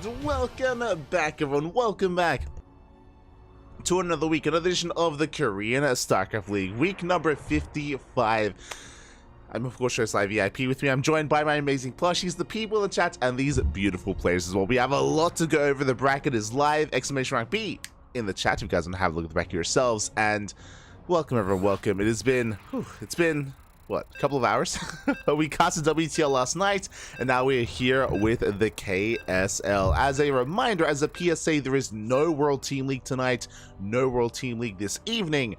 And welcome back, everyone. Welcome back to another week, another edition of the Korean StarCraft League, week number 55. I'm, of course, Showside VIP. With me, I'm joined by my amazing plushies, the people in the chat, and these beautiful players as well. We have a lot to go over. The bracket is live! Exclamation mark B in the chat if you guys want to have a look at the bracket yourselves. And welcome, everyone. Welcome. It has been, what, a couple of hours? We casted WTL last night, and now we're here with the KSL. As a reminder, as a PSA, there is no World Team League tonight, no World Team League this evening,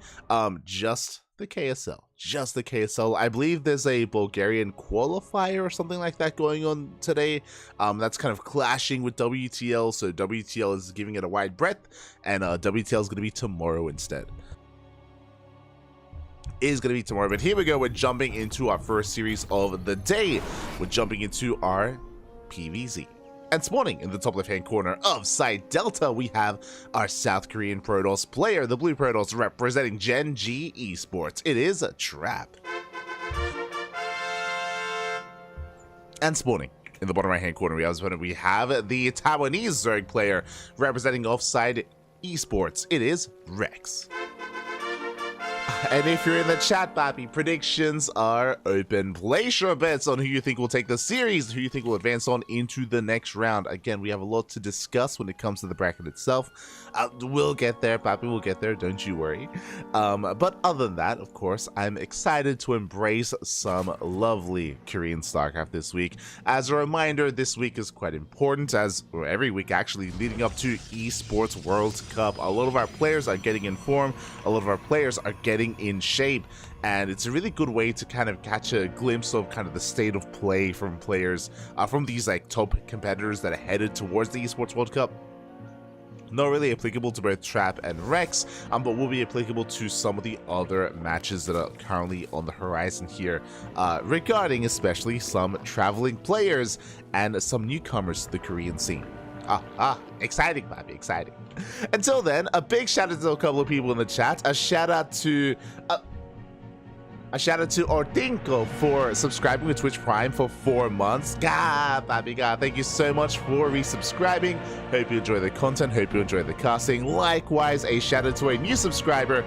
just the KSL. Just the KSL. I believe there's a Bulgarian qualifier or something like that going on today. That's kind of clashing with WTL, so WTL is giving it a wide breadth, and WTL is going to be tomorrow instead. Is going to be tomorrow, but here we go. We're jumping into our first series of the day. We're jumping into our PVZ. And spawning in the top left-hand corner of Site Delta, we have our South Korean Protoss player, the Blue Protoss, representing Gen G Esports. It is a trap. And spawning in the bottom right-hand corner, we have the Taiwanese Zerg player, representing Offside Esports. It is Rex. And if you're in the chat, Bobby, predictions are open. Place your bets on who you think will take the series, who you think will advance on into the next round. Again, we have a lot to discuss when it comes to the bracket itself. We'll get there, Bobby, we'll get there, don't you worry. But other than that, of course, I'm excited to embrace some lovely Korean StarCraft this week. As a reminder, this week is quite important, as every week actually, leading up to Esports World Cup. A lot of our players are getting in form, a lot of our players are getting in shape, and it's a really good way to kind of catch a glimpse of kind of the state of play from players from these like top competitors that are headed towards the Esports World Cup. Not really applicable to both Trap and Rex, but will be applicable to some of the other matches that are currently on the horizon here, regarding especially some traveling players and some newcomers to the Korean scene. Exciting, Bobby, exciting. Until then, a big shout out to a couple of people in the chat. A shout out to Ortinko for subscribing to Twitch Prime for 4 months. Bobby, thank you so much for resubscribing. Hope you enjoy the content, hope you enjoy the casting. Likewise, a shout out to a new subscriber,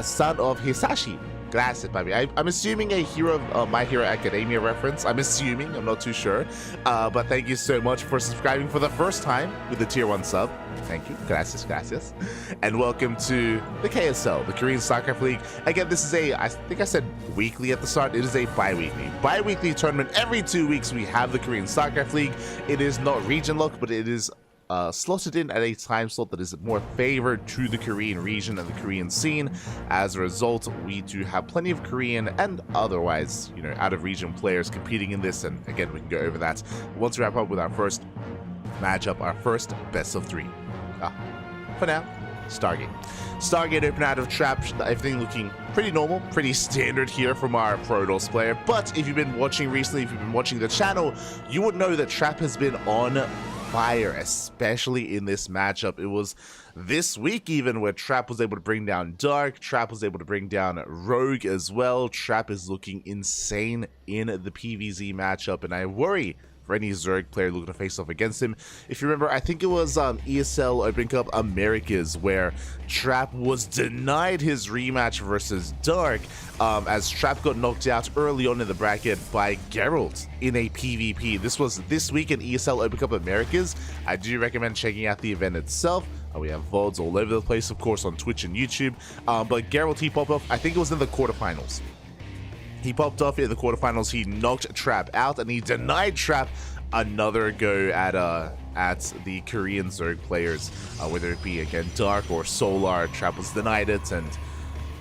son of Hisashi. Gracias, Bobby. I'm assuming a Hero of My Hero Academia reference. I'm assuming, I'm not too sure. But thank you so much for subscribing for the first time with the tier 1 sub. Thank you. Gracias, gracias. And welcome to the KSL, the Korean StarCraft League. Again, this is I think I said weekly at the start. It is a bi-weekly tournament. Every 2 weeks we have the Korean StarCraft League. It is not region locked, but it is slotted in at a time slot that is more favored to the Korean region and the Korean scene. As a result, we do have plenty of Korean and otherwise, out of region players competing in this, and again, we can go over that once we wrap up with our first matchup, our first best of 3. For now, Stargate open out of Trap, everything looking pretty normal, pretty standard here from our Protoss player. But if you've been watching recently, if you've been watching the channel, you would know that Trap has been on fire, especially in this matchup. It was this week even where Trap was able to bring down Dark, Trap was able to bring down Rogue as well. Trap is looking insane in the PVZ matchup, and I worry for any Zerg player looking to face off against him. If you remember, I think it was ESL Open Cup Americas where Trap was denied his rematch versus Dark, as Trap got knocked out early on in the bracket by Geralt in a PvP. This was this week in ESL Open Cup Americas. I do recommend checking out the event itself. We have VODs all over the place, of course, on Twitch and YouTube. But Geralt, he popped off, I think it was in the quarterfinals. He popped off in the quarterfinals, he knocked Trap out, and he denied Trap another go at the Korean Zerg players, whether it be, again, Dark or Solar. Trap was denied it, and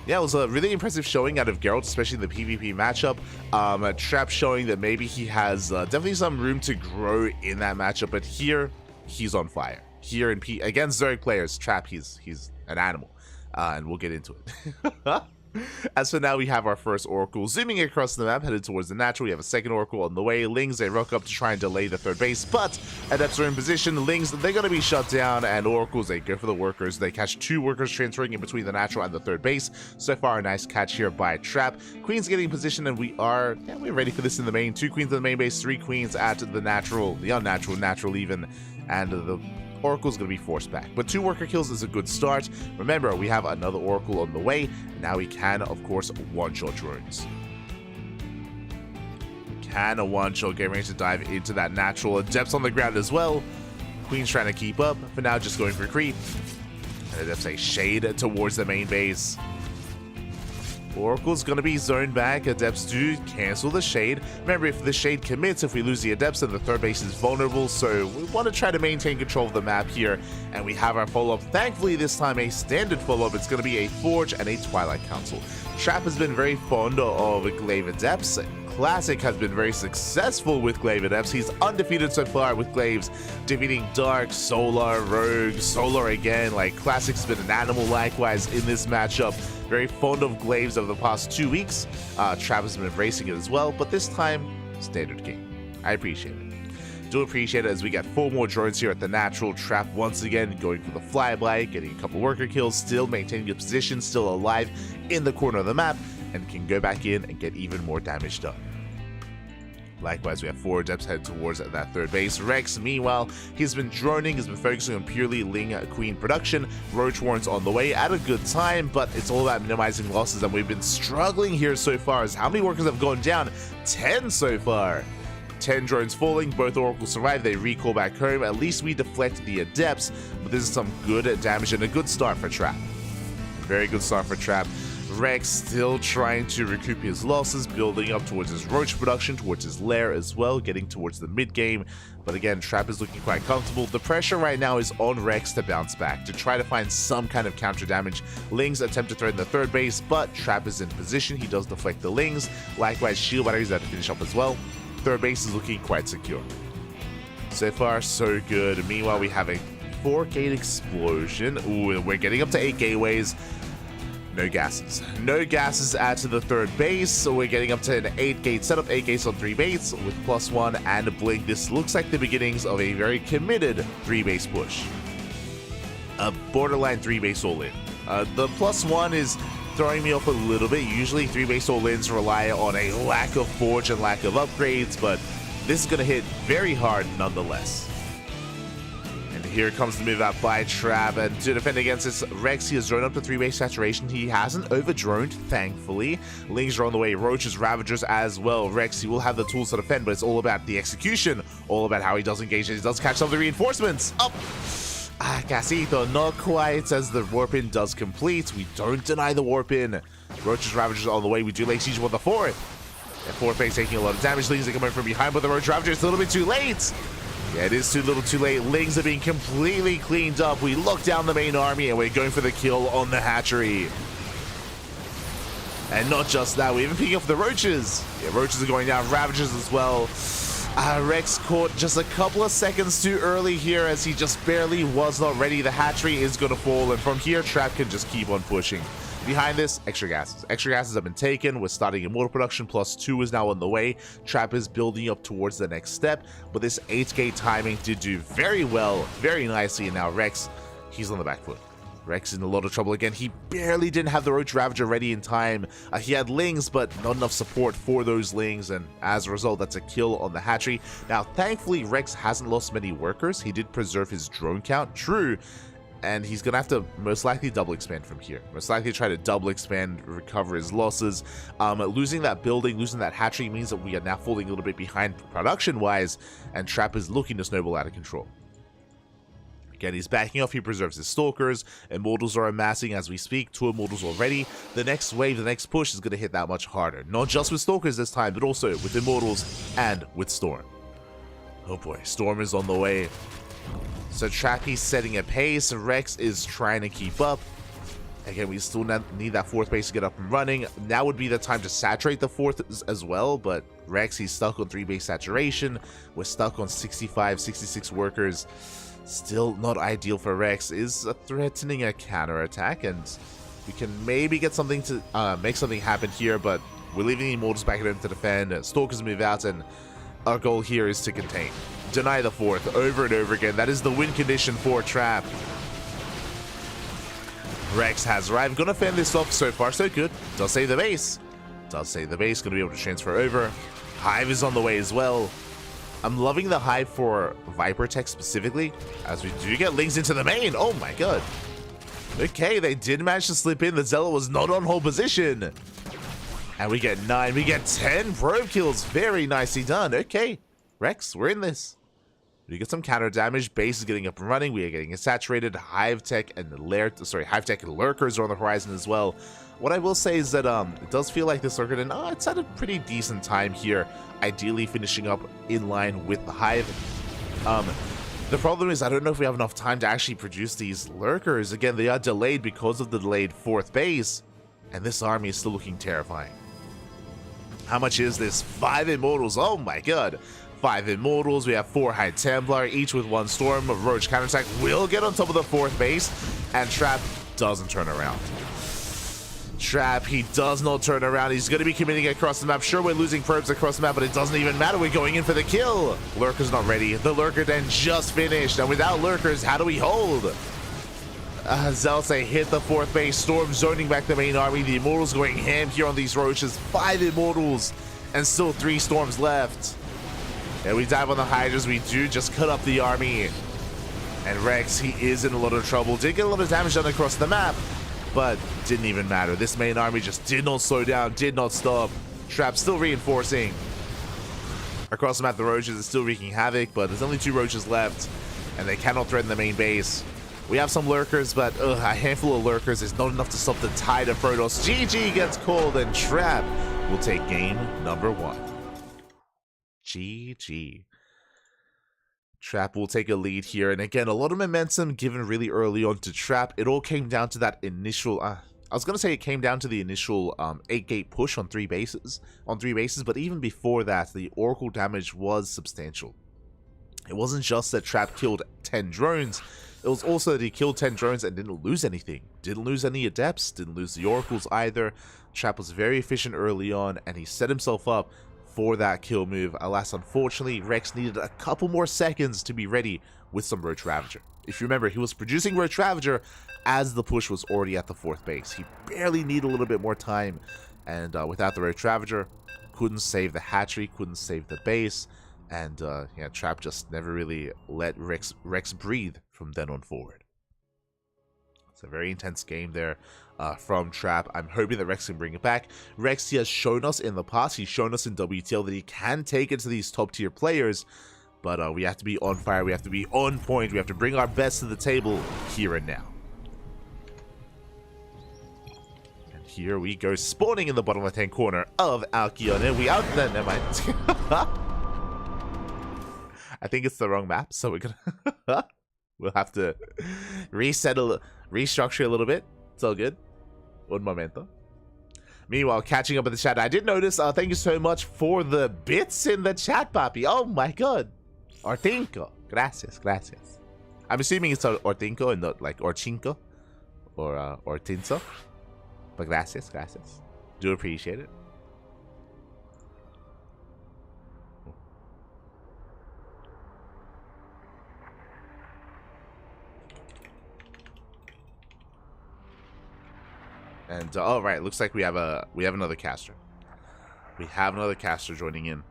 yeah, it was a really impressive showing out of Geralt, especially in the PvP matchup. Trap showing that maybe he has definitely some room to grow in that matchup, but here, he's on fire. Here in against Zerg players, Trap, he's an animal, and we'll get into it. As for now, we have our first Oracle zooming across the map, headed towards the natural. We have a second Oracle on the way. Lings, they rock up to try and delay the third base, but Adepts are in position. Lings, they're going to be shut down, and Oracles, they go for the workers. They catch 2 workers transferring in between the natural and the third base. So far, a nice catch here by Trap. Queen's getting in position, and we're ready for this in the main. 2 queens in the main base, 3 queens at the natural, the unnatural, natural even, and the Oracle's going to be forced back. But 2 worker kills is a good start. Remember, we have another Oracle on the way, and now we can, of course, one-shot drones. Can a one-shot get ready to dive into that natural Adepts on the ground as well. Queen's trying to keep up. For now, just going for creep. And Adepts a shade towards the main base. Oracle's going to be zoned back. Adepts do cancel the shade. Remember, if the shade commits, if we lose the Adepts, then the third base is vulnerable. So we want to try to maintain control of the map here. And we have our follow-up. Thankfully, this time a standard follow-up. It's going to be a Forge and a Twilight Council. Trap has been very fond of Glaive Adepts. Classic has been very successful with Glaive Adepts. He's undefeated so far with Glaives, defeating Dark, Solar, Rogue, Solar again. Like, Classic's been an animal likewise in this matchup. Very fond of Glaives over the past 2 weeks. Trap has been embracing it as well, but this time, standard game. I appreciate it. Do appreciate it as we get 4 more drones here at the natural. Trap once again going for the flyby, getting a couple worker kills, still maintaining a position, still alive in the corner of the map, and can go back in and get even more damage done. Likewise, we have 4 Adepts head towards that third base. Rex, meanwhile, he's been droning, he's been focusing on purely Ling Queen production. Roach Warren's on the way at a good time, but it's all about minimizing losses, and we've been struggling here so far. As how many workers have gone down? 10 so far. 10 drones falling, both Oracles survive, they recall back home. At least we deflect the Adepts, but this is some good damage and a good start for Trap. Very good start for Trap. Rex still trying to recoup his losses, building up towards his Roach production, towards his lair as well, getting towards the mid-game. But again, Trap is looking quite comfortable. The pressure right now is on Rex to bounce back, to try to find some kind of counter damage. Lings attempt to threaten the third base, but Trap is in position. He does deflect the Lings. Likewise, shield batteries have to finish up as well. Third base is looking quite secure. So far, so good. Meanwhile, we have a 4-gate explosion. Ooh, we're getting up to 8 gateways. No gases. No gases add to the third base, so we're getting up to an 8-gate setup, 8 gates on 3 bases with +1 and a blink. This looks like the beginnings of a very committed 3-base push. A borderline 3-base all-in. The +1 is throwing me off a little bit. Usually 3-base all-ins rely on a lack of forge and lack of upgrades, but this is going to hit very hard nonetheless. And here comes the move out by Trap, and to defend against this Rex, he has drawn up to 3-base saturation. He hasn't over-droned, thankfully. Lings are on the way, Roaches, Ravagers as well. Rex, he will have the tools to defend, but it's all about the execution, all about how he does engage, and he does catch some of the reinforcements. Up! Casito, not quite, as the warp-in does complete. We don't deny the warp-in. Roaches, Ravagers on the way. We do lay siege with the 4th. And 4th base taking a lot of damage. Lings are coming from behind, but the Roach Ravagers, a little bit too late. Yeah, it is too little too late. Lings are being completely cleaned up. We lock down the main army, and we're going for the kill on the hatchery. And not just that, we're even picking up the Roaches. Yeah, Roaches are going down. Ravagers as well. Rex caught just a couple of seconds too early here, as he just barely was not ready. The hatchery is going to fall, and from here, Trap can just keep on pushing. Behind this, extra gases. Extra gases have been taken. We're starting immortal production. +2 is now on the way. Trap is building up towards the next step, but this 8-gate timing did do very well, very nicely, and now Rex, he's on the back foot. Rex is in a lot of trouble again. He barely didn't have the Roach Ravager ready in time. He had Lings, but not enough support for those Lings, and as a result, that's a kill on the hatchery. Now, thankfully, Rex hasn't lost many workers. He did preserve his drone count, true, and he's going to have to most likely double expand from here. Most likely try to double expand, recover his losses. Losing that building, losing that hatchery means that we are now falling a little bit behind production-wise, and Trap is looking to snowball out of control. Again, he's backing off, he preserves his Stalkers. Immortals are amassing as we speak, 2 Immortals already. The next wave, the next push is going to hit that much harder. Not just with Stalkers this time, but also with Immortals and with Storm. Oh boy, Storm is on the way. So Trappy's setting a pace, Rex is trying to keep up. Again, we still need that 4th base to get up and running. Now would be the time to saturate the 4th as well, but Rex, he's stuck on 3-base saturation. We're stuck on 65, 66 workers. Still not ideal for Rex. Is threatening a counterattack, and we can maybe get something to make something happen here, but we're leaving the Immortals back at home to defend. Stalkers move out, and our goal here is to contain. Deny the 4th over and over again. That is the win condition for Trap. Rex has arrived. Gonna fend this off. So far, so good. Does save the base. Does save the base. Gonna be able to transfer over. Hive is on the way as well. I'm loving the hype for Viper Tech specifically, as we do get links into the main. Oh my god. Okay, they did manage to slip in. The Zealot was not on hold position. And we get 9, we get 10 probe kills. Very nicely done. Okay, Rex, we're in this. We get some counter damage. Base is getting up and running. We are getting saturated. Hive Tech and Hive Tech and Lurkers are on the horizon as well. What I will say is that it does feel like this Lurker, it's at a pretty decent time here. Ideally finishing up in line with the Hive. The problem is I don't know if we have enough time to actually produce these Lurkers. Again, they are delayed because of the delayed 4th base. And this army is still looking terrifying. How much is this? 5 Immortals. Oh my god. 5 Immortals. We have 4 High Templar, each with 1 Storm. Of Roach counterattack will get on top of the 4th base. And Trap doesn't turn around. Trap, he does not turn around. He's going to be committing across the map. Sure, we're losing probes across the map, but it doesn't even matter. We're going in for the kill. Lurker's not ready. The Lurker then just finished. And without Lurkers, how do we hold? Zealous hit the 4th base. Storm zoning back the main army. The Immortals going ham here on these Roaches. 5 Immortals and still 3 Storms left. And we dive on the Hydras. We do just cut up the army. And Rex, he is in a lot of trouble. Did get a lot of damage done across the map, but didn't even matter. This main army just did not slow down, did not stop. Trap still reinforcing. Across the map, the Roaches is still wreaking havoc, but there's only 2 Roaches left, and they cannot threaten the main base. We have some Lurkers, but a handful of Lurkers is not enough to stop the tide of Protoss. GG gets called, and Trap will take game number 1. GG. Trap will take a lead here, and again, a lot of momentum given really early on to Trap. It all came down to that initial, I was going to say it came down to the initial 8-gate push on 3 bases, but even before that, the Oracle damage was substantial. It wasn't just that Trap killed 10 drones, it was also that he killed 10 drones and didn't lose anything. Didn't lose any Adepts, didn't lose the Oracles either. Trap was very efficient early on, and he set himself up for that kill move. Alas, unfortunately, Rex needed a couple more seconds to be ready with some Roach Ravager. If you remember, he was producing Roach Ravager as the push was already at the 4th base. He barely needed a little bit more time, and without the Roach Ravager, couldn't save the hatchery, couldn't save the base, and yeah, Trap just never really let Rex breathe from then on forward. It's a very intense game there from Trap. I'm hoping that Rex can bring it back. Rex, he has shown us in the past, he's shown us in WTL that he can take it to these top tier players, but we have to be on fire, we have to be on point, we have to bring our best to the table here and now. And here we go, spawning in the bottom left hand corner of Alkion, and we out there, never mind. I think it's the wrong map, so we're gonna we'll have to restructure a little bit. It's all good. Un momento. Meanwhile, catching up with the chat, I did notice, thank you so much for the bits in the chat, papi. Oh my god. Ortinco. Gracias, gracias. I'm assuming it's Ortinco and not like Orchinco or Ortinzo. But gracias, gracias. Do appreciate it. And all right, looks like we have another caster. We have another caster joining in,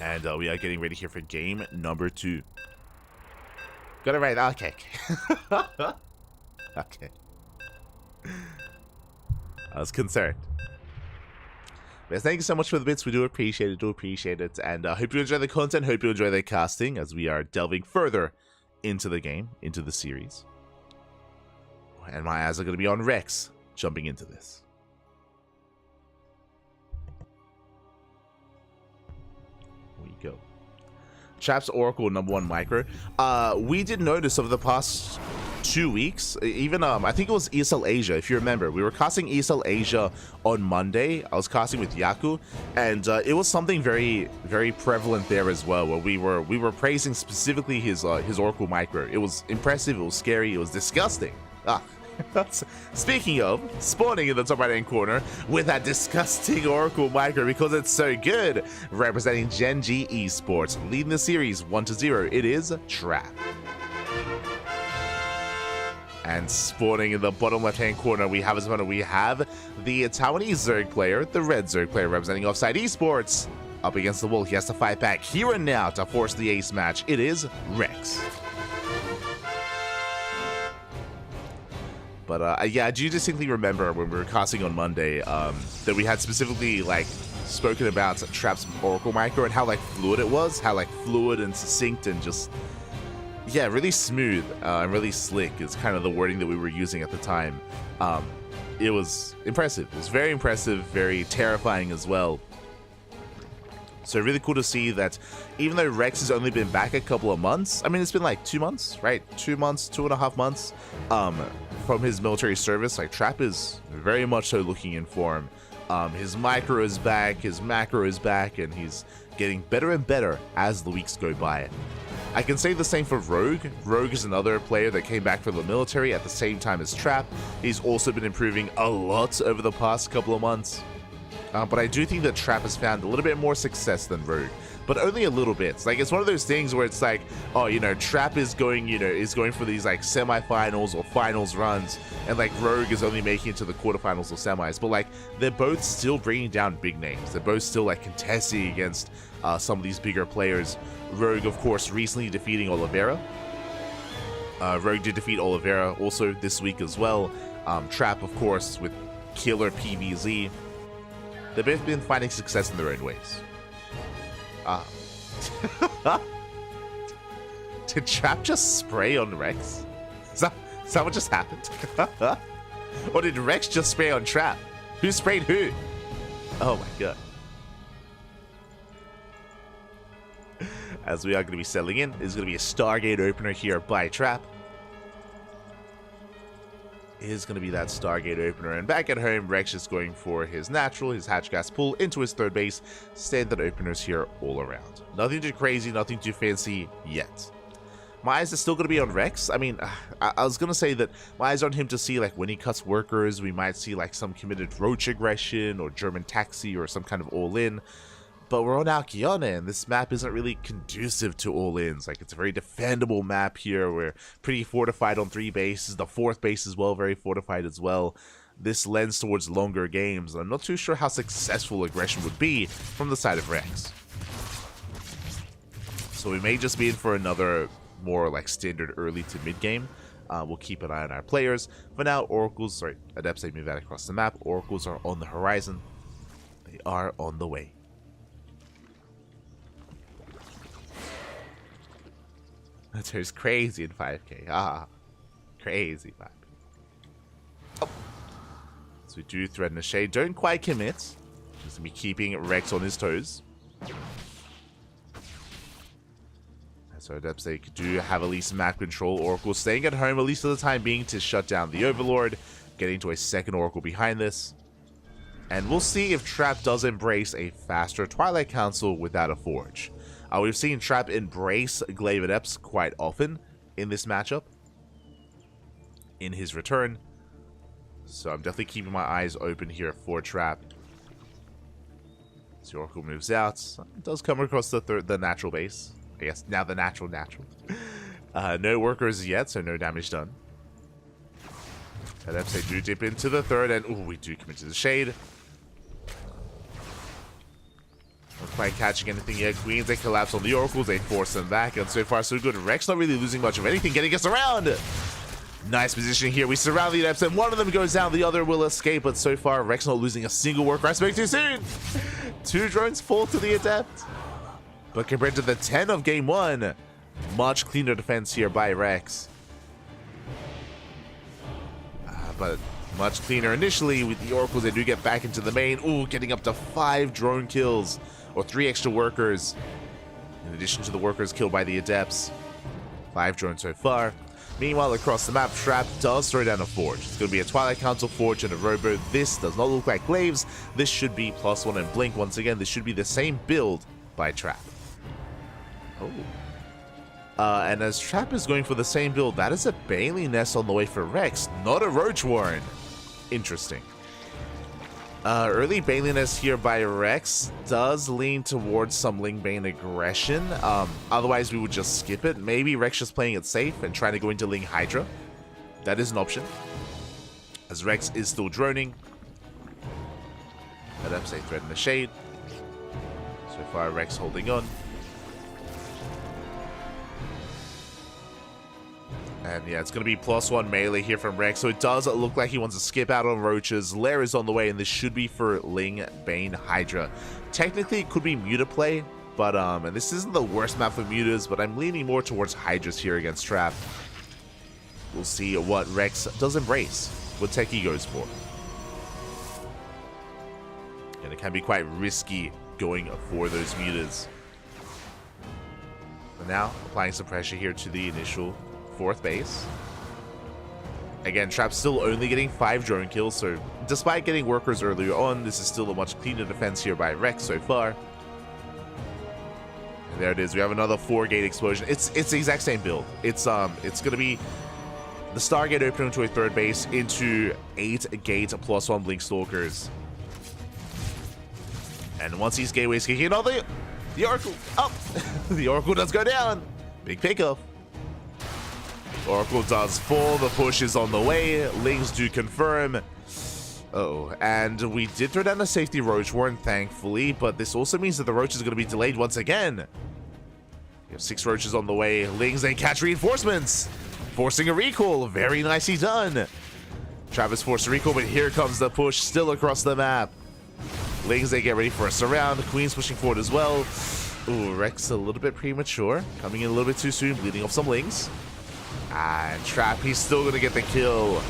and we are getting ready here for game number 2. Got it right. Okay. Okay. I was concerned. But thank you so much for the bits. We do appreciate it. And hope you enjoy the content. Hope you enjoy the casting as we are delving further into the game, into the series. And my eyes are going to be on Rex jumping into this. Here we go. Trap's Oracle #1 micro. We did notice over the past 2 weeks, even I think it was ESL Asia, if you remember. We were casting ESL Asia on Monday. I was casting with Yaku, and it was something very, very prevalent there as well, where we were praising specifically his Oracle micro. It was impressive, it was scary, it was disgusting. Speaking of, spawning in the top right hand corner with that disgusting Oracle micro because it's so good, representing Gen G Esports, leading the series 1-0, it is Trap. And spawning in the bottom left hand corner, we have the Taiwanese Zerg player, the red Zerg player representing Offside Esports, Up against the wall, he has to fight back here and now to force the ace match. It is Rex. But yeah, I do distinctly remember when we were casting on Monday that we had specifically like spoken about Trap's Oracle micro and how like fluid it was, how like fluid and succinct and just, yeah, really smooth and really slick is kind of the wording that we were using at the time. It was impressive. It was very impressive, very terrifying as well. So really cool to see that even though Rex has only been back a couple of months, I mean, it's been like 2 months, right? 2 months, 2.5 months from his military service. Like, Trap is very much so looking in form. His micro is back, his macro is back, and he's getting better and better as the weeks go by. I can say the same for Rogue. Rogue is another player that came back from the military at the same time as Trap. He's also been improving a lot over the past couple of months. But I do think that Trap has found a little bit more success than Rogue, but only a little bit. Like, it's one of those things where it's like, oh, you know, Trap is going, for these like semifinals or finals runs, and like Rogue is only making it to the quarterfinals or semis. But like, they're both still bringing down big names. They're both still like contesting against some of these bigger players. Rogue, of course, recently defeating Oliveira. Rogue did defeat Oliveira also this week as well. Trap, of course, with killer PVZ. They've both been finding success in their own ways. Did Trap just spray on Rex? Is that what just happened? Or did Rex just spray on Trap? Who sprayed who? Oh my god. As we are going to be settling in, there's going to be a Stargate opener here by Trap. Is going to be that Stargate opener, and back at home, Rex is going for his natural, his hatch gas pull into his third base. Standard openers here all around. Nothing too crazy, nothing too fancy yet. My eyes are still going to be on Rex. I mean, I was going to say that my eyes are on him to see, like, when he cuts workers, we might see, like, some committed roach aggression or German taxi or some kind of all-in. But we're on Alkione, and this map isn't really conducive to all-ins. Like, it's a very defendable map here. We're pretty fortified on 3 bases. The 4th base as well, very fortified as well. This lends towards longer games. I'm not too sure how successful aggression would be from the side of Rex. So we may just be in for another more like standard early to mid game. We'll keep an eye on our players. For now, Oracles, Adepts, they move that across the map. Oracles are on the horizon. They are on the way. There's crazy in 5k. Crazy 5k. Oh. So we do threaten a shade. Don't quite commit. Just gonna be keeping Rex on his toes. So Adepts, they do have at least map control. Oracle staying at home, at least for the time being, to shut down the Overlord. Getting to a second Oracle behind this. And we'll see if Trap does embrace a faster Twilight Council without a Forge. We've seen Trap embrace Glaive Adepts quite often in this matchup, in his return. So I'm definitely keeping my eyes open here for Trap. So Oracle moves out. It does come across the natural base. I guess now the natural. No workers yet, so no damage done. Adepts, they do dip into the third, and ooh, we do commit to the shade. Not quite catching anything yet. Queens, they collapse on the Oracles, they force them back, and so far so good. Rex not really losing much of anything, getting us around. Nice position here. We surround the Adepts, and one of them goes down, the other will escape, but so far Rex not losing a single worker. I spoke too soon. 2 drones fall to the Adept. But compared to the 10 of game 1, much cleaner defense here by Rex. But much cleaner initially with the Oracles. They do get back into the main. Ooh, getting up to 5 drone kills, or 3 extra workers, in addition to the workers killed by the Adepts. 5 drones so far. Meanwhile, across the map, Trap does throw down a Forge. It's going to be a Twilight Council Forge and a Robo. This does not look like Glaives. This should be +1 and Blink. Once again, this should be the same build by Trap. Oh. And as Trap is going for the same build, that is a Bailey Nest on the way for Rex, not a Roach Warren. Interesting. Early Bailey Nest here by Rex does lean towards some Lingbane aggression. Otherwise, we would just skip it. Maybe Rex just playing it safe and trying to go into Ling Hydra. That is an option. As Rex is still droning. Adepts, they threaten the shade. So far, Rex holding on. And yeah, it's going to be +1 melee here from Rex. So it does look like he wants to skip out on roaches. Lair is on the way, and this should be for Ling, Bane, Hydra. Technically, it could be Muta play, but and this isn't the worst map for Mutas, but I'm leaning more towards Hydras here against Trap. We'll see what Rex does embrace, what tech he goes for. And it can be quite risky going for those Mutas. But now, applying some pressure here to the initial 4th base. Again, Trap's still only getting 5 drone kills, so despite getting workers earlier on, this is still a much cleaner defense here by Rex so far. And there it is. We have another 4-gate explosion. It's the exact same build. It's gonna be the Stargate opening to a 3rd base into 8-gate +1 Blink Stalkers. And once these gateways kicking in, oh, the Oracle up. The Oracle does go down. Big pickup. Oracle does fall, the push is on the way, Lings do confirm. Oh, and we did throw down a safety Roach Warren, thankfully, but this also means that the Roach is going to be delayed once again. We have 6 Roaches on the way, Lings, they catch reinforcements, forcing a recall, very nicely done. Travis forced a recall, but here comes the push, still across the map. Lings, they get ready for a surround, Queen's pushing forward as well. Ooh, Rex a little bit premature, coming in a little bit too soon, bleeding off some Lings. And Trap, he's still going to get the kill.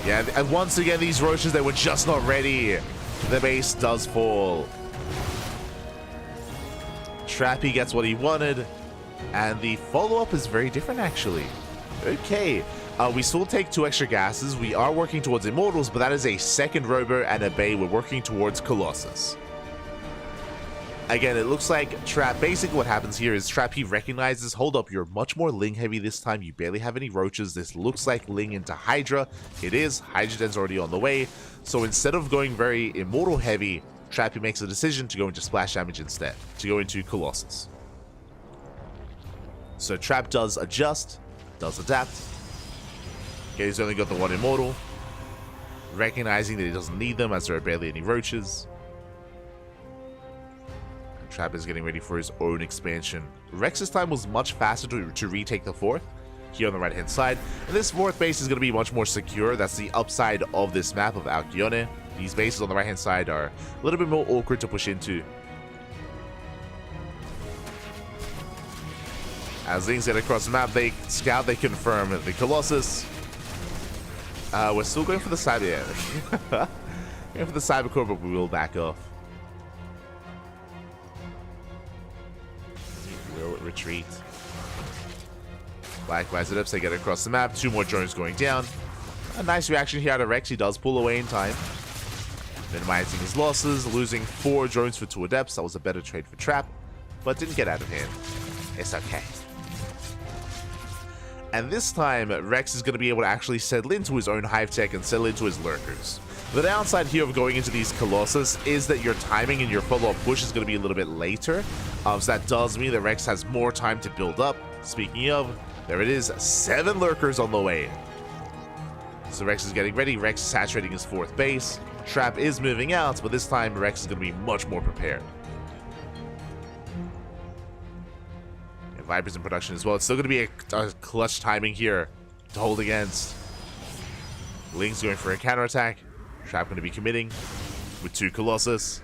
Yeah, and once again, these Roaches, they were just not ready. The base does fall. Trappy gets what he wanted. And the follow-up is very different, actually. Okay. We still take 2 extra gases. We are working towards Immortals, but that is a 2nd Robo and a Bay. We're working towards Colossus. Again, it looks like Trap, basically what happens here is Trap, he recognizes, hold up, you're much more Ling heavy this time, you barely have any Roaches, this looks like Ling into Hydra. It is, Hydra Den's already on the way, so instead of going very Immortal heavy, Trap, he makes a decision to go into splash damage instead, to go into Colossus. So Trap does adjust, does adapt. Okay, he's only got the 1 Immortal, recognizing that he doesn't need them as there are barely any Roaches. Trap is getting ready for his own expansion. Rex's time was much faster to retake the 4th, here on the right-hand side. And this 4th base is going to be much more secure. That's the upside of this map of Alcyone. These bases on the right-hand side are a little bit more awkward to push into. As things get across the map, they scout, they confirm the Colossus. We're still going for the cyber, yeah. Going for the cyber core, but we will back off. Will retreat. Likewise, it ups, they get across the map. 2 more drones going down. A nice reaction here out of Rex. He does pull away in time, minimizing his losses, losing 4 drones for 2 adepts. That was a better trade for Trap, but didn't get out of hand. It's okay. And this time, Rex is going to be able to actually settle into his own hive tech and settle into his lurkers. The downside here of going into these Colossus is that your timing and your follow-up push is going to be a little bit later. So that does mean that Rex has more time to build up. Speaking of, there it is, 7 lurkers on the way. So Rex is getting ready. Rex is saturating his 4th base. Trap is moving out, but this time Rex is going to be much more prepared. And Viper's in production as well. It's still going to be a clutch timing here to hold against. Ling's going for a counterattack. Trap going to be committing with 2 Colossus.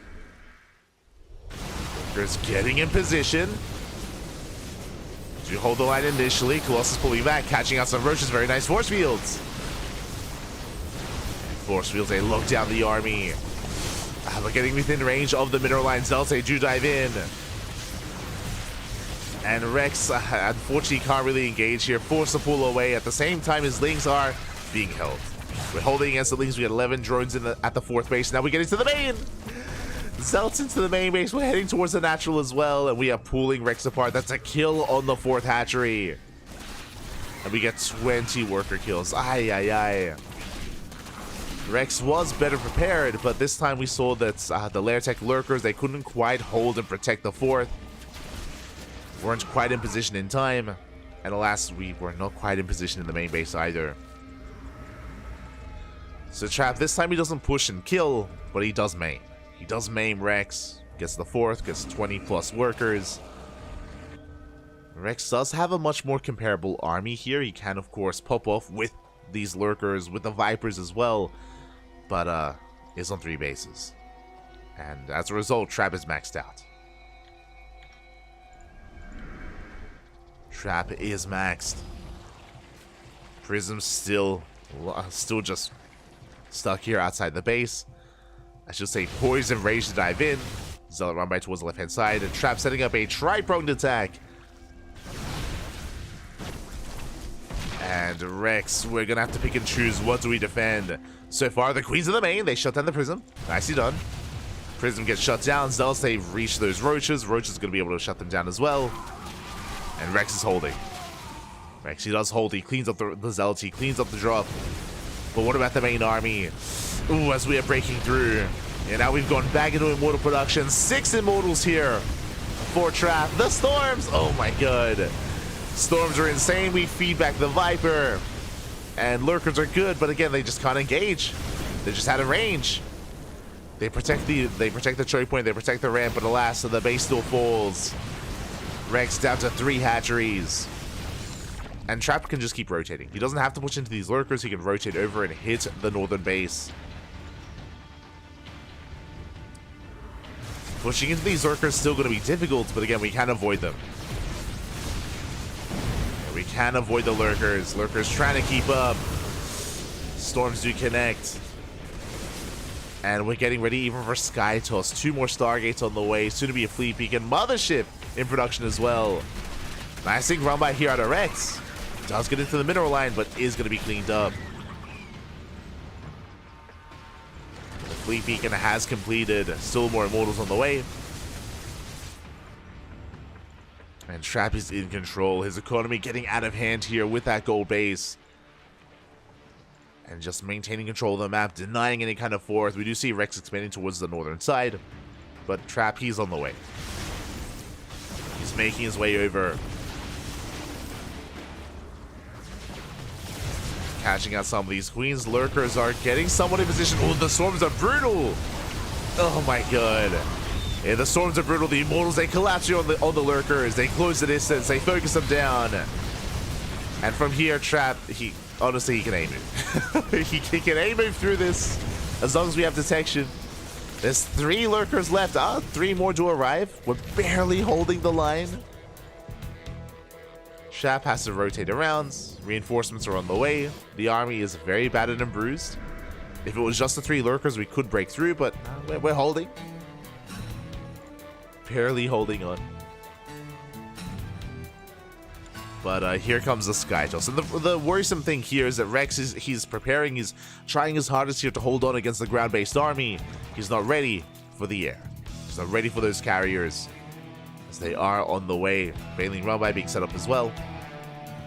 Lurkers getting in position to hold the line initially. Colossus pulling back, catching out some Roaches. Very nice force fields. Force fields, they lock down the army. But getting within range of the mineral line Zelts, they do dive in. And Rex, unfortunately, can't really engage here. Forced to pull away at the same time as Lings are being held. We're holding against the Lings. We got 11 drones at the 4th base. Now we get into the main. Zelts into the main base. We're heading towards the natural as well. And we are pulling Rex apart. That's a kill on the 4th hatchery. And we get 20 worker kills. Ay, ay, ay. Rex was better prepared, but this time we saw that the Lair Tech lurkers, they couldn't quite hold and protect the 4th. Weren't quite in position in time. And alas, we were not quite in position in the main base either. So Trap, this time he doesn't push and kill, but he does maim. He does maim Rex, gets the 4th, gets 20 plus workers. Rex does have a much more comparable army here. He can, of course, pop off with these lurkers, with the Vipers as well, but is on 3 bases. And as a result, Trap is maxed out. Trap is maxed. Prism's still just stuck here outside the base. I should say poised and rage to dive in. Zealot run by towards the left-hand side, and Trap setting up a tri-pronged attack. And Rex, we're gonna have to pick and choose what do we defend. So far, the Queens of the Main, they shut down the Prism. Nicely done. Prism gets shut down. Zealots, they've reached those Roaches. Roaches gonna be able to shut them down as well. And Rex is holding. Rex, he does hold. He cleans up the Zealots. He cleans up the drop. But what about the main army? Ooh, as we are breaking through. And now we've gone back into Immortal production. 6 Immortals here for Trap. The Storms! Oh my god. Storms are insane. We feed back the Viper. And Lurkers are good, but again, they just can't engage. They just out of range. They protect the choke point, they protect the ramp, but alas, the base still falls. Rex down to 3 hatcheries. And Trap can just keep rotating. He doesn't have to push into these Lurkers, he can rotate over and hit the northern base. Pushing into these Lurkers is still going to be difficult, but again, we can avoid them. We can avoid the Lurkers. Lurkers trying to keep up. Storms do connect. And we're getting ready even for Sky Toss. 2 more Stargates on the way. Soon to be a Fleet Beacon. Mothership in production as well. Nice thing run by here out of Rex. Does get into the mineral line, but is going to be cleaned up. The Fleet Beacon has completed. Still more Immortals on the way. And Trap is in control. His economy getting out of hand here with that gold base. And just maintaining control of the map, denying any kind of fourth. We do see Rex expanding towards the northern side. But Trap, he's on the way. He's making his way over. Catching out some of these Queens. Lurkers are getting somewhat in position. Oh, the Storms are brutal. Oh my god. Yeah, the Storms are brutal. The Immortals, they collapse here on the Lurkers. They close the distance. They focus them down. And from here, Trap, honestly, he can aim move. he can aim move through this as long as we have detection. There's 3 Lurkers left. 3 more to arrive. We're barely holding the line. Trap has to rotate around. Reinforcements are on the way. The army is very battered and bruised. If it was just the 3 Lurkers, we could break through, but we're holding. Barely holding on. But here comes the Sky Toss. And the worrisome thing here is that Rex he's preparing, he's trying his hardest here to hold on against the ground-based army. He's not ready for the air. He's not ready for those carriers, as they are on the way. Failing run by being set up as well.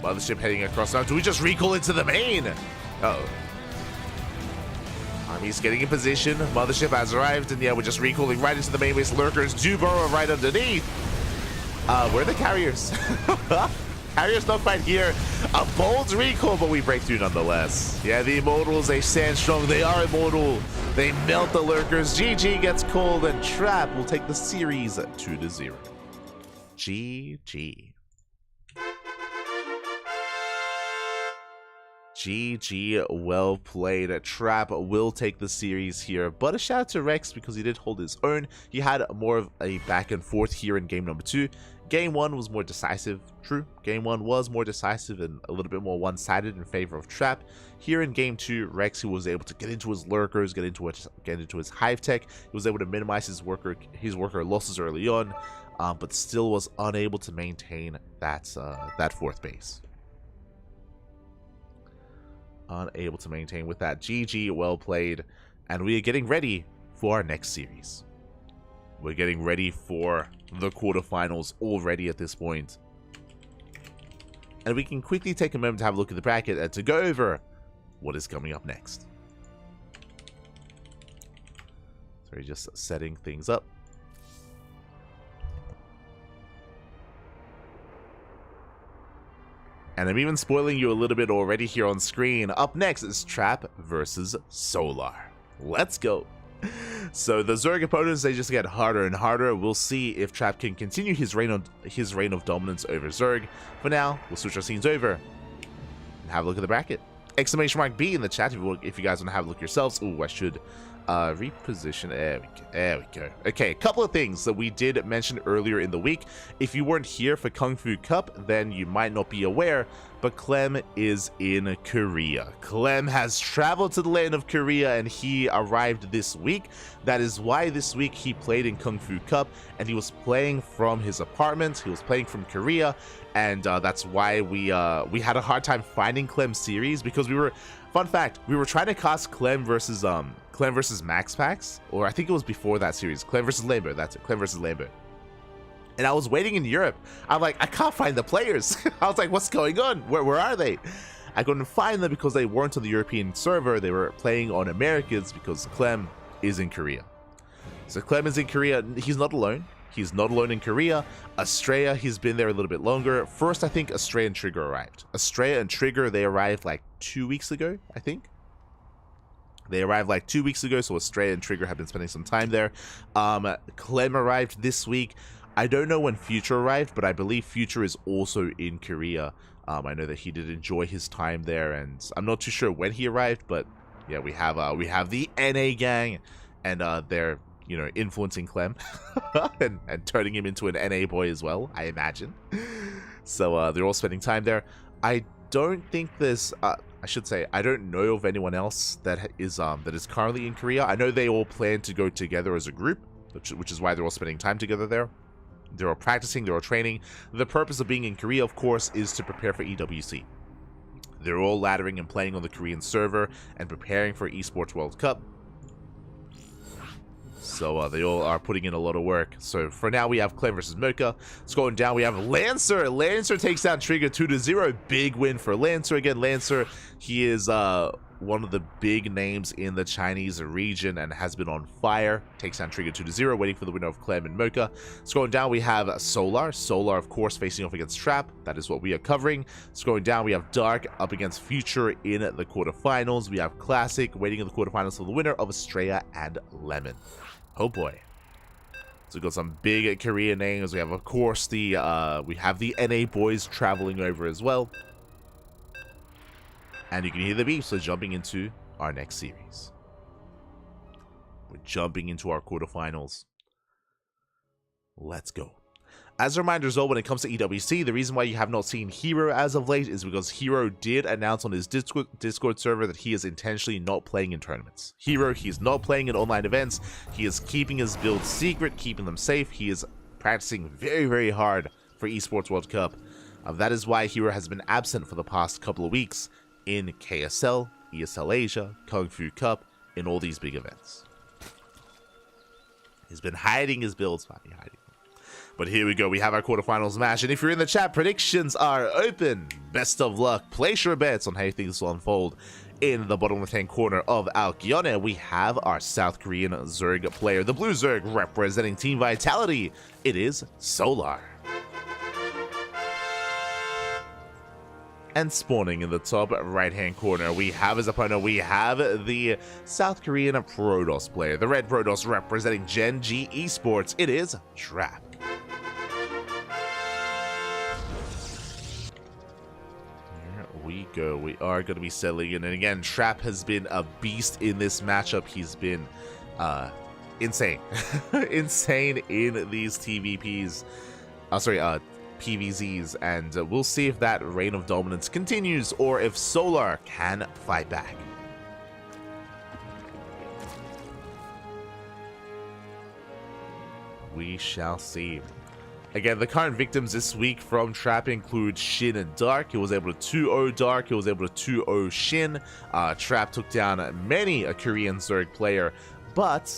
Mothership heading across now. Do we just recall into the main? Uh-oh. Army's getting in position. Mothership has arrived, and yeah, we're just recalling right into the main base. Lurkers do burrow right underneath. Where are the carriers? Carriers not quite here. A bold recall, but we break through nonetheless. Yeah, the Immortals, they stand strong. They are immortal. They melt the Lurkers. GG gets called, and Trap will take the series 2-0. GG. GG, well played. Trap will take the series here, but a shout out to Rex because he did hold his own. He had more of a back and forth here in game number 2. Game 1 was more decisive, true. Game 1 was more decisive and a little bit more one-sided in favor of Trap. Here in game 2, Rex, he was able to get into his Lurkers, get into his Hive Tech. He was able to minimize his worker losses early on, but still was unable to maintain that 4th base. Unable to maintain with that. GG, well played. And we are getting ready for our next series. We're getting ready for the quarterfinals already at this point. And we can quickly take a moment to have a look at the bracket and to go over what is coming up next. So we're just setting things up. And I'm even spoiling you a little bit already here on screen. Up next is Trap versus Solar. Let's go. So the Zerg opponents, they just get harder and harder. We'll see if Trap can continue his reign of dominance over Zerg. For now, we'll switch our scenes over and have a look at the bracket. Exclamation mark B in the chat if you guys want to have a look yourselves. Oh, I should reposition. There we go. Okay, a couple of things that we did mention earlier in the week. If you weren't here for Kung Fu Cup, then you might not be aware, but Clem is in Korea. Clem has traveled to the land of Korea and he arrived this week. That is why this week he played in Kung Fu Cup and he was playing from his apartment. He was playing from Korea, and that's why we had a hard time finding Clem's series, because fun fact, we were trying to cast Clem versus Max Pax, or I think it was before that series. Clem versus Lambert, that's it, Clem versus Lambert. And I was waiting in Europe. I'm like, I can't find the players. I was like, what's going on? Where are they? I couldn't find them because they weren't on the European server. They were playing on Americans because Clem is in Korea. So Clem is in Korea. He's not alone. He's not alone in Korea. Estrella, he's been there a little bit longer. First, I think Estrella and Trigger arrived. Estrella and Trigger, they arrived like 2 weeks ago, I think. They arrived like 2 weeks ago, so Estrella and Trigger have been spending some time there. Clem arrived this week. I don't know when Future arrived, but I believe Future is also in Korea. I know that he did enjoy his time there, and I'm not too sure when he arrived, but yeah, we have the NA gang, and they're, you know, influencing Clem and turning him into an NA boy as well, I imagine. So they're all spending time there. I don't think there's I should say, I don't know of anyone else that is currently in Korea. I know they all plan to go together as a group, which is why they're all spending time together there. They're all practicing, they're all training. The purpose of being in Korea, of course, is to prepare for EWC. They're all laddering and playing on the Korean server and preparing for Esports World Cup. So they all are putting in a lot of work. So for now, we have Clem versus Mocha. Scrolling down, we have Lancer. Lancer takes down Trigger 2-0. Big win for Lancer. Again, Lancer, he is one of the big names in the Chinese region and has been on fire. Takes down Trigger 2-0, waiting for the winner of Clem and Mocha. Scrolling down, we have Solar. Solar, of course, facing off against Trap. That is what we are covering. Scrolling down, we have Dark up against Future in the quarterfinals. We have Classic waiting in the quarterfinals for the winner of Estrella and Lemon. Oh boy. So we've got some big Korean names. We have, of course, we have the NA boys traveling over as well. And you can hear the beep, so jumping into our next series. We're jumping into our quarterfinals. Let's go. As a reminder as well, when it comes to EWC, the reason why you have not seen Hero as of late is because Hero did announce on his Discord server that he is intentionally not playing in tournaments. Hero, he's not playing in online events. He is keeping his builds secret, keeping them safe. He is practicing very, very hard for Esports World Cup. That is why Hero has been absent for the past couple of weeks in KSL, ESL Asia, Kung Fu Cup, in all these big events. He's been hiding his builds, hiding. But here we go, we have our quarterfinals match, and if you're in the chat, predictions are open. Best of luck, place your bets on how things will unfold. In the bottom left-hand corner of Alkyone, we have our South Korean Zerg player, the Blue Zerg, representing Team Vitality. It is Solar. And spawning in the top right-hand corner, we have his opponent, we have the South Korean Protoss player, the Red Protoss representing Gen G Esports. It is Trap. We go. We are going to be settling in, and again, Trap has been a beast in this matchup. He's been insane insane in these TVPs, PVZs, and we'll see if that reign of dominance continues or if Solar can fight back. We shall see. Again, the current victims this week from Trap include Shin and Dark. He was able to 2-0 Dark. He was able to 2-0 Shin. Trap took down many a Korean Zerg player, but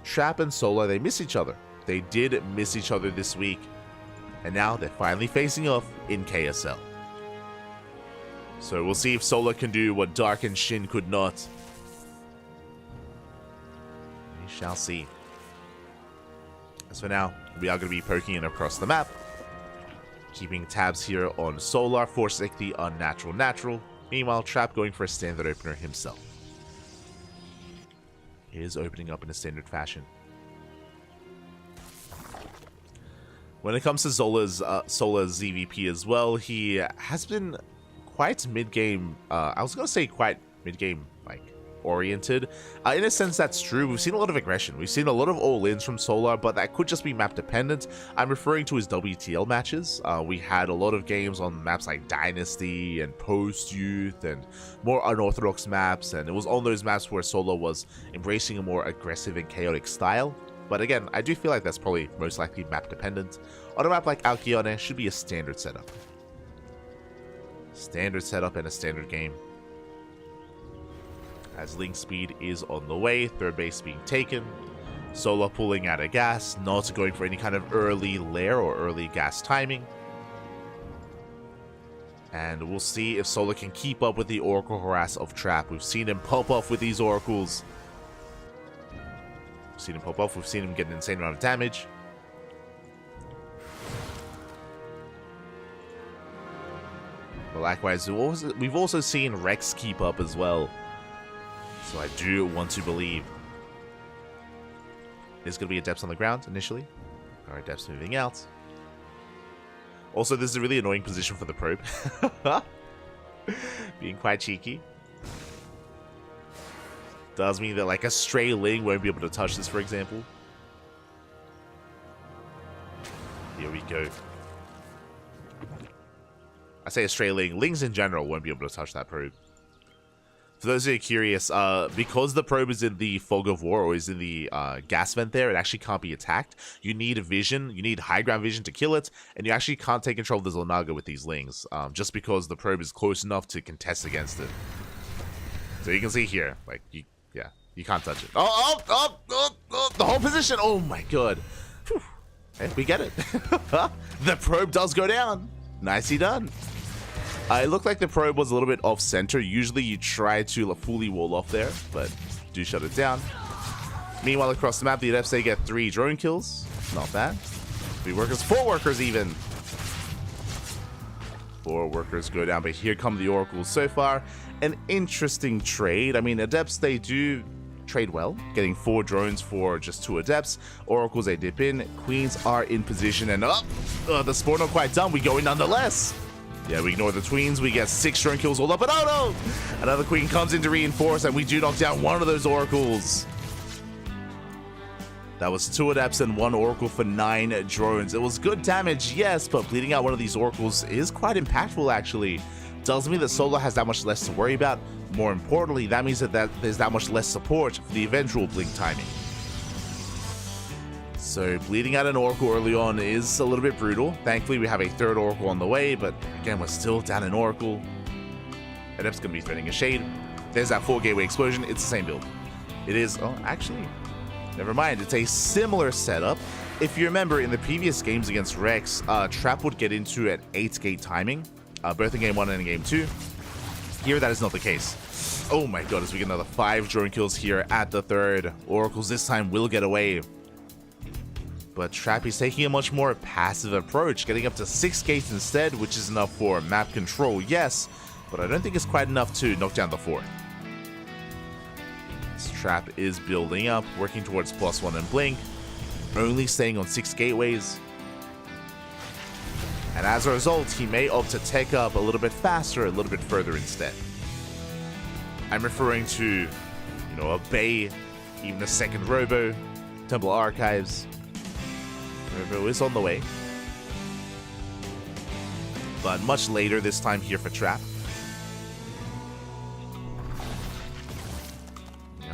Trap and Solar, they miss each other. They did miss each other this week, and now they're finally facing off in KSL. So we'll see if Solar can do what Dark and Shin could not. We shall see. As for now, we are going to be poking in across the map, keeping tabs here on Solar, forcing the unnatural natural. Meanwhile, Trap going for a standard opener himself. is opening up in a standard fashion. When it comes to Zola's ZVP as well, he has been quite mid-game, I was going to say quite mid-game, like, oriented. In a sense, that's true. We've seen a lot of aggression. We've seen a lot of all-ins from Solar, but that could just be map-dependent. I'm referring to his WTL matches. We had a lot of games on maps like Dynasty and Post-Youth and more unorthodox maps, and it was on those maps where Solar was embracing a more aggressive and chaotic style. But again, I do feel like that's probably most likely map-dependent. On a map like Alkione, should be a standard setup. Standard setup and a standard game. As Link speed is on the way, third base being taken. Solar pulling out of gas, not going for any kind of early lair or early gas timing. And we'll see if Solar can keep up with the Oracle harass of Trap. We've seen him pop off with these Oracles. We've seen him pop off, we've seen him get an insane amount of damage. But likewise, we've also seen Rex keep up as well. So I do want to believe there's going to be Adepts on the ground initially. Or Adepts moving out. Also, this is a really annoying position for the probe. Being quite cheeky. Does mean that like a stray Ling won't be able to touch this, for example. Here we go. I say a stray Ling. Lings in general won't be able to touch that probe. For those who are curious, because the probe is in the Fog of War, or is in the gas vent there, it actually can't be attacked. You need vision, you need high ground vision to kill it, and you actually can't take control of the Zolnaga with these Lings, just because the probe is close enough to contest against it. So you can see here, like, you can't touch it. Oh, the whole position! Oh my god. Whew. Hey, we get it. The probe does go down. Nicely done. It looked like the probe was a little bit off-center. Usually you try to fully wall off there, but do shut it down. Meanwhile, across the map, the Adepts, they get 3 drone kills. Not bad. 3 workers, 4 workers even. 4 workers go down, but here come the Oracles. So far, an interesting trade. I mean, Adepts, they do trade well, getting 4 drones for just 2 Adepts. Oracles, they dip in. Queens are in position, and the spawn not quite done. We go in nonetheless. Yeah, we ignore the Tweens. We get 6 drone kills all up, but oh no! Another Queen comes in to reinforce, and we do knock down one of those Oracles. That was 2 Adepts and 1 Oracle for 9 drones. It was good damage, yes, but bleeding out one of these Oracles is quite impactful, actually. Tells me that Solar has that much less to worry about. More importantly, that means that there's that much less support for the eventual blink timing. So bleeding out an Oracle early on is a little bit brutal. Thankfully, we have a 3rd Oracle on the way, but again, we're still down an Oracle. Adept's going to be threatening a Shade. There's that 4 gateway explosion. It's the same build. It is, oh, actually, never mind. It's a similar setup. If you remember, in the previous games against Rex, Trap would get into at 8 gate timing, both in game 1 and in game 2. Here, that is not the case. Oh my god, as we get another 5 drone kills here at the 3rd. Oracles this time will get away. But Trap is taking a much more passive approach, getting up to 6 gates instead, which is enough for map control, yes, but I don't think it's quite enough to knock down the 4th. This Trap is building up, working towards +1 and blink, only staying on 6 gateways. And as a result, he may opt to take up a little bit faster, a little bit further instead. I'm referring to, a Bay, even a 2nd Robo, Temple Archives. Robo is on the way. But much later this time here for Trap.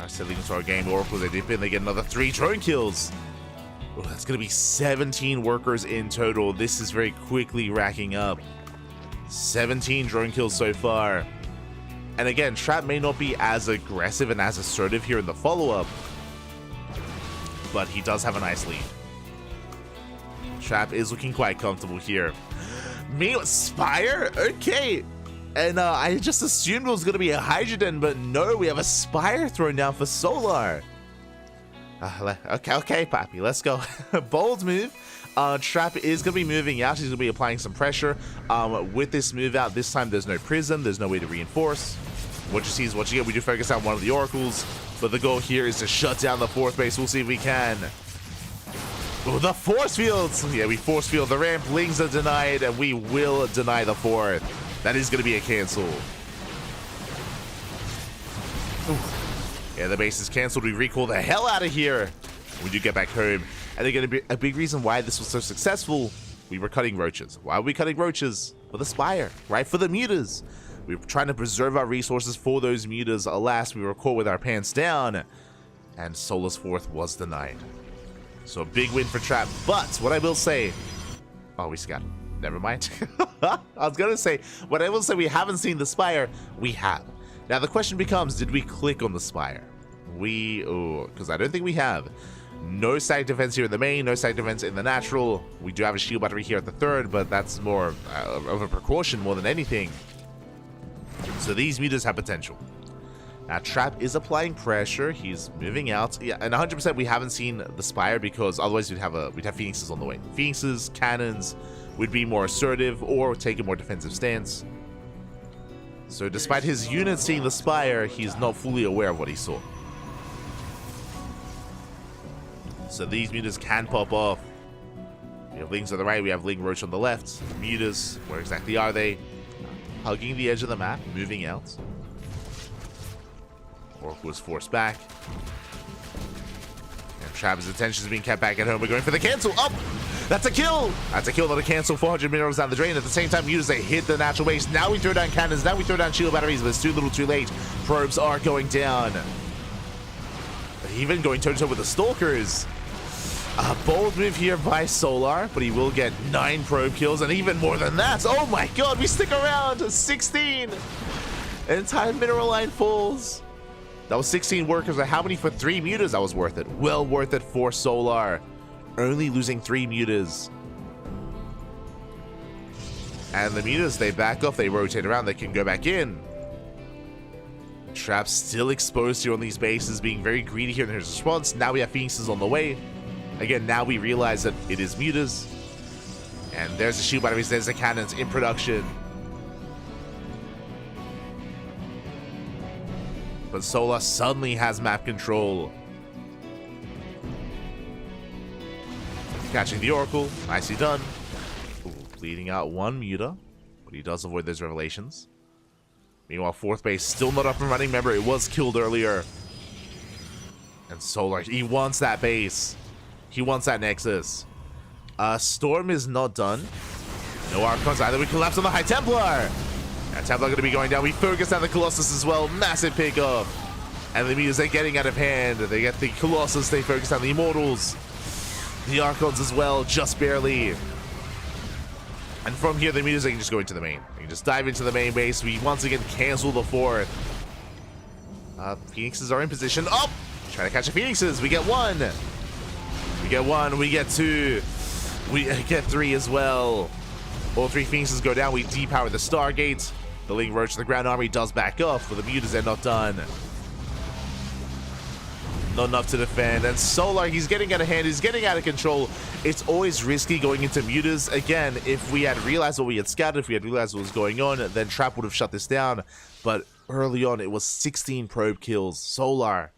Settling into our game, Oracle, they dip in, they get another 3 drone kills. Oh, that's going to be 17 workers in total. This is very quickly racking up. 17 drone kills so far. And again, Trap may not be as aggressive and as assertive here in the follow-up, but he does have a nice lead. Trap is looking quite comfortable here. Me, Spire? Okay. And I just assumed it was going to be a Hydrogen, but no, we have a Spire thrown down for Solar. Okay, Papi, let's go. Bold move. Trap is going to be moving out. He's going to be applying some pressure. With this move out, this time there's no Prism. There's no way to reinforce. What you see is what you get. We do focus on one of the oracles, but the goal here is to shut down the fourth base. We'll see if we can. Oh, the force fields! Yeah, we force field the ramp. Lings are denied, and we will deny the fourth. That is going to be a cancel. Ooh. Yeah, the base is canceled. We recall the hell out of here. We do get back home. And again, a big reason why this was so successful, we were cutting roaches. Why are we cutting roaches? For the Spire, right? For the mutas. We were trying to preserve our resources for those mutas. Alas, we were caught with our pants down, and Solar's fourth was denied. So a big win for Trap. But what I will say, oh, we scattered. Never mind. I was gonna say, what I will say, we haven't seen the Spire. We have. Now the question becomes, did we click on the Spire? Because I don't think we have. No side defense here in the main, no side defense in the natural. We do have a shield battery here at the third, but that's more of a precaution more than anything. So these mutas have potential. Now Trap is applying pressure. He's moving out. Yeah, and 100% we haven't seen the Spire because otherwise we'd have Phoenixes on the way. Phoenixes, cannons would be more assertive or take a more defensive stance. So despite his unit seeing the Spire, he's not fully aware of what he saw. So these mutas can pop off. We have Lings on the right, we have Ling Roach on the left. Mutas, where exactly are they? Hugging the edge of the map, moving out. Oracle is forced back. And Trap's attention is being kept back at home. We're going for the cancel. Up! That's a kill! That's a kill, not a cancel. 400 minerals down the drain. At the same time, mutas, they hit the natural base. Now we throw down cannons. Now we throw down shield batteries, but it's too little too late. Probes are going down. Even going toe-to-toe with the Stalkers. A bold move here by Solar, but he will get 9 probe kills, and even more than that. Oh my god, we stick around! 16! An entire mineral line falls. That was 16 workers, but how many for 3 mutas? That was worth it. Well worth it for Solar. Only losing 3 mutas. And the mutas, they back off, they rotate around, they can go back in. Trap's still exposed here on these bases, being very greedy here in his response. Now we have Phoenixes on the way. Again, now we realize that it is mutas. And there's the shield batteries, there's the cannons in production. But Solar suddenly has map control. Catching the Oracle, nicely done. Ooh, bleeding out 1 muta, but he does avoid those revelations. Meanwhile, fourth base still not up and running. Remember, it was killed earlier. And Solar, he wants that base. He wants that Nexus. Storm is not done. No Archons either. We collapse on the High Templar. And Templar going to be going down. We focus on the Colossus as well. Massive pickup. And the mutas, they're getting out of hand. They get the Colossus. They focus on the Immortals. The Archons as well, just barely. And from here, the mutas, they can just go into the main. They can just dive into the main base. We once again cancel the fourth. Phoenixes are in position. Oh! Trying to catch the Phoenixes. We get 1. We get 1. We get 2. We get 3 as well. All 3 Phoenixes go down. We depower the Stargate. The Ling Roach, the ground army does back off, but the mutas are not done. Not enough to defend. And Solar, he's getting out of hand. He's getting out of control. It's always risky going into mutas. Again, if we had realized what we had scouted, if we had realized what was going on, then Trap would have shut this down. But early on, it was 16 probe kills. Solar,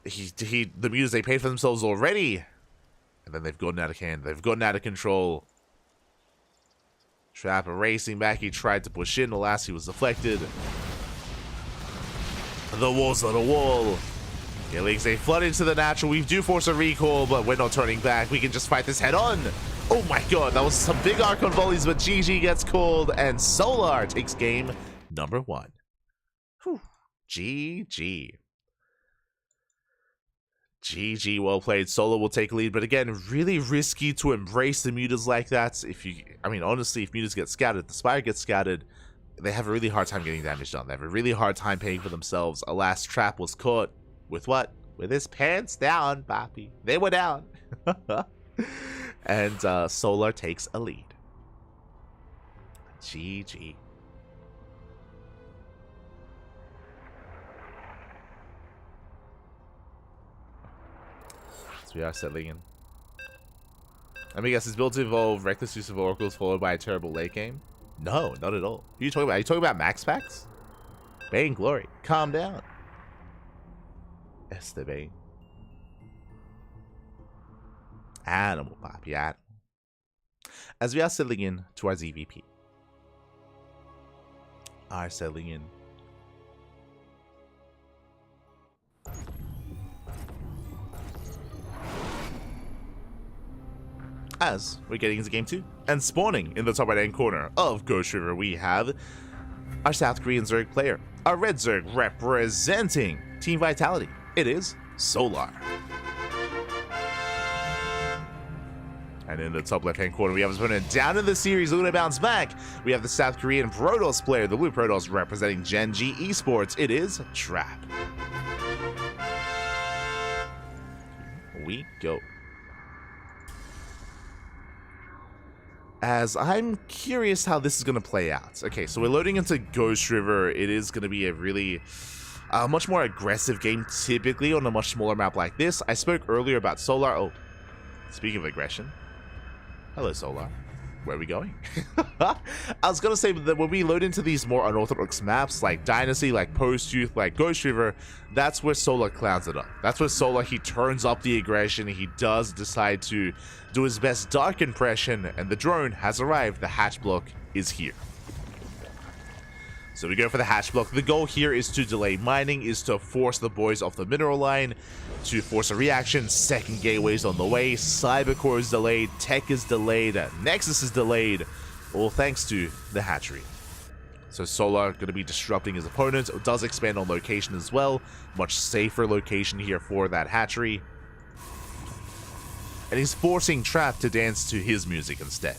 the mutas, they paid for themselves already. And then they've gotten out of hand. They've gotten out of control. Trap racing back. He tried to push in. Alas, he was deflected. The wall's not a wall. Yeah, Lings, they flood into the natural. We do force a recall, but we're not turning back. We can just fight this head on. Oh my god, that was some big Archon volleys, but GG gets called, and Solar takes game number 1. Whew. GG. GG, well played. Solar will take lead, but again, really risky to embrace the mutas like that. Honestly, if mutas get scattered, the Spire gets scattered, they have a really hard time getting damage done. They have a really hard time paying for themselves. Alas, Trap was caught with what? With his pants down, Papi. They were down. And Solar takes a lead. GG. So we are settling in. Let me guess, it's built to involve reckless use of oracles followed by a terrible late game? No, not at all. Who are you talking about? Are you talking about max packs? Bane Glory, calm down. Esther Bane. Animal, Poppy, animal. As we are settling in to our ZVP. Are settling in. As we're getting into game 2 and spawning in the top right hand corner of Ghost River, we have our South Korean Zerg player, our Red Zerg representing Team Vitality. It is Solar. And in the top left hand corner, we have his opponent down in the series, looking to bounce back. We have the South Korean Protoss player, the Blue Protoss representing Gen G Esports. It is Trap. Here we go. As I'm curious how this is going to play out. Okay, so we're loading into Ghost River. It is going to be a really much more aggressive game, typically on a much smaller map like this. I spoke earlier about Solar. Oh, speaking of aggression. Hello, Solar. Where are we going? I was going to say that when we load into these more unorthodox maps, like Dynasty, like Post-Youth, like Ghost River, that's where Solar clowns it up. That's where Solar, he turns up the aggression. He does decide to do his best dark impression, and the drone has arrived. The hatch block is here. So we go for the hatch block. The goal here is to delay mining, is to force the boys off the mineral line, to force a reaction. Second gateway's on the way. Cybercore is delayed. Tech is delayed. Nexus is delayed. All thanks to the hatchery. So Solar going to be disrupting his opponent. It does expand on location as well. Much safer location here for that hatchery. And he's forcing Trap to dance to his music instead.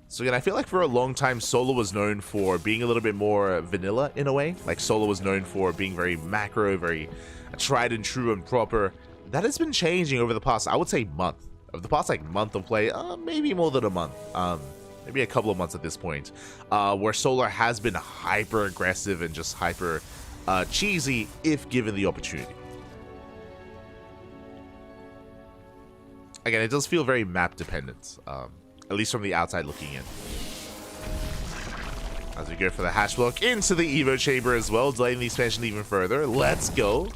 So again, I feel like for a long time, Solar was known for being a little bit more vanilla in a way. Like Solar was known for being very macro, very tried and true and proper. That has been changing over the past, I would say, month. Over the past like month of play, maybe more than a month. Maybe a couple of months at this point. Where Solar has been hyper aggressive and just hyper cheesy if given the opportunity. Again, it does feel very map dependent. At least from the outside looking in. As we go for the hatch block into the Evo chamber as well, delaying the expansion even further. Let's go.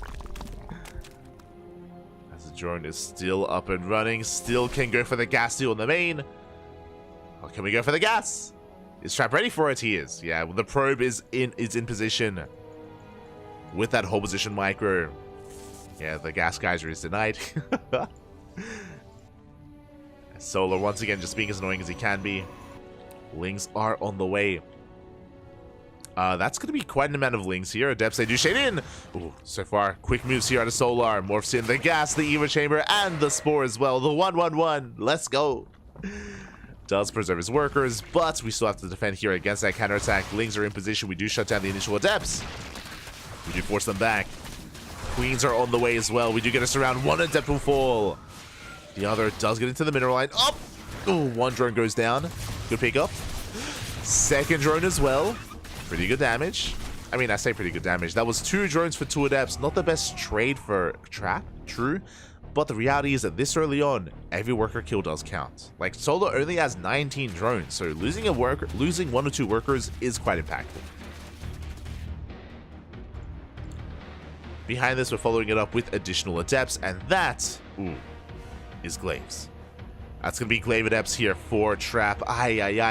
As the drone is still up and running, still can go for the gas steal in the main. Oh, can we go for the gas? Is Trap ready for it? He is. Yeah, the probe is in position with that whole position micro. Yeah, the gas geyser is denied. Solar once again just being as annoying as he can be. Lings are on the way. That's going to be quite an amount of Lings here. Adepts, they do shade in. Ooh, so far, quick moves here out of Solar. Morphs in the gas, the Evo chamber, and the Spore as well. The 1-1-1. Let's go. Does preserve his workers, but we still have to defend here against that counterattack. Lings are in position. We do shut down the initial Adepts. We do force them back. Queens are on the way as well. We do get us around. One Adept will fall. The other does get into the mineral line. Up! Oh, one drone goes down. Good pick up. Second drone as well. Pretty good damage. I mean, I say pretty good damage. That was 2 drones for 2 Adepts. Not the best trade for Trap, true. But the reality is that this early on, every worker kill does count. Like, Solar only has 19 drones, so losing 1 or 2 workers is quite impactful. Behind this, we're following it up with additional Adepts, and that, ooh, is Glaives. That's going to be Glaive Adepts here for Trap.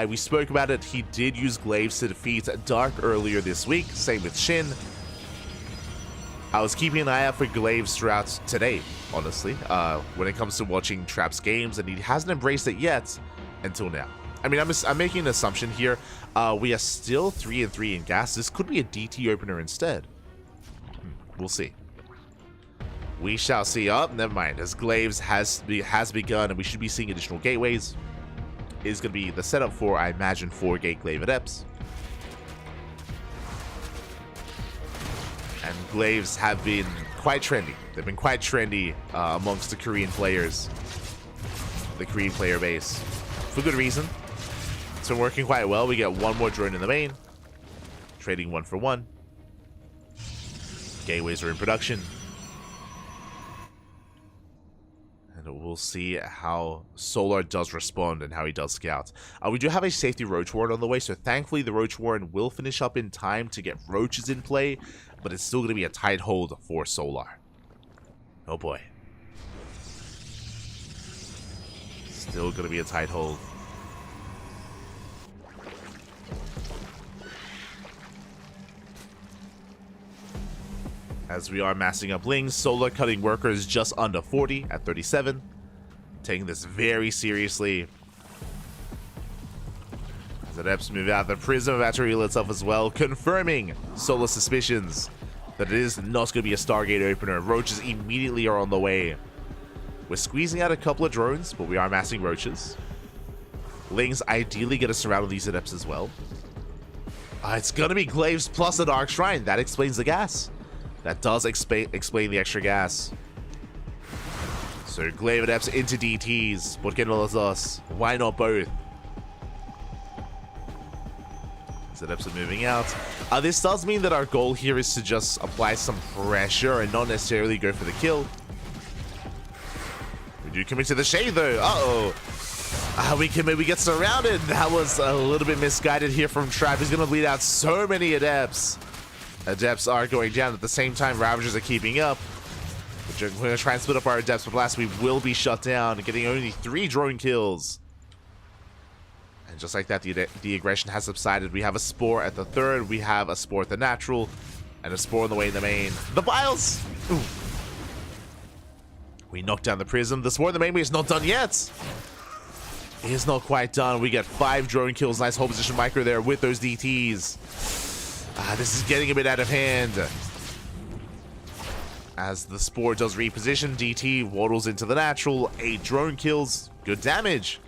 We spoke about it. He did use Glaives to defeat Dark earlier this week. Same with Shin. I was keeping an eye out for Glaives throughout today, honestly, when it comes to watching Trap's games, and he hasn't embraced it yet until now. I mean, I'm making an assumption here. We are still 3-3 in gas. This could be a DT opener instead. We'll see. We shall see. Oh, never mind. As Glaives has begun, and we should be seeing additional gateways. It is going to be the setup for, I imagine, 4-gate Glaive Adepts. And Glaives have been quite trendy. They've been quite trendy amongst the Korean players. The Korean player base. For good reason. It's been working quite well. We get 1 more drone in the main. Trading 1 for 1. Gateways are in production. And we'll see how Solar does respond and how he does scout. We do have a safety Roach Warren on the way, so thankfully the Roach Warren will finish up in time to get Roaches in play, but it's still going to be a tight hold for Solar. Oh boy. Still going to be a tight hold. As we are massing up Lings, Solar cutting workers just under 40 at 37. Taking this very seriously. As Adepts move out, the Prism about to reveal itself as well, confirming Solar's suspicions that it is not going to be a Stargate opener. Roaches immediately are on the way. We're squeezing out a couple of drones, but we are massing Roaches. Lings ideally get us surrounded these Adepts as well. It's going to be Glaives plus a Dark Shrine. That explains the gas. That does explain the extra gas. So Glaive Adepts into DTs. ¿Por qué no los dos? Why not both? These Adepts are moving out. This does mean that our goal here is to just apply some pressure and not necessarily go for the kill. We do commit to the shade though. Uh-oh. We get surrounded. That was a little bit misguided here from Trap. He's going to bleed out so many Adepts. Adepts are going down at the same time. Ravagers are keeping up. We're going to try and split up our Adepts, but last we will be shut down, getting only 3 drone kills. And just like that, the aggression has subsided. We have a Spore at the 3rd. We have a Spore at the natural. And a Spore on the way in the main. The Biles! Ooh. We knock down the Prism. The Spore in the main is not done yet. It is not quite done. We get 5 drone kills. Nice hold position micro there with those DTs. This is getting a bit out of hand. As the Spore does reposition, DT waddles into the natural. 8 drone kills. Good damage.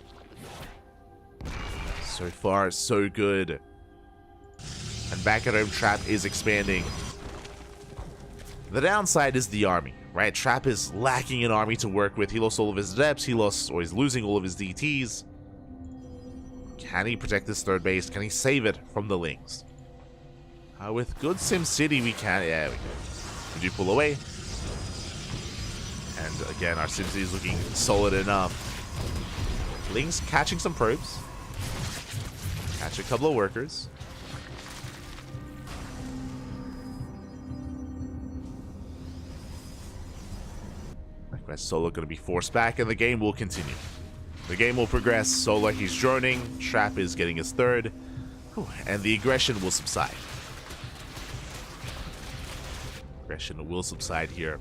So far, so good. And back at home, Trap is expanding. The downside is the army, right? Trap is lacking an army to work with. He lost all of his Adepts. He's losing all of his DTs. Can he protect this 3rd base? Can he save it from the Lings? With good SimCity, we can. Yeah, we do pull away. And again, our SimCity is looking solid enough. Lings catching some probes. Catch a couple of workers. Likewise, Solar going to be forced back, and the game will continue. The game will progress. Solar, he's droning. Trap is getting his 3rd. And the aggression will subside. Aggression will subside here.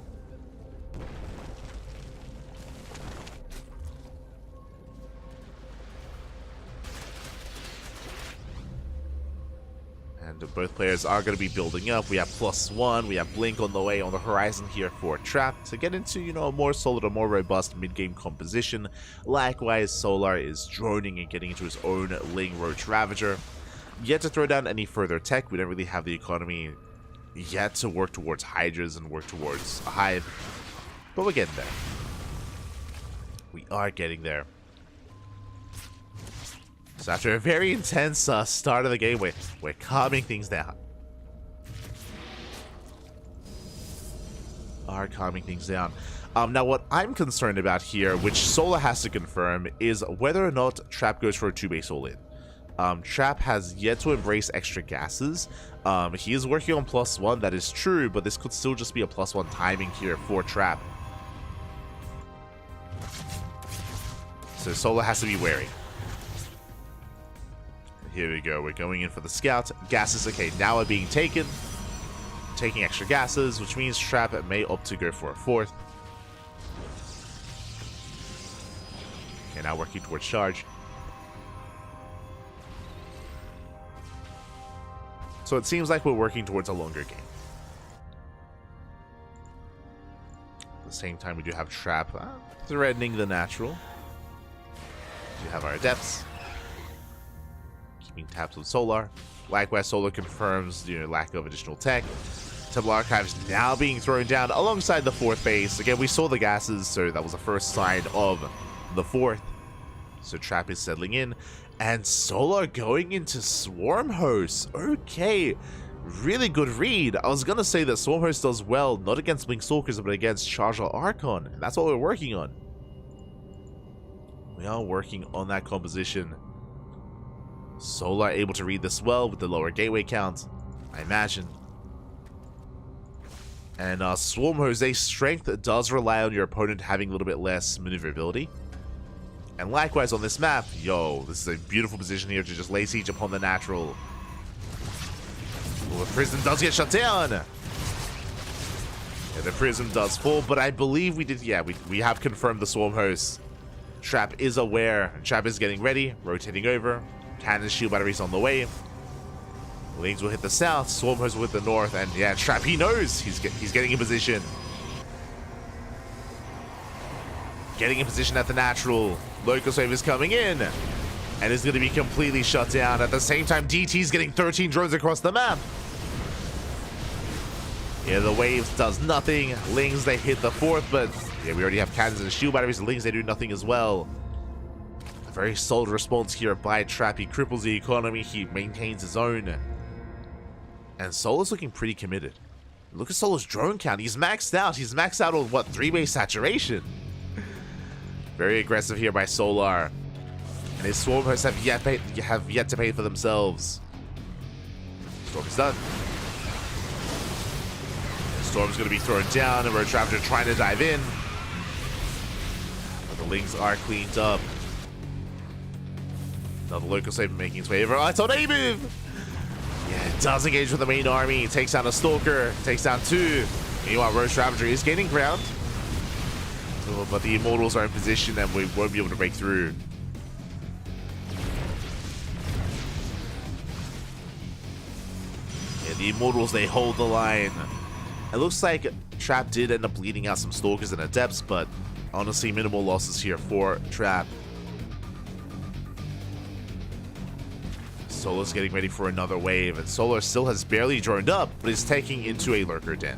And both players are going to be building up. We have +1. We have Blink on the way on the horizon here for Trap to get into, a more solid, a more robust mid-game composition. Likewise, Solar is droning and getting into his own Ling Roach Ravager. Yet to throw down any further tech. We don't really have the economy yet to work towards Hydras and work towards a Hive. But we're getting there. We are getting there. So after a very intense start of the game, we're calming things down. Now what I'm concerned about here, which Solar has to confirm, is whether or not Trap goes for a 2-base all-in. Trap has yet to embrace extra gases. He is working on +1, that is true, but this could still just be a +1 timing here for Trap. So Solar has to be wary. Here we go, we're going in for the scout. Gases, okay, now are being taken. Taking extra gases, which means Trap may opt to go for a 4th. Okay, now working towards charge. So it seems like we're working towards a longer game. At the same time, we do have Trap threatening the natural. We have our Adepts. Keeping tabs with Solar. Likewise, Solar confirms lack of additional tech. Temple Archives now being thrown down alongside the 4th base. Again, we saw the gases, so that was the first sign of the 4th. So Trap is settling in. And Solar going into Swarm Host. Okay, really good read. I was going to say that Swarm Host does well, not against Blink Stalkers, but against Charger Archon. And that's what we're working on. We are working on that composition. Solar able to read this well with the lower gateway count, I imagine. And Swarm Jose's strength does rely on your opponent having a little bit less maneuverability. And likewise on this map, yo, this is a beautiful position here to just lay siege upon the natural. Well, the prism does get shut down. Yeah, the prism does fall, but I believe we did, yeah, we have confirmed the Swarm host. Trap is aware, Trap is getting ready, rotating over. Cannon shield batteries on the way. Lings will hit the south, Swarm host will hit the north, and yeah, Trap, he knows he's getting in position. Getting in position at the natural. Locust Wave is coming in and is going to be completely shut down. At the same time, DT's getting 13 drones across the map. Yeah, the waves does nothing. Lings, they hit the fourth, but yeah, we already have cannons and shield batteries. Lings, they do nothing as well. A very solid response here by Trap. He cripples the economy. He maintains his own. And Solar's looking pretty committed. Look at Solar's drone count. He's maxed out. He's maxed out on, what, 3-base saturation? Very aggressive here by Solar. And his Swarm hosts have yet to pay for themselves. Storm is done. Storm's going to be thrown down, and Roach Raptor trying to dive in. But the Lings are cleaned up. Another Locust Wave making its way over. Oh, it's on A-move! Yeah, it does engage with the main army. It takes down a Stalker, takes down 2. Meanwhile, Roach Raptor is gaining ground. Oh, but the Immortals are in position and we won't be able to break through. Yeah, the Immortals, they hold the line. It looks like Trap did end up bleeding out some Stalkers and Adepts, but honestly, minimal losses here for Trap. Solar's getting ready for another wave, and Solar still has barely droned up, but is taking into a Lurker Den.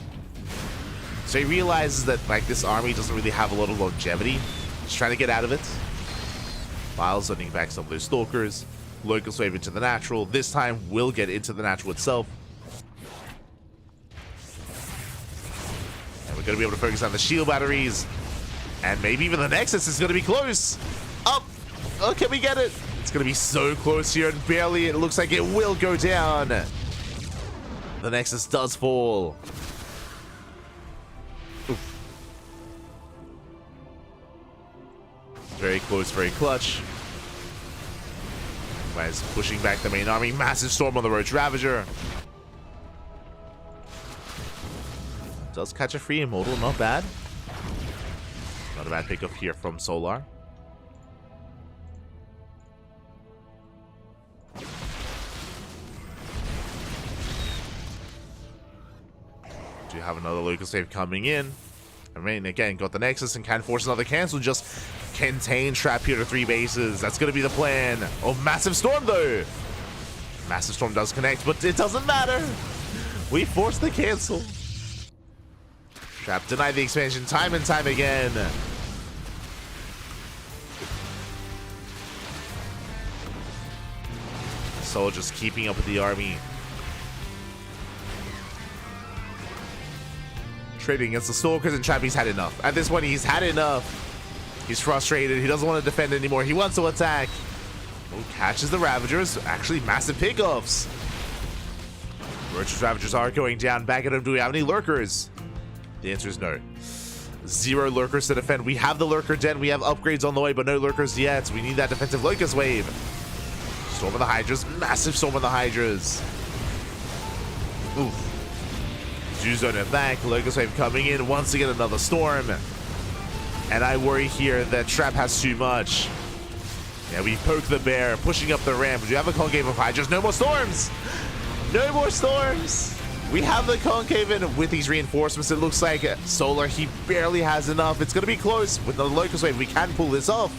So he realizes that like this army doesn't really have a lot of longevity. He's trying to get out of it. While sending back some of those Stalkers. Locust Wave into the natural. This time will get into the natural itself. And we're going to be able to focus on the shield batteries. And maybe even the Nexus is going to be close. Up! Oh, can we get it? It's going to be so close here, and barely it looks like it will go down. The Nexus does fall. Oof. Very close, very clutch. As pushing back the main army. Massive storm on the Roach Ravager. Does catch a free Immortal, not bad. Not a bad pickup here from Solar. Do have another Locust Wave coming in. I mean, again, got the Nexus and can force another cancel. Just contain Trap here to 3 bases. That's going to be the plan. Oh, Massive Storm, though. Massive Storm does connect, but it doesn't matter. We force the cancel. Trap denied the expansion time and time again. Soul just keeping up with the army. Trading against the Stalkers, and Trap, he's had enough. At this point, he's had enough. He's frustrated. He doesn't want to defend anymore. He wants to attack. Oh, catches the Ravagers. Actually, massive pickoffs. Roach's Ravagers are going down. Back at him. Do we have any Lurkers? The answer is no. 0 Lurkers to defend. We have the Lurker Den. We have upgrades on the way, but no Lurkers yet. We need that defensive Locust Wave. Storm of the Hydras. Massive Storm of the Hydras. Oof. Zone it back. Locust Wave coming in. Once again, another Storm. And I worry here that Trap has too much. Yeah, we poke the bear, pushing up the ramp. Do you have a concave of Hydras? No more Storms! No more Storms! We have the concave in with these reinforcements. It looks like Solar, he barely has enough. It's going to be close. With the Locust Wave, we can pull this off.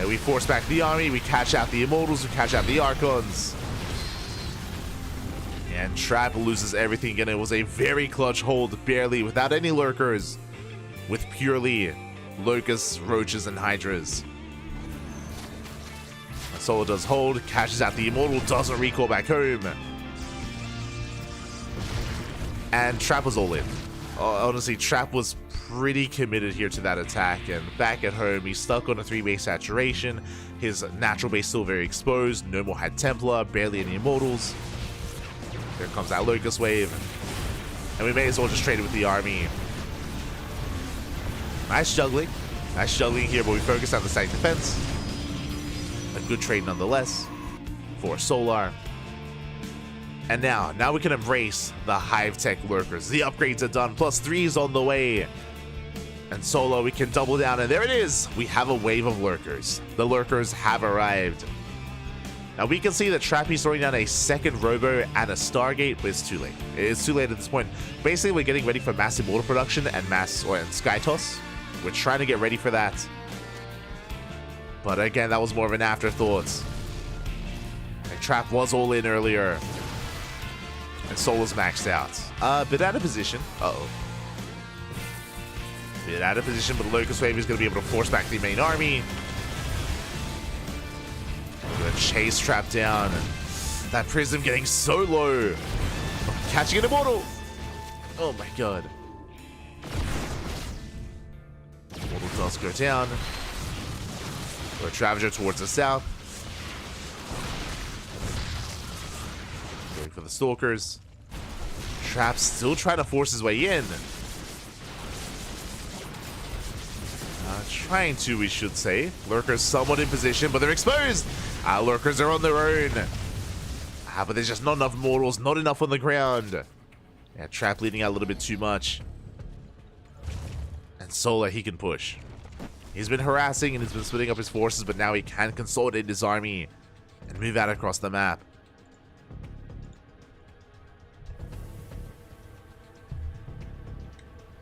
And we force back the army. We catch out the Immortals. We catch out the Archons. And Trap loses everything, and it was a very clutch hold, barely, without any Lurkers. With purely Locusts, Roaches, and Hydras. Solar does hold, catches out the Immortal, doesn't recall back home. And Trap was all in. Honestly, Trap was pretty committed here to that attack, and back at home, he's stuck on a 3-base saturation. His natural base still very exposed. No more High Templar, barely any Immortals. There comes that Locust Wave, and we may as well just trade it with the army. Nice juggling here, but we focus on the static defense. A good trade nonetheless for Solar. And now we can embrace the Hive Tech Lurkers. The upgrades are done, +3s on the way. And Solo, we can double down, and there it is. We have a wave of Lurkers. The Lurkers have arrived. Now we can see that Trappy's throwing down a second Robo and a Stargate, but it's too late. It's too late at this point. Basically, we're getting ready for mass Immortal production and Sky Toss. We're trying to get ready for that. But again, that was more of an afterthought. And Trap was all in earlier. And Solar's maxed out. Bit out of position. Uh-oh. Bit out of position, but the Locust Wave is going to be able to force back the main army. We're going to chase Trap down. That Prism getting so low. Catching an Immortal. Oh my god. Immortal does go down. We're a Travager towards the south. Going for the Stalkers. Trap's still trying to force his way in. Trying to, we should say. Lurkers somewhat in position, but they're exposed. Lurkers are on their own. But there's just not enough mortals, not enough on the ground. Yeah, Trap leading out a little bit too much. And Solar, he can push. He's been harassing and he's been splitting up his forces, but now he can consolidate his army and move out across the map.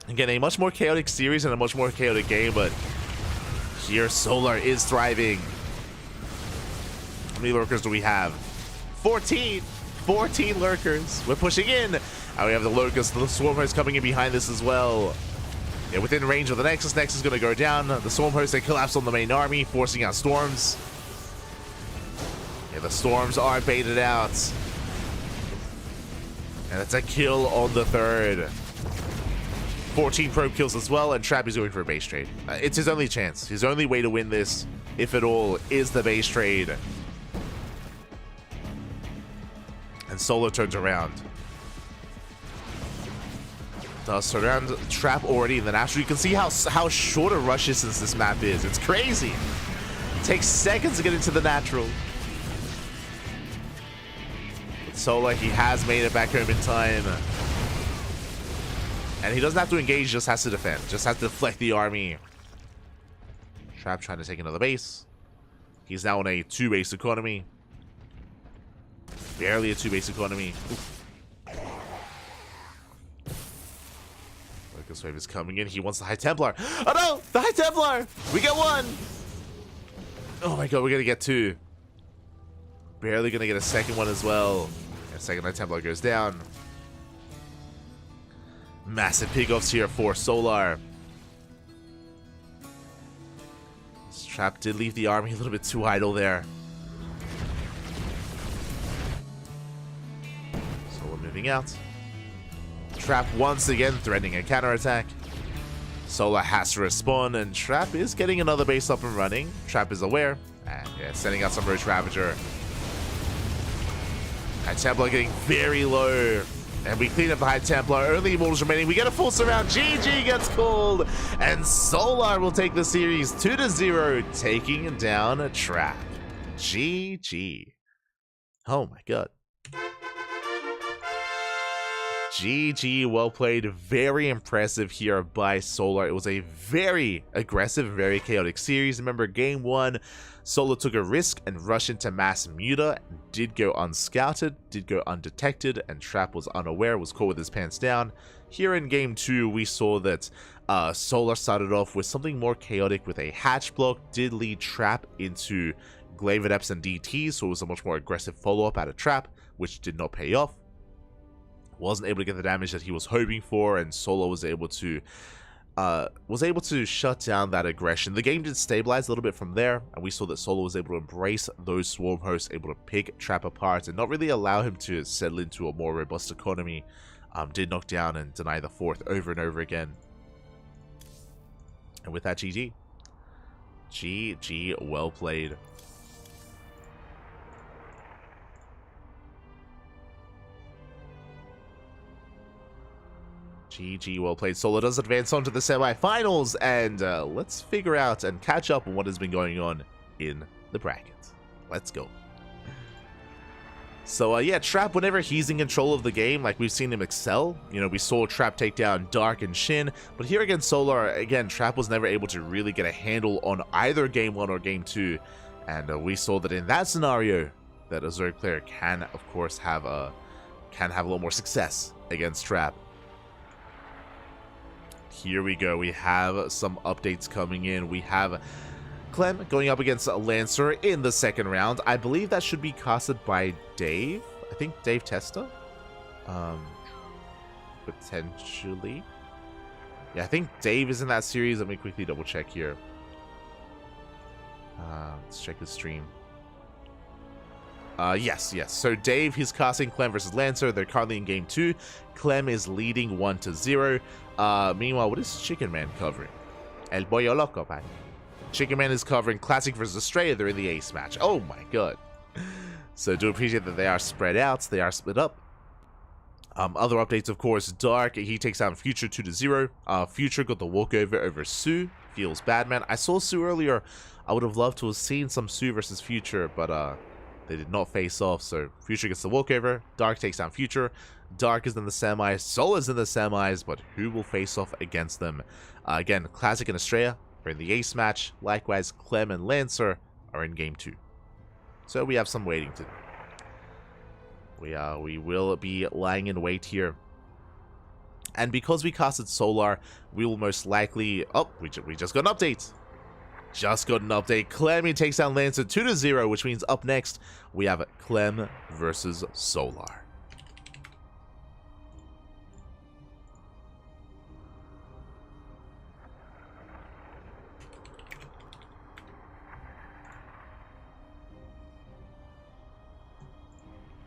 Again, a much more chaotic series and a much more chaotic game, but here Solar is thriving. How many Lurkers do we have? 14! 14 Lurkers. We're pushing in. And we have the Locust, the Swarm Host coming in behind this as well. Yeah, within range of the Nexus. Nexus is going to go down. The Swarm Host, they collapse on the main army, forcing out Storms. Yeah, the Storms are baited out. And that's a kill on the third. 14 probe kills as well, and Trap is going for a base trade. It's his only chance. His only way to win this, if at all, is the base trade. And Solo turns around. Does turn around. Trap already in the natural. You can see how short a rush distance this map is. It's crazy. It takes seconds to get into the natural. But Solo, he has made it back home in time. And he doesn't have to engage, just has to defend. Just has to deflect the army. Trap trying to take another base. He's now on a 2-base economy. Barely a 2-base economy. Locust Wave is coming in. He wants the High Templar. Oh no! The High Templar! We get one! Oh my god, we're gonna get two. Barely gonna get a second one as well. And second High Templar goes down. Massive pickoffs here for Solar. This Trap did leave the army a little bit too idle there. Solar moving out. Trap once again threatening a counterattack. Solar has to respond, and Trap is getting another base up and running. Trap is aware. And yeah, sending out some Roach Ravager. High Templar getting very low. And we clean up the High Templar. Only Immortals remaining. We get a full surround. GG gets called. And Solar will take the series 2-0, taking down a Trap. GG. Oh my god. GG, well played. Very impressive here by Solar. It was a very aggressive, very chaotic series. Remember, game 1, Solar took a risk and rushed into mass Muta, did go unscouted, did go undetected, and Trap was unaware, was caught with his pants down. Here in game 2, we saw that Solar started off with something more chaotic with a hatch block, did lead Trap into Glaive Adepts and DTs, so it was a much more aggressive follow-up out of Trap, which did not pay off. Wasn't able to get the damage that he was hoping for, and Solar was able to shut down that aggression. The game did stabilize a little bit from there, and we saw that Solar was able to embrace those Swarm Hosts, able to pick Trap apart, and not really allow him to settle into a more robust economy. Did knock down and deny the fourth over and over again. And with that, GG. GG, well played. GG, well played. Solo does advance on to the semifinals, and let's figure out and catch up on what has been going on in the bracket. Let's go. So, yeah, Trap, whenever he's in control of the game, like, we've seen him excel. You know, we saw Trap take down Dark and Shin, but here against Solar, again, Trap was never able to really get a handle on either Game 1 or Game 2, and we saw that in that scenario, that a Zerg player can, of course, have a little more success against Trap. Here we go. We have some updates coming in. We have Clem going up against Lancer in the second round. I believe that should be casted by Dave. I think Dave Testa. Potentially. Yeah, I think Dave is in that series. Let me quickly double check here. Let's check the stream. Yes. So Dave, he's casting Clem versus Lancer. They're currently in game 2. Clem is leading 1-0. Meanwhile, what is Chicken Man covering? El Pollo Loco, man. Chicken Man is covering Classic versus Estrella. They're in the ace match. Oh my god. So do appreciate that they are spread out. They are split up. Other updates, of course. Dark, he takes down Future 2-0. Future got the walkover over Sue. Feels bad, man. I saw Sue earlier. I would have loved to have seen some Sue versus Future, but they did not face off. So Future gets the walkover. Dark takes down Future. Dark is in the semis. Soul is in the semis, but who will face off against them? Again, Classic and Estrella are in the ace match. Likewise, Clem and Lancer are in game 2. So we have some waiting to do. We will be lying in wait here. And because we casted Solar, we will most likely... Oh, we just got an update. Just got an update. Clem takes down Lancer 2-0, which means up next, we have Clem versus Solar.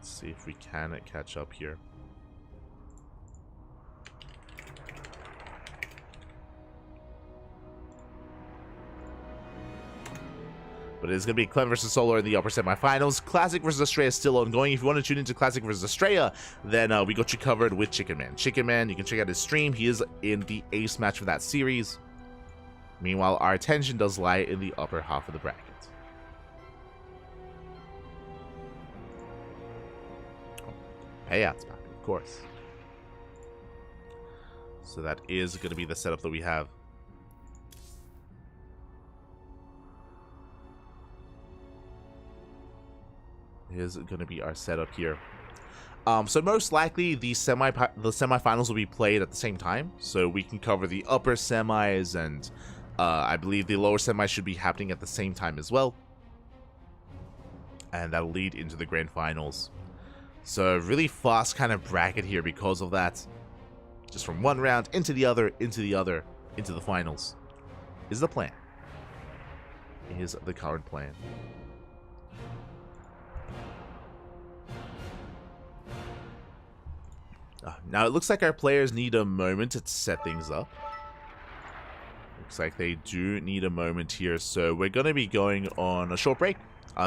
See if we can catch up here. But it is going to be Clem versus Solar in the upper semifinals. Classic versus Estrella is still ongoing. If you want to tune into Classic versus Estrella, then we got you covered with Chicken Man. Chicken Man, you can check out his stream. He is in the ace match for that series. Meanwhile, our attention does lie in the upper half of the bracket. Payouts, of course. So that is going to be the setup that we have. Is going to be our setup here. So most likely the semifinals will be played at the same time, so we can cover the upper semis, and I believe the lower semis should be happening at the same time as well, and that'll lead into the grand finals. So really fast kind of bracket here because of that. Just from one round into the other, into the finals is the plan. Is the current plan. Now, it looks like our players need a moment to set things up. Looks like they do need a moment here, so we're going to be going on a short break.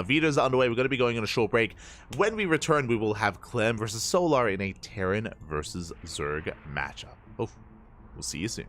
Veto's underway. We're going to be going on a short break. When we return, we will have Clem versus Solar in a Terran versus Zerg matchup. Oh, we'll see you soon.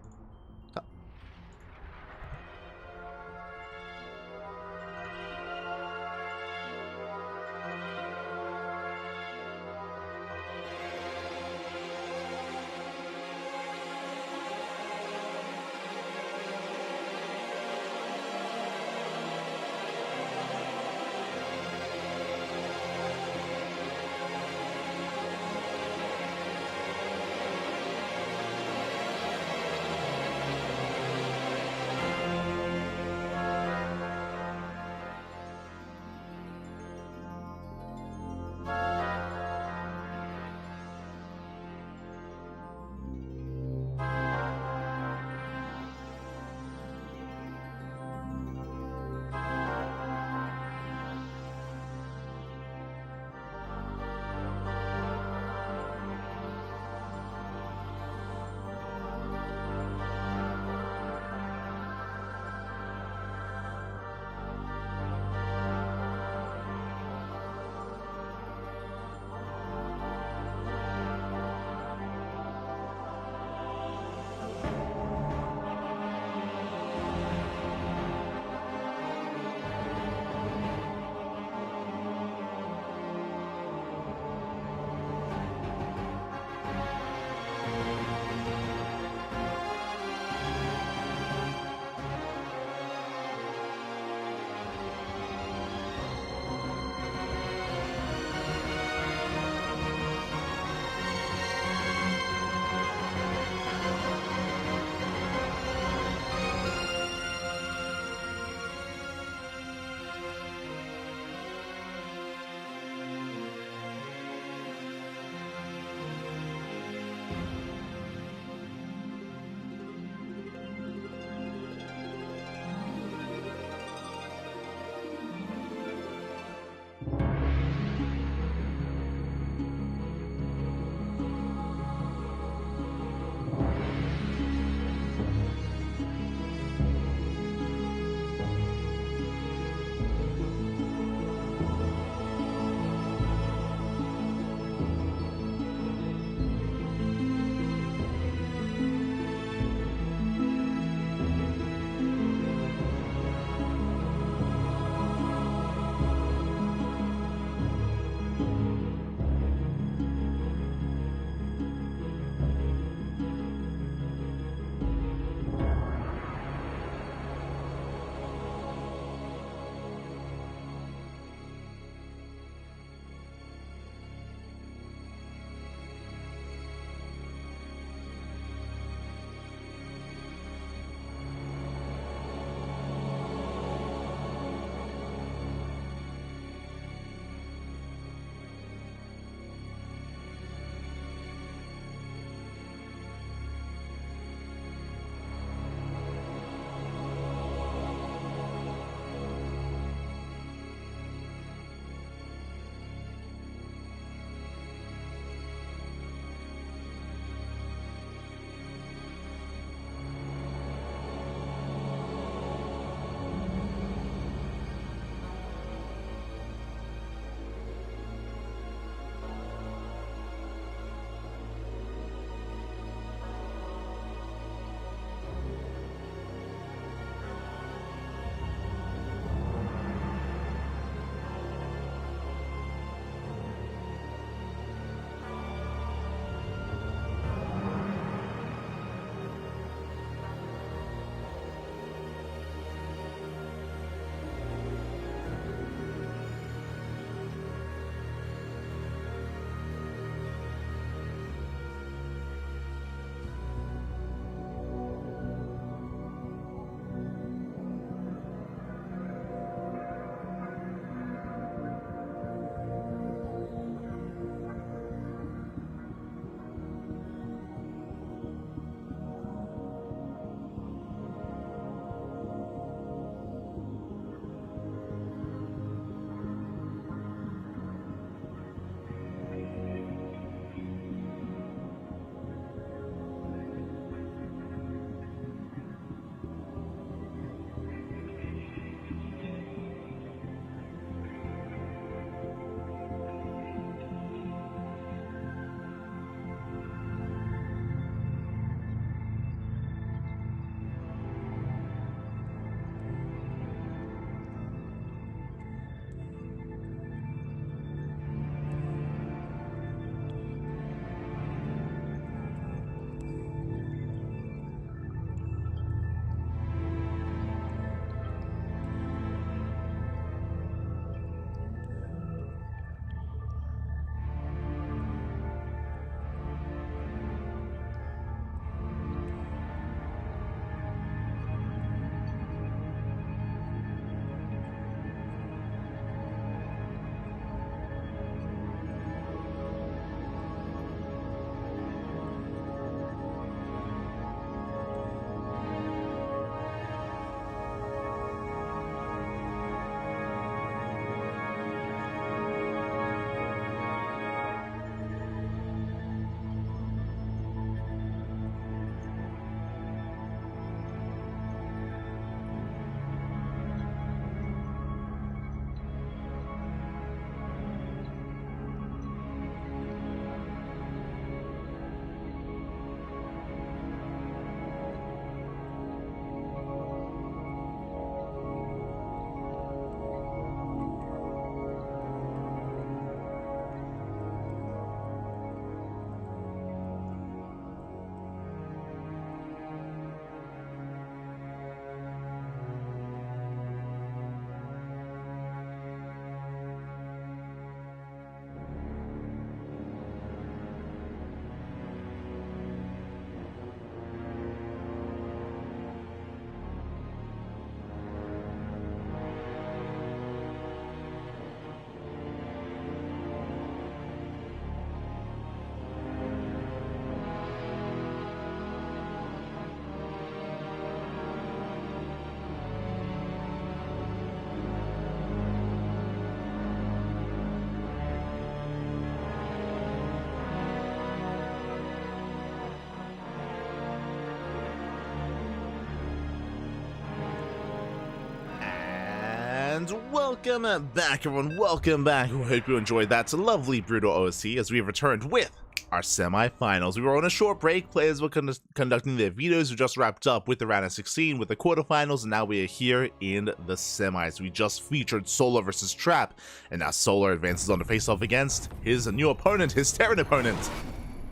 And welcome back, everyone. Welcome back. I hope you enjoyed that lovely Brutal OSC as we have returned with our semi-finals. We were on a short break. Players were conducting their videos. We just wrapped up with the round of 16 with the quarterfinals, and now we are here in the semis. We just featured Solar versus Trap, and now Solar advances on to face off against his new opponent, his Terran opponent,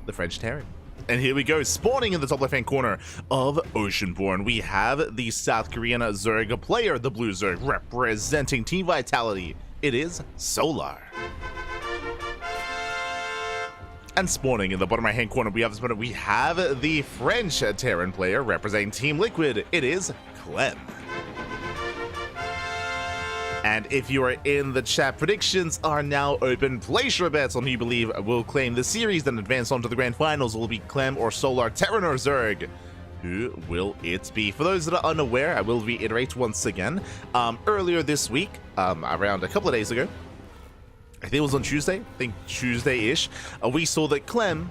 the French Terran. And here we go, spawning in the top left-hand corner of Oceanborn, we have the South Korean Zerg player, the Blue Zerg, representing Team Vitality. It is Solar. And spawning in the bottom right-hand corner, we have the French Terran player, representing Team Liquid. It is Clem. And if you are in the chat, predictions are now open. Place your bets on who you believe will claim the series, then advance on to the grand finals. Will it be Clem or Solar, Terran or Zerg? Who will it be? For those that are unaware, I will reiterate once again. Earlier this week, around a couple of days ago, I think it was on Tuesday, Tuesday-ish, we saw that Clem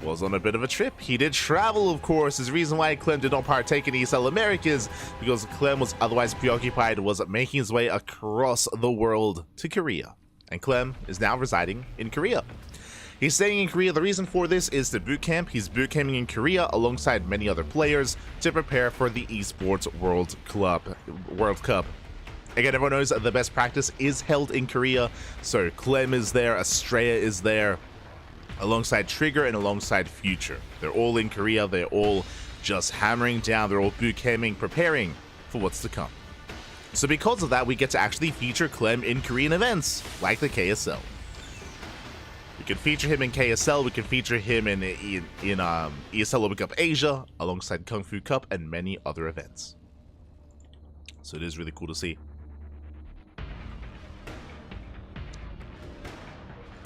was on a bit of a trip. He did travel, of course. His reason why Clem did not partake in ESL Americas because Clem was otherwise preoccupied, was making his way across the world to Korea. And Clem is now residing in Korea. He's staying in Korea. The reason for this is the boot camp. He's boot camping in Korea alongside many other players to prepare for the Esports World Cup. Again, everyone knows the best practice is held in Korea. So Clem is there, Estrella is there, alongside Trigger and alongside Future. They're all in Korea. They're all just hammering down. They're all boot camping, preparing for what's to come. So because of that, we get to actually feature Clem in Korean events, like the KSL. We can feature him in KSL. We can feature him in ESL Open Cup Asia, alongside Kung Fu Cup and many other events. So it is really cool to see.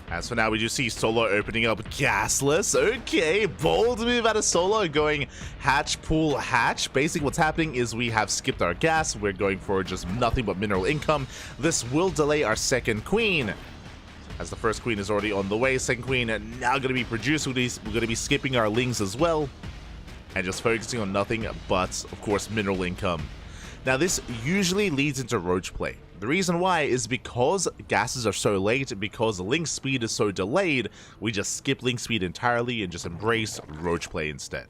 As for now, we do see Solar opening up Gasless. Okay, bold move out of Solar, going hatch, pull, hatch. Basically, what's happening is we have skipped our gas. We're going for just nothing but mineral income. This will delay our second queen, as the first queen is already on the way. Second queen now going to be produced. We're going to be skipping our lings as well, and just focusing on nothing but, of course, mineral income. Now, this usually leads into roach play. The reason why is because gases are so late, because link speed is so delayed, we just skip link speed entirely and just embrace roach play instead.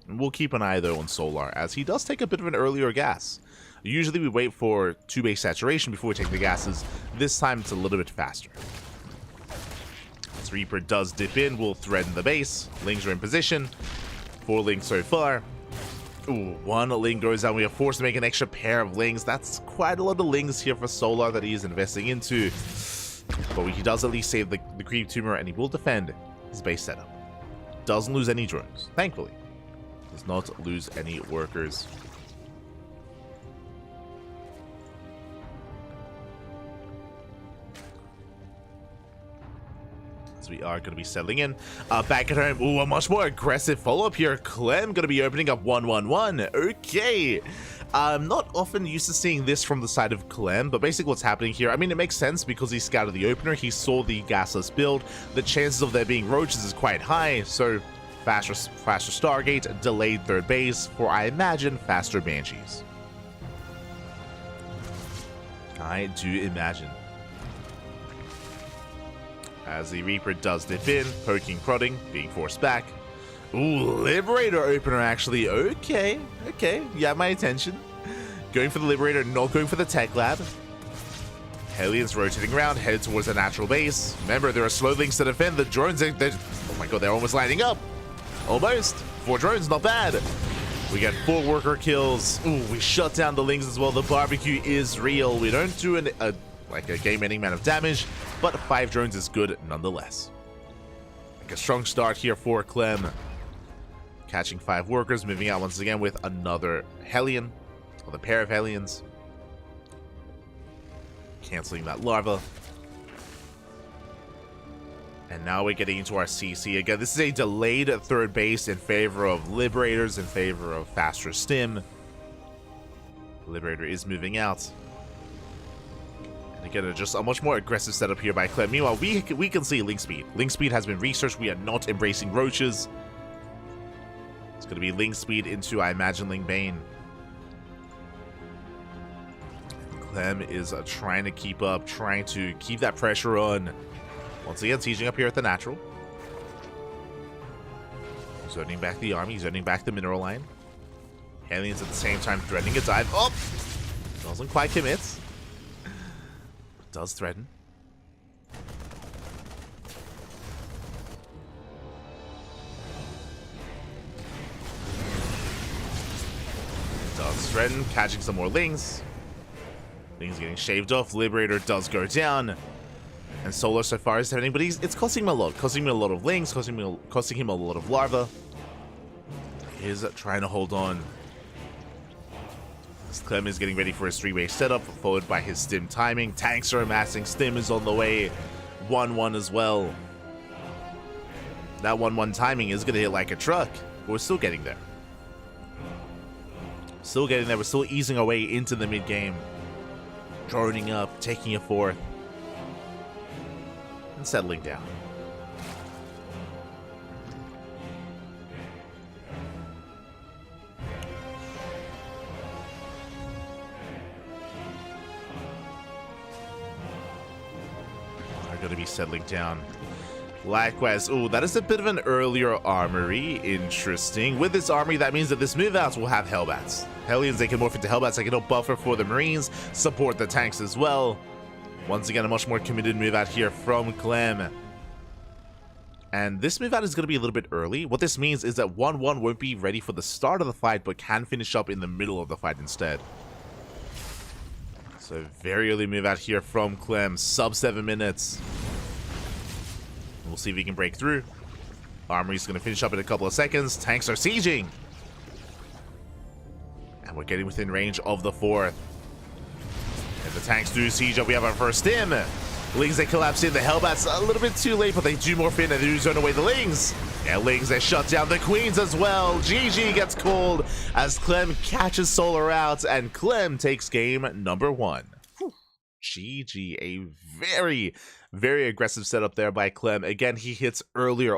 And we'll keep an eye, though, on Solar, as he does take a bit of an earlier gas. Usually we wait for 2 base saturation before we take the gases. This time it's a little bit faster. As Reaper does dip in, we'll threaten the base. Lings are in position. 4 links so far. Ooh, 1 ling goes down. We are forced to make an extra pair of lings. That's quite a lot of lings here for Solar that he is investing into. But he does at least save the creep tumor, and he will defend his base setup. Doesn't lose any drones, thankfully. Does not lose any workers. We are going to be settling in. Back at home, ooh, a much more aggressive follow-up here. Clem going to be opening up 1-1-1. Okay. I'm not often used to seeing this from the side of Clem, but basically what's happening here, I mean, it makes sense because he scouted the opener. He saw the gasless build. The chances of there being roaches is quite high, so faster Stargate, delayed third base for, I imagine, faster Banshees. I do imagine. As the Reaper does dip in, poking, prodding, being forced back. Ooh, Liberator opener, actually. Okay, you have my attention. Going for the Liberator, not going for the Tech Lab. Hellions rotating around, headed towards the natural base. Remember, there are slow links to defend. The drones, oh my god, they're almost lining up. Almost. 4 drones, not bad. We get 4 worker kills. Ooh, we shut down the lings as well. The barbecue is real. We don't do a game-ending amount of damage, but 5 drones is good nonetheless. Like a strong start here for Clem. Catching 5 workers, moving out once again with another Hellion, or the pair of Hellions. Canceling that larva. And now we're getting into our CC again. This is a delayed third base in favor of Liberators, in favor of faster stim. Liberator is moving out. Again, just a much more aggressive setup here by Clem. Meanwhile, we can see link speed. Link speed has been researched. We are not embracing roaches. It's going to be link speed into, I imagine, Ling Bane. Clem is trying to keep up, trying to keep that pressure on. Once again, sieging up here at the natural. Zoning back the army, zoning back the mineral line. Aliens at the same time threatening a dive. Oh! Doesn't quite commit. But does threaten. Does threaten, catching some more Lings. Lings getting shaved off. Liberator does go down. And Solar so far is threatening, but it's costing him a lot. Costing him a lot of Lings, costing him a lot of larva. He is trying to hold on. Clem is getting ready for his three-way setup, followed by his stim timing. Tanks are amassing. Stim is on the way. 1-1 as well. That 1-1 timing is going to hit like a truck. But we're still getting there. Still getting there. We're still easing our way into the mid-game. Droning up, taking a fourth. And settling down. Are going to be settling down. Likewise, ooh, that is a bit of an earlier armory. Interesting. With this armory, that means that this move out will have Hellbats. Hellions, they can morph into Hellbats. They can help buffer for the Marines, support the tanks as well. Once again, a much more committed move out here from Clem. And this move out is going to be a little bit early. What this means is that 1-1 won't be ready for the start of the fight, but can finish up in the middle of the fight instead. So very early move out here from Clem. Sub 7 minutes. We'll see if he can break through. Armory's going to finish up in a couple of seconds. Tanks are sieging. And we're getting within range of the fourth. And the tanks do siege up. We have our first stim. Lings, they collapse in. The Hellbats a little bit too late, but they do morph in and they do zone away the Lings. Yeah, Lings, they shut down the Queens as well. GG gets called as Clem catches Solar out, and Clem takes game number 1. GG, a very, very aggressive setup there by Clem. Again, he hits earlier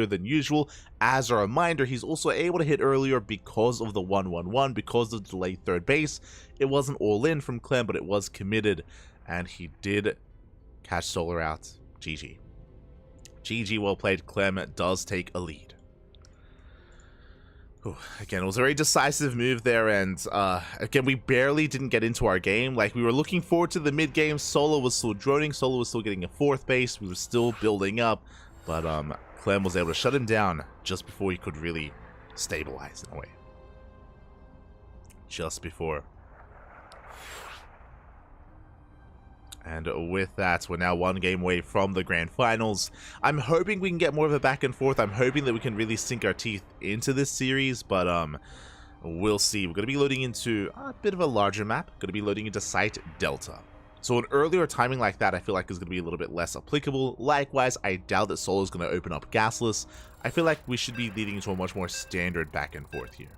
than usual. As a reminder, he's also able to hit earlier because of the 1-1-1, because of the delayed third base. It wasn't all in from Clem, but it was committed, and he did catch Solar out. GG. GG, well played. Clem does take a lead. Whew. Again, it was a very decisive move there, and again, we barely didn't get into our game. Like, we were looking forward to the mid-game. Solar was still droning. Solar was still getting a fourth base. We were still building up, but Clem was able to shut him down just before he could really stabilize in a way. Just before. And with that, we're now one game away from the grand finals. I'm hoping we can get more of a back and forth. I'm hoping that we can really sink our teeth into this series, but we'll see. We're going to be loading into a bit of a larger map. Going to be loading into Site Delta. So an earlier timing like that, I feel like is going to be a little bit less applicable. Likewise, I doubt that Solar is going to open up Gasless. I feel like we should be leading into a much more standard back and forth here.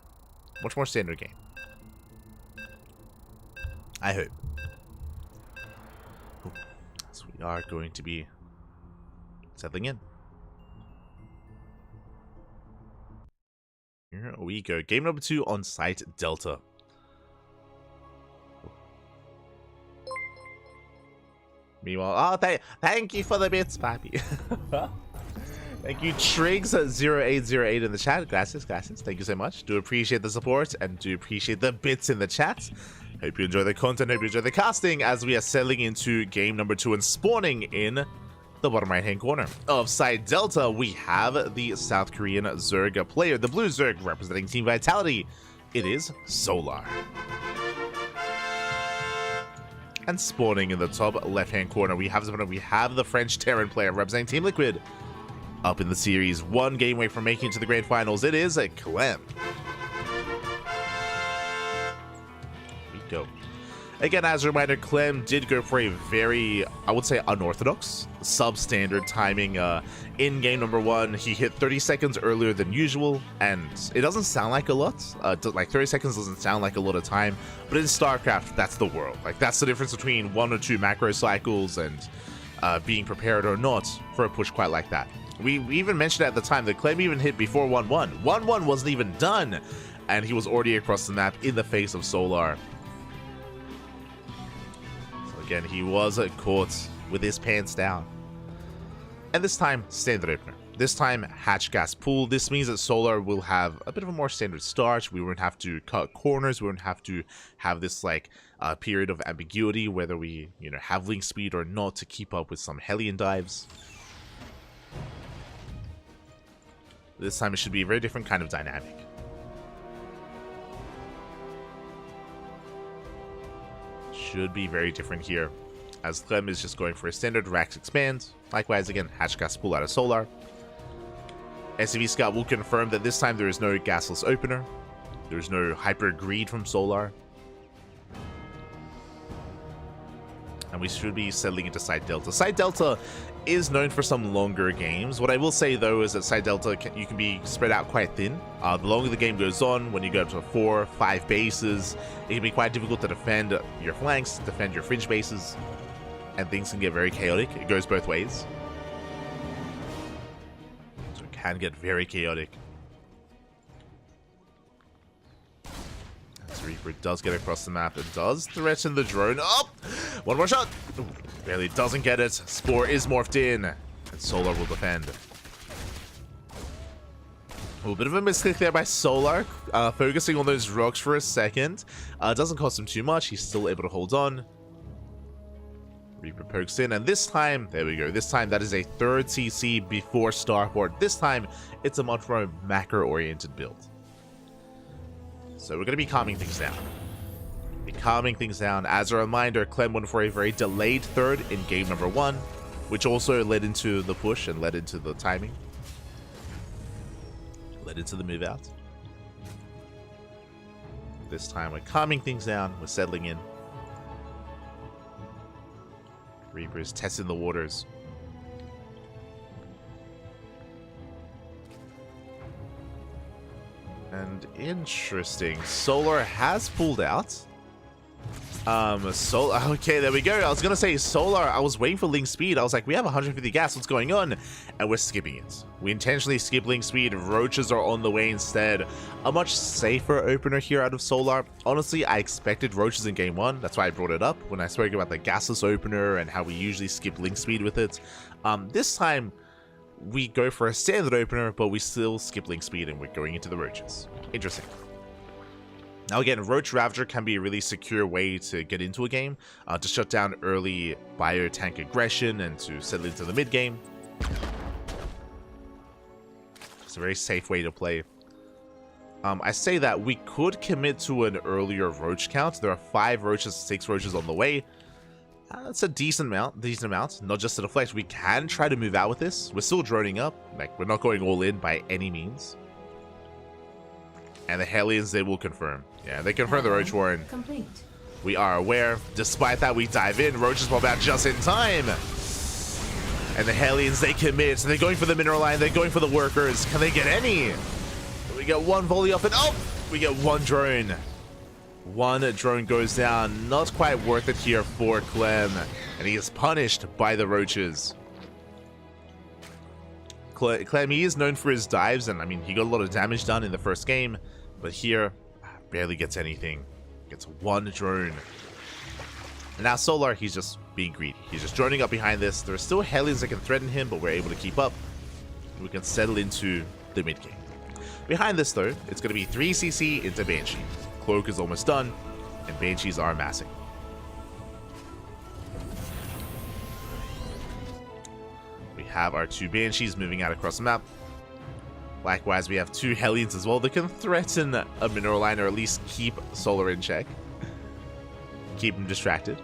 Much more standard game. I hope. So we are going to be settling in. Here we go. Game number 2 on Site Delta. Meanwhile, oh, thank you for the bits, Pappy. Thank you, Triggs0808 in the chat. Gracias. Thank you so much. Do appreciate the support and do appreciate the bits in the chat. Hope you enjoy the content, hope you enjoy the casting as we are settling into game number 2 and spawning in the bottom right hand corner of Site Delta. We have the South Korean Zerg player, the blue Zerg representing Team Vitality. It is Solar. And spawning in the top left hand corner, we have the French Terran player representing Team Liquid. Up in the series, one game away from making it to the grand finals, it is a Clem. Go. Again, as a reminder, Clem did go for a very, I would say, unorthodox, substandard timing. In game number 1, he hit 30 seconds earlier than usual, and it doesn't sound like a lot. Like 30 seconds doesn't sound like a lot of time, but in StarCraft, that's the world. Like, that's the difference between 1 or 2 macro cycles and being prepared or not for a push quite like that. We even mentioned at the time that Clem even hit before 1-1. 1-1 wasn't even done, and he was already across the map in the face of Solar. Again, he was caught with his pants down. And this time, standard opener. This time, hatch gas pool. This means that Solar will have a bit of a more standard start. We won't have to cut corners. We won't have to have this like period of ambiguity, whether we have link speed or not, to keep up with some Hellion dives. This time it should be a very different kind of dynamic. Should be very different here, as Clem is just going for a standard Rax Expand. Likewise, again, hatch gas pool out of Solar. SCV Scout will confirm that this time there is no gasless opener. There is no hyper greed from Solar. And we should be settling into Side Delta. Side Delta is known for some longer games. What I will say though is that Side Delta, you can be spread out quite thin. The longer the game goes on, when you go up to 4, 5 bases, it can be quite difficult to defend your flanks, defend your fringe bases, and things can get very chaotic. It goes both ways. So it can get very chaotic. As Reaper does get across the map, it does threaten the drone. Oh! One more shot! Ooh, barely doesn't get it. Spore is morphed in, and Solar will defend. A bit of a misclick there by Solar, focusing on those rocks for a second. Doesn't cost him too much. He's still able to hold on. Reaper pokes in, and this time, there we go. This time, that is a third CC before Starport. This time, it's a much more macro-oriented build. So we're going to be calming things down. As a reminder, Clem went for a very delayed third in game number 1, which also led into the push and led into the timing. Led into the move out. This time we're calming things down, we're settling in. Reaper is testing the waters. And interesting, Solar has pulled out. Okay, there we go. I was gonna say Solar, I was waiting for link speed. I was like, we have 150 gas, what's going on? And we're skipping it. We intentionally skip link speed. Roaches are on the way instead. A much safer opener here out of Solar. Honestly, I expected roaches in game 1. That's why I brought it up when I spoke about the gasless opener and how we usually skip link speed with it. This time, we go for a standard opener, but we still skip link speed and we're going into the roaches. Interesting. Now again, Roach Ravager can be a really secure way to get into a game, to shut down early bio tank aggression and to settle into the mid game. It's a very safe way to play. I say that we could commit to an earlier Roach count. There are 5 roaches, 6 roaches on the way. That's a decent amount, not just to deflect. We can try to move out with this. We're still droning up. Like, we're not going all in by any means. And the Hellions, they will confirm. Yeah, they confirm the Roach Warren. Complete. We are aware. Despite that, we dive in. Roaches pop out just in time. And the Hellions, they commit. They're going for the mineral line. They're going for the workers. Can they get any? We get one volley off and oh! We get one drone. One drone goes down. Not quite worth it here for Clem. And he is punished by the roaches. Clem, he is known for his dives. And I mean, he got a lot of damage done in the first game. But here, barely gets anything. Gets one drone. And now Solar, he's just being greedy. He's just droning up behind this. There are still Hellions that can threaten him, but we're able to keep up. We can settle into the mid game. Behind this though, it's going to be 3 CC into Banshee. Cloak is almost done, and Banshees are massing. We have our 2 Banshees moving out across the map. Likewise, we have 2 Hellions as well that can threaten a mineral line or at least keep Solar in check. Keep him distracted.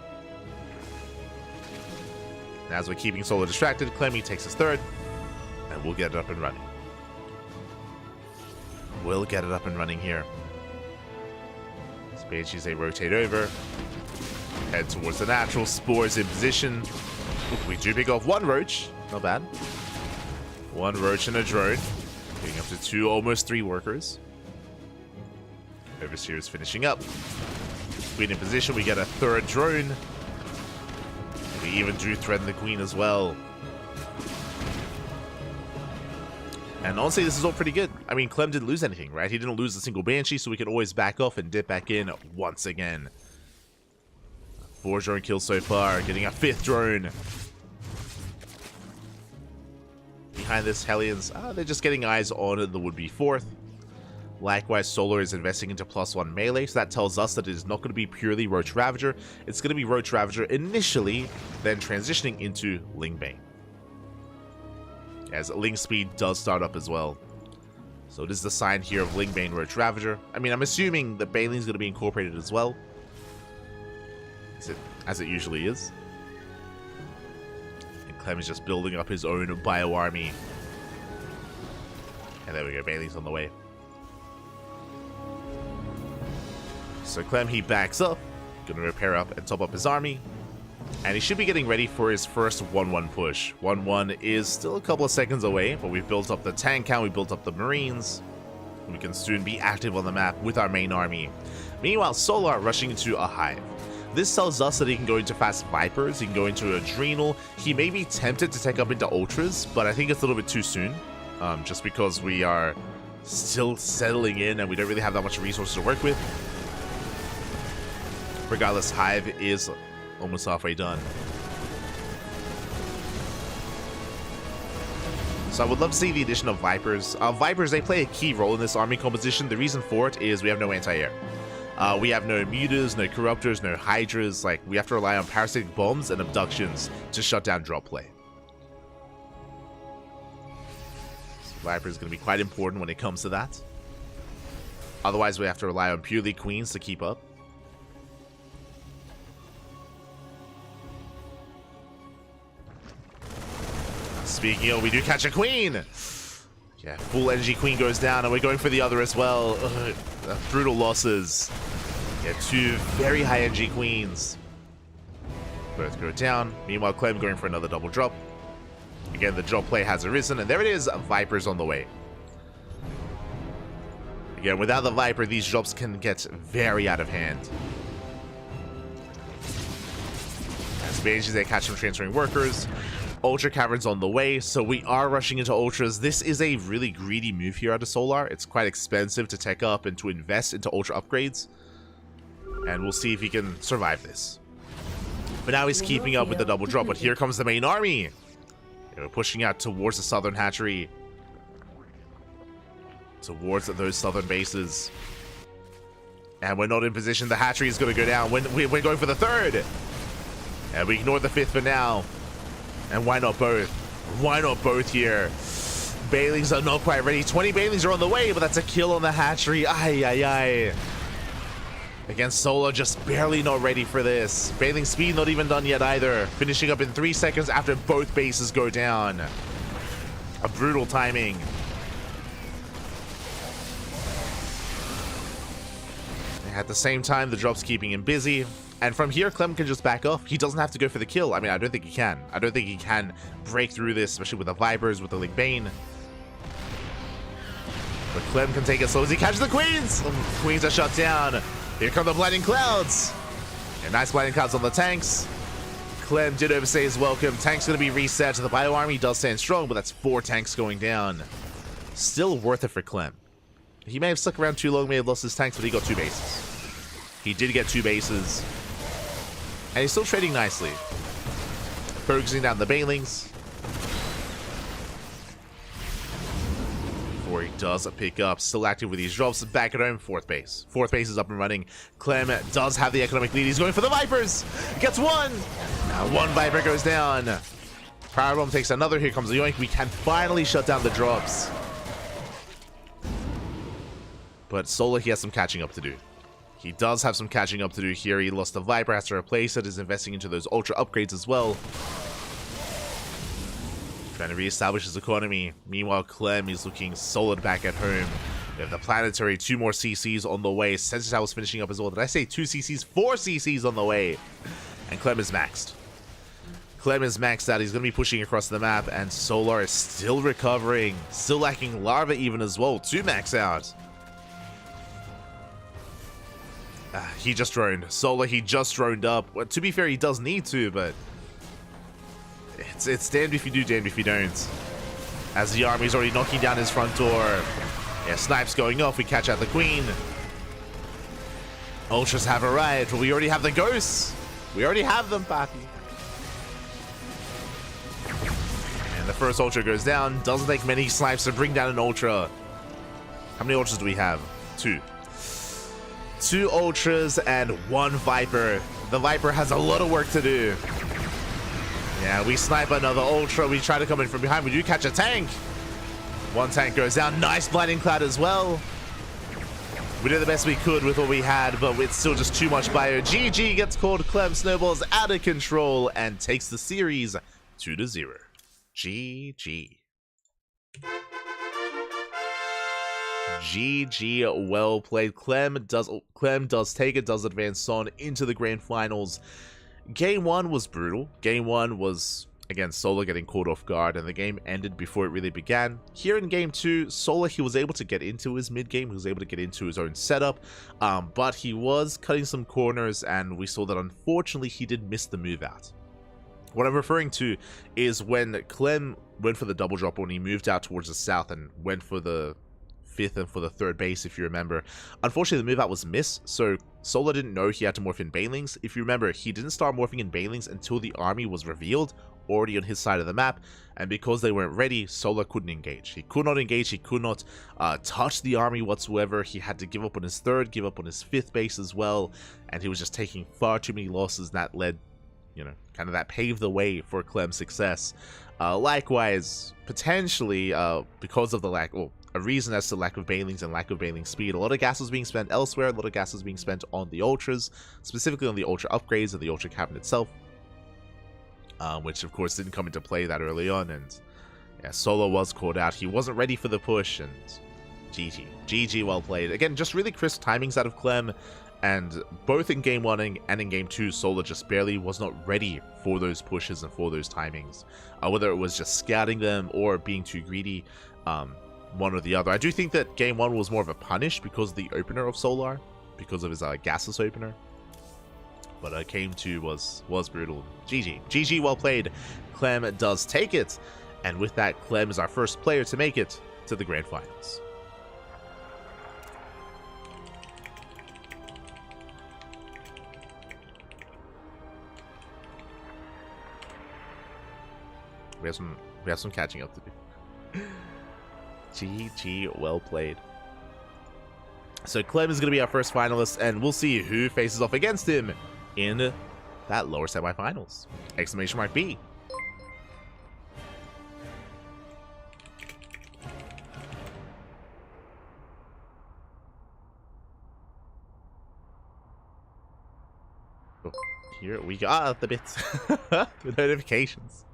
And as we're keeping Solar distracted, Clemmy takes his third, and we'll get it up and running. We'll get it up and running here. Banshees, they rotate over. Head towards the natural. Spores in position. Ooh, we do pick off 1 roach. Not bad. 1 roach and a drone. Getting up to 2, almost 3 workers. Overseer is finishing up. Queen in position. We get a 3rd drone. We even do threaten the Queen as well. And honestly, this is all pretty good. I mean, Clem didn't lose anything, right? He didn't lose a single Banshee, so we can always back off and dip back in once again. 4 drone kills so far, getting a 5th drone. Behind this, Hellions, they're just getting eyes on the would-be 4th. Likewise, Solar is investing into +1 melee, so that tells us that it is not going to be purely Roach Ravager. It's going to be Roach Ravager initially, then transitioning into Ling Bane. As Ling Speed does start up as well. So this is the sign here of Ling Bane Roach Ravager. I mean, I'm assuming that Baneling's going to be incorporated as well. As it usually is. And Clem is just building up his own bio army. And there we go, Baneling's on the way. So Clem, he backs up, gonna repair up and top up his army, and he should be getting ready for his first 1-1 push. 1-1 is still a couple of seconds away, but we've built up the tank count, we built up the Marines. We can soon be active on the map with our main army. Meanwhile, Solar rushing into a Hive. This tells us that he can go into fast Vipers, he can go into Adrenal. He may be tempted to take up into Ultras, but I think it's a little bit too soon, just because we are still settling in and we don't really have that much resources to work with. Regardless, Hive is almost halfway done. So I would love to see the addition of Vipers. Vipers, they play a key role in this army composition. The reason for it is we have no anti-air. We have no mutas, no corruptors, no hydras. Like, we have to rely on parasitic bombs and abductions to shut down drop play. So Viper is going to be quite important when it comes to that. Otherwise, we have to rely on purely queens to keep up. Speaking of, we do catch a queen. Yeah, full energy queen goes down, and we're going for the other as well. Brutal losses. Yeah, 2 very high energy queens. Both go down. Meanwhile, Clem going for another double drop. Again, the drop play has arisen, and there it is. Viper's on the way. Again, without the Viper, these drops can get very out of hand. As manages, they catch some transferring workers. Ultra Caverns on the way, so we are rushing into Ultras. This is a really greedy move here out of Solar. It's quite expensive to tech up and to invest into Ultra upgrades. And we'll see if he can survive this. But now he's keeping up with the double drop, but here comes the main army. We're pushing out towards the southern hatchery. Towards those southern bases. And we're not in position. The hatchery is going to go down. We're going for the 3rd. And we ignore the 5th for now. And why not both? Why not both here? Banelings are not quite ready. 20 Banelings are on the way, but that's a kill on the hatchery. Ay, ay, ay. Against Solar, just barely not ready for this. Baneling speed not even done yet either. Finishing up in 3 seconds after both bases go down. A brutal timing. At the same time, the drop's keeping him busy. And from here, Clem can just back off. He doesn't have to go for the kill. I mean, I don't think he can. I don't think he can break through this, especially with the Vipers, with the Ling Bane. But Clem can take it slow as he catches the Queens. Queens are shut down. Here come the Blinding Clouds. And nice Blinding Clouds on the tanks. Clem did overstay his welcome. Tank's going to be reset. The Bio Army does stand strong, but that's 4 tanks going down. Still worth it for Clem. He may have stuck around too long, may have lost his tanks, but he got 2 bases. He did get 2 bases. And he's still trading nicely. Focusing down the Banelings. Before he does pick up, still active with these drops. Back at home, 4th base. 4th base is up and running. Clem does have the economic lead. He's going for the Vipers. Gets 1. Now 1 Viper goes down. Powerbomb takes another. Here comes the Yoink. We can finally shut down the drops. But Solar, he has some catching up to do. He does have some catching up to do here. He lost the Viper, has to replace it, is investing into those Ultra upgrades as well. Trying to reestablish his economy. Meanwhile, Clem is looking solid back at home. We have the Planetary, 2 more CCs on the way. Sensor Tower's finishing up as well. Did I say 2 CCs? 4 CCs on the way. And Clem is maxed. Clem is maxed out. He's going to be pushing across the map. And Solar is still recovering. Still lacking Larva even as well to max out. He just droned. Solar, he just droned up. Well, to be fair, he does need to, but it's damned if you do, damned if you don't. As the army's already knocking down his front door. Yeah, snipes going off. We catch out the Queen. Ultras have arrived, but we already have the Ghosts. We already have them, Papi. And the first Ultra goes down. Doesn't take many snipes to bring down an Ultra. How many Ultras do we have? 2. 2 Ultras and 1 Viper. The Viper has a lot of work to do. Yeah, we snipe another Ultra. We try to come in from behind. We do catch a tank. 1 tank goes down. Nice Blinding Cloud as well. We did the best we could with what we had, but it's still just too much bio. GG gets called. Clem snowballs out of control and takes the series 2-0. GG. GG, well played. Clem does take it, does advance on into the grand finals. Game 1 was brutal. Game 1 was, again, Solar getting caught off guard, and the game ended before it really began. Here in Game 2, Solar, he was able to get into his mid-game. He was able to get into his own setup, but he was cutting some corners, and we saw that, unfortunately, he did miss the move out. What I'm referring to is when Clem went for the double drop, when he moved out towards the south and went for the 5th and for the 3rd base, if you remember. Unfortunately, the move out was missed, so Solar didn't know he had to morph in Banelings. If you remember, he didn't start morphing in Banelings until the army was revealed, already on his side of the map, and because they weren't ready, Solar couldn't engage. He could not engage, he could not touch the army whatsoever. He had to give up on his 3rd, give up on his 5th base as well, and he was just taking far too many losses. That led, you know, kind of that paved the way for Clem's success. Likewise, potentially, because of the lack, well, a reason as to lack of Banelings and lack of Baneling speed, a lot of gas was being spent elsewhere, a lot of gas was being spent on the Ultras, specifically on the Ultra upgrades of the Ultra cabinet itself, which of course didn't come into play that early on, and yeah, Solar was caught out. He wasn't ready for the push, and GG, well played. Again, just really crisp timings out of Clem, and both in Game 1 and in Game 2, Solar just barely was not ready for those pushes and for those timings, whether it was just scouting them or being too greedy, one or the other. I do think that Game 1 was more of a punish because of the opener of Solar, because of his gasless opener, but Game 2 was brutal. GG, well played. Clem does take it, and with that, Clem is our first player to make it to the grand finals. We have some catching up to do. GG, well played. So Clem is going to be our first finalist, and we'll see who faces off against him in that lower semifinals. Exclamation mark B. Oh, here we go. The bits. The notifications.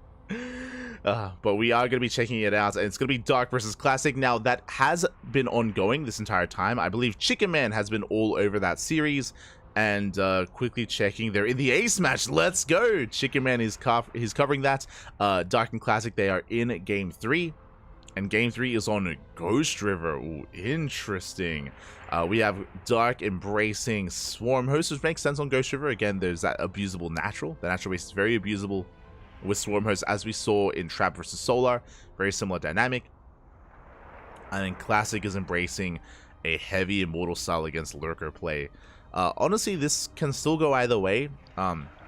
But we are going to be checking it out, and it's going to be Dark versus Classic. Now, that has been ongoing this entire time. I believe Chicken Man has been all over that series, and quickly checking, they're in the ace match. Let's go! Chicken Man is covering that. Dark and Classic, they are in Game 3, and Game 3 is on Ghost River. Ooh, interesting. We have Dark embracing Swarm Host, which makes sense on Ghost River. Again, there's that abusable natural. The natural base is very abusable with Swarm Host, as we saw in Trap versus Solar. Very similar dynamic. And then Classic is embracing a heavy Immortal style against Lurker play. Honestly, this can still go either way.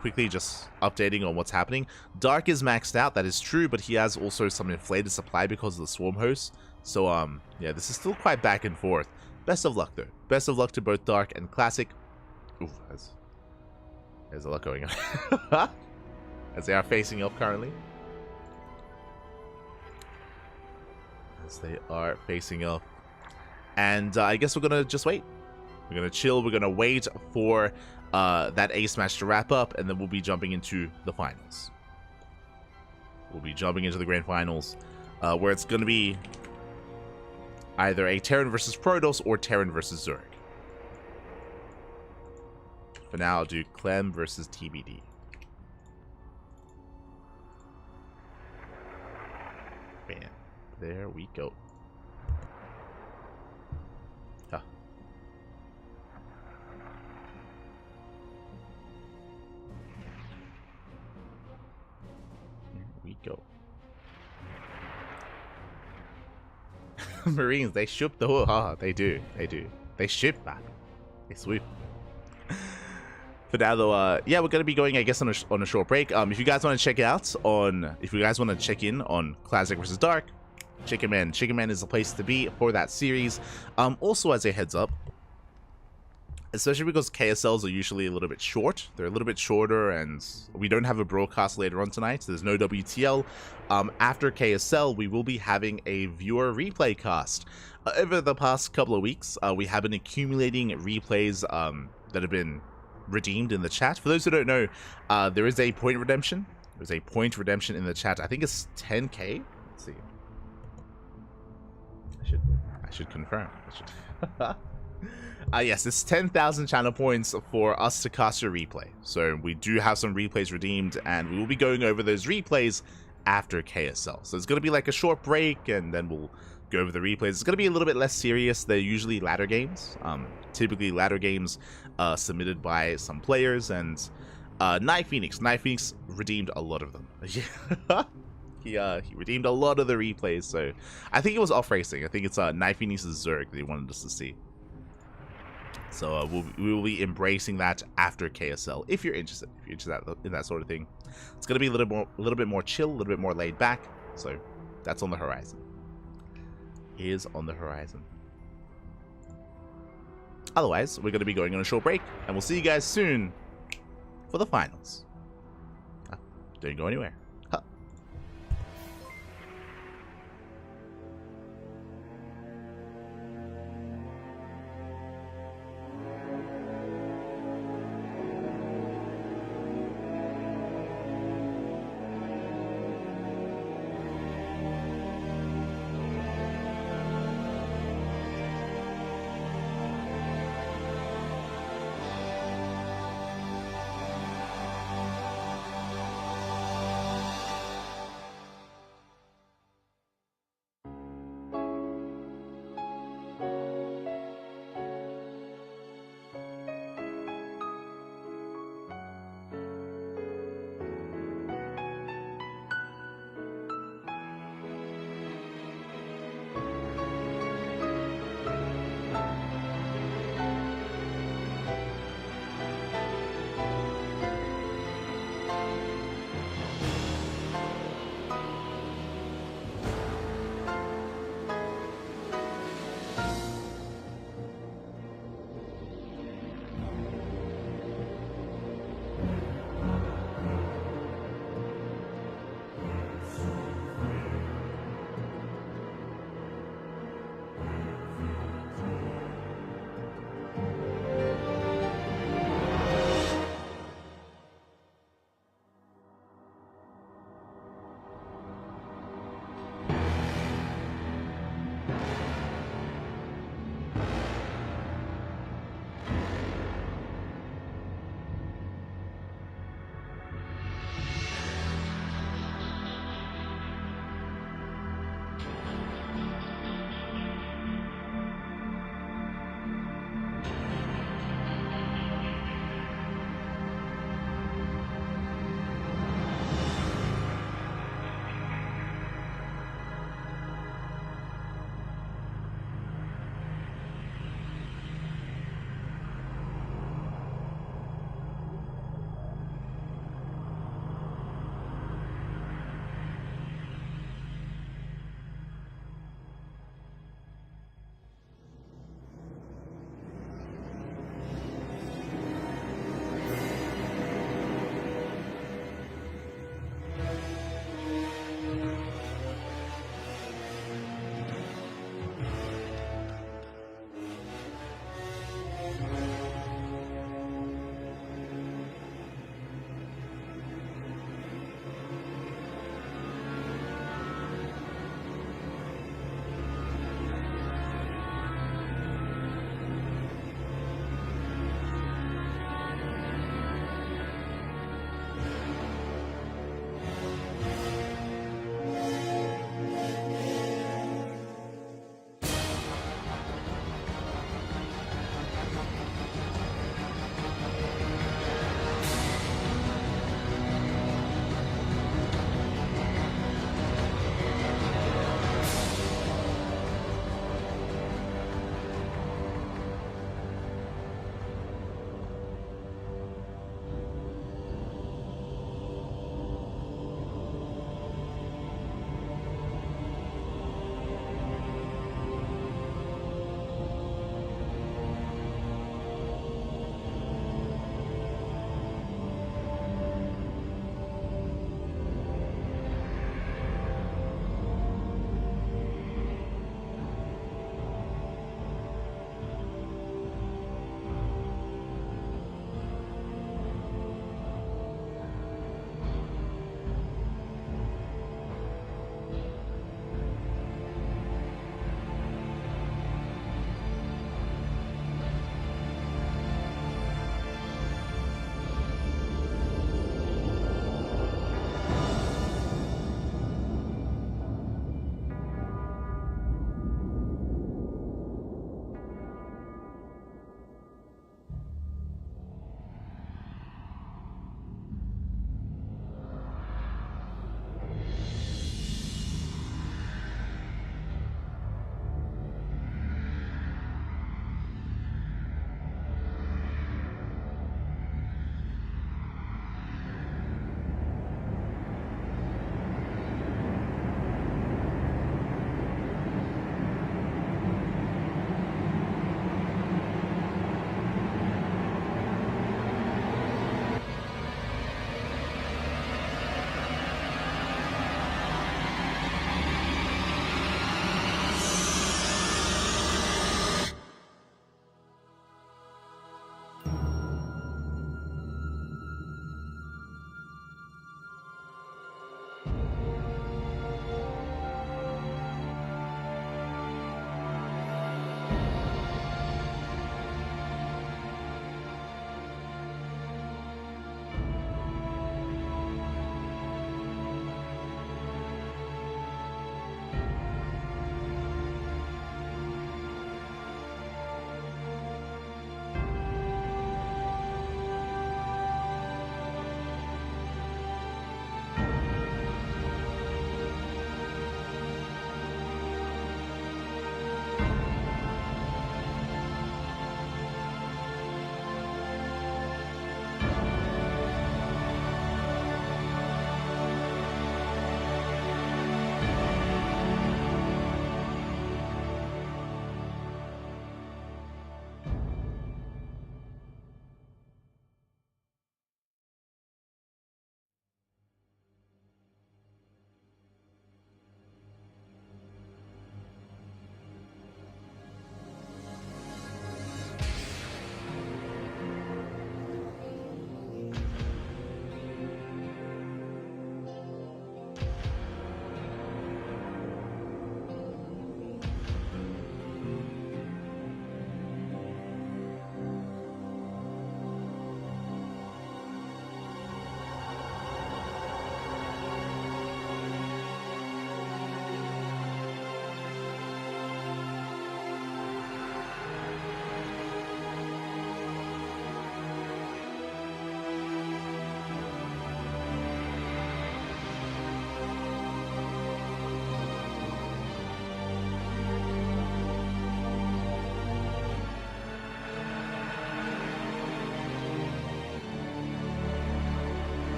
Quickly just updating on what's happening. Dark is maxed out, that is true, but he has also some inflated supply because of the Swarm Host. So, yeah, this is still quite back and forth. Best of luck, though. Best of luck to both Dark and Classic. Ooh, there's a lot going on. As they are facing up currently. As they are facing up. And I guess we're going to just wait. We're going to chill. We're going to wait for that ace match to wrap up. And then we'll be jumping into the finals. We'll be jumping into the grand finals. Where it's going to be either a Terran versus Protoss or Terran versus Zerg. For now, I'll do Clem versus TBD. Man, there we go. Huh. Here we go. Marines, they shoop the they do. They shoop, man. They swoop. For now, though, yeah, we're gonna be going, I guess, on a short break. If you guys want to check out if you guys want to check in on Classic versus Dark, Chicken Man is the place to be for that series. Also, as a heads up, especially because KSLs are usually a little bit short, they're a little bit shorter, and we don't have a broadcast later on tonight. So there's no WTL. After KSL, we will be having a viewer replay cast. Over the past couple of weeks, we have been accumulating replays that have been redeemed in the chat. For those who don't know, there is a point redemption. There's a point redemption in the chat. I think it's 10k. Let's see. I should confirm. Yes, it's 10,000 channel points for us to cast a replay. So we do have some replays redeemed, and we will be going over those replays after KSL. So it's going to be like a short break, and then we'll go over the replays. It's going to be a little bit less serious. They're usually ladder games. Typically ladder games submitted by some players, and Night Phoenix redeemed a lot of them. He redeemed a lot of the replays, so I think it was off racing. I think it's Night Phoenix's Zerg that he wanted us to see. So we will be embracing that after KSL. If you're interested, in that sort of thing, it's gonna be a little bit more chill, a little bit more laid back. So that's on the horizon. Is on the horizon. Otherwise, we're gonna be going on a short break, and we'll see you guys soon for the finals. Don't go anywhere.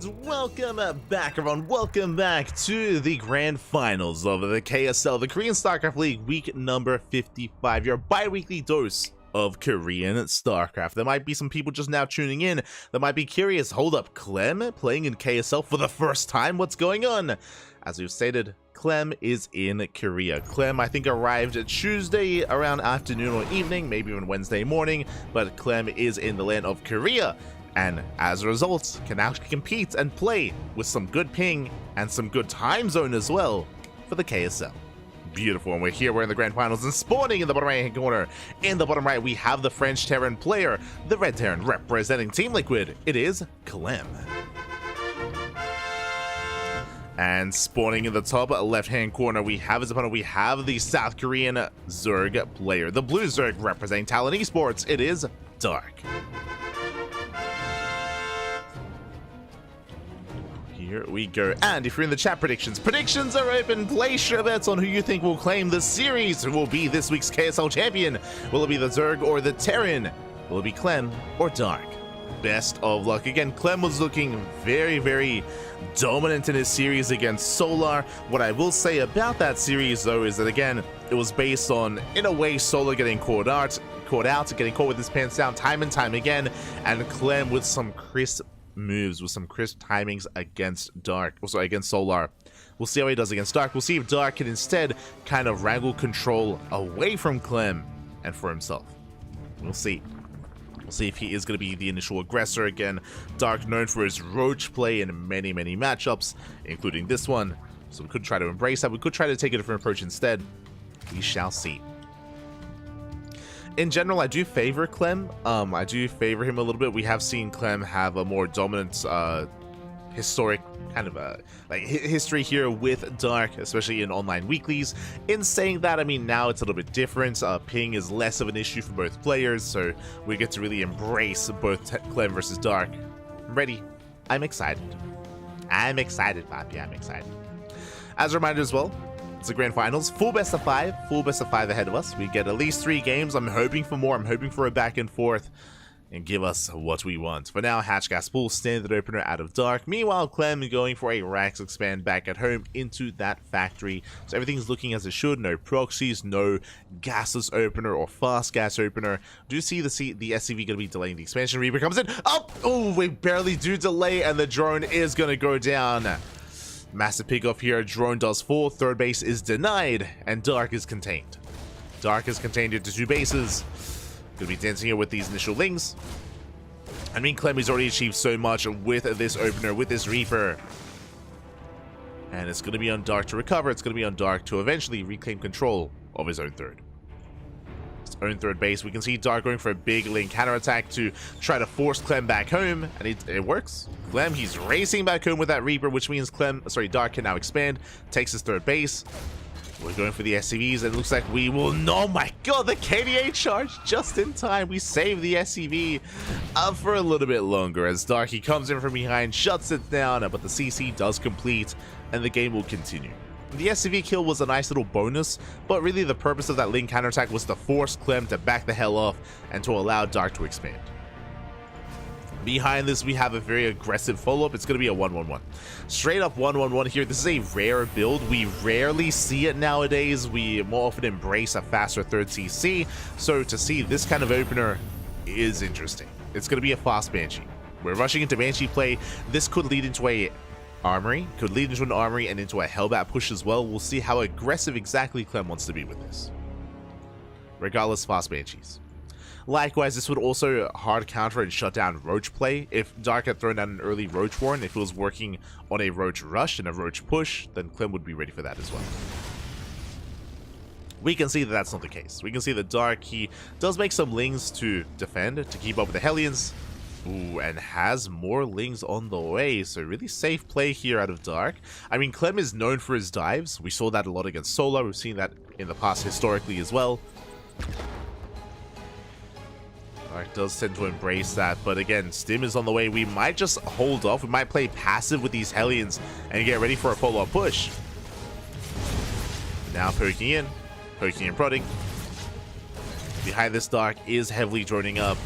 welcome back, everyone. Welcome back to the grand finals of the KSL, the Korean StarCraft League, week number 55, your bi-weekly dose of Korean StarCraft. There might be some people just now tuning in that might be curious. Hold up, Clem playing in KSL for the first time? What's going on? As we've stated, Clem is in Korea. Clem, I think, arrived Tuesday around afternoon or evening, maybe even Wednesday morning, but Clem is in the land of Korea. And as a result, can actually compete and play with some good ping and some good time zone as well for the KSL. Beautiful, and we're here, we're in the grand finals, and spawning in the bottom right hand corner, in the bottom right, we have the French Terran player, the Red Terran representing Team Liquid. It is Clem. And spawning in the top left hand corner, we have his opponent, we have the South Korean Zerg player, the Blue Zerg representing Talon Esports. It is Dark. Here we go. And if you're in the chat, predictions are open. Place your bets on who you think will claim the series. Who will be this week's KSL champion? Will it be the Zerg or the Terran? Will it be Clem or Dark? Best of luck. Again, Clem was looking very, very dominant in his series against Solar. What I will say about that series, though, is that, again, it was based on, in a way, Solar getting caught out, getting caught with his pants down time and time again, and Clem with some crisp moves, with some crisp timings against Dark, also against Solar. We'll see how he does against Dark. We'll see if Dark can instead kind of wrangle control away from Clem and for himself. We'll see. We'll see if he is going to be the initial aggressor again. Dark known for his roach play in many, many matchups, including this one. So we could try to embrace that. We could try to take a different approach instead. We shall see. In general, I do favor Clem. I do favor him a little bit. We have seen Clem have a more dominant historic kind of history here with Dark, especially in online weeklies. In saying that, I mean, now it's a little bit different. Ping is less of an issue for both players, so we get to really embrace both Clem versus Dark. I'm ready. I'm excited. I'm excited, Papi. I'm excited. As a reminder as well, it's the grand finals, full best of five ahead of us. We get at least 3 games. I'm hoping for more. I'm hoping for a back and forth and give us what we want. For now, Hatch Gas Pool, standard opener out of Dark. Meanwhile, Clem going for a Rax expand back at home into that factory. So everything's looking as it should. No proxies, no gasless opener or fast gas opener. Do you see the SCV going to be delaying the expansion? Reaper comes in. Oh, we barely do delay, and the drone is going to go down. Massive pickoff here. Drone does fall. Third base is denied, and Dark is contained. Dark is contained into 2 bases. Gonna be dancing here with these initial lings. I mean, Clem has already achieved so much with this opener, with this Reaper. And it's gonna be on Dark to recover. It's gonna be on Dark to eventually reclaim control of his own third. His own third base. We can see Dark going for a big lane counterattack to try to force Clem back home, and it works. Clem, he's racing back home with that Reaper, which means Dark can now expand, takes his third base. We're going for the SCVs, and it looks like we will... Oh my god, the KDA charge just in time. We save the SCV up for a little bit longer as Dark, he comes in from behind, shuts it down, but the CC does complete, and the game will continue. The SCV kill was a nice little bonus, but really the purpose of that link counterattack was to force Clem to back the hell off and to allow Dark to expand. Behind this, we have a very aggressive follow-up. It's going to be a 1-1-1. Straight up 1-1-1 here. This is a rare build. We rarely see it nowadays. We more often embrace a faster third CC. So to see this kind of opener is interesting. It's going to be a fast Banshee. We're rushing into Banshee play. This could lead into a armory. Could lead into an armory and into a Hellbat push as well. We'll see how aggressive exactly Clem wants to be with this. Regardless, fast Banshees. Likewise, this would also hard counter and shut down Roach play. If Dark had thrown down an early Roach Warren, if it was working on a Roach Rush and a Roach Push, then Clem would be ready for that as well. We can see that that's not the case. We can see that Dark, he does make some lings to defend, to keep up with the Hellions. Ooh, and has more lings on the way, so really safe play here out of Dark. I mean, Clem is known for his dives. We saw that a lot against Solar. We've seen that in the past historically as well. Dark does tend to embrace that, but again, Stim is on the way. We might just hold off. We might play passive with these Hellions and get ready for a follow-up push. Now poking in and prodding. Behind this, Dark is heavily droning up.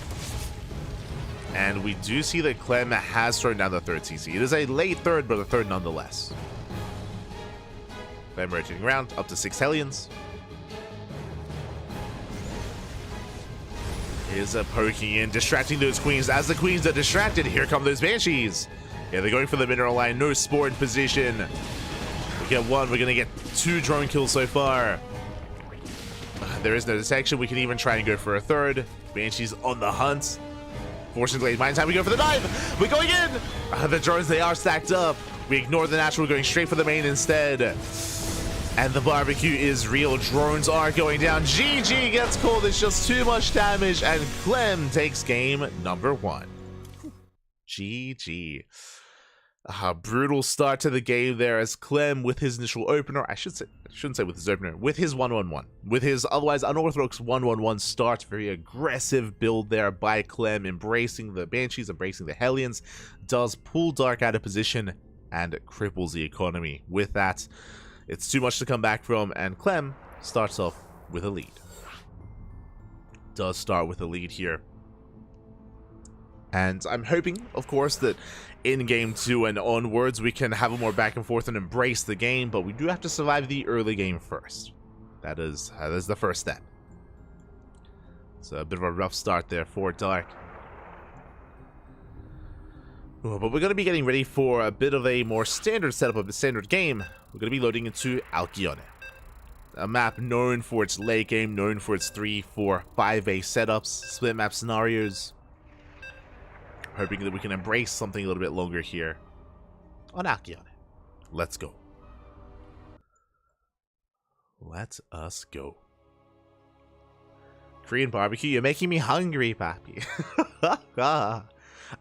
And we do see that Clem has thrown down the third CC. It is a late third, but a third nonetheless. Clem rotating around, up to 6 Hellions. Is poking in, distracting those queens. As the queens are distracted, here come those banshees. Yeah, they're going for the mineral line. No spore in position. We get one. We're going to get 2 drone kills so far. There is no detection. We can even try and go for a third. Banshees on the hunt. Forcing delayed mine time. We go for the dive. We're going in. The drones, they are stacked up. We ignore the natural. We're going straight for the main instead. And the barbecue is real. Drones are going down. GG gets called. It's just too much damage. And Clem takes game number 1. GG. Brutal start to the game there as Clem with his initial opener. I shouldn't say with his opener. With his 1-1-1. With his otherwise unorthodox 1-1-1 start. Very aggressive build there by Clem. Embracing the Banshees, embracing the Hellions. Does pull Dark out of position and cripples the economy. With that, it's too much to come back from, and Clem starts off with a lead. Does start with a lead here. And I'm hoping, of course, that in Game 2 and onwards, we can have a more back and forth and embrace the game, but we do have to survive the early game first. That is the first step. It's a bit of a rough start there for Dark. But we're going to be getting ready for a bit of a more standard setup of the standard game. We're going to be loading into Alcyone, a map known for its late game, known for its 3, 4, 5A setups, split map scenarios. Hoping that we can embrace something a little bit longer here on Alcyone. Let's go. Let us go. Korean barbecue, you're making me hungry, papi.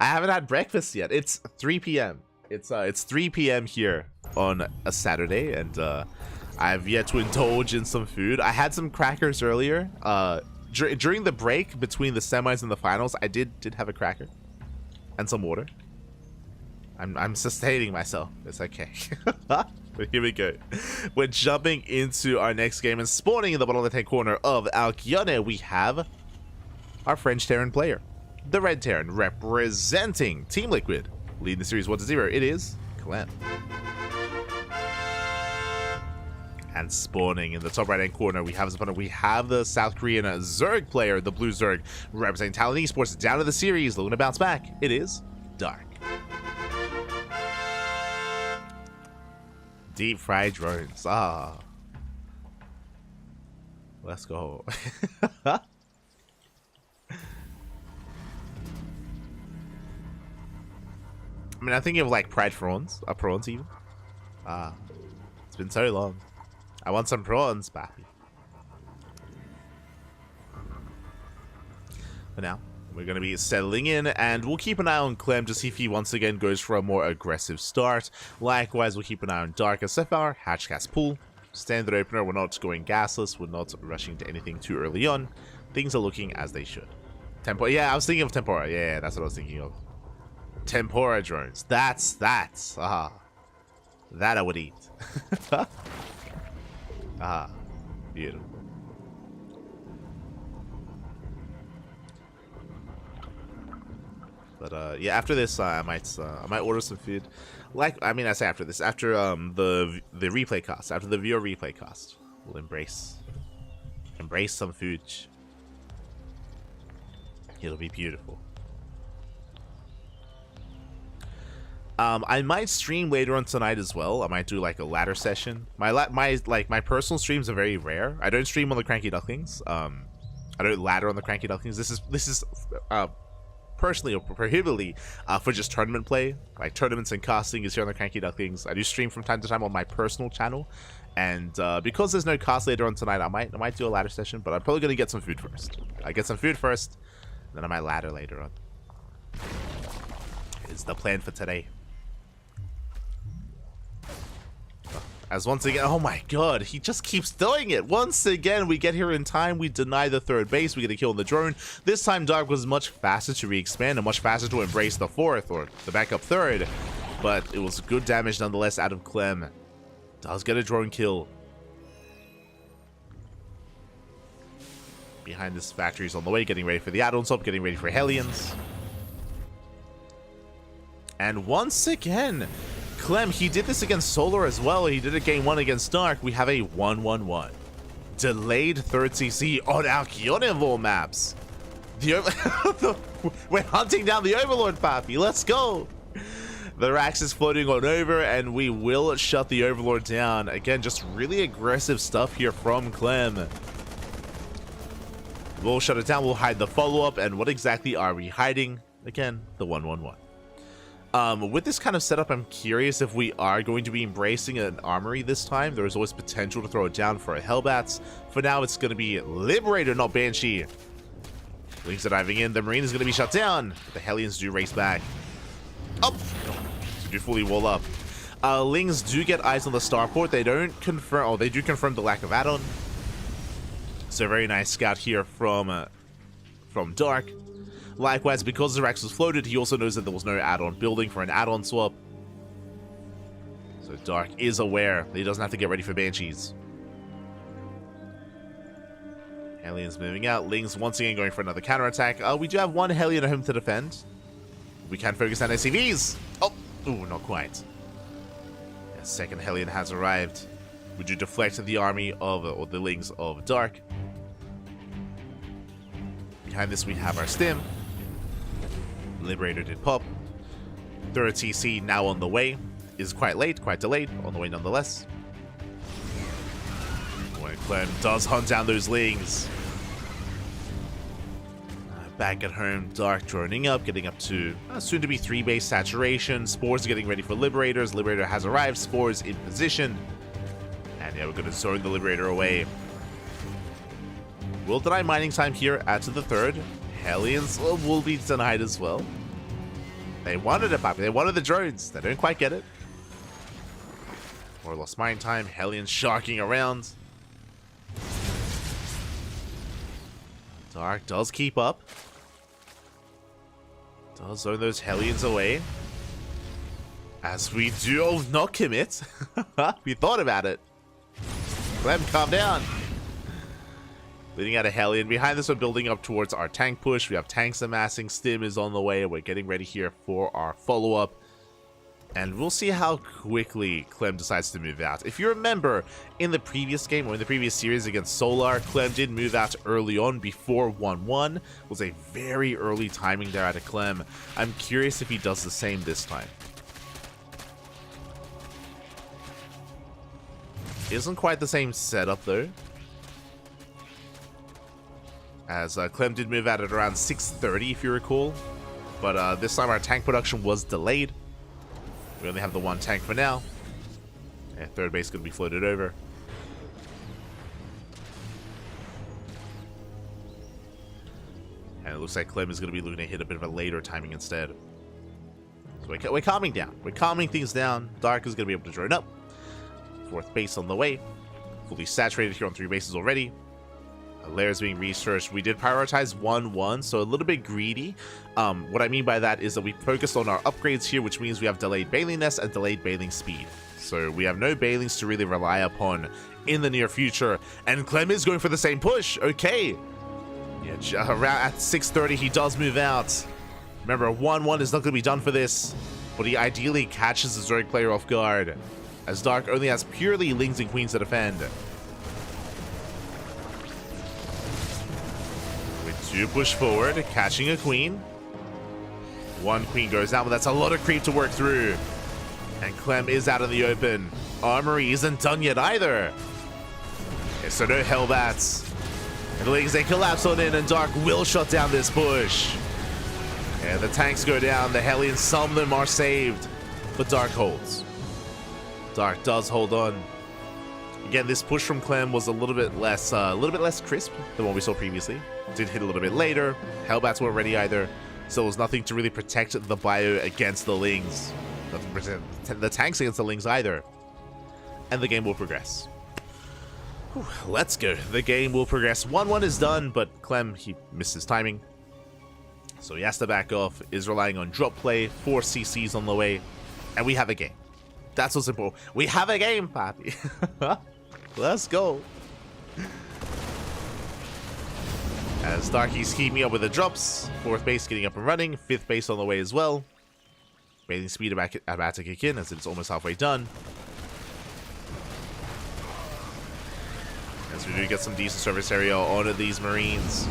I haven't had breakfast yet. It's 3 p.m. It's 3 p.m. here on a Saturday, and I've yet to indulge in some food. I had some crackers earlier. During the break between the semis and the finals, I did have a cracker and some water. I'm sustaining myself. It's okay. But here we go. We're jumping into our next game, and spawning in the bottom left-hand corner of Alcyone, we have our French Terran player. The Red Terran representing Team Liquid, leading the series 1-0. It is Clem. And spawning in the top right hand corner, we have the South Korean Zerg player, the Blue Zerg, representing Talon Esports down to the series, looking to bounce back. It is Dark. Deep fried drones. Let's go. I mean, I'm thinking of like fried prawns, prawns even. It's been so long. I want some prawns, papi. For now, we're going to be settling in, and we'll keep an eye on Clem to see if he once again goes for a more aggressive start. Likewise, we'll keep an eye on Dark as so far. Hatchcast pool, standard opener. We're not going gasless. We're not rushing to anything too early on. Things are looking as they should. Tempora. Yeah, I was thinking of Tempora. Yeah, that's what I was thinking of. Tempora drones. That's that I would eat. Beautiful. But yeah, after this, I might order some food. I say after this, after the replay cost, after the viewer replay cost, we'll embrace some food. It'll be beautiful. I might stream later on tonight as well. I might do like a ladder session. My personal streams are very rare. I don't stream on the CranKy Ducklings. I don't ladder on the CranKy Ducklings. This is personally or prohibitively for just tournament play. Like tournaments and casting is here on the CranKy Ducklings. I do stream from time to time on my personal channel, and because there's no cast later on tonight, I might do a ladder session. But I'm probably gonna get some food first. I get some food first, then I might ladder later on. Is the plan for today. As once again, oh my god, he just keeps doing it. Once again, we get here in time, we deny the third base, we get a kill on the drone. This time, Dark was much faster to re-expand and much faster to embrace the fourth, or the backup third. But it was good damage nonetheless out of Clem. Does get a drone kill. Behind this factory is on the way, getting ready for the add-on stop, getting ready for Hellions. And once again, Clem, he did this against Solar as well. He did it game 1 against Dark. We have a 1-1-1. Delayed third CC on our Kionivore maps. We're hunting down the Overlord, Papi. Let's go. The Rax is floating on over, and we will shut the Overlord down. Again, just really aggressive stuff here from Clem. We'll shut it down. We'll hide the follow-up. And what exactly are we hiding? Again, the 1-1-1. With this kind of setup, I'm curious if we are going to be embracing an armory this time. There is always potential to throw it down for a Hellbats. For now, it's going to be Liberator, not Banshee. Lings are diving in. The Marine is going to be shut down. But the Hellions do race back. Up! So do fully wall up. Lings do get eyes on the starport. They don't confirm... Oh, they do confirm the lack of add-on. So a very nice scout here from Dark. Likewise, because the Rex was floated, he also knows that there was no add-on building for an add-on swap. So Dark is aware that he doesn't have to get ready for Banshees. Hellions moving out. Lings once again going for another counterattack. We do have one Hellion at home to defend. We can focus on SCVs. Oh, ooh, not quite. Yeah, second Hellion has arrived. We do deflect the army of, or the Lings of Dark. Behind this, we have our Stim. Liberator did pop. Third TC now on the way. Is quite late, quite delayed. On the way nonetheless. Boy, Clem does hunt down those Lings. Back at home, Dark droning up, getting up to soon to be 3 base saturation. Spores are getting ready for Liberators. Liberator has arrived. Spores in position. And yeah, we're going to zone the Liberator away. Will deny mining time here at the third. Hellions will be denied as well. They wanted it, Papi. They wanted the drones. They don't quite get it. Or lost mining time. Hellions sharking around. Dark does keep up. Does zone those Hellions away. As we do not commit. We thought about it. Clem, calm down. Leading out a Hellion. Behind this, we're building up towards our tank push. We have tanks amassing. Stim is on the way. We're getting ready here for our follow-up. And we'll see how quickly Clem decides to move out. If you remember, in the previous game, or in the previous series against Solar, Clem did move out early on before 1-1. It was a very early timing there out of Clem. I'm curious if he does the same this time. Isn't quite the same setup, though. As Clem did move out at around 6:30, if you recall. But this time our tank production was delayed. We only have the one tank for now. And third base is going to be floated over. And it looks like Clem is going to be looking to hit a bit of a later timing instead. So we're calming down. We're calming things down. Dark is going to be able to drone up. Fourth base on the way. Fully saturated here on 3 bases already. Layers being researched. We did prioritize 1-1, so a little bit greedy. What I mean by that is that we focused on our upgrades here, which means we have delayed bailingness and delayed bailing speed. So we have no bailings to really rely upon in the near future. And Clem is going for the same push. Okay. Yeah, around at 6:30, he does move out. Remember, 1-1 is not going to be done for this, but he ideally catches the Zerg player off guard, as Dark only has purely Lings and Queens to defend. Do push forward, catching a Queen. One Queen goes down, but that's a lot of creep to work through. And Clem is out in the open. Armory isn't done yet either. Okay, so no Hellbats. And the Lings, they collapse on in, and Dark will shut down this push. And the tanks go down. The Hellions, some of them are saved. But Dark holds. Dark does hold on. Again, this push from Clem was a little bit less crisp than what we saw previously. Did hit a little bit later. Hellbats weren't ready either, so there was nothing to really protect the bio against the Lings. Nothing to protect the tanks against the Lings either. And the game will progress. Whew, let's go. The game will progress. 1-1 is done, but Clem, he missed his timing. So he has to back off, is relying on drop play, 4 CCs on the way, and we have a game. That's what's important. We have a game, Papi. Let's go. As Darky's keeping up with the drops. 4th base getting up and running. 5th base on the way as well. Bathing speed about to kick in as it's almost halfway done. As we do get some decent surface area onto these Marines.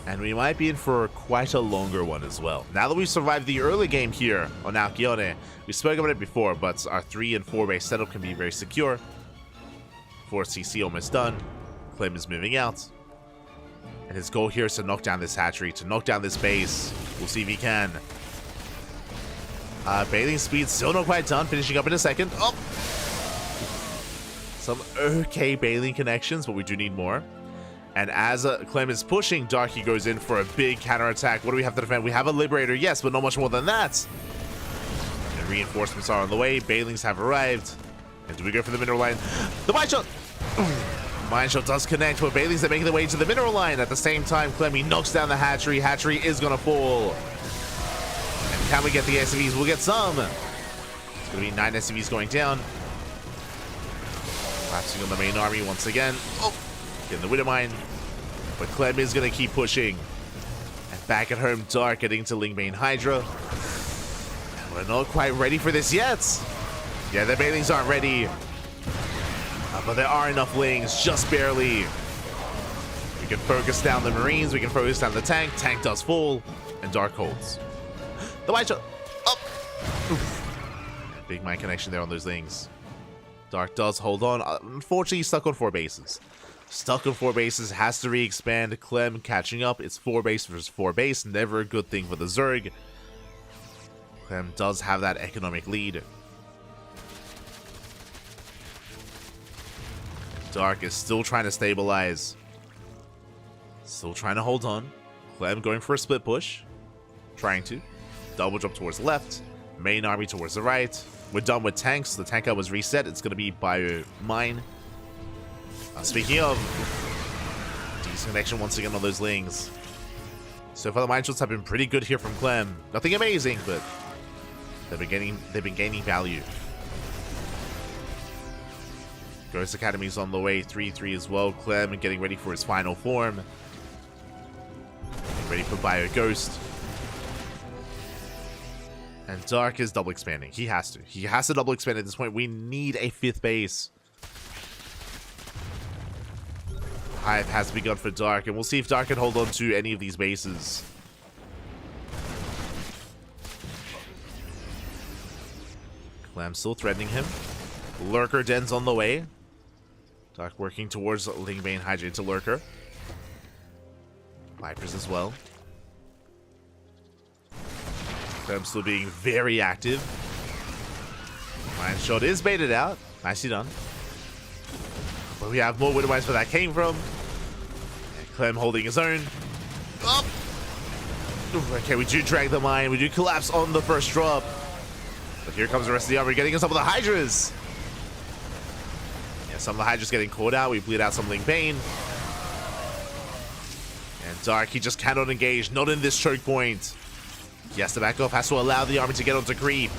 And we might be in for quite a longer one as well. Now that we've survived the early game here on Alcyone, we spoke about it before, but our 3 and 4 base setup can be very secure. 4 CC almost done. Clem is moving out. And his goal here is to knock down this hatchery, to knock down this base. We'll see if he can. Bathing speed still not quite done, finishing up in a second. Oh! Some okay bathing connections, but we do need more. And as Clem is pushing, Darky goes in for a big counterattack. What do we have to defend? We have a Liberator, yes, but not much more than that. And reinforcements are on the way. Bailings have arrived. And do we go for the mineral line? The mine shot! Mine shot does connect, but Bailings are making their way to the mineral line. At the same time, Clemmy knocks down the hatchery. Hatchery is going to fall. And can we get the SCVs? We'll get some. It's going to be 9 SCVs going down. Collapsing on the main army once again. Oh! In the Widowmine, but Clem is going to keep pushing. And back at home, Dark getting to Lingbane Hydra. We're not quite ready for this yet. Yeah, the Bailings aren't ready. But there are enough Lings, just barely. We can focus down the Marines, we can focus down the tank. Tank does fall, and Dark holds. The white shot, up. Big mine connection there on those Lings. Dark does hold on. Unfortunately, he's stuck on 4 bases. Stuck on 4 bases, has to re-expand. Clem catching up. It's 4 base versus 4 base. Never a good thing for the Zerg. Clem does have that economic lead. Dark is still trying to stabilize. Still trying to hold on. Clem going for a split push. Trying to. Double jump towards the left. Main army towards the right. We're done with tanks. The tank out was reset. It's going to be bio mine. Speaking of, decent connection once again on those Lings. So far the mine shots have been pretty good here from Clem. Nothing amazing, but they've been gaining value. Ghost Academy's on the way, 3-3 as well. Clem getting ready for his final form. Getting ready for Bio Ghost. And Dark is double expanding. He has to. He has to double expand at this point. We need a 5th base. Hive has begun for Dark, and we'll see if Dark can hold on to any of these bases. Clam still threatening him. Lurker Den's on the way. Dark working towards Lingbane Hydra into Lurker. Vipers as well. Clam still being very active. Mine shot is baited out. Nicely done. But we have more Widowmines where that came from. And Clem holding his own. Oh! Okay, we do drag the mine. We do collapse on the first drop. But here comes the rest of the army getting us up with the Hydras. Yeah, some of the Hydras getting caught out. We bleed out some Lingbane. And Dark, he just cannot engage. Not in this choke point. He has to back off. Has to allow the army to get onto creep.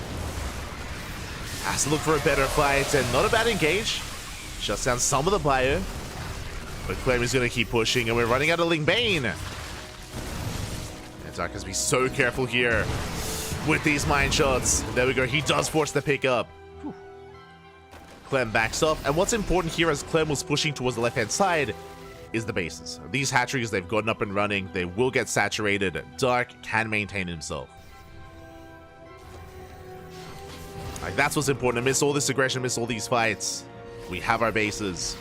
Has to look for a better fight. And not a bad engage. Shuts down some of the bio. But Clem is going to keep pushing, and we're running out of Lingbane. And Dark has to be so careful here with these mine shots. There we go. He does force the pickup. Clem backs off. And what's important here as Clem was pushing towards the left-hand side is the bases. These hatcheries, they've gotten up and running. They will get saturated. Dark can maintain himself. Like, that's what's important. Miss all this aggression, miss all these fights. We have our bases.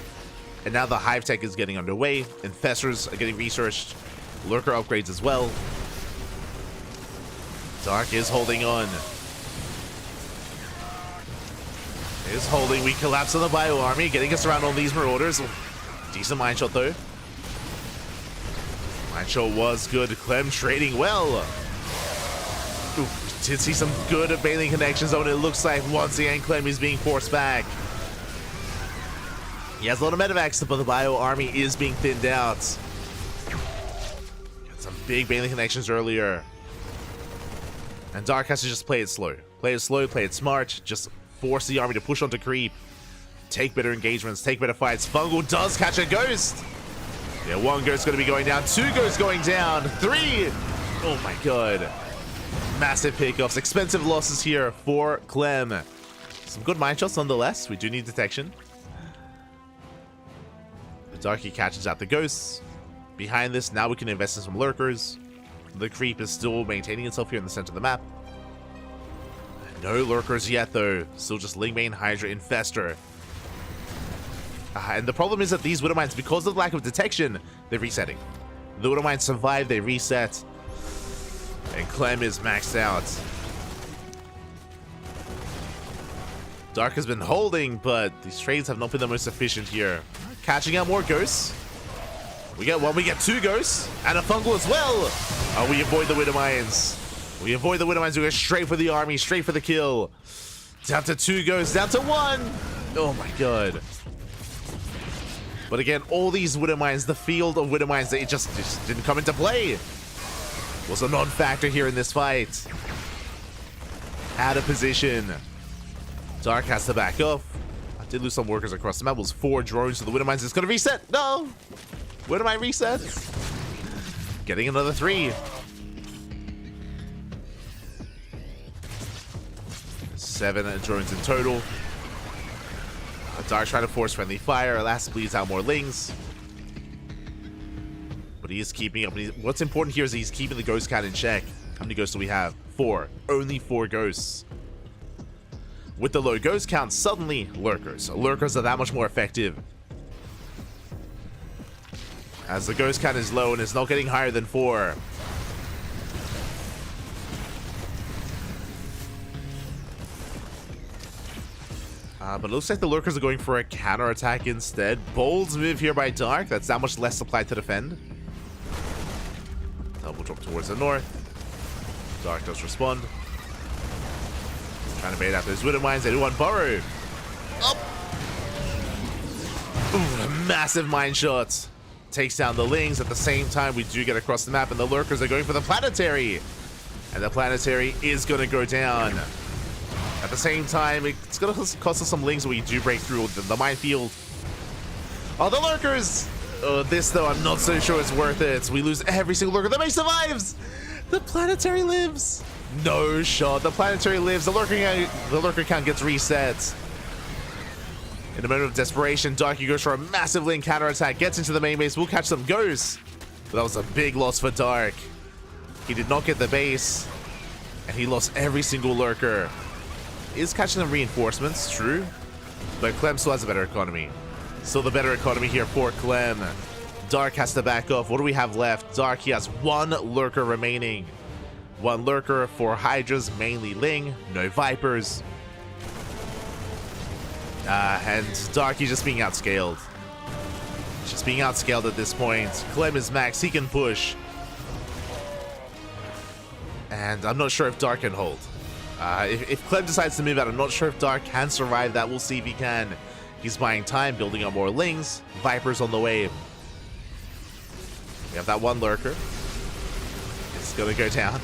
And now the Hive Tech is getting underway. Infestors are getting researched. Lurker upgrades as well. Dark is holding on. Is holding. We collapse on the Bio Army, getting us around on these Marauders. Decent mine shot though. Mine shot was good. Clem trading well. Ooh, did see some good bailing connections though, and it looks like once again Clem is being forced back. He has a lot of medevacs, but the Bio Army is being thinned out. Got some big bailing connections earlier. And Dark has to just play it slow. Play it slow, play it smart. Just force the army to push onto creep. Take better engagements, take better fights. Fungal does catch a ghost. Yeah, one ghost going to be going down. Two ghosts going down. Three. Oh my god. Massive pickoffs. Expensive losses here for Clem. Some good mine shots nonetheless. We do need detection. The Darky catches out the ghosts. Behind this, now we can invest in some lurkers. The creep is still maintaining itself here in the center of the map. No lurkers yet, though. Still just Lingbane, Hydra, Infestor. And the problem is that these Widow Mines, because of the lack of detection, they're resetting. The Widow Mines survive, they reset. And Clem is maxed out. Dark has been holding, but these trades have not been the most efficient here. Catching out more ghosts. We get one, we get two ghosts, and a fungal as well. Oh, we avoid the Widow Mines. We avoid the Widow Mines, we go straight for the army, straight for the kill. Down to two ghosts, down to one. Oh my god. But again, all these Widow Mines, the field of Widow Mines, it just didn't come into play. Was a non-factor here in this fight. Out of position. Dark has to back off. I did lose some workers across the map. It was 4 drones, so the Widow Mines is going to reset. No! Widow Mine reset. Getting another 3. 7 drones in total. Dark's trying to force friendly fire. Alas, bleeds out more lings. But he is keeping up. What's important here is he's keeping the ghost count in check. How many ghosts do we have? 4. Only 4 ghosts. With the low ghost count, suddenly lurkers. Lurkers are that much more effective. As the ghost count is low and is not getting higher than 4. But it looks like the lurkers are going for a counter-attack instead. Bold move here by Dark. That's that much less supply to defend. Double drop towards the north. Dark does respond. Trying to bait out those Widow Mines. They do want Burrow. Up. Ooh, massive mine shot. Takes down the lings. At the same time, we do get across the map, and the lurkers are going for the planetary. And the planetary is going to go down. At the same time, it's going to cost us some lings when we do break through the minefield. Oh, the lurkers! This, though, I'm not so sure it's worth it. We lose every single lurker. The base survives! The planetary lives! No shot. The planetary lives. The lurker count gets reset. In a moment of desperation, Darky goes for a massive ling counterattack, gets into the main base. We'll catch some ghosts. But that was a big loss for Dark. He did not get the base. And he lost every single lurker. Is catching them reinforcements, true. But Clem still has a better economy. Still the better economy here for Clem. Dark has to back off. What do we have left? Dark, he has 1 lurker remaining. 1 lurker for Hydras, mainly Ling. No Vipers. And Dark, he's just being outscaled. Just being outscaled at this point. Clem is max. He can push. And I'm not sure if Dark can hold. If Clem decides to move out, I'm not sure if Dark can survive that. We'll see if he can. He's buying time, building up more lings. Vipers on the way. We have that 1 lurker. It's going to go down.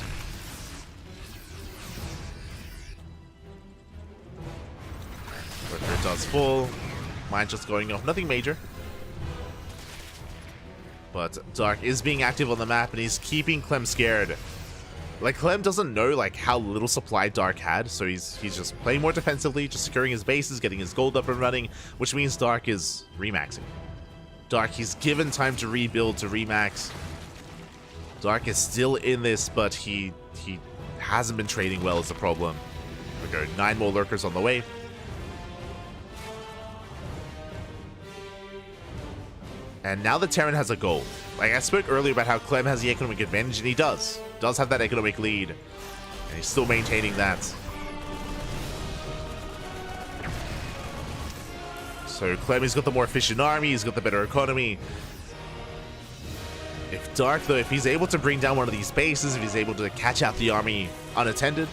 Lurker does fall. Mine just going off. Nothing major. But Dark is being active on the map, and he's keeping Clem scared. Like, Clem doesn't know, like, how little supply Dark had, so he's just playing more defensively, just securing his bases, getting his gold up and running, which means Dark is remaxing. Dark, he's given time to rebuild, to remax. Dark is still in this, but he hasn't been trading well is the problem. We go 9 more lurkers on the way. And now the Terran has a goal. Like, I spoke earlier about how Clem has the economic advantage, and he does. Does have that economic lead. And he's still maintaining that. So Clem, he's got the more efficient army, he's got the better economy. If Dark, though, if he's able to bring down one of these bases, if he's able to catch out the army unattended,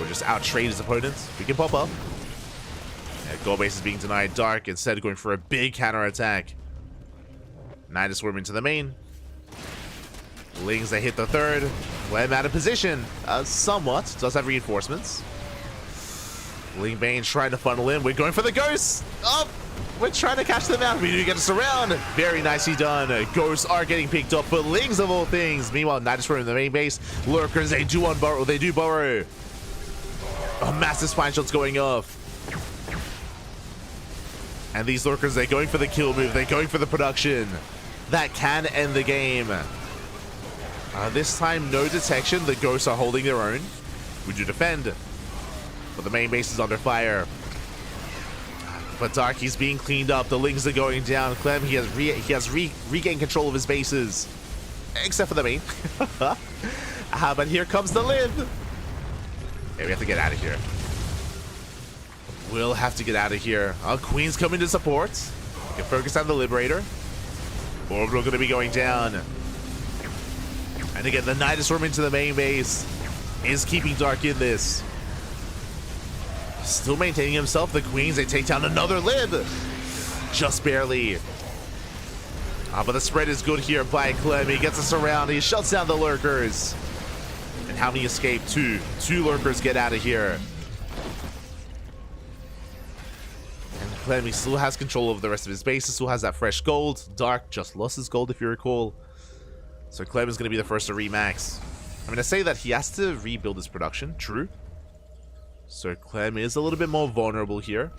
or just out-trade his opponents, we can pop up. Yeah, gold base is being denied. Dark, instead, going for a big counter-attack. Nidus Worm into the main. Lings, they hit the 3rd. Clem out of position. Somewhat. Does have reinforcements. Lingbane trying to funnel in. We're going for the ghosts. Oh! We're trying to catch them out. We do get us around. Very nicely done. Ghosts are getting picked up, but Lings of all things. Meanwhile, Nidus were in the main base. Lurkers, they do unburrow. They do burrow. A massive spine shot's going off. And these Lurkers, they're going for the kill move. They're going for the production. That can end the game. This time, no detection. The Ghosts are holding their own. We do defend. But the main base is under fire. But Darky's being cleaned up. The Lings are going down. Clem, he has regained control of his bases. Except for the main. But here comes the live. Okay, we have to get out of here. We'll have to get out of here. Queen's coming to support. We can focus on the Liberator. Orbital going to be going down. And again, the Nidus Storm into the main base is keeping Dark in this. Still maintaining himself. The Queens, they take down another lib. Just barely. But the spread is good here by Clem. He gets us around. He shuts down the Lurkers. And how many escape? Two. Two Lurkers get out of here. And Clem, he still has control over the rest of his base. He still has that fresh gold. Dark just lost his gold, if you recall. So Clem is going to be the first to remax. I'm going to say that he has to rebuild his production. True. So Clem is a little bit more vulnerable here.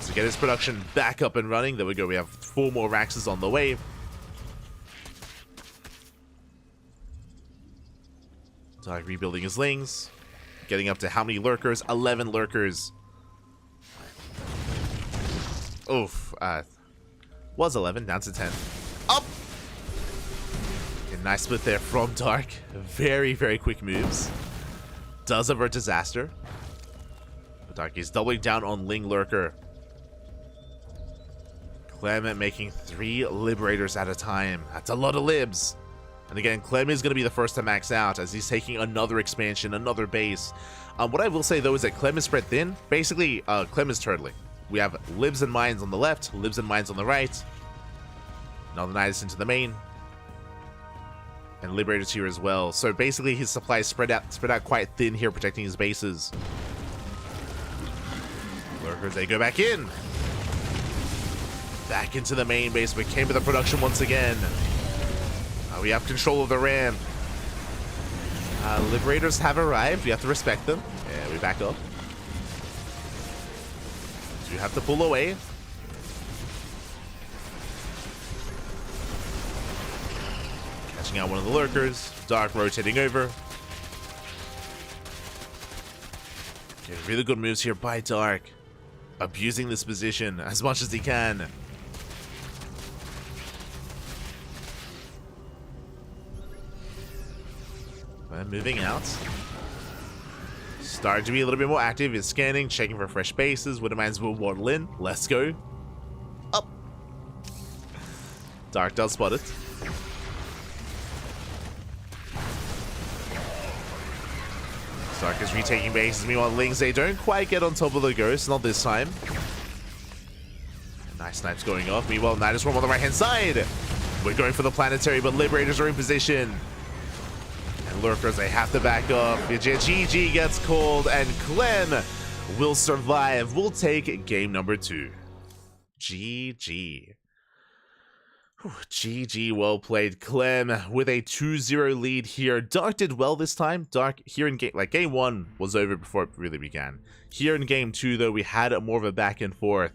So get his production back up and running. There we go. We have 4 more Raxes on the way. Dark rebuilding his Lings. Getting up to how many Lurkers? 11 Lurkers. Oof. Was 11, down to 10. Up! Okay, nice split there from Dark. Very, very quick moves. Does avert disaster. Dark is doubling down on Ling Lurker. Clem making 3 Liberators at a time. That's a lot of libs. And again, Clem is going to be the first to max out as he's taking another expansion, another base. What I will say though is that Clem is spread thin. Basically, Clem is turtling. We have libs and mines on the left, libs and mines on the right. Now the Nidus into the main. And Liberators here as well. So basically his supply is spread out quite thin here, protecting his bases. Lurkers, they go back in. Back into the main base. We came to the production once again. We have control of the ramp. Liberators have arrived. We have to respect them. Yeah, we back up. So you have to pull away. Catching out one of the Lurkers. Dark rotating over. Okay, really good moves here by Dark. Abusing this position as much as he can. Moving out. Starting to be a little bit more active. Is scanning, checking for fresh bases. Widowmines will waddle in. Let's go. Up. Dark does spot it. Dark is retaking bases. Meanwhile, Lings, they don't quite get on top of the Ghost. Not this time. Nice snipes going off. Meanwhile, Nidus Storm on the right-hand side. We're going for the planetary, but Liberators are in position. Lurkers, they have to back up. GG gets called, and Clem will survive. We'll take game number 2. GG. Whew, GG, well played. Clem with a 2-0 lead here. Dark did well this time. Dark here in game 1 was over before it really began. Here in game 2, though, we had more of a back and forth.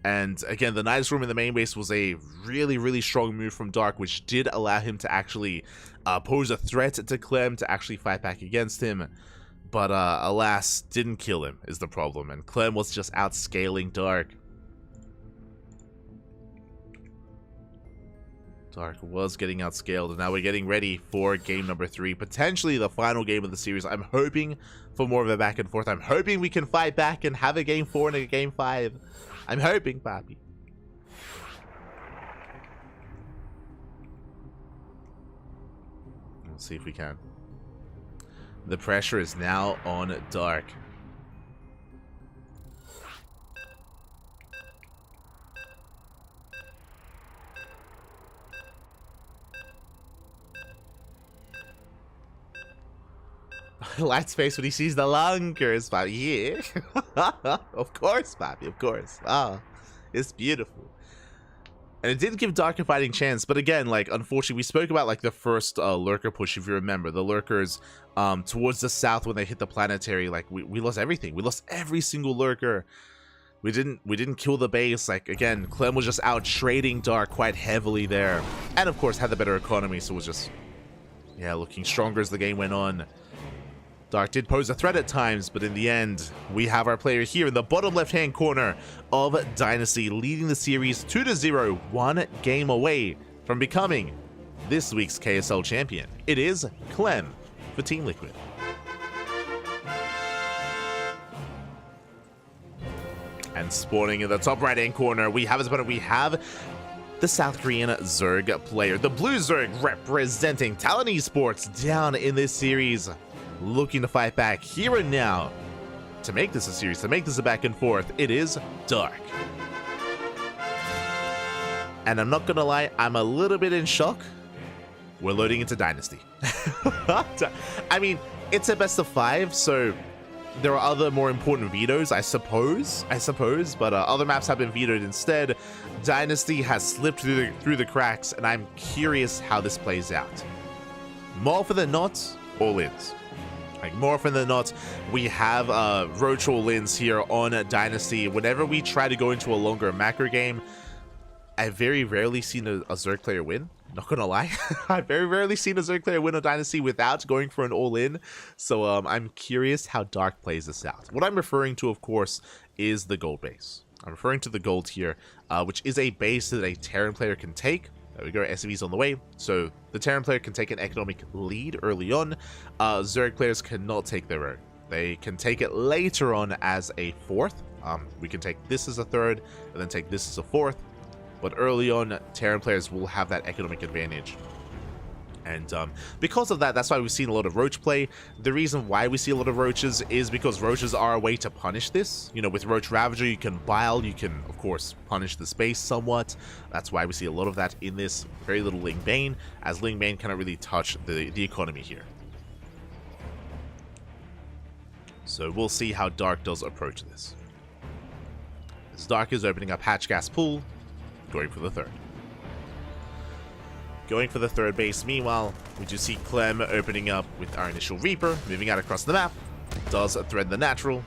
And again, the Nidus Storm in the main base was a really, really strong move from Dark, which did allow him to actually pose a threat to Clem to actually fight back against him. But alas, didn't kill him is the problem. And Clem was just outscaling Dark. Dark was getting outscaled, and now we're getting ready for game number 3. Potentially the final game of the series. I'm hoping for more of a back and forth. I'm hoping we can fight back and have a game 4 and a game 5. I'm hoping, Papi. Let's see if we can. The pressure is now on Dark. light space when he sees the lunkers, Bobby. Yeah. Of course, Bobby, of course. Ah, it's beautiful. And it did give Dark a fighting chance, but again, like, unfortunately, we spoke about, like, the first lurker push, if you remember. The lurkers towards the south when they hit the planetary, like, we lost everything. We lost every single lurker. We didn't kill the base. Like, again, Clem was just out trading Dark quite heavily there. And, of course, had the better economy, so it was just, yeah, looking stronger as the game went on. Dark did pose a threat at times, but in the end, we have our player here in the bottom left-hand corner of Dynasty, leading the series 2-0, one game away from becoming this week's KSL champion. It is Clem for Team Liquid. And spawning in the top right-hand corner, we have the South Korean Zerg player, the Blue Zerg representing Talon Esports down in this series, looking to fight back here and now to make this a series, to make this a back and forth. It is Dark. And I'm not gonna lie, I'm a little bit in shock. We're loading into Dynasty. I mean, it's a best of 5, so there are other more important vetoes, I suppose, but other maps have been vetoed instead. Dynasty has slipped through the cracks, and I'm curious how this plays out. More often than not, all-ins. Like, more often than not, we have Roach all-ins here on Dynasty. Whenever we try to go into a longer macro game, I've very rarely seen a Zerg player win. Not gonna lie. I've very rarely seen a Zerg player win a Dynasty without going for an all-in. So I'm curious how Dark plays this out. What I'm referring to, of course, is the gold base. I'm referring to the gold here, which is a base that a Terran player can take. There we go, SCV's on the way. So the Terran player can take an economic lead early on. Zerg players cannot take their own. They can take it later on as a fourth. We can take this as a third, and then take this as a fourth. But early on, Terran players will have that economic advantage. And because of that, that's why we've seen a lot of Roach play. The reason why we see a lot of Roaches is because Roaches are a way to punish this. You know, with Roach Ravager, you can bile, you can, of course, punish the space somewhat. That's why we see a lot of that in this. Very little Ling Bane, as Ling Bane cannot really touch the economy here. So we'll see how Dark does approach this. As Dark is opening up Hatch Gas Pool, going for the third. Going for the third base. Meanwhile, we do see Clem opening up with our initial Reaper, moving out across the map. Does thread the natural.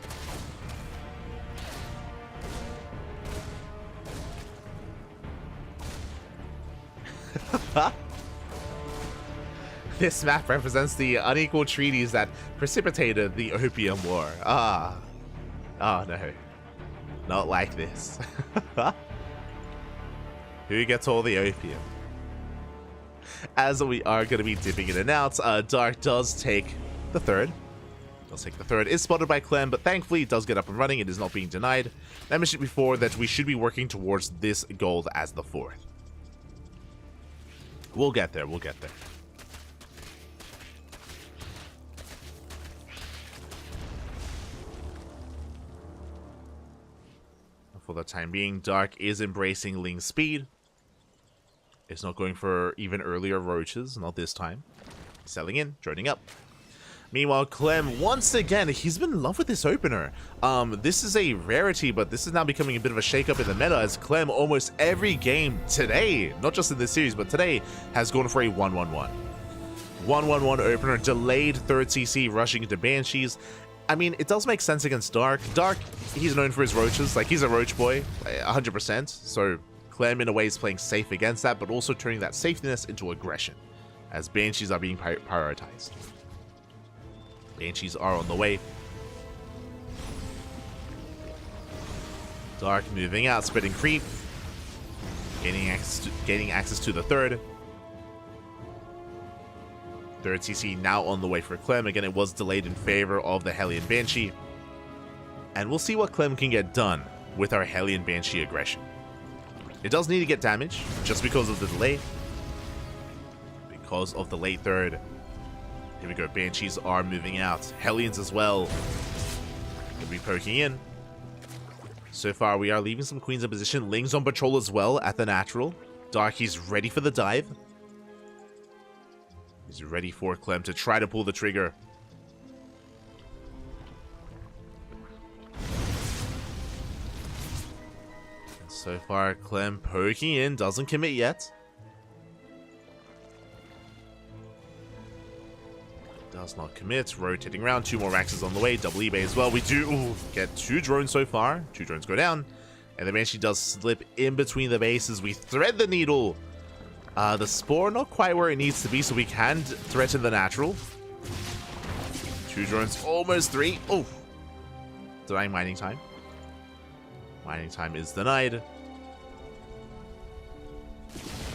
This map represents the unequal treaties that precipitated the Opium War. Oh no. Not like this. Who gets all the opium? As we are going to be dipping in and out, Dark does take the third. Is spotted by Clem, but thankfully it does get up and running. It is not being denied. I mentioned before that we should be working towards this gold as the fourth. We'll get there. For the time being, Dark is embracing Ling's speed. It's not going for even earlier Roaches, not this time. Selling in, droning up. Meanwhile, Clem, once again, he's been in love with this opener. This is a rarity, but this is now becoming a bit of a shake-up in the meta, as Clem almost every game today, not just in this series, but today, has gone for a 1-1-1. 1-1-1 opener, delayed third CC, rushing into Banshees. I mean, it does make sense against Dark. Dark, he's known for his Roaches. Like, he's a Roach boy, 100%. So Clem, in a way, is playing safe against that, but also turning that safetyness into aggression, as Banshees are being prioritized. Banshees are on the way. Dark moving out, spreading creep. Gaining access to the third. Third CC now on the way for Clem. Again, it was delayed in favor of the Hellion Banshee. And we'll see what Clem can get done with our Hellion Banshee aggression. It does need to get damage, just because of the delay. Because of the late third. Here we go, Banshees are moving out. Hellions as well. Could be poking in. So far, we are leaving some Queens in position. Ling's on patrol as well at the natural. Darky's ready for the dive. He's ready for Clem to try to pull the trigger. So far, Clem poking in, doesn't commit yet. Does not commit. Rotating around. 2 more Raxes on the way. Double eBay as well. We do get 2 drones so far. 2 drones go down. And the Banshee does slip in between the bases. We thread the needle. The Spore not quite where it needs to be, so we can threaten the natural. 2 drones. Almost 3. Oh. Denying mining time. Mining time is denied.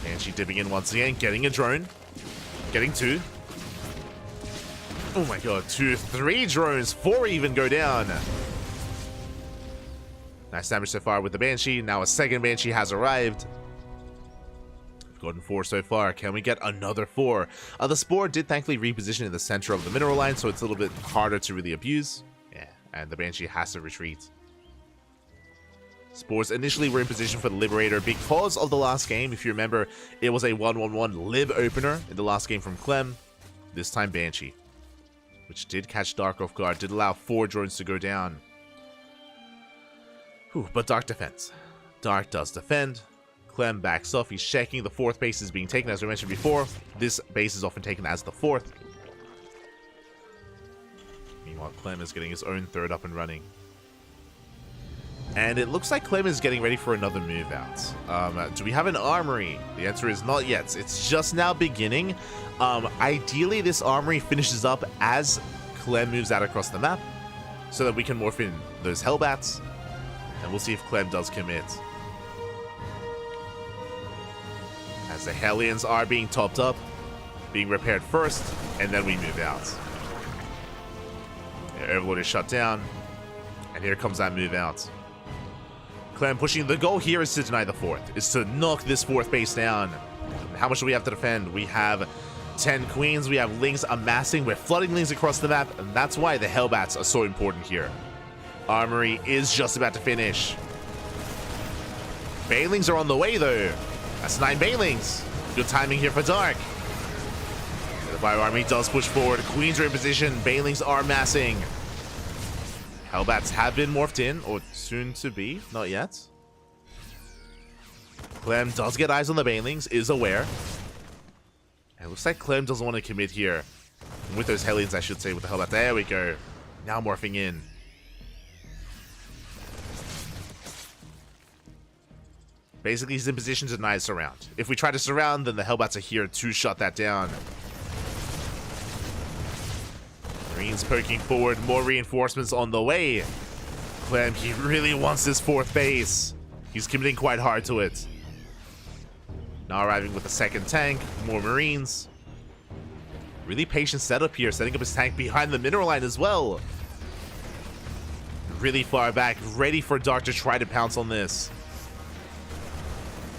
Banshee dipping in once again. Getting a drone. Getting 2. Oh my god, 2, 3 drones, 4 even go down. Nice damage so far with the Banshee. Now a second Banshee has arrived. We've gotten 4 so far. Can we get another 4? The Spore did thankfully reposition in the center of the mineral line, so it's a little bit harder to really abuse. Yeah, and the Banshee has to retreat. Spores initially were in position for the Liberator because of the last game. If you remember, it was a 1-1-1 live opener in the last game from Clem. This time Banshee, which did catch Dark off guard, did allow 4 drones to go down. Whew, but Dark defends. Dark does defend. Clem backs off. He's checking. The 4th base is being taken, as we mentioned before. This base is often taken as the 4th. Meanwhile, Clem is getting his own 3rd up and running. And it looks like Clem is getting ready for another move out. Do we have an armory? The answer is not yet. It's just now beginning. Ideally, this armory finishes up as Clem moves out across the map, so that we can morph in those Hellbats, and we'll see if Clem does commit. As the Hellions are being topped up, being repaired first, and then we move out. The Overlord is shut down, and here comes that move out. Clem pushing. The goal here is to deny the 4th, is to knock this 4th base down. How much do we have to defend? We have 10 Queens, we have Lings amassing, we're flooding Lings across the map, and that's why the Hellbats are so important here. Armory is just about to finish. Banelings are on the way though. That's 9 Banelings. Good timing here for Dark. The Bio Army does push forward. Queens are in position. Banelings are massing. Hellbats have been morphed in, or soon to be. Not yet. Clem does get eyes on the Banelings, is aware. And it looks like Clem doesn't want to commit here. With those Hellions, I should say, with the Hellbat. There we go. Now morphing in. Basically, he's in position to deny surround. If we try to surround, then the Hellbats are here to shut that down. Marines poking forward. More reinforcements on the way. Clem, he really wants this 4th base. He's committing quite hard to it. Now arriving with a 2nd tank. More Marines. Really patient setup here. Setting up his tank behind the mineral line as well. Really far back. Ready for Dark to try to pounce on this.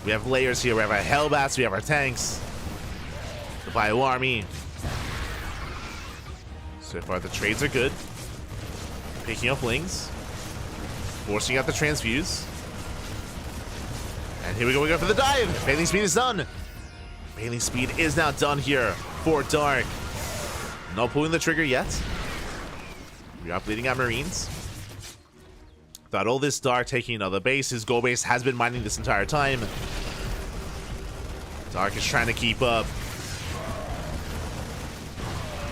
We have layers here. We have our Hellbats. We have our tanks. The Bio Army. So far, the trades are good. Picking up Lings. Forcing out the Transfuse. And here we go. We go for the dive. Bailing speed is done. Bailing speed is now done here for Dark. Not pulling the trigger yet. We are bleeding out Marines. Thought all this Dark taking another base. His goal base has been mining this entire time. Dark is trying to keep up.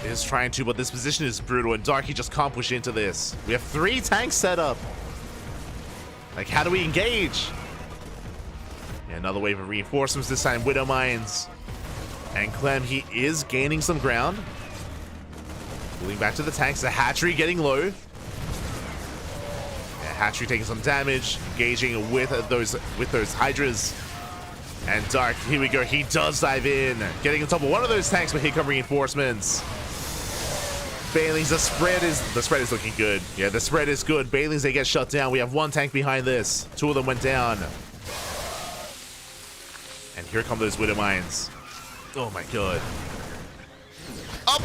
Is trying to, but this position is brutal, and Dark, he just can't push into this. We have 3 tanks set up. Like, how do we engage? Yeah, another wave of reinforcements, this time Widow Mines. And Clem, he is gaining some ground. Moving back to the tanks. The Hatchery getting low. Yeah, Hatchery taking some damage. Engaging with those Hydras. And Dark, here we go. He does dive in. Getting on top of one of those tanks, but here come reinforcements. Banelings, the spread is looking good. Yeah, the spread is good. Banelings, they get shut down. We have 1 tank behind this. 2 of them went down. And here come those Widow Mines. Oh my god. Up!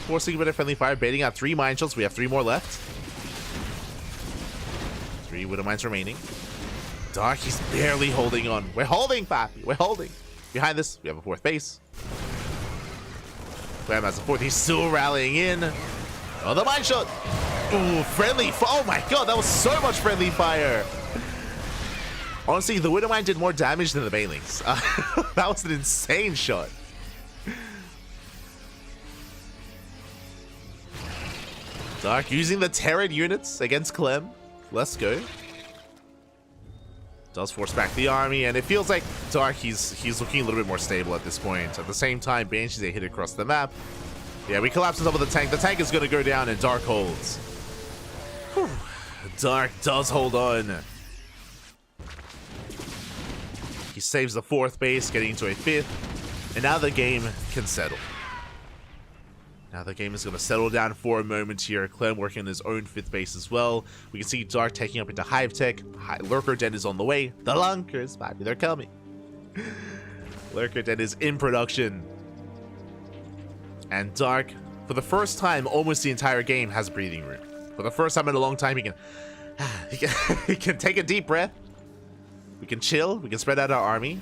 Forcing a bit of friendly fire, baiting out 3 mine shots. We have 3 more left. 3 Widow Mines remaining. Dark, he's barely holding on. We're holding, Pappy. We're holding. Behind this, we have a 4th base. Clem has a 4th. He's still rallying in. Oh, the mine shot. Ooh, friendly. Oh my god, that was so much friendly fire. Honestly, the Widowmine did more damage than the Banelings. That was an insane shot. Dark using the Terran units against Clem. Let's go. Does force back the army, and it feels like Dark, he's looking a little bit more stable at this point. At the same time, Banshees, they hit across the map. Yeah, we collapse on top of the tank. The tank is going to go down, and Dark holds. Whew. Dark does hold on. He saves the 4th base, getting into a 5th, and now the game can settle. Now the game is going to settle down for a moment here. Clem working on his own 5th base as well. We can see Dark taking up into Hive Tech. Lurker Den is on the way. The Lunkers, baby, they're coming. Lurker Den is in production. And Dark, for the first time almost the entire game, has breathing room. For the first time in a long time, he can take a deep breath. We can chill. We can spread out our army.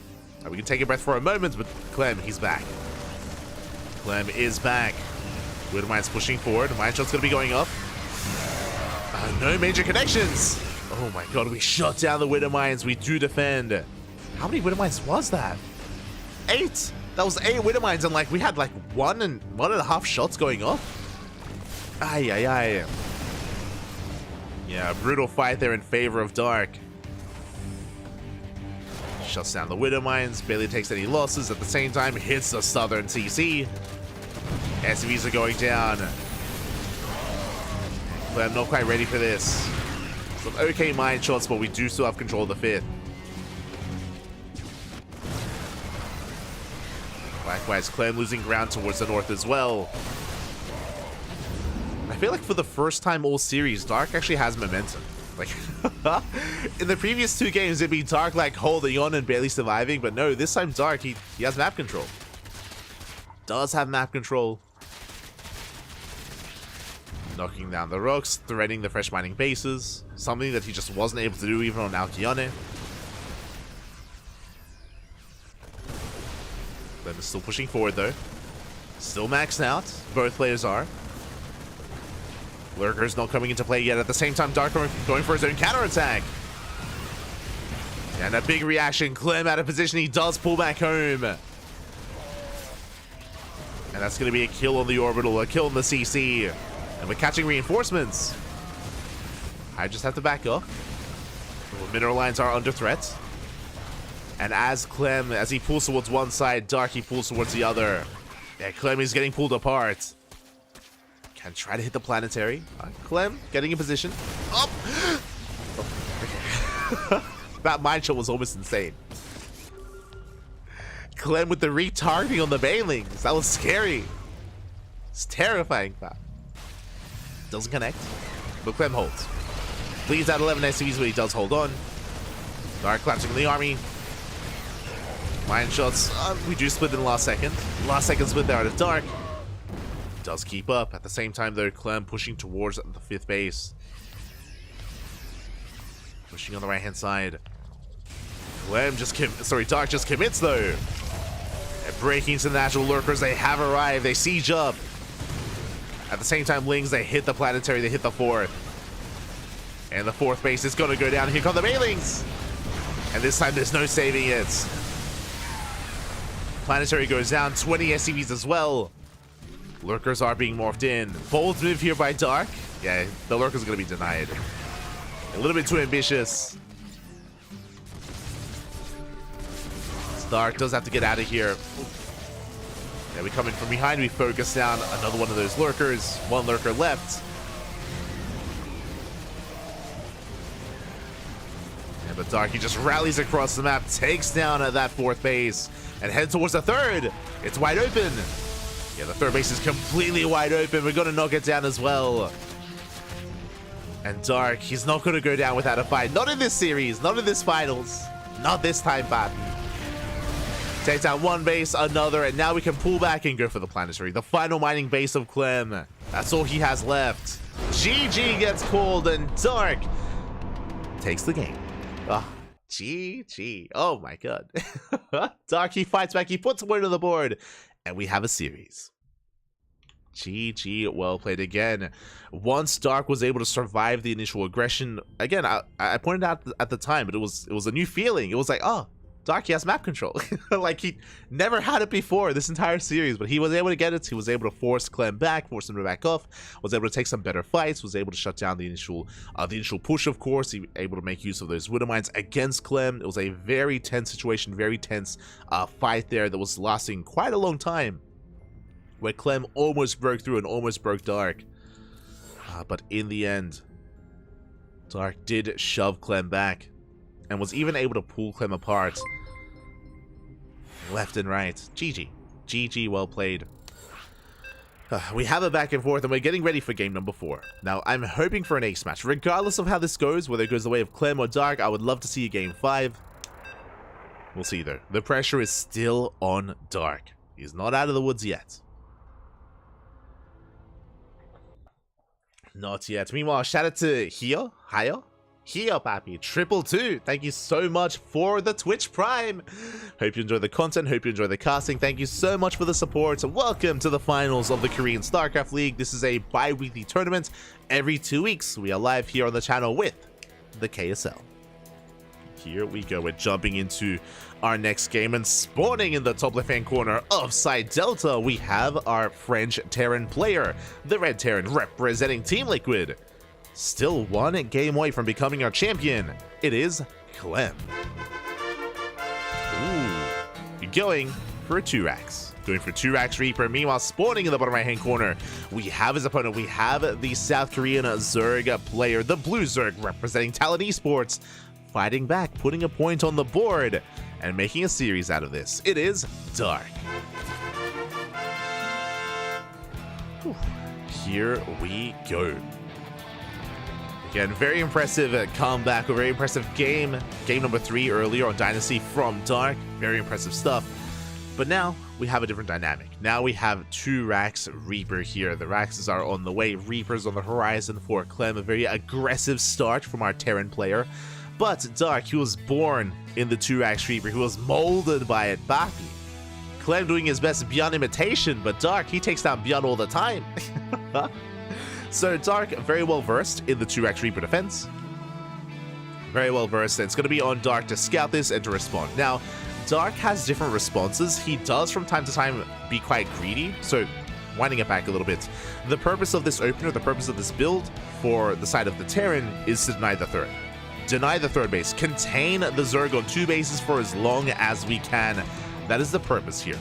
We can take a breath for a moment, but Clem, he's back. Clem is back. Widowmine's pushing forward. Mine shot's going to be going up. No major connections. Oh my god, we shut down the Widowmines. We do defend. How many Widowmines was that? 8. That was 8 Widowmines, and like we had like 1.5 shots going off. Ay, ay, ay. Yeah, brutal fight there in favor of Dark. Shuts down the Widowmines, barely takes any losses. At the same time, hits the Southern CC. SCVs are going down. But I'm not quite ready for this. Some okay mine shots, but we do still have control of the 5th. Likewise, Clem losing ground towards the north as well. I feel like for the first time all series, Dark actually has momentum. Like, in the previous 2 games, it'd be Dark like holding on and barely surviving, but no, this time Dark, he has map control. Does have map control. Knocking down the rocks, threading the fresh mining bases, something that he just wasn't able to do even on Alkione. Clem is still pushing forward though. Still maxed out, both players are. Lurker's not coming into play yet. At the same time, Dark going for his own counterattack. And a big reaction. Clem out of position. He does pull back home. And that's going to be a kill on the orbital, a kill on the CC. And we're catching reinforcements. I just have to back up. The mineral lines are under threat. And as Clem, as he pulls towards one side, Dark, he pulls towards the other. Yeah, Clem is getting pulled apart. Can try to hit the planetary. Clem getting in position. Up. Oh, okay. That mine shot was almost insane. Clem with the retargeting on the Banelings. That was scary. It's terrifying. Doesn't connect. But Clem holds. Bleeds out 11 SCVs, but he does hold on. Dark collapsing the army. Mine shots. We do split in the last second. Last second split there out of Dark. Does keep up. At the same time, though, Clem pushing towards the 5th base. Pushing on the right-hand side. Clem just Dark just commits, though. And breaking into the natural lurkers. They have arrived. They siege up. At the same time, Lings, they hit the planetary. They hit the 4th. And the 4th base is going to go down. Here come the Banelings. And this time, there's no saving it. Planetary goes down. 20 SCVs as well. Lurkers are being morphed in. Bold move here by Dark. Yeah, the Lurker's going to be denied. A little bit too ambitious. Dark does have to get out of here. Yeah, we come in from behind. We focus down another one of those Lurkers. One Lurker left. Yeah, but Dark, he just rallies across the map, takes down at that 4th base, and heads towards the 3rd. It's wide open. Yeah, the 3rd base is completely wide open. We're going to knock it down as well. And Dark, he's not going to go down without a fight. Not in this series. Not in this finals. Not this time, Pat. Takes out one base, another, and now we can pull back and go for the planetary. The final mining base of Clem. That's all he has left. GG gets called, and Dark takes the game. Oh, GG. Oh, my God. Dark, he fights back. He puts a point on the board. And we have a series. GG, well played again. Once Dark was able to survive the initial aggression, again, I pointed out at the time, but it was a new feeling. It was like, oh, Dark, he has map control. Like, he never had it before this entire series, but he was able to get it. He was able to force Clem back, force him to back off, was able to take some better fights, was able to shut down the initial push, of course. He was able to make use of those Widow Mines against Clem. It was a very tense situation, very tense fight there that was lasting quite a long time, where Clem almost broke through and almost broke Dark. But in the end, Dark did shove Clem back and was even able to pull Clem apart left and right. GG. GG, well played. We have a back and forth, and we're getting ready for game number 4. Now, I'm hoping for an ace match. Regardless of how this goes, whether it goes the way of Clem or Dark, I would love to see a game 5. We'll see, though. The pressure is still on Dark. He's not out of the woods yet. Not yet. Meanwhile, shout out to Hio, Papi, 222. Thank you so much for the Twitch Prime. Hope you enjoy the content. Hope you enjoy the casting. Thank you so much for the support. Welcome to the finals of the Korean StarCraft League. This is a bi-weekly tournament. Every 2 weeks, we are live here on the channel with the KSL. Here we go. We're jumping into our next game, and spawning in the top left-hand corner of side Delta, we have our French Terran player, the Red Terran representing Team Liquid. Still one game away from becoming our champion. It is Clem. Ooh, going for a 2-Rax. Going for 2-Rax Reaper. Meanwhile, spawning in the bottom right-hand corner, we have his opponent. We have the South Korean Zerg player, the Blue Zerg representing Talon Esports, fighting back, putting a point on the board, and making a series out of this. It is Dark. Whew. Here we go. Again, very impressive comeback, a very impressive game. Game number 3 earlier on Dynasty from Dark. Very impressive stuff. But now we have a different dynamic. Now we have 2-Rax Reaper here. The Raxes are on the way. Reapers on the horizon for Clem. A very aggressive start from our Terran player. But Dark, he was born in the 2-Rax Reaper. He was molded by it. Bapi. Clem doing his best beyond imitation, but Dark, he takes down beyond all the time. So Dark, very well versed in the 2-Rax Reaper defense. Very well versed. It's going to be on Dark to scout this and to respond. Now, Dark has different responses. He does from time to time be quite greedy. So, winding it back a little bit, the purpose of this opener, the purpose of this build for the side of the Terran is to deny the third. Deny the third base. Contain the Zerg on 2 bases for as long as we can. That is the purpose here.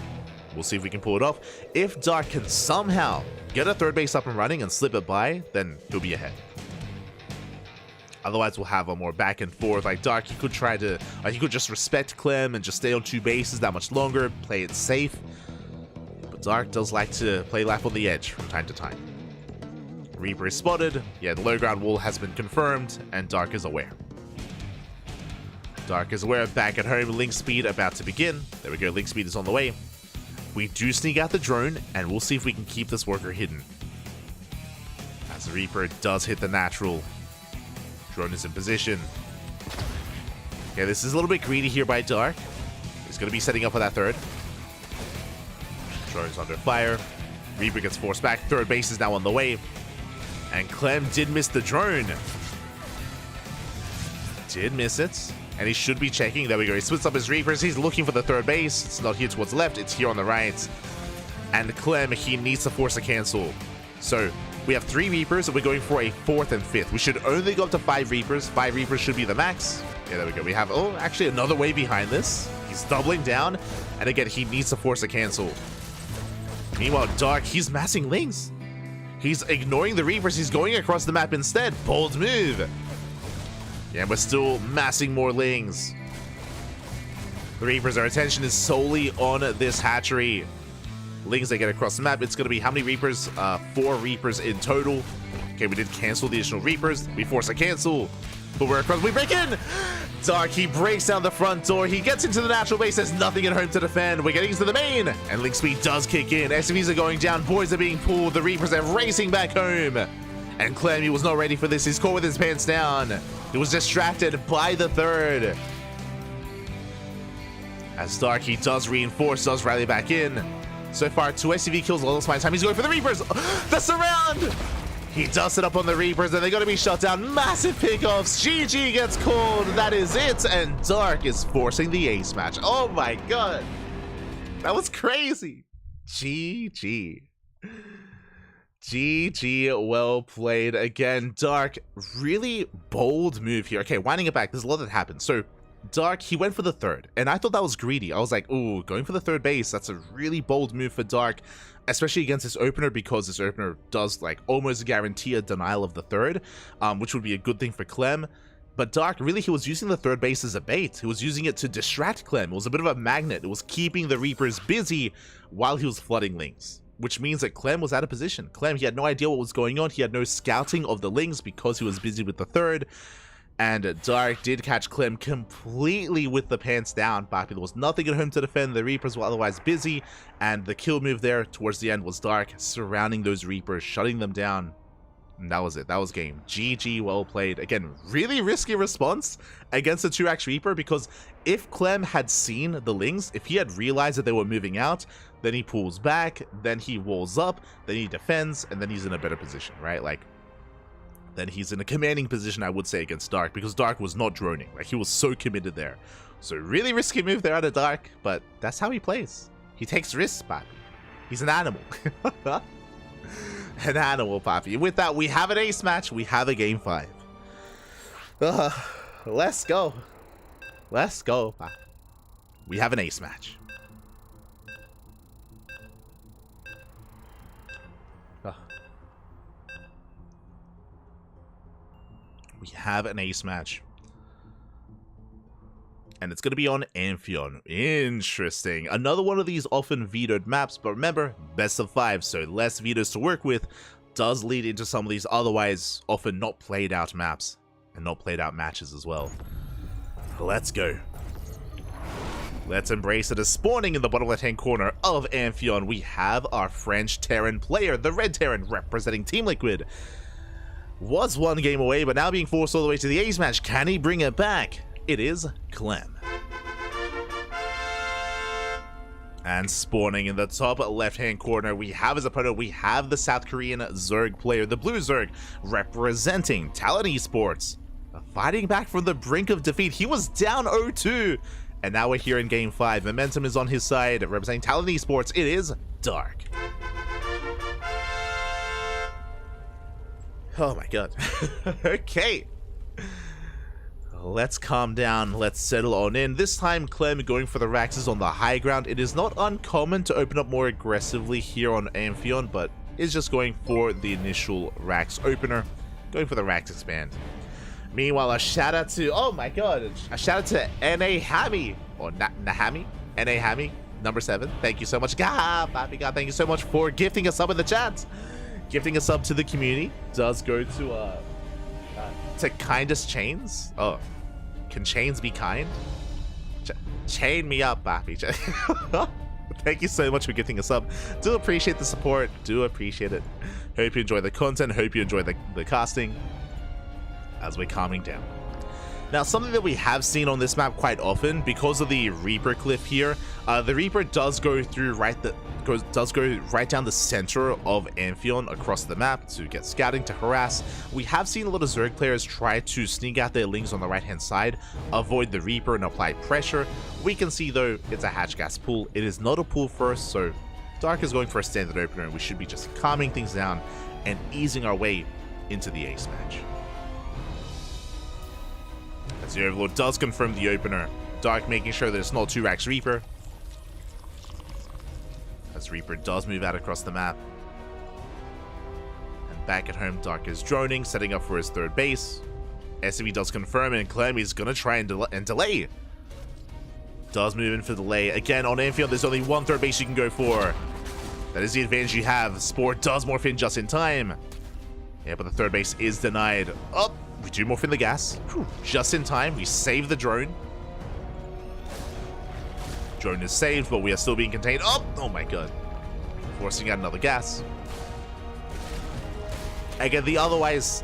We'll see if we can pull it off. If Dark can somehow get a third base up and running and slip it by, then he'll be ahead. Otherwise, we'll have a more back and forth. Like Dark, he could try to, he could just respect Clem and just stay on 2 bases that much longer, play it safe. But Dark does like to play life on the edge from time to time. Reaper is spotted. Yeah, the low ground wall has been confirmed, and Dark is aware. Dark is aware. Back at home, link speed about to begin. There we go, link speed is on the way. We do sneak out the drone, and we'll see if we can keep this worker hidden. As the Reaper does hit the natural. Drone is in position. Okay, this is a little bit greedy here by Dark. He's going to be setting up for that third. Drone's under fire. Reaper gets forced back. Third base is now on the way. And Clem did miss the drone. Did miss it. And he should be checking. There we go. He splits up his Reapers. He's looking for the third base. It's not here towards the left. It's here on the right. And Clem, he needs to force a cancel. So we have 3 Reapers, and we're going for a 4th and 5th. We should only go up to 5 Reapers. 5 Reapers should be the max. Yeah, there we go. We have, oh, actually another way behind this. He's doubling down. And again, he needs to force a cancel. Meanwhile, Dark, he's massing Lings. He's ignoring the Reapers. He's going across the map instead. Bold move. Yeah, we're still massing more Lings. The Reapers, our attention is solely on this hatchery. Lings, they get across the map. It's going to be how many Reapers? 4 Reapers in total. Okay, we did cancel the additional Reapers. We force a cancel. But we're across. We break in! Dark, he breaks down the front door. He gets into the natural base. There's nothing at home to defend. We're getting into the main. And link speed does kick in. SCVs are going down. Boys are being pulled. The Reapers are racing back home. And Clem, he was not ready for this. He's caught with his pants down. He was distracted by the third. As Dark, he does reinforce, does rally back in. So far, 2 SCV kills, all this time. He's going for the Reapers. The surround! He does it up on the Reapers, and they're going to be shut down. Massive pickoffs. GG gets called. That is it. And Dark is forcing the ace match. Oh my god. That was crazy. GG. GG, well played. Again, Dark, really bold move here. Okay, winding it back, there's a lot that happened. So, Dark, he went for the third, and I thought that was greedy. I was like, ooh, going for the third base, that's a really bold move for Dark, especially against this opener, because this opener does, like, almost guarantee a denial of the third, which would be a good thing for Clem. But Dark, really, he was using the third base as a bait. He was using it to distract Clem. It was a bit of a magnet. It was keeping the Reapers busy while he was flooding Lings, which means that Clem was out of position. Clem, he had no idea what was going on. He had no scouting of the Lings because he was busy with the third. And Dark did catch Clem completely with the pants down. But there was nothing at home to defend. The Reapers were otherwise busy. And the kill move there towards the end was Dark surrounding those Reapers, shutting them down. And that was it. That was game. GG, well played. Again, really risky response against the 2-axe Reaper, because if Clem had seen the Lings, if he had realized that they were moving out, then he pulls back, then he walls up, then he defends, and then he's in a better position, right? Like, then he's in a commanding position, I would say, against Dark, because Dark was not droning. Like, he was so committed there. So really risky move there out of Dark, but that's how he plays. He takes risks, Papi. He's an animal. An animal, Papi. With that, we have an ace match. We have a game 5. Let's go. Let's go, Papi. We have an ace match. We have an ace match. And it's going to be on Amphion. Interesting. Another one of these often vetoed maps, but remember, best of 5, so less vetoes to work with, does lead into some of these otherwise often not played out maps, and not played out matches as well. Let's go. Let's embrace it. As spawning in the bottom left-hand corner of Amphion, we have our French Terran player, the Red Terran, representing Team Liquid. Was one game away, but now being forced all the way to the ace match. Can he bring it back? It is Clem. And spawning in the top left-hand corner, we have his opponent. We have the South Korean Zerg player, the Blue Zerg, representing Talon Esports. Fighting back from the brink of defeat. He was down 0-2. And now we're here in game 5. Momentum is on his side. Representing Talon Esports, it is Dark. Oh my god. Okay. Let's calm down. Let's settle on in. This time, Clem going for the Raxes on the high ground. It is not uncommon to open up more aggressively here on Amphion, but is just going for the initial Rax opener. Going for the Rax expand. Meanwhile, a shout out to, oh my god, a shout out to N.A. Hammy, or Nahami, N.A. Hammy, number 7. Thank you so much. God, thank you so much for gifting us up in the chat. Gifting us up to the community does go to kindest chains. Oh, can chains be kind? Chain me up, Bappy. Thank you so much for gifting us up. Do appreciate the support. Do appreciate it. Hope you enjoy the content. Hope you enjoy the casting as we're calming down. Now, something that we have seen on this map quite often, because of the Reaper cliff here, the Reaper does go through right down the center of Amphion across the map to get scouting, to harass. We have seen a lot of Zerg players try to sneak out their Lings on the right-hand side, avoid the Reaper and apply pressure. We can see, though, it's a hatch gas pull. It is not a pull first, so Dark is going for a standard opener, and we should be just calming things down and easing our way into the ace match. As the Overlord does confirm the opener, Dark making sure that it's not 2-Rax Reaper. As Reaper does move out across the map. And back at home, Dark is droning, setting up for his third base. SCV does confirm, and Clem is going to try and delay. Does move in for delay. Again, on Amphion, there's only one third base you can go for. That is the advantage you have. Spore does morph in just in time. Yeah, but the third base is denied. Oh, we do morph in the gas. Whew, just in time. We save the drone. Drone is saved, but we are still being contained. Oh my god. Forcing out another gas. Again, the otherwise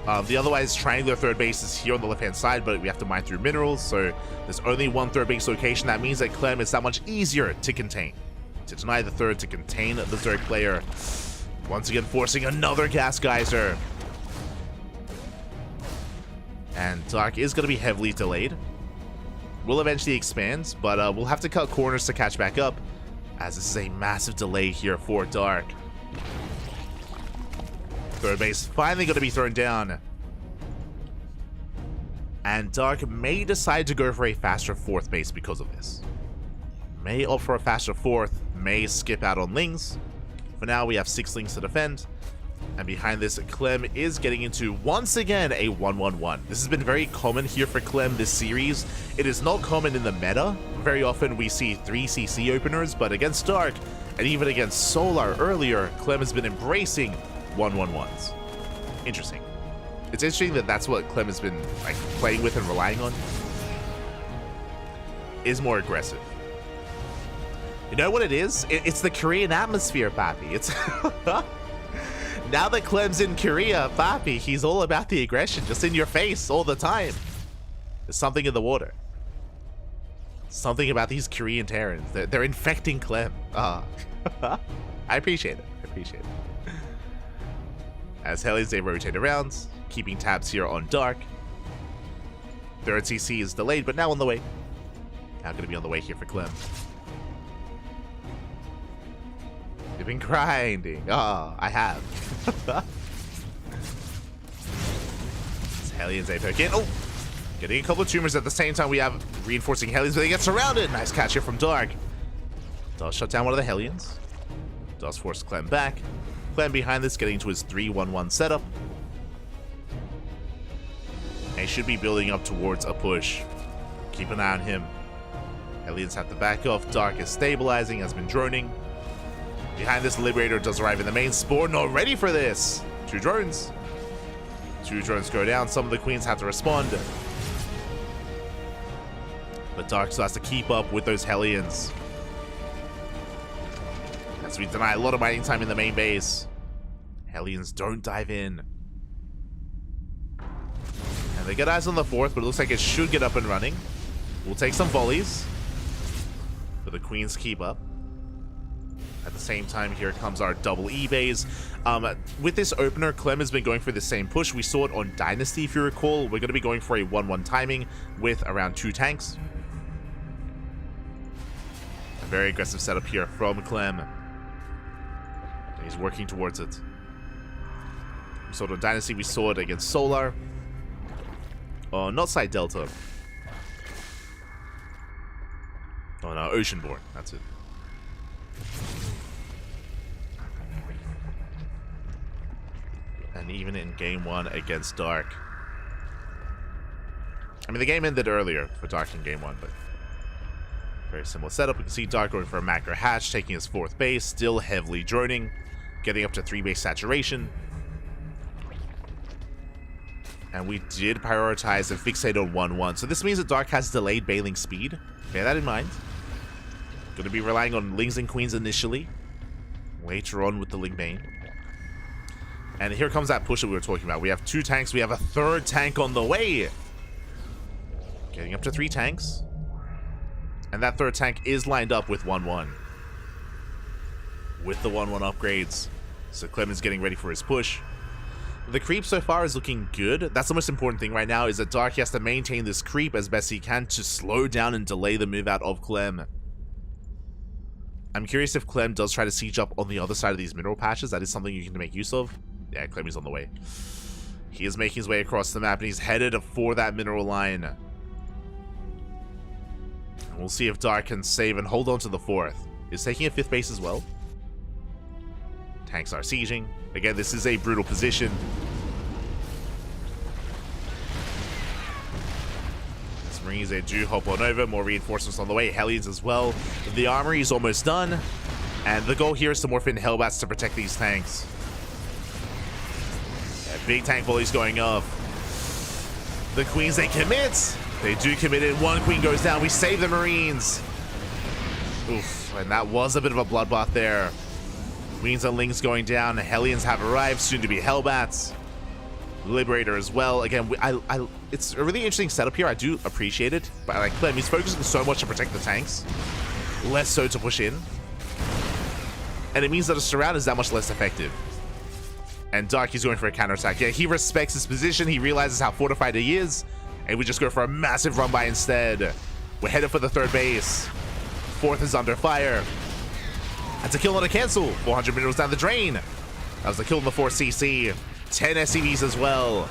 triangular third base is here on the left-hand side, but we have to mine through minerals, so there's only one third base location. That means that Clem is that much easier to contain. to deny the third, to contain the Zerg player. Once again, forcing another gas geyser. And Dark is going to be heavily delayed. Will eventually expand, but we'll have to cut corners to catch back up, as this is a massive delay here for Dark. Third base finally going to be thrown down. And Dark may decide to go for a faster fourth base because of this. May opt for a faster fourth, may skip out on Lings. For now, we have 6 Lings to defend. And behind this, Clem is getting into, once again, a 1-1-1. This has been very common here for Clem this series. It is not common in the meta. Very often we see 3 CC openers, but against Dark, and even against Solar earlier, Clem has been embracing 1-1-1s. Interesting. It's interesting that that's what Clem has been like playing with and relying on. Is more aggressive. You know what it is? It's the Korean atmosphere, Papi. It's now that Clem's in Korea, Papi, he's all about the aggression, just in your face all the time. There's something in the water. Something about these Korean Terrans. They're infecting Clem. I appreciate it. I appreciate it. As Hellions, they rotate around, keeping tabs here on Dark. Third CC is delayed, but now on the way. Now going to be on the way here for Clem. You've been grinding. Oh, I have. Hellions, they poke in. Oh! Getting a couple of tumors at the same time. We have reinforcing Hellions, but they get surrounded. Nice catch here from Dark. Does shut down one of the Hellions. Does force Clem back. Clem behind this, getting into his 3-1-1 setup. And he should be building up towards a push. Keep an eye on him. Hellions have to back off. Dark is stabilizing, has been droning. Behind this, Liberator does arrive in the main spawn. Not ready for this. 2 drones. 2 drones go down. Some of the queens have to respond. But Dark still has to keep up with those Hellions. As we deny a lot of mining time in the main base. Hellions don't dive in. And they get eyes on the fourth, but it looks like it should get up and running. We'll take some volleys. But the queens keep up. At the same time, here comes our double E-bays. With this opener, Clem has been going for the same push. We saw it on Dynasty, if you recall. We're going to be going for a 1-1 timing with around 2 tanks. A very aggressive setup here from Clem. He's working towards it. We saw it on Dynasty. We saw it against Solar. Oh, not Side Delta. Oh no, Oceanborn. That's it. And even in game 1 against Dark. I mean, the game ended earlier for Dark in game 1, but very similar setup. We can see Dark going for a macro hatch, taking his 4th base, still heavily droning, getting up to 3 base saturation. And we did prioritize and fixate on 1-1. So this means that Dark has delayed bailing speed. Bear that in mind. Going to be relying on Lings and Queens initially. Later on with the Ling Bane. And here comes that push that we were talking about. We have 2 tanks. We have a 3rd tank on the way. Getting up to 3 tanks. And that 3rd tank is lined up with 1-1. With the 1-1 upgrades. So Clem is getting ready for his push. The creep so far is looking good. That's the most important thing right now, is that Dark has to maintain this creep as best he can to slow down and delay the move out of Clem. I'm curious if Clem does try to siege up on the other side of these mineral patches. That is something you can make use of. Yeah, Clem is on the way. He is making his way across the map, and he's headed for that mineral line. And we'll see if Dark can save and hold on to the 4th. He's taking a 5th base as well. Tanks are sieging. Again, this is a brutal position. Marines, they do hop on over. More reinforcements on the way. Hellions as well. The armory is almost done. And the goal here is to morph in Hellbats to protect these tanks. Yeah, big tank volleys going off. The Queens, they commit. They do commit it. 1 Queen goes down. We save the Marines. Oof. And that was a bit of a bloodbath there. Queens and Lings going down. Hellions have arrived. Soon to be Hellbats. Liberator as well. Again, it's a really interesting setup here. I do appreciate it, but like Clem, he's focusing so much to protect the tanks, less so to push in. and it means that a surround is that much less effective. And Dark is going for a counterattack. Yeah, he respects his position. He realizes how fortified he is, and we just go for a massive run by instead. We're headed for the third base. Fourth is under fire. That's a kill, not a cancel. 400 minerals down the drain. That was a kill in the 4 CC. 10 SCVs as well.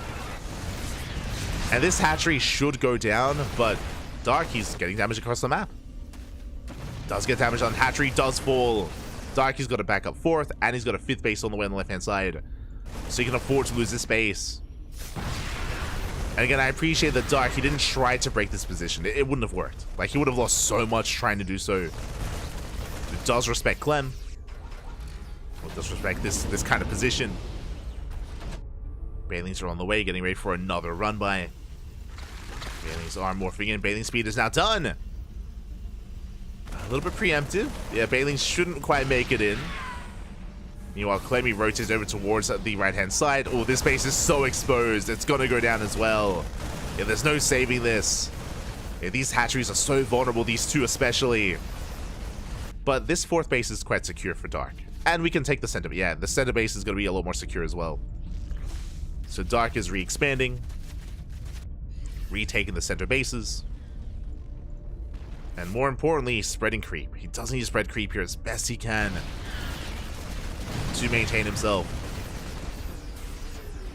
And this hatchery should go down, but Dark, he's getting damage across the map. Does get damage on hatchery, does fall. Dark, he's got a backup 4th, and he's got a 5th base on the way on the left-hand side. So he can afford to lose this base. And again, I appreciate that Dark, he didn't try to break this position. It wouldn't have worked. Like, he would have lost so much trying to do so. It does respect Clem. It does respect this kind of position. Banelings are on the way, getting ready for another run by. Banelings are morphing in. Bailing speed is now done. A little bit preemptive. Yeah, Banelings shouldn't quite make it in. Meanwhile, Clemmy rotates over towards the right-hand side. Oh, this base is so exposed. It's going to go down as well. Yeah, there's no saving this. Yeah, these hatcheries are so vulnerable, these two especially. But this 4th base is quite secure for Dark. And we can take the center. Yeah, the center base is going to be a lot more secure as well. So Dark is re-expanding. Retaking the center bases. And more importantly, spreading creep. He does need to spread creep here as best he can to maintain himself.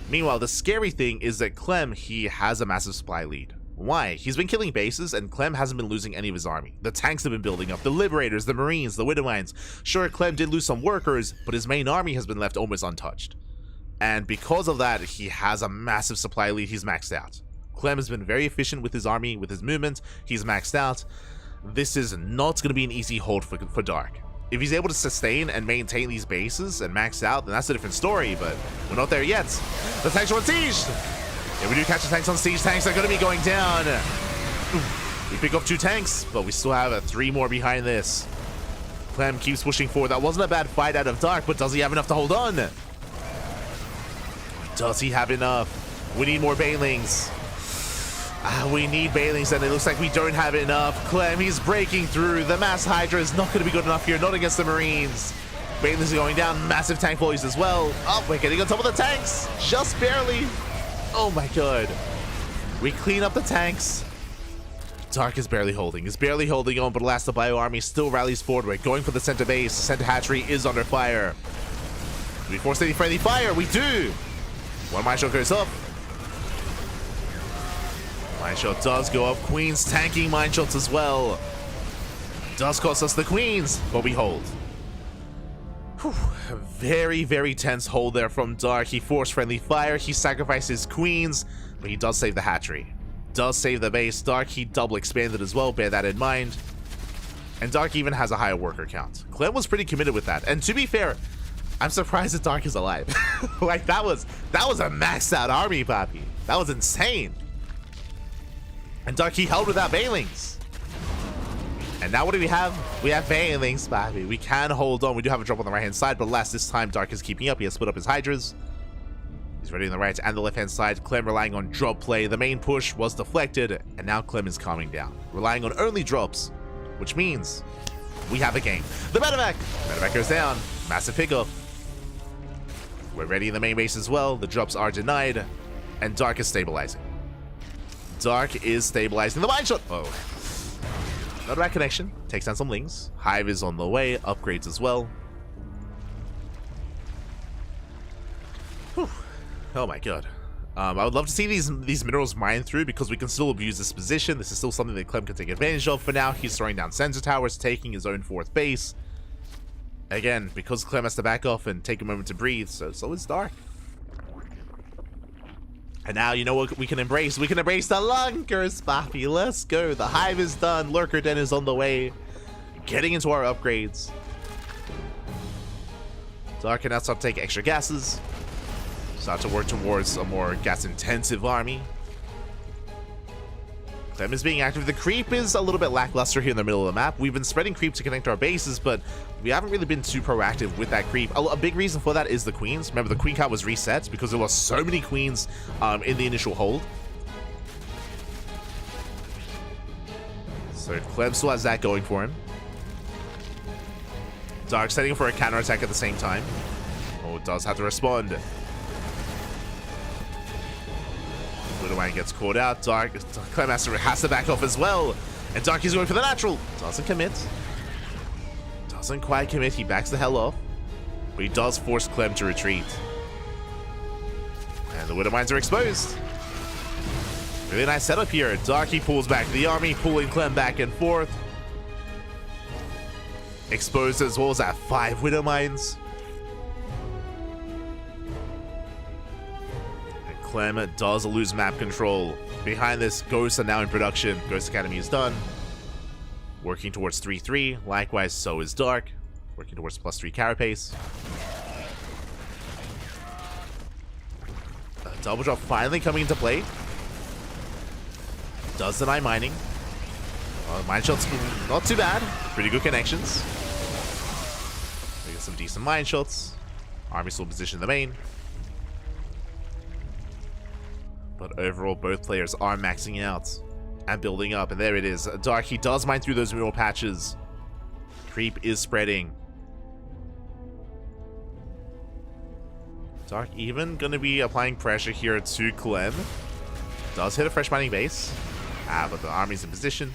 Meanwhile, the scary thing is that Clem, he has a massive supply lead. Why? He's been killing bases, and Clem hasn't been losing any of his army. The tanks have been building up, the Liberators, the Marines, the Widowmines. Sure, Clem did lose some workers, but his main army has been left almost untouched. And because of that, he has a massive supply lead. He's maxed out. Clem has been very efficient with his army, with his movement. He's maxed out. This is not going to be an easy hold for Dark. If he's able to sustain and maintain these bases and max out, then that's a different story, but we're not there yet. The tanks are on siege! Yeah, we do catch the tanks on siege. Tanks are going to be going down. We pick up 2 tanks, but we still have 3 more behind this. Clem keeps pushing forward. That wasn't a bad fight out of Dark, but does he have enough to hold on? Does he have enough? We need more Banelings. We need Banelings, and it looks like we don't have enough. Clem, he's breaking through. The Mass Hydra is not going to be good enough here, not against the Marines. Banelings are going down. Massive tank volleys as well. Oh, we're getting on top of the tanks. Just barely. Oh my god. We clean up the tanks. Dark is barely holding. He's barely holding on, but alas, the Bio Army still rallies forward. We're going for the center base. The center hatchery is under fire. Do we force any friendly fire? We do. One mine shot goes up. Mine shot does go up. Queens tanking mine shots as well. Does cost us the queens, but we hold. Whew. Very, very tense hold there from Dark. He forced friendly fire. He sacrifices queens, but he does save the hatchery. Does save the base. Dark, he double expanded as well. Bear that in mind. And Dark even has a higher worker count. Clem was pretty committed with that. And to be fair, I'm surprised that Dark is alive. Like, that was a maxed out army, Papi. That was insane. And Dark, he held without Banelings. And now what do we have? We have Banelings, Papi. We can hold on. We do have a drop on the right-hand side, but alas, this time Dark is keeping up. He has split up his Hydras. He's ready on the right and the left-hand side. Clem relying on drop play. The main push was deflected, and now Clem is calming down. Relying on only drops, which means we have a game. The medevac goes down. Massive pickup. We're ready in the main base as well. The drops are denied, and Dark is stabilizing. Dark is stabilizing the mine shot. Oh. Not a bad connection. Takes down some lings. Hive is on the way. Upgrades as well. Whew. Oh my god. I would love to see these minerals mined through because we can still abuse this position. This is still something that Clem can take advantage of. For now, he's throwing down sensor towers, taking his own 4th base. Again, because Clem has to back off and take a moment to breathe, so is Dark. And now, you know what we can embrace? We can embrace the Lunkers, Papi. Let's go. The Hive is done. Lurker Den is on the way. Getting into our upgrades. Dark can now start to take extra gases. Start to work towards a more gas-intensive army. Clem is being active. The creep is a little bit lackluster here in the middle of the map. We've been spreading creep to connect our bases, but we haven't really been too proactive with that creep. A big reason for that is the queens. Remember, the queen count was reset because there were so many queens in the initial hold. So Clem still has that going for him. Dark setting for a counterattack at the same time. Oh, does have to respond. Widowmine gets caught out. Dark Claymaster has to back off as well. And Dark is going for the natural. Doesn't commit. Doesn't quite commit. He backs the hell off. But he does force Clem to retreat. And the Widowmines are exposed. Really nice setup here. Darky pulls back the army, pulling Clem back and forth. Exposed as well as that 5 Widowmines. And Clem does lose map control. Behind this, Ghosts are now in production. Ghost Academy is done. Working towards 3-3. Likewise, so is Dark. Working towards +3 carapace. Double drop finally coming into play. Does deny mining. Mine shots not too bad. Pretty good connections. We get some decent mine shots. Army still positioned in the main. But overall, both players are maxing out and building up. And there it is. Dark, he does mine through those mineral patches. Creep is spreading. Dark even going to be applying pressure here to Clem. Does hit a fresh mining base. But the army's in position.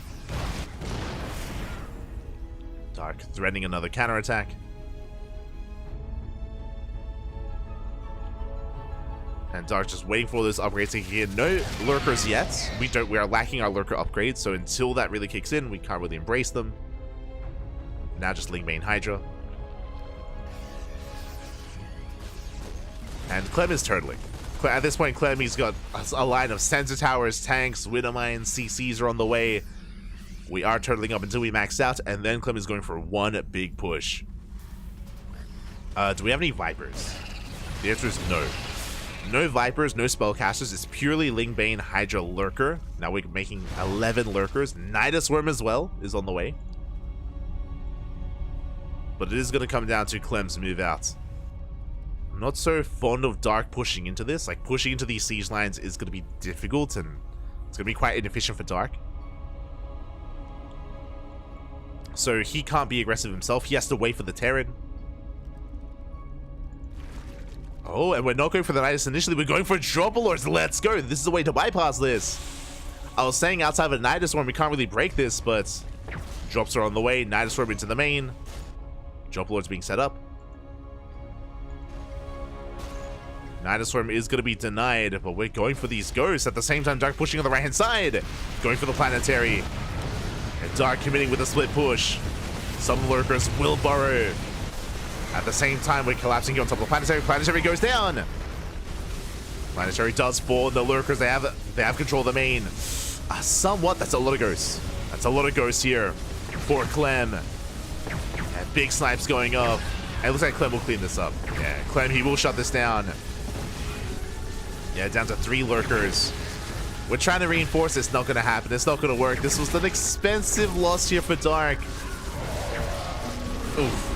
Dark threatening another counterattack. And Dark just waiting for those upgrades to kick in. No lurkers yet. We are lacking our lurker upgrades, so until that really kicks in, we can't really embrace them. Now just Ling Bane Hydra. And Clem is turtling. At this point, Clem, he's got a line of sensor towers, tanks, Widowmines, CCs are on the way. We are turtling up until we max out, and then Clem is going for one big push. Do we have any Vipers? The answer is no. No Vipers, no Spellcasters. It's purely Ling Bane Hydra Lurker. Now we're making 11 Lurkers. Nidus Worm as well is on the way. But it is going to come down to Clem's move out. I'm not so fond of Dark pushing into this. Like, pushing into these siege lines is going to be difficult, and it's going to be quite inefficient for Dark. So he can't be aggressive himself. He has to wait for the Terran. Oh, and we're not going for the Nidus initially. We're going for Droplords. Let's go. This is a way to bypass this. I was saying outside of a Nidus Worm, we can't really break this, but drops are on the way. Nidus Worm into the main. Droplords being set up. Nidus Worm is going to be denied, but we're going for these ghosts. At the same time, Dark pushing on the right-hand side. Going for the planetary. And Dark committing with a split push. Some lurkers will burrow. At the same time, we're collapsing here on top of the planetary. Planetary goes down. Planetary does fall. The lurkers, they have control of the main. Somewhat. That's a lot of ghosts. That's a lot of ghosts here for Clem. And big snipes going up. And it looks like Clem will clean this up. Yeah, Clem, he will shut this down. Yeah, down to 3 lurkers. We're trying to reinforce. It's not going to happen. It's not going to work. This was an expensive loss here for Dark. Oof.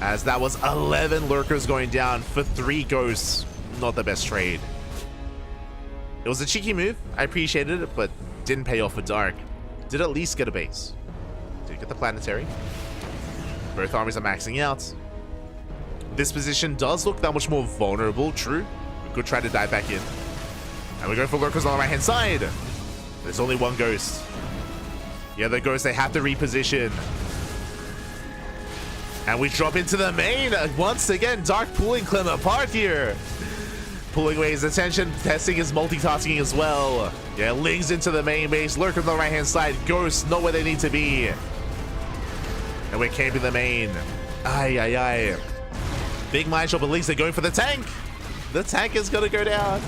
As that was 11 lurkers going down for 3 ghosts. Not the best trade. It was a cheeky move. I appreciated it, but didn't pay off for Dark. Did at least get a base. Did get the planetary. Both armies are maxing out. This position does look that much more vulnerable, true. We could try to dive back in. And we're going for lurkers on the right-hand side. There's only 1 ghost. Yeah, the ghosts, they have to reposition. And we drop into the main. Once again, Dark pulling Clem apart here. Pulling away his attention, testing his multitasking as well. Yeah, Ling's into the main base. Lurkers on the right-hand side. Ghosts know where they need to be. And we're camping the main. Aye, aye, aye. Big mine shot, but Ling's, they're going for the tank. The tank is going to go down.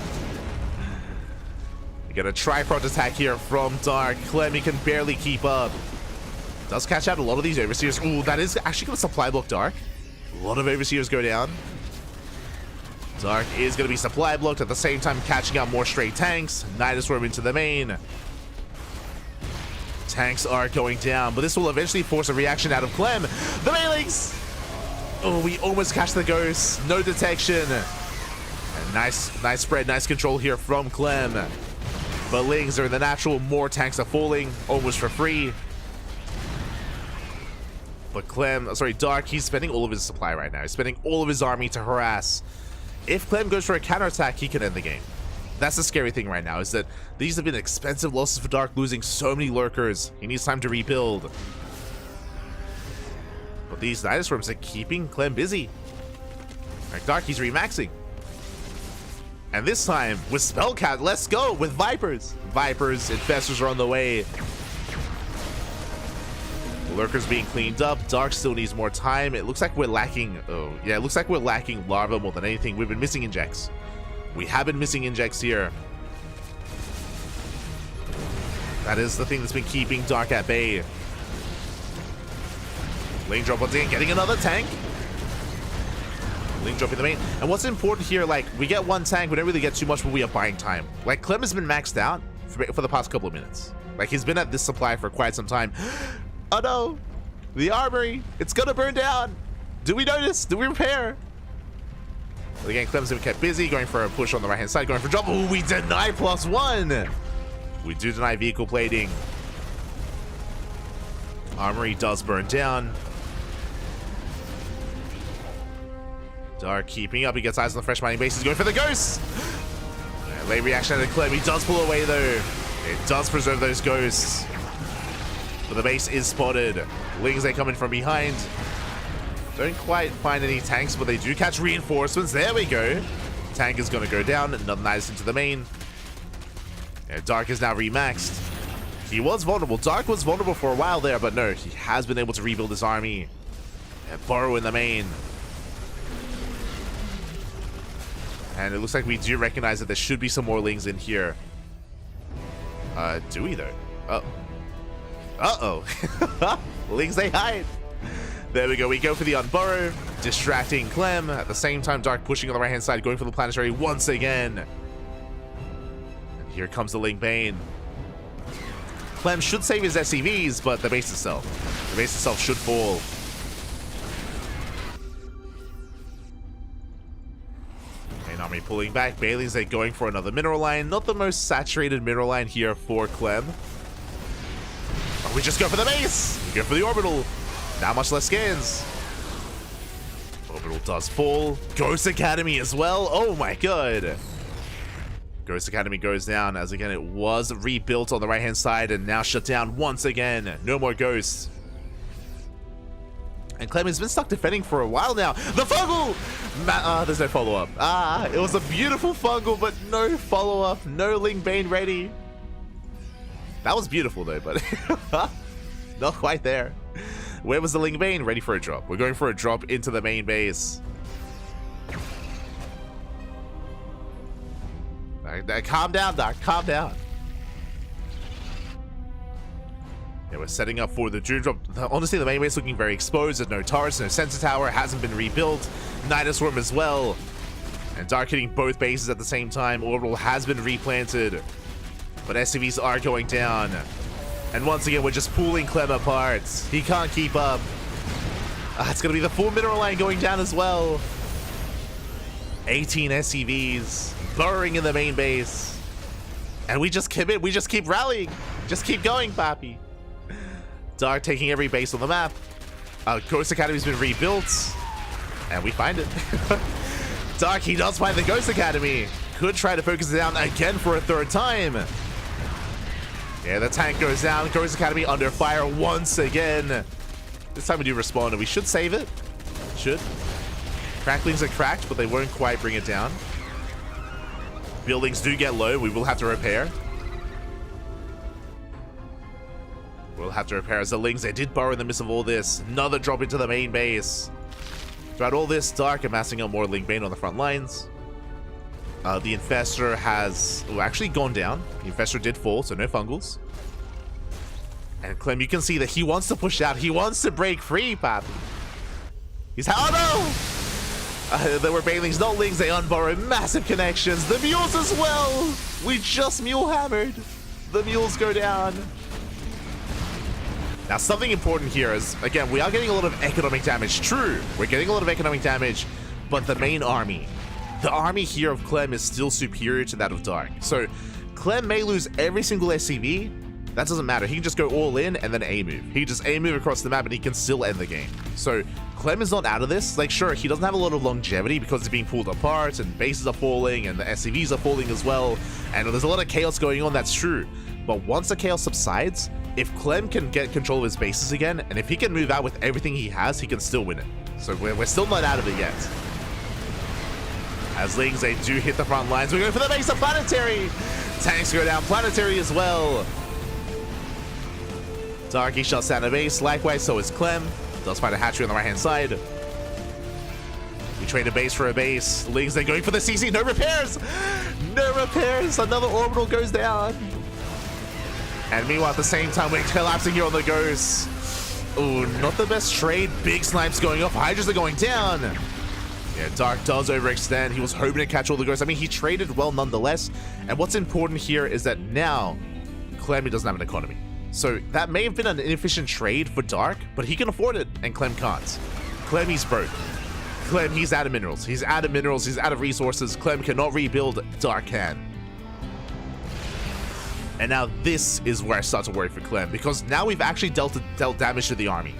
We get a tripod attack here from Dark. Clem, he can barely keep up. Does catch out a lot of these overseers. Ooh, that is actually going to supply block Dark. A lot of overseers go down. Dark is going to be supply blocked, at the same time catching out more stray tanks. Nidus Worm into the main. Tanks are going down, but this will eventually force a reaction out of Clem. The melees! Oh, we almost catch the ghosts. No detection. And nice spread, nice control here from Clem. But Lings are in the natural. More tanks are falling, almost for free. But Dark, he's spending all of his supply right now. He's spending all of his army to harass. If Clem goes for a counterattack, he can end the game. That's the scary thing right now, is that these have been expensive losses for Dark, losing so many lurkers. He needs time to rebuild. But these Nidus Worms are keeping Clem busy. Like Dark, he's remaxing. And this time, with Spellcat, let's go with Vipers. Vipers, Infestors are on the way. Lurkers being cleaned up. Dark still needs more time. It looks like we're lacking... Oh, yeah, it looks like we're lacking Larva more than anything. We've been missing injects. We have been missing injects here. That is the thing that's been keeping Dark at bay. Link drop once again, getting another tank. Link drop in the main. And what's important here, like, we get one tank, we don't really get too much, but we are buying time. Like, Clem has been maxed out for the past couple of minutes. Like, he's been at this supply for quite some time. Oh no! The armory! It's gonna burn down! Do we notice? Do we repair? But again, Clem's been kept busy, going for a push on the right-hand side, going for drop. Oh, we deny +1! We do deny vehicle plating. Armory does burn down. Dark keeping up. He gets eyes on the fresh mining base. He's going for the ghosts! Late reaction out of Clem. He does pull away though. It does preserve those ghosts. But the base is spotted. Lings, they come in from behind. Don't quite find any tanks, but they do catch reinforcements. There we go. Tank is going to go down. Another Nidus into the main. Yeah, Dark is now remaxed. He was vulnerable. Dark was vulnerable for a while there, but no, he has been able to rebuild his army. Yeah, Burrow in the main. And it looks like we do recognize that there should be some more Lings in here. Do we though? Uh-oh. Lings, they hide. There we go. We go for the unburrow, distracting Clem. At the same time, Dark pushing on the right-hand side, going for the planetary once again. And here comes the Ling Bane. Clem should save his SCVs, but the base itself should fall. Main army pulling back. Bailey's, they're going for another mineral line. Not the most saturated mineral line here for Clem. We just go for the base. We go for the orbital. Not much less scans. Orbital does fall. Ghost Academy as well. Oh my god. Ghost Academy goes down, as again it was rebuilt on the right hand side and now shut down once again. No more ghosts. And Clem has been stuck defending for a while now. The fungal! There's no follow-up. It was a beautiful fungal, but no follow-up. No Ling Bane ready. That was beautiful though, but not quite there. Where was the Ling Bane? Ready for a drop. We're going for a drop into the main base. Calm down, Doc. Calm down. Yeah, we're setting up for the June drop. Honestly, the main base looking very exposed. There's no turrets, no sensor tower. It hasn't been rebuilt. Nidus Worm as well. And Dark hitting both bases at the same time. Orbital has been replanted. But SCVs are going down. And once again, we're just pulling Clem apart. He can't keep up. It's going to be the full mineral line going down as well. 18 SCVs burrowing in the main base. And we just commit. We just keep rallying. Just keep going, Papi. Dark taking every base on the map. Ghost Academy's been rebuilt. And we find it. Dark, he does find the Ghost Academy. Could try to focus it down again for a third time. Yeah, the tank goes down. Ghost Academy under fire once again. This time we do respond, and we should save it. Should. Cracklings are cracked, but they won't quite bring it down. Buildings do get low. We will have to repair. We'll have to repair as the Lings. They did burrow in the midst of all this. Another drop into the main base. Throughout all this, Dark amassing up more Ling Bane on the front lines. The Infestor has actually gone down. The Infestor did fall, so no fungals. And Clem, you can see that he wants to push out. He wants to break free, Papi. He's oh no! There were Banelings, not Lings. They unburrowed. Massive connections. The mules as well. We just mule hammered. The mules go down. Now, something important here is, again, we are getting a lot of economic damage. True, we're getting a lot of economic damage, but the main army, the army here of Clem is still superior to that of Dark. So Clem may lose every single SCV, that doesn't matter. He can just go all in and then A-move. He can just A-move across the map and he can still end the game. So Clem is not out of this. Like, sure, he doesn't have a lot of longevity because it's being pulled apart and bases are falling and the SCVs are falling as well. And there's a lot of chaos going on, that's true. But once the chaos subsides, if Clem can get control of his bases again, and if he can move out with everything he has, he can still win it. So we're still not out of it yet. As Lings, they do hit the front lines. We go for the base of Planetary. Tanks go down, Planetary as well. Darky shuts down a base. Likewise, so is Clem. Does find a hatchery on the right-hand side. We trade a base for a base. Lings, they're going for the CC. No repairs. No repairs. Another orbital goes down. And meanwhile, at the same time, we're collapsing here on the Ghost. Ooh, not the best trade. Big snipes going off. Hydras are going down. Yeah, Dark does overextend. He was hoping to catch all the Ghosts. I mean, he traded well nonetheless. And what's important here is that now, Clem doesn't have an economy. So that may have been an inefficient trade for Dark, but he can afford it, and Clem can't. Clem, he's broke. Clem, he's out of minerals. He's out of minerals. He's out of resources. Clem cannot rebuild. Dark can. And now this is where I start to worry for Clem, because now we've actually dealt damage to the army.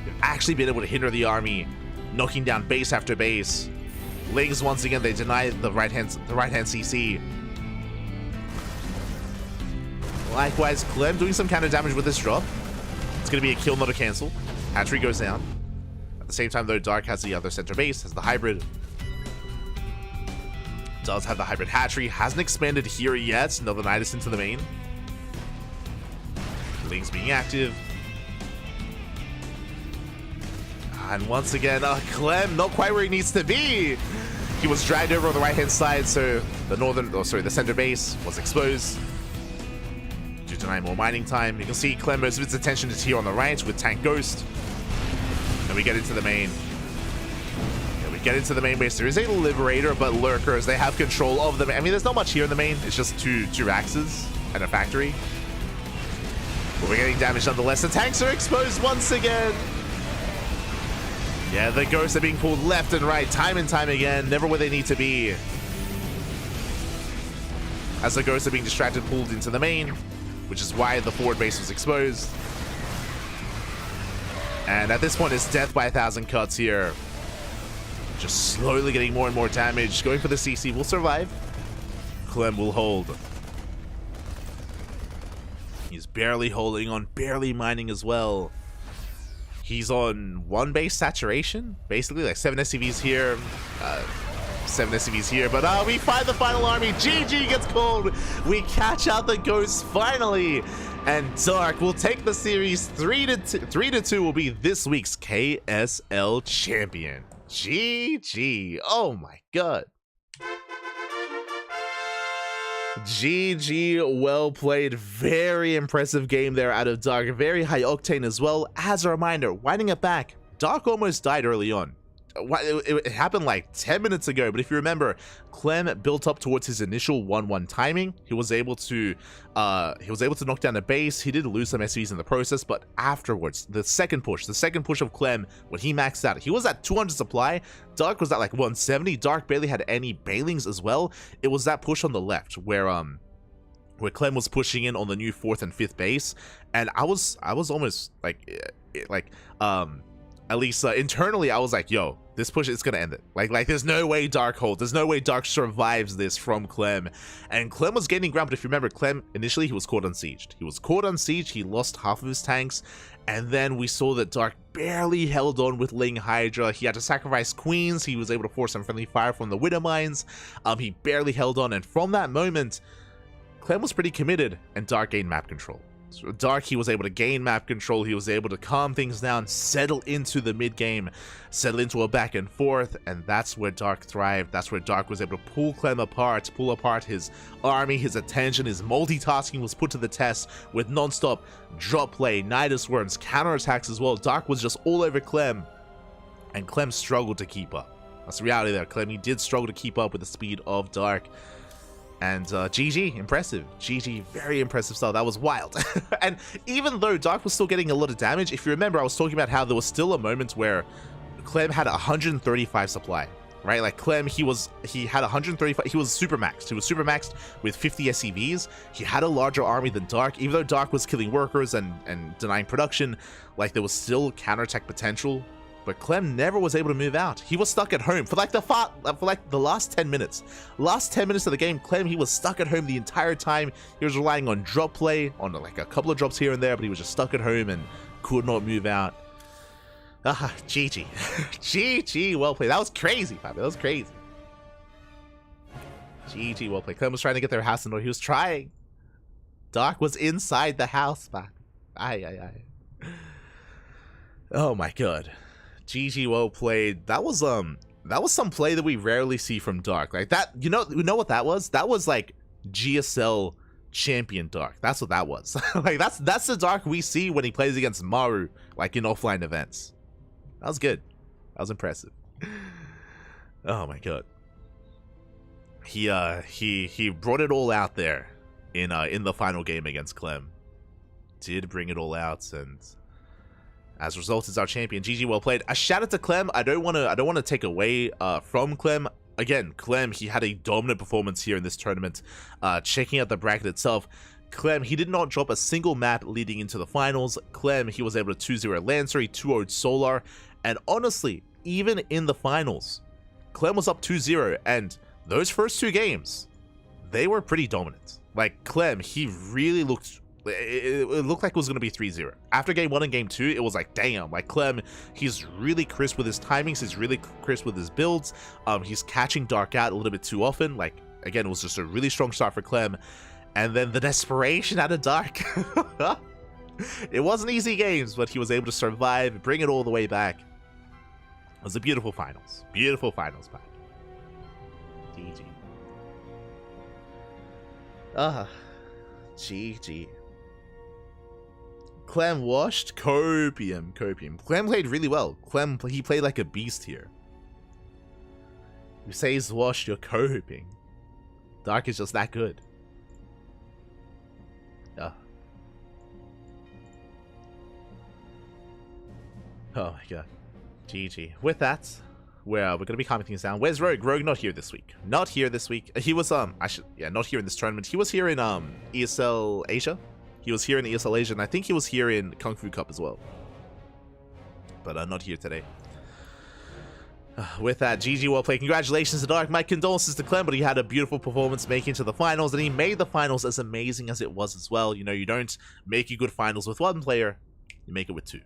We've actually been able to hinder the army, knocking down base after base. Lings, once again, they deny the right hand CC. Likewise, Clem doing some counter damage with this drop. It's going to be a kill, not a cancel. Hatchery goes down. At the same time, though, Dark has the other center base, has the hybrid. Does have the hybrid hatchery, hasn't expanded here yet. Another Nidus into the main. Lings being active. And once again, Clem not quite where he needs to be. He was dragged over on the right-hand side, so the center base was exposed. Due to 9 more mining time, you can see Clem, most of its attention is here on the right with Tank Ghost. And we get into the main. Get into the main base. There is a Liberator, but Lurkers, they have control of them. I mean, there's not much here in the main. It's just two Raxes and a factory. But we're getting damage nonetheless. The tanks are exposed once again. Yeah, the Ghosts are being pulled left and right, time and time again. Never where they need to be. As the Ghosts are being distracted, pulled into the main, which is why the forward base was exposed. And at this point, it's death by 1,000 cuts here. Just slowly getting more and more damage. Going for the CC will survive. Clem will hold. He's barely holding on, barely mining as well. He's on 1 base saturation. Basically, like 7 SCVs here. 7 SCVs here. But we find the final army. GG gets called. We catch out the Ghosts finally. And Dark will take the series 3-2. 3-2 will be this week's KSL champion. GG. Oh my god. GG, well played. Very impressive game there out of Dark. Very high octane as well. As a reminder, winding it back, Dark almost died early on. It happened like 10 minutes ago, but if you remember, Clem built up towards his initial 1-1 timing. He was able to knock down a base. He did lose some SCVs in the process, but afterwards, the second push of Clem, when he maxed out, he was at 200 supply. Dark was at like 170. Dark barely had any bailings as well. It was that push on the left where Clem was pushing in on the new 4th and 5th base, and I was almost at least internally, I was like, yo, this push is gonna end it. Like there's no way Dark holds. There's no way Dark survives this from Clem. And Clem was gaining ground, but if you remember, Clem, initially, he was caught unsieged. He was caught unsieged, he lost half of his tanks, and then we saw that Dark barely held on with Ling Hydra. He had to sacrifice Queens. He was able to force some friendly fire from the Widow Mines. He barely held on, and from that moment, Clem was pretty committed, and Dark gained map control. So Dark, he was able to gain map control, he was able to calm things down, settle into the mid-game, settle into a back and forth, and that's where Dark thrived. That's where Dark was able to pull Clem apart, pull apart his army, his attention, his multitasking was put to the test with non-stop drop play, Nidus worms, counterattacks as well. Dark was just all over Clem, and Clem struggled to keep up. That's the reality there. Clem, he did struggle to keep up with the speed of Dark. And GG, impressive. GG, very impressive style. That was wild. And even though Dark was still getting a lot of damage, if you remember, I was talking about how there was still a moment where Clem had 135 supply. right? Like Clem, he had 135. He was super maxed. He was super maxed with 50 SCVs. He had a larger army than Dark. Even though Dark was killing workers and denying production, like there was still counterattack potential. But Clem never was able to move out. He was stuck at home for like the last 10 minutes. Last 10 minutes of the game, Clem, he was stuck at home the entire time. He was relying on drop play, on like a couple of drops here and there, but he was just stuck at home and could not move out. GG. GG, well played. That was crazy, Fabi. That was crazy. GG, well played. Clem was trying to get their house in order. He was trying. Dark was inside the house, Fabi. Aye. Oh my god. GG, well played. That was some play that we rarely see from Dark. Like that, you know what that was? That was like GSL champion Dark. That's what that was. Like that's the Dark we see when he plays against Maru, like in offline events. That was good. That was impressive. Oh my god. He brought it all out there in the final game against Clem. Did bring it all out, and as a result, is our champion. GG, well played. A shout out to Clem. I don't want to take away from Clem. Again, Clem, he had a dominant performance here in this tournament. Checking out the bracket itself, Clem, he did not drop a single map leading into the finals. Clem, he was able to 2-0 Lancer, he 2-0'd Solar, and honestly, even in the finals, Clem was up 2-0, and those first two games, they were pretty dominant. Like Clem, he really looked. It looked like it was going to be 3-0. After game 1 and game 2, it was like, damn, like Clem, he's really crisp with his timings, he's really crisp with his builds, he's catching Dark out a little bit too often. Like, again, it was just a really strong start for Clem, and then the desperation out of Dark. It wasn't easy games, but he was able to survive, bring it all the way back. It was a beautiful finals. Beautiful finals back. GG. GG. Clem washed? Copium. Clem played really well. Clem, he played like a beast here. You say he's washed, you're coping. Dark is just that good. Oh my god. GG. With that, we're gonna be calming things down. Where's Rogue? Rogue not here this week. Not here this week. He was not here in this tournament. He was here in ESL Asia. He was here in ESL Asia, and I think he was here in Kung Fu Cup as well. But not here today. With that, GG, well played. Congratulations to Dark. My condolences to Clem, but he had a beautiful performance making it to the finals, and he made the finals as amazing as it was as well. You know, you don't make a good finals with one player, you make it with two.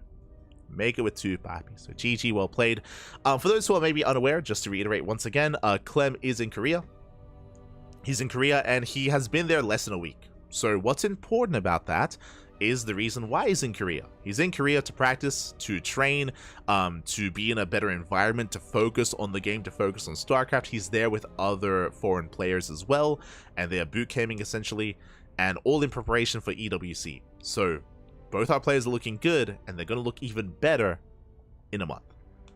Make it with two, papi. So GG, well played. For those who are maybe unaware, just to reiterate once again, Clem is in Korea. He's in Korea, and he has been there less than a week. So what's important about that is the reason why he's in Korea. He's in Korea to practice, to train, to be in a better environment, to focus on the game, to focus on StarCraft. He's there with other foreign players as well, and they are boot camping essentially, and all in preparation for EWC. So both our players are looking good, and they're going to look even better in a month.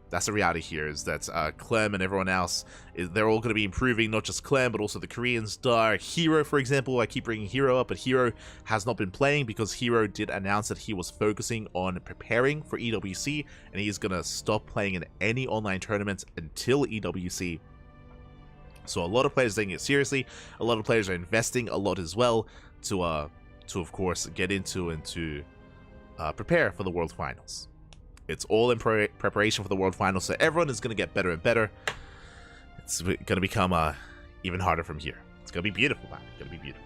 That's the reality here, is that Clem and everyone else, they're all going to be improving, not just Clem, but also the Koreans. Dark, Hero, for example. I keep bringing Hero up, but Hero has not been playing because Hero did announce that he was focusing on preparing for EWC, and he's going to stop playing in any online tournaments until EWC. So a lot of players are taking it seriously. A lot of players are investing a lot as well to of course, get into and to prepare for the World Finals. It's all in preparation for the World Finals, so everyone is going to get better and better. It's going to become even harder from here. It's going to be beautiful, man. It's going to be beautiful.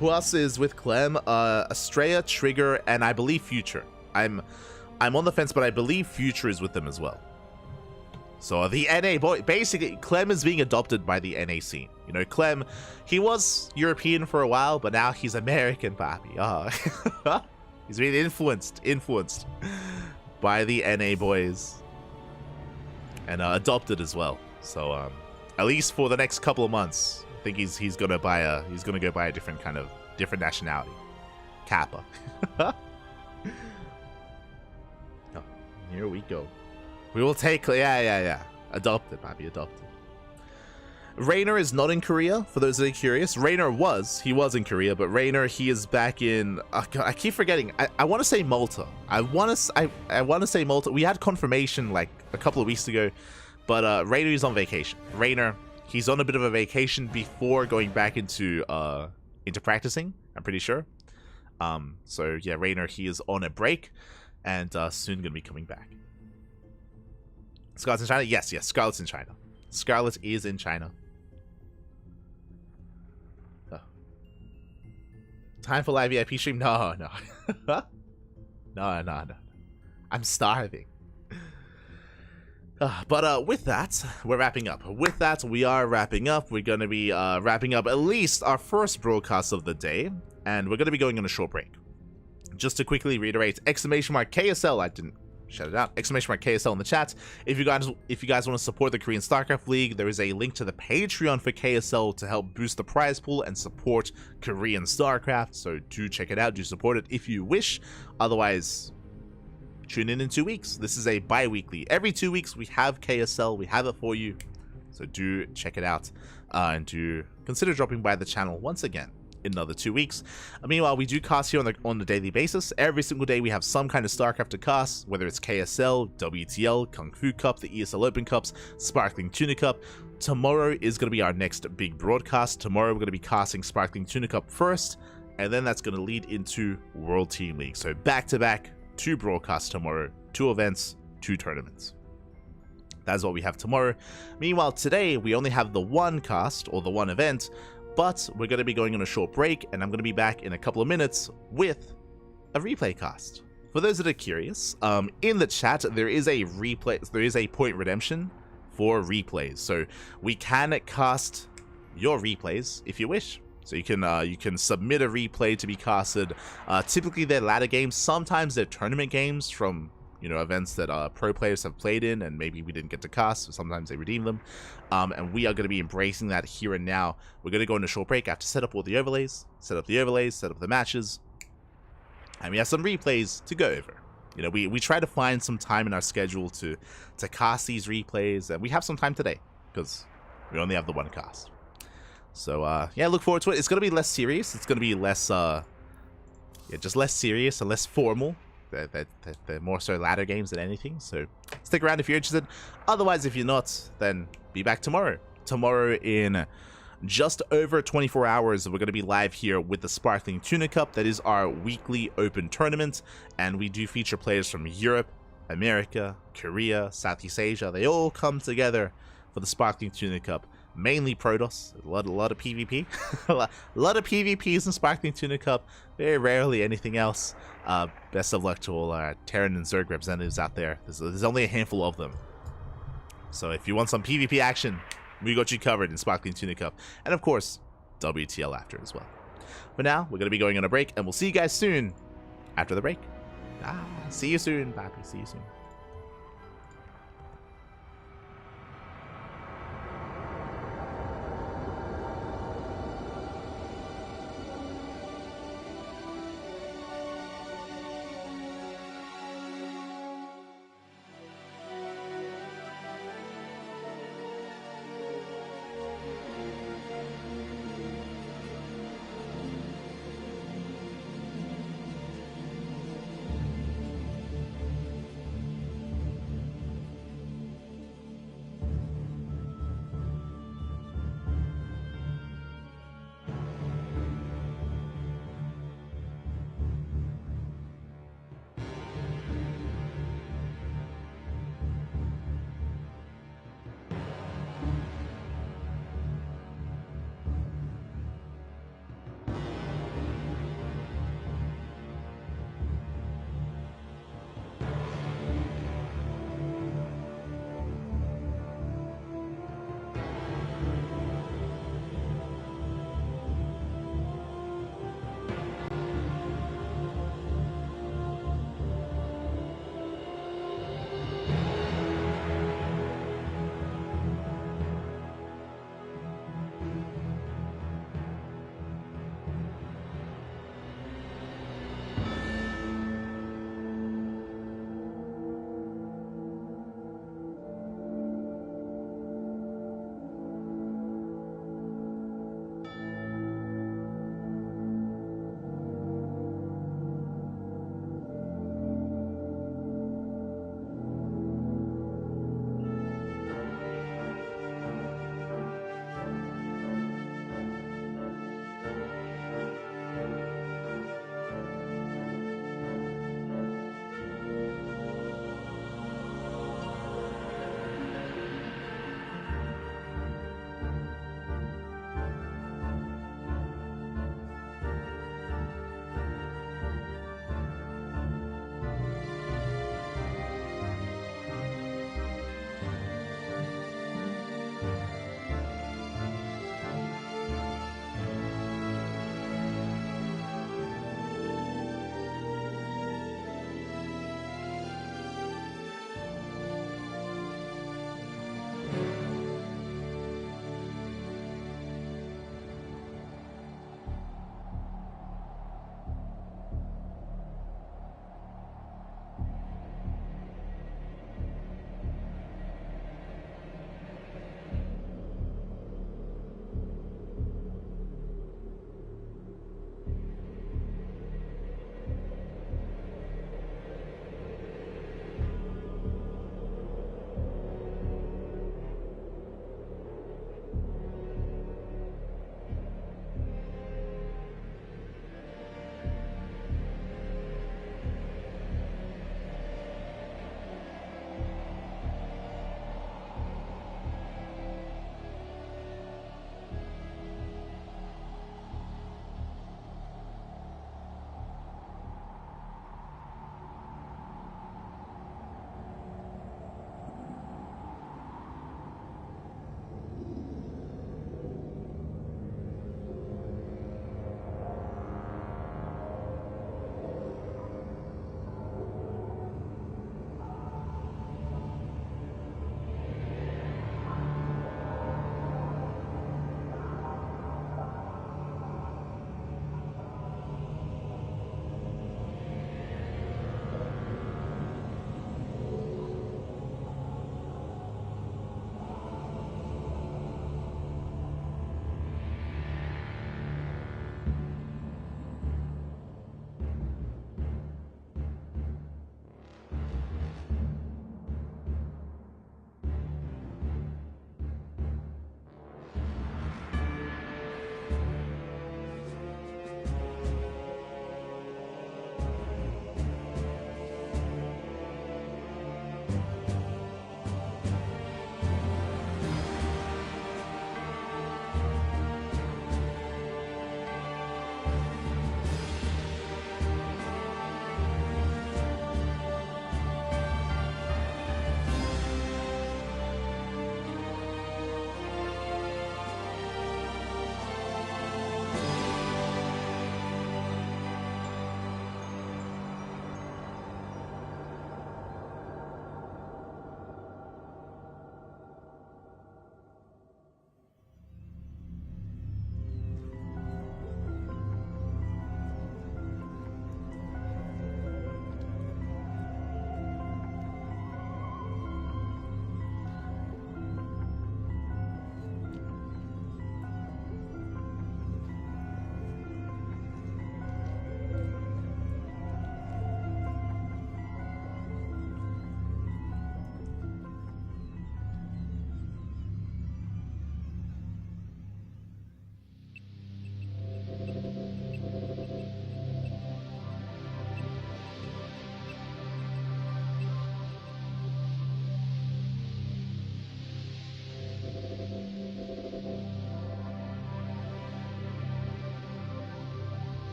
Who else is with Clem? Estrella, Trigger, and I believe Future. I'm on the fence, but I believe Future is with them as well. So the NA boy, basically, Clem is being adopted by the NA scene. You know, Clem, he was European for a while, but now he's American, papi. He's being influenced by the NA boys, and adopted as well. So at least for the next couple of months, I think he's gonna go buy a different nationality, Kappa. Oh, here we go. We will take, yeah. Adopted, papi, adopted. Rainer is not in Korea, for those that are curious. Rainer he was in Korea, but Rainer, he is back in, I keep forgetting. I want to say Malta. I want to say Malta. We had confirmation like a couple of weeks ago, but Rainer is on vacation. Rainer, he's on a bit of a vacation before going back into practicing, I'm pretty sure. So yeah, Rainer, he is on a break and soon gonna be coming back. Scarlet's in China? Yes, Scarlet's in China. Scarlet is in China. Oh. Time for live VIP stream? No. No. I'm starving. But with that, we're wrapping up. With that, we are wrapping up. We're going to be wrapping up at least our first broadcast of the day, and we're going to be going on a short break. Just to quickly reiterate, !KSL, I didn't shout it out, !KSL in the chat. If you guys want to support the Korean StarCraft League, there is a link to the Patreon for KSL to help boost the prize pool and support Korean StarCraft, so do check it out, do support it if you wish. Otherwise, tune in 2 weeks. This is a bi-weekly. Every 2 weeks we have KSL, we have it for you, so do check it out, and do consider dropping by the channel once again in another 2 weeks. Meanwhile, we do cast here on the daily basis. Every single day we have some kind of StarCraft to cast, whether it's KSL, WTL, Kung Fu Cup, the ESL Open Cups, Sparkling Tuna Cup. Tomorrow is going to be our next big broadcast. Tomorrow we're going to be casting Sparkling Tuna Cup first, and then that's going to lead into World Team League. So back-to-back, 2 broadcasts tomorrow, 2 events, 2 tournaments. That's what we have tomorrow. Meanwhile, today we only have the 1 cast, or the 1 event, but we're going to be going on a short break, and I'm going to be back in a couple of minutes with a replay cast. For those that are curious, in the chat there is a replay, there is a point redemption for replays, so we can cast your replays if you wish. So you can submit a replay to be casted. Typically they're ladder games, sometimes they're tournament games from, you know, events that pro players have played in and maybe we didn't get to cast, so sometimes they redeem them. And we are going to be embracing that here and now. We're going to go into a short break. I have to set up all the overlays, set up the matches, and we have some replays to go over. You know, we try to find some time in our schedule to cast these replays, and we have some time today because we only have the 1 cast. So yeah, look forward to it. It's going to be less serious. It's going to be less just less serious and less formal. They're more so ladder games than anything, so stick around if you're interested. Otherwise, if you're not, then be back tomorrow. Tomorrow in just over 24 hours, we're going to be live here with the Sparkling Tuna Cup. That is our weekly open tournament, and we do feature players from Europe, America, Korea, Southeast Asia. They all come together for the Sparkling Tuna Cup. Mainly Protoss, a lot of PvP, a lot of PvPs in Sparkling Tuna Cup, very rarely anything else. Best of luck to all our Terran and Zerg representatives out there. There's only a handful of them. So if you want some PvP action, we got you covered in Sparkling Tuna Cup. And of course, WTL after as well. But now, we're going to be going on a break, and we'll see you guys soon after the break. See you soon, Papi, see you soon.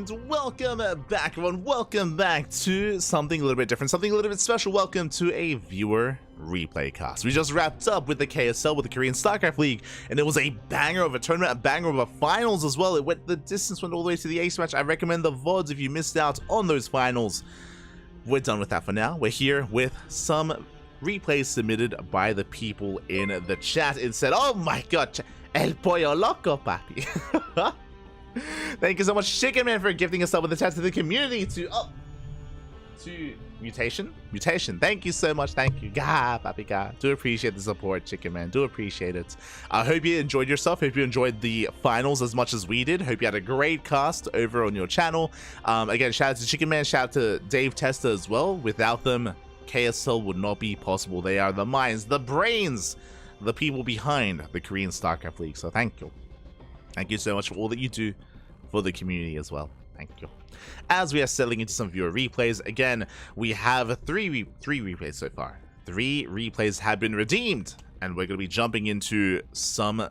And welcome back, everyone. Welcome back to something a little bit different, something a little bit special. Welcome to a viewer replay cast. We just wrapped up with the KSL, with the Korean StarCraft League, and it was a banger of a tournament, a banger of a finals as well. It went, the distance went all the way to the ace match. I recommend the VODs if you missed out on those finals. We're done with that for now. We're here with some replays submitted by the people in the chat. It said, oh my god, El Pollo Loco, papi. Thank you so much, Chicken Man, for gifting us up with the test to the community to mutation. Thank you so much. Thank you. Ga, papi, ga. Do appreciate the support, Chicken Man. Do appreciate it. I hope you enjoyed yourself. Hope you enjoyed the finals as much as we did. Hope you had a great cast over on your channel. Again, shout out to Chicken Man. Shout out to Dave Testa as well. Without them, KSL would not be possible. They are the minds, the brains, the people behind the Korean StarCraft League. So thank you. Thank you so much for all that you do for the community as well. Thank you. As we are settling into some viewer replays, again, we have three replays so far. 3 replays have been redeemed, and we're going to be jumping into some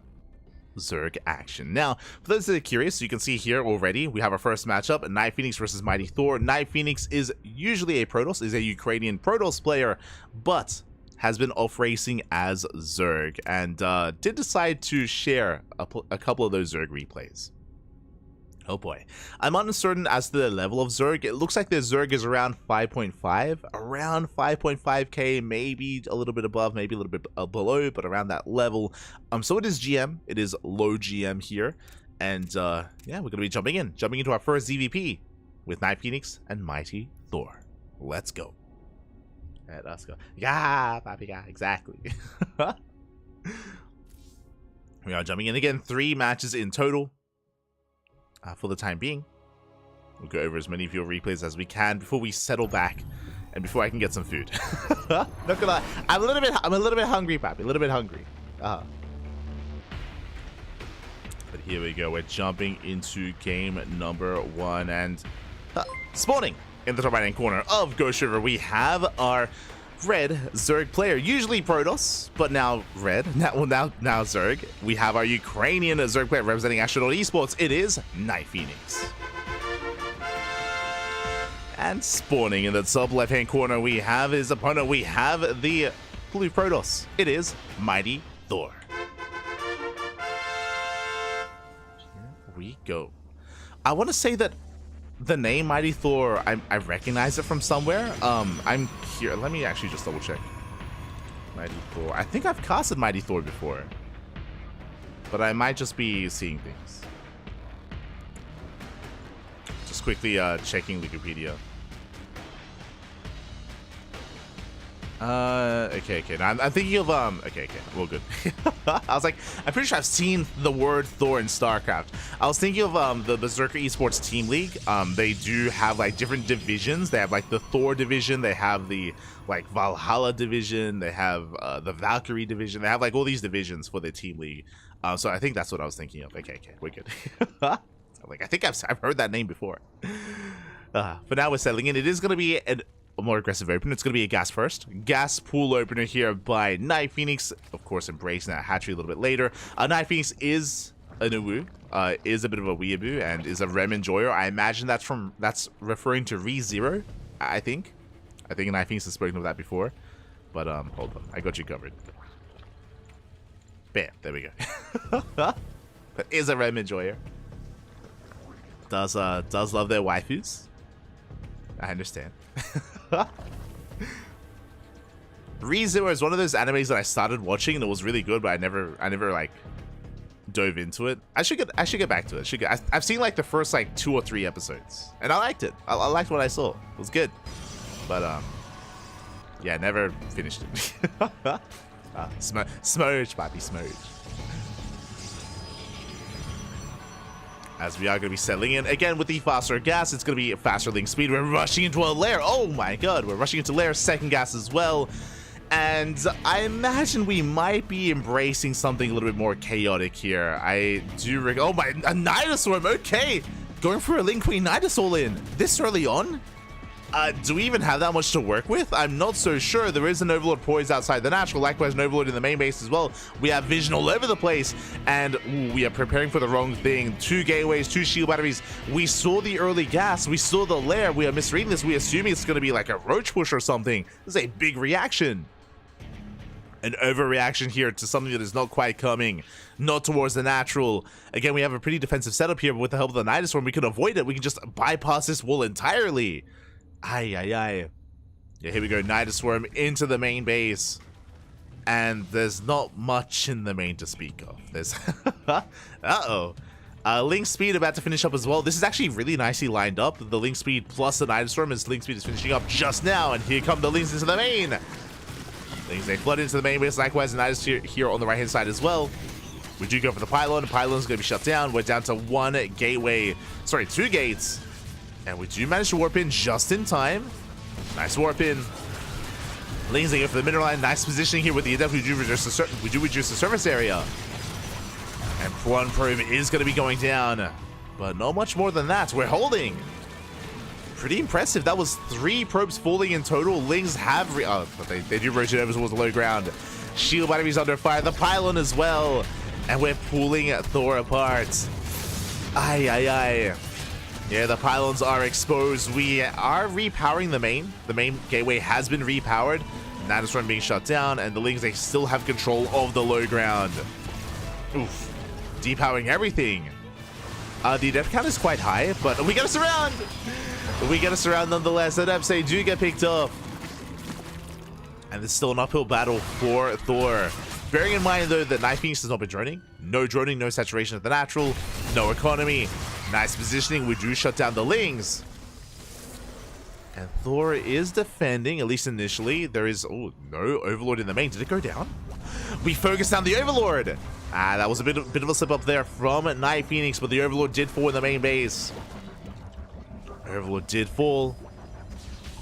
Zerg action. Now, for those that are curious, you can see here already, we have our first matchup, Night Phoenix versus Mighty Thor. Night Phoenix is usually a Protoss, is a Ukrainian Protoss player, but has been off racing as Zerg, and did decide to share a couple of those Zerg replays. Oh boy. I'm uncertain as to the level of Zerg. It looks like the Zerg is around 5.5, around 5.5k, maybe a little bit above, maybe a little bit below, but around that level. So it is GM, it is low GM here, and yeah, we're gonna be jumping into our first ZVP with Night Phoenix and Mighty Thor. Let's go. Alright, let's go. Yeah, papi, yeah, exactly. We are jumping in again. 3 matches in total for the time being. We'll go over as many of your replays as we can before we settle back and before I can get some food. Not gonna lie, I'm a little bit hungry, papi. A little bit hungry. But here we go. We're jumping into game number 1 and spawning in the top right hand corner of Ghost River, we have our red Zerg player, usually Protoss, but now red, now Zerg. We have our Ukrainian Zerg player representing Astronaut Esports. It is Night Phoenix. And spawning in the top left hand corner, we have his opponent. We have the blue Protoss. It is Mighty Thor. Here we go. I want to say that the name Mighty Thor, I recognize it from somewhere. I'm here. Let me actually just double check. Mighty Thor. I think I've casted Mighty Thor before, but I might just be seeing things. Just quickly checking Wikipedia. Okay. Now I'm thinking of okay, well, good. I was like, I'm pretty sure I've seen the word Thor in StarCraft. I was thinking of the Berserker Esports Team League. They do have like different divisions. They have like the Thor division. They have the like Valhalla division. They have the Valkyrie division. They have like all these divisions for the Team League. So I think that's what I was thinking of. Okay, we're good. Like, I think I've heard that name before. For now, we're settling in. It is going to be a more aggressive opener. It's going to be a gas first. Gas pool opener here by Night Phoenix. Of course, embracing that hatchery a little bit later. Night Phoenix is an Uwu, is a bit of a weeaboo, and is a Rem enjoyer. I imagine that's referring to ReZero, I think. I think Night Phoenix has spoken of that before. But hold on. I got you covered. Bam. There we go. That is a Rem enjoyer. Does love their waifus. I understand. ReZero is one of those animes that I started watching and it was really good, but I never like dove into it. I should get back to it. I've seen like the first like 2 or 3 episodes and I liked it. I liked what I saw. It was good, but yeah, never finished it. Smurge, papi, smurge. As we are going to be settling in again with the faster gas, it's going to be a faster link speed. We're rushing into a lair. Oh my god, we're rushing into lair, second gas as well. And I imagine we might be embracing something a little bit more chaotic here. I do oh my, a Nidastorm, okay. Going for a Link Queen Nidastorm in this early on? Do we even have that much to work with? I'm not so sure. There is an Overlord poised outside the natural, likewise an Overlord in the main base as well. We have vision all over the place, and we are preparing for the wrong thing. 2 gateways, 2 shield batteries. We saw the early gas, we saw the lair. We are misreading this. We assume it's going to be like a roach push or something. This is a big reaction. An overreaction here to something that is not quite coming, not towards the natural. Again, we have a pretty defensive setup here, but with the help of the Nidus Storm, we can avoid it. We can just bypass this wall entirely. Yeah, here we go. Nidus Swarm into the main base. And there's not much in the main to speak of. There's... Uh-oh. Link Speed about to finish up as well. This is actually really nicely lined up. The Link Speed plus the Nidus Storm as Link Speed is finishing up just now. And here come the Links into the main. Links, they flood into the main base. Likewise, the Nidus here on the right-hand side as well. We do go for the pylon. The pylon's going to be shut down. We're down to 1 gateway. Sorry, 2 gates. And we do manage to warp in just in time. Nice warp in. Lings, they go for the mineral line. Nice positioning here with the adept. We do reduce the surface area. And one probe is going to be going down. But not much more than that. We're holding. Pretty impressive. That was 3 probes falling in total. Lings have... but they do rotate over towards the low ground. Shield batteries under fire. The pylon as well. And we're pulling Thor apart. Aye. Yeah, the pylons are exposed. We are repowering the main. The main gateway has been repowered. Nidus Storm being shut down, and the Lings, they still have control of the low ground. Oof. Depowering everything. The adept count is quite high, but we got a surround! We get a surround nonetheless. The adepts, they do get picked up. And there's still an uphill battle for Thor. Bearing in mind, though, that Night Phoenix has not been droning. No droning, no saturation of the natural, no economy. Nice positioning. We do shut down the Lings. And Thor is defending, at least initially. There is... oh, no Overlord in the main. Did it go down? We focused on the Overlord. That was a bit of a slip up there from Night Phoenix, but the Overlord did fall in the main base. Overlord did fall.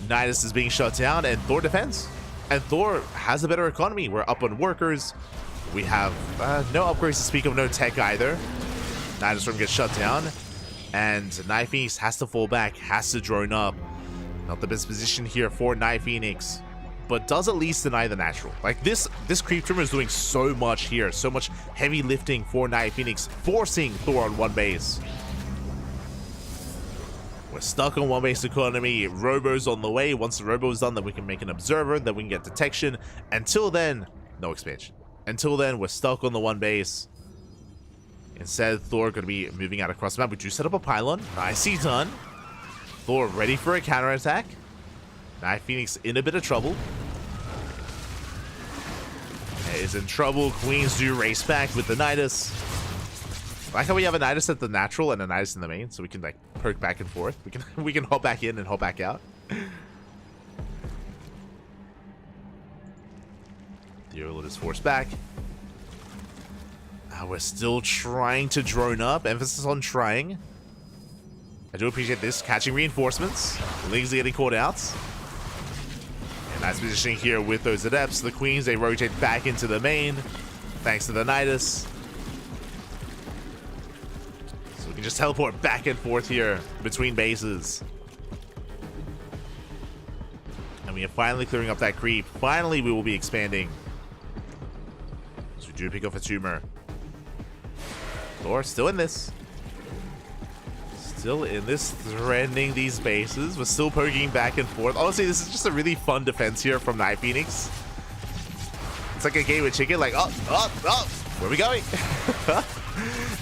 Nidus is being shut down, and Thor defends. And Thor has a better economy. We're up on workers. We have no upgrades to speak of, no tech either. Nidus Storm gets shut down. And Night Phoenix has to fall back, has to drone up. Not the best position here for Night Phoenix, but does at least deny the natural. Like this creep trimmer is doing so much here, so much heavy lifting for Night Phoenix, forcing Thor on 1 base. We're stuck on 1 base economy. Robo's on the way. Once the Robo is done, then we can make an observer, then we can get detection. Until then, no expansion. Until then, we're stuck on the 1 base. Instead, Thor going to be moving out across the map. We do set up a pylon. Nicely done. Thor ready for a counterattack. Night Phoenix in a bit of trouble. Is in trouble. Queens do race back with the Nidus. I like how we have a Nidus at the natural and a Nidus in the main, so we can like perk back and forth. We can hop back in and hop back out. The Overlord is forced back. We're still trying to drone up. Emphasis on trying. I do appreciate this. Catching reinforcements. The Lings are getting caught out. And nice positioning here with those adepts. The Queens, they rotate back into the main. Thanks to the Nidus. So we can just teleport back and forth here between bases. And we are finally clearing up that creep. Finally, we will be expanding. So we do pick up a tumor. Thor still in this. Still in this, threatening these bases. We're still poking back and forth. Honestly, this is just a really fun defense here from Night Phoenix. It's like a game with chicken, like, oh, where are we going?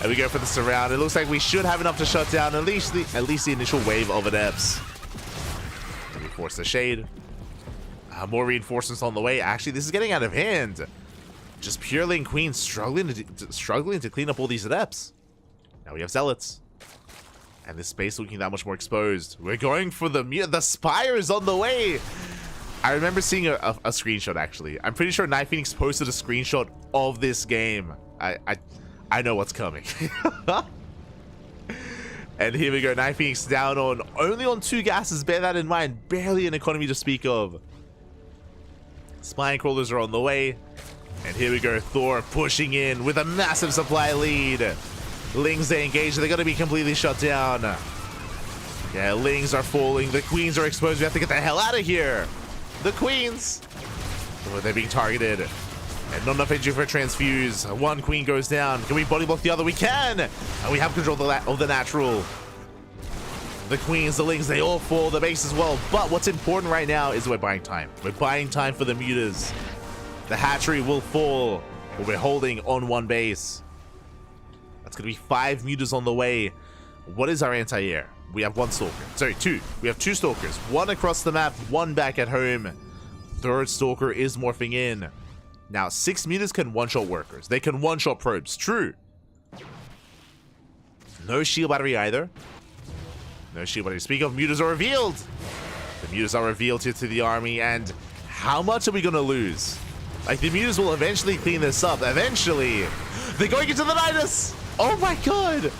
And we go for the surround. It looks like we should have enough to shut down at least the initial wave of adepts. We force the shade. More reinforcements on the way. Actually, this is getting out of hand. Just Pure Lane Queen struggling to clean up all these adepts. Now we have Zealots. And this space looking that much more exposed. We're going for the Spire is on the way. I remember seeing a screenshot, actually. I'm pretty sure Night Phoenix posted a screenshot of this game. I know what's coming. And here we go. Night Phoenix down on only on 2 gases. Bear that in mind. Barely an economy to speak of. Spine Crawlers are on the way. And here we go, Thor pushing in with a massive supply lead. Lings, they engage. They're going to be completely shut down. Yeah, Lings are falling. The queens are exposed. We have to get the hell out of here. The queens. Oh, they're being targeted. And not enough energy for a transfuse. One queen goes down. Can we body block the other? We can. And we have control of the natural. The queens, the Lings, they all fall. The base as well. But what's important right now is we're buying time. We're buying time for the mutas. The hatchery will fall. But we're holding on one base. That's going to be 5 mutas on the way. What is our anti-air? We have 1 stalker. Sorry, 2. We have 2 stalkers. 1 across the map, 1 back at home. 3rd stalker is morphing in. Now, 6 mutas can one-shot workers. They can one-shot probes. True. No shield battery either. No shield battery. Speaking of, mutas are revealed. The mutas are revealed here to the army. And how much are we going to lose? Like, the mutas will eventually clean this up. Eventually. They're going into the Nidus. Oh my god.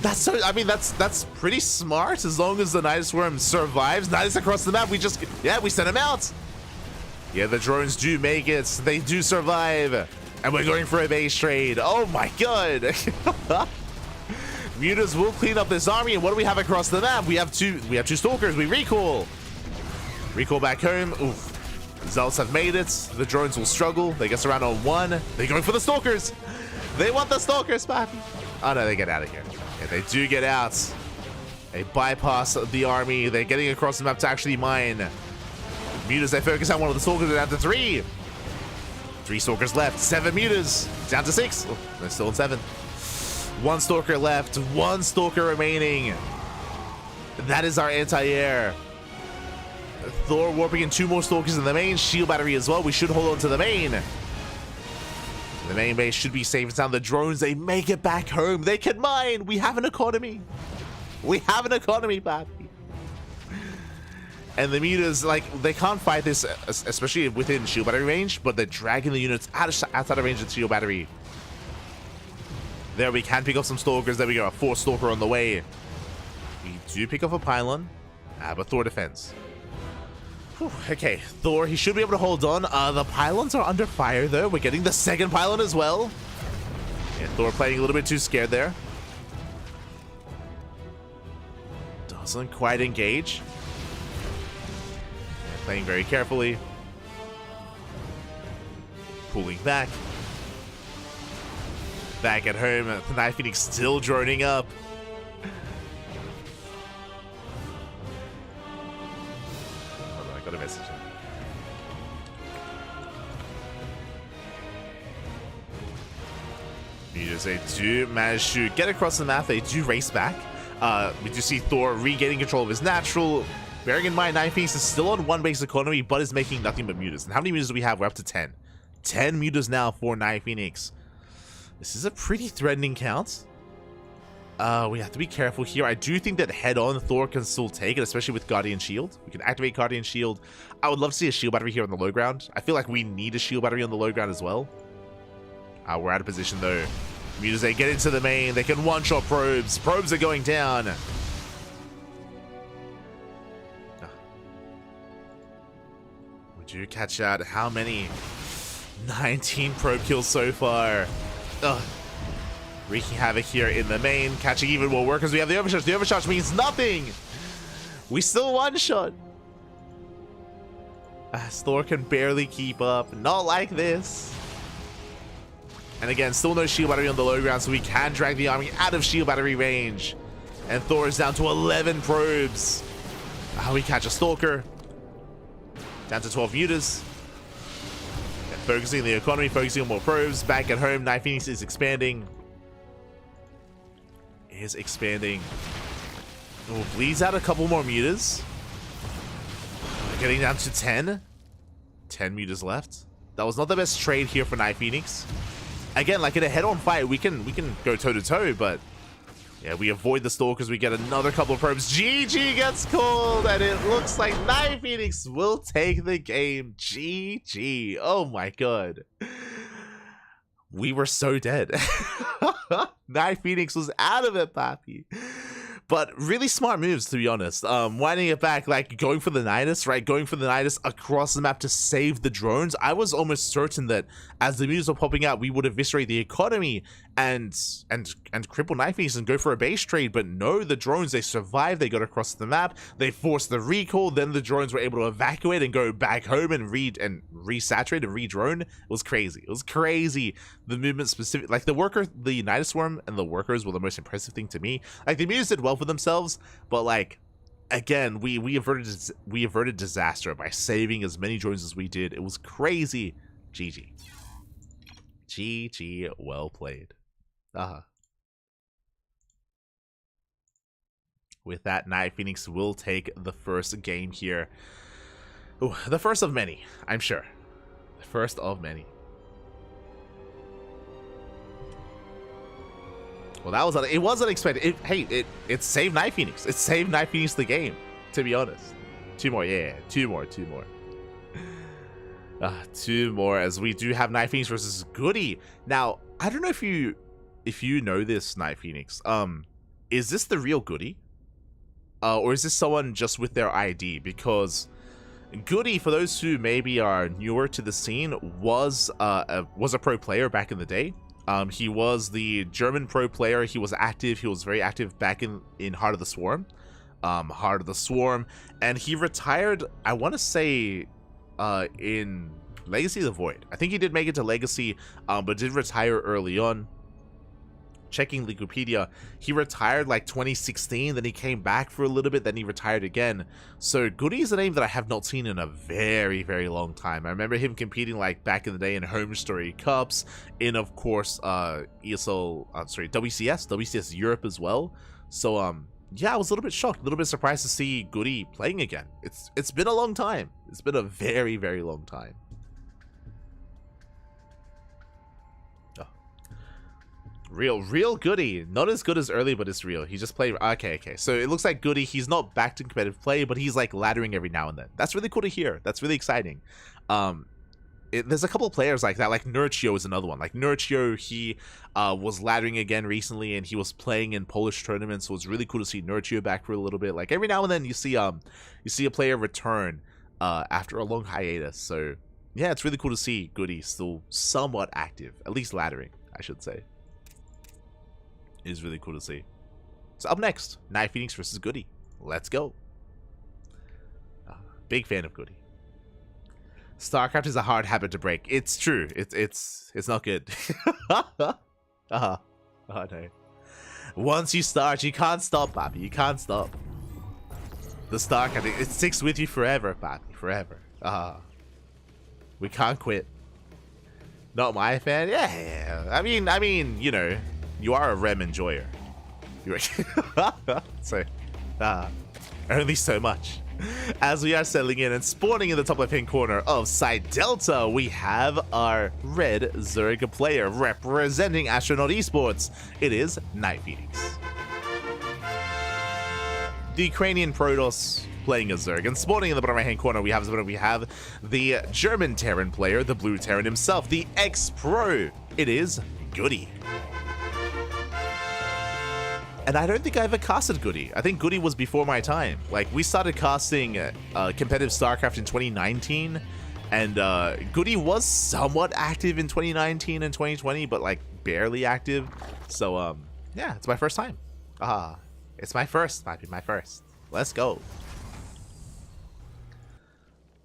That's so, I mean, that's pretty smart as long as the Nidus Worm survives. Nidus across the map. We sent him out. Yeah, the drones do make it. They do survive. And we're going for a base trade. Oh my god. Mutas will clean up this army. And what do we have across the map? We have two stalkers. We recall. Recall back home. Oof. Zealots have made it. The drones will struggle. They get around on 1. They're going for the stalkers. They want the stalkers, papi. Oh no, they get out of here. Yeah, they do get out. They bypass the army. They're getting across the map to actually mine. Mutas, they focus on one of the stalkers. They're down to 3. 3 stalkers left. 7 mutas. Down to 6. Oh, they're still in 7. 1 stalker left. 1 stalker remaining. That is our anti-air. Thor warping in 2 more stalkers in the main. Shield battery as well. We should hold on to the main. The main base should be safe and sound. The drones, they make it back home. They can mine. We have an economy. We have an economy, papi. And the mutas, like, they can't fight this, especially within shield battery range, but they're dragging the units outside of range of shield battery. There, we can pick up some stalkers. There we go. A 4 stalker on the way. We do pick up a pylon, but Thor defends. Whew, okay, Thor, he should be able to hold on. The pylons are under fire, though. We're getting the 2nd pylon as well. Yeah, Thor playing a little bit too scared there. Doesn't quite engage. Yeah, playing very carefully. Pulling back. Back at home, the Night Phoenix still droning up. Got a message. Mutas, they do manage to get across the map. They do race back. We do see Thor regaining control of his natural. Bearing in mind, Night Phoenix is still on 1 base economy, but is making nothing but mutas. And how many mutas do we have? We're up to 10. 10 mutas now for Night Phoenix. This is a pretty threatening count. We have to be careful here. I do think that head-on Thor can still take it, especially with Guardian Shield. We can activate Guardian Shield. I would love to see a shield battery here on the low ground. I feel like we need a shield battery on the low ground as well. We're out of position though. Mutas, they get into the main. They can one-shot probes. Probes are going down. Would you catch out how many? 19 probe kills so far. Ugh. Wreaking havoc here in the main, catching even more workers. We have the overcharge. The overcharge means nothing. We still one-shot. Thor can barely keep up. Not like this. And again, still no shield battery on the low ground, so we can drag the army out of shield battery range. And Thor is down to 11 probes. We catch a stalker. Down to 12 mutas. And focusing on the economy, focusing on more probes. Back at home, Night Phoenix is expanding. Oh, bleeds out a couple more mutas. Getting down to 10. 10 mutas left. That was not the best trade here for Night Phoenix. Again, like in a head-on fight, we can go toe-to-toe, but yeah, we avoid the stalkers. We get another couple of probes. GG gets called, and it looks like Night Phoenix will take the game. GG. Oh my god. We were so dead. Night Phoenix was out of it, papi. But really smart moves, to be honest. Winding it back, like going for the Nidus, right? Going for the Nidus across the map to save the drones. I was almost certain that as the moves were popping out, we would eviscerate the economy and cripple Night Phoenix and go for a base trade. But no, the drones, they survived. They got across the map. They forced the recall. Then the drones were able to evacuate and go back home and resaturate and re-drone. It was crazy. It was crazy. The movement specific, like the Nidus Swarm and the workers were the most impressive thing to me. Like the moves did well for themselves, but like again, we averted disaster by saving as many drones as we did. It was crazy. GG. GG, well played. With that, Night Phoenix will take the first game here. Ooh, the first of many, I'm sure. The first of many. Well, that was it was unexpected. It saved Night Phoenix. It saved Night Phoenix the game, to be honest. Two more, yeah, two more. Two more, as we do have Night Phoenix versus Goody. Now, I don't know if you know this, Night Phoenix. Is this the real Goody? Or is this someone just with their ID? Because Goody, for those who maybe are newer to the scene, was a pro player back in the day. He was the German pro player. He was active. He was very active back in Heart of the Swarm. And he retired, I want to say, in Legacy of the Void. I think he did make it to Legacy, but did retire early on. Checking Wikipedia, he retired like 2016, then he came back for a little bit, then he retired again. So Goody is a name that I have not seen in a very, very long time. I remember him competing like back in the day in Home Story Cups, in of course WCS Europe as well. So yeah, I was a little bit shocked, a little bit surprised to see Goody playing again. It's been a long time. It's been a very, very long time. Real Goody. Not as good as early, but it's real. He just played. Okay. So it looks like Goody, he's not back to competitive play, but he's like laddering every now and then. That's really cool to hear. That's really exciting. There's a couple of players like that. Like Nurchio is another one. Like Nurchio, he was laddering again recently, and he was playing in Polish tournaments. So it's really cool to see Nurchio back for a little bit. Like every now and then, you see a player return after a long hiatus. So yeah, it's really cool to see Goody still somewhat active, at least laddering, I should say. Is really cool to see. So up next, Night Phoenix versus Goody. Let's go. Big fan of Goody. StarCraft is a hard habit to break. It's true. It's not good. Oh no. Once you start, you can't stop, Bobby. You can't stop. The StarCraft, it sticks with you forever, Bobby. Forever. We can't quit. Not my fan. Yeah. I mean, you know. You are a REM enjoyer. So, only so much. As we are settling in and spawning in the top left-hand corner of Side Delta, we have our red Zerg player representing Astronaut Esports. It is Night Phoenix. The Ukrainian Protoss playing a Zerg, and spawning in the bottom right-hand corner, we have the German Terran player, the Blue Terran himself, the ex-pro. It is Goody. And I don't think I ever casted Goody. I think Goody was before my time. Like, we started casting competitive StarCraft in 2019, and Goody was somewhat active in 2019 and 2020, but like barely active. So yeah, it's my first time. It's my first, might be my first. Let's go.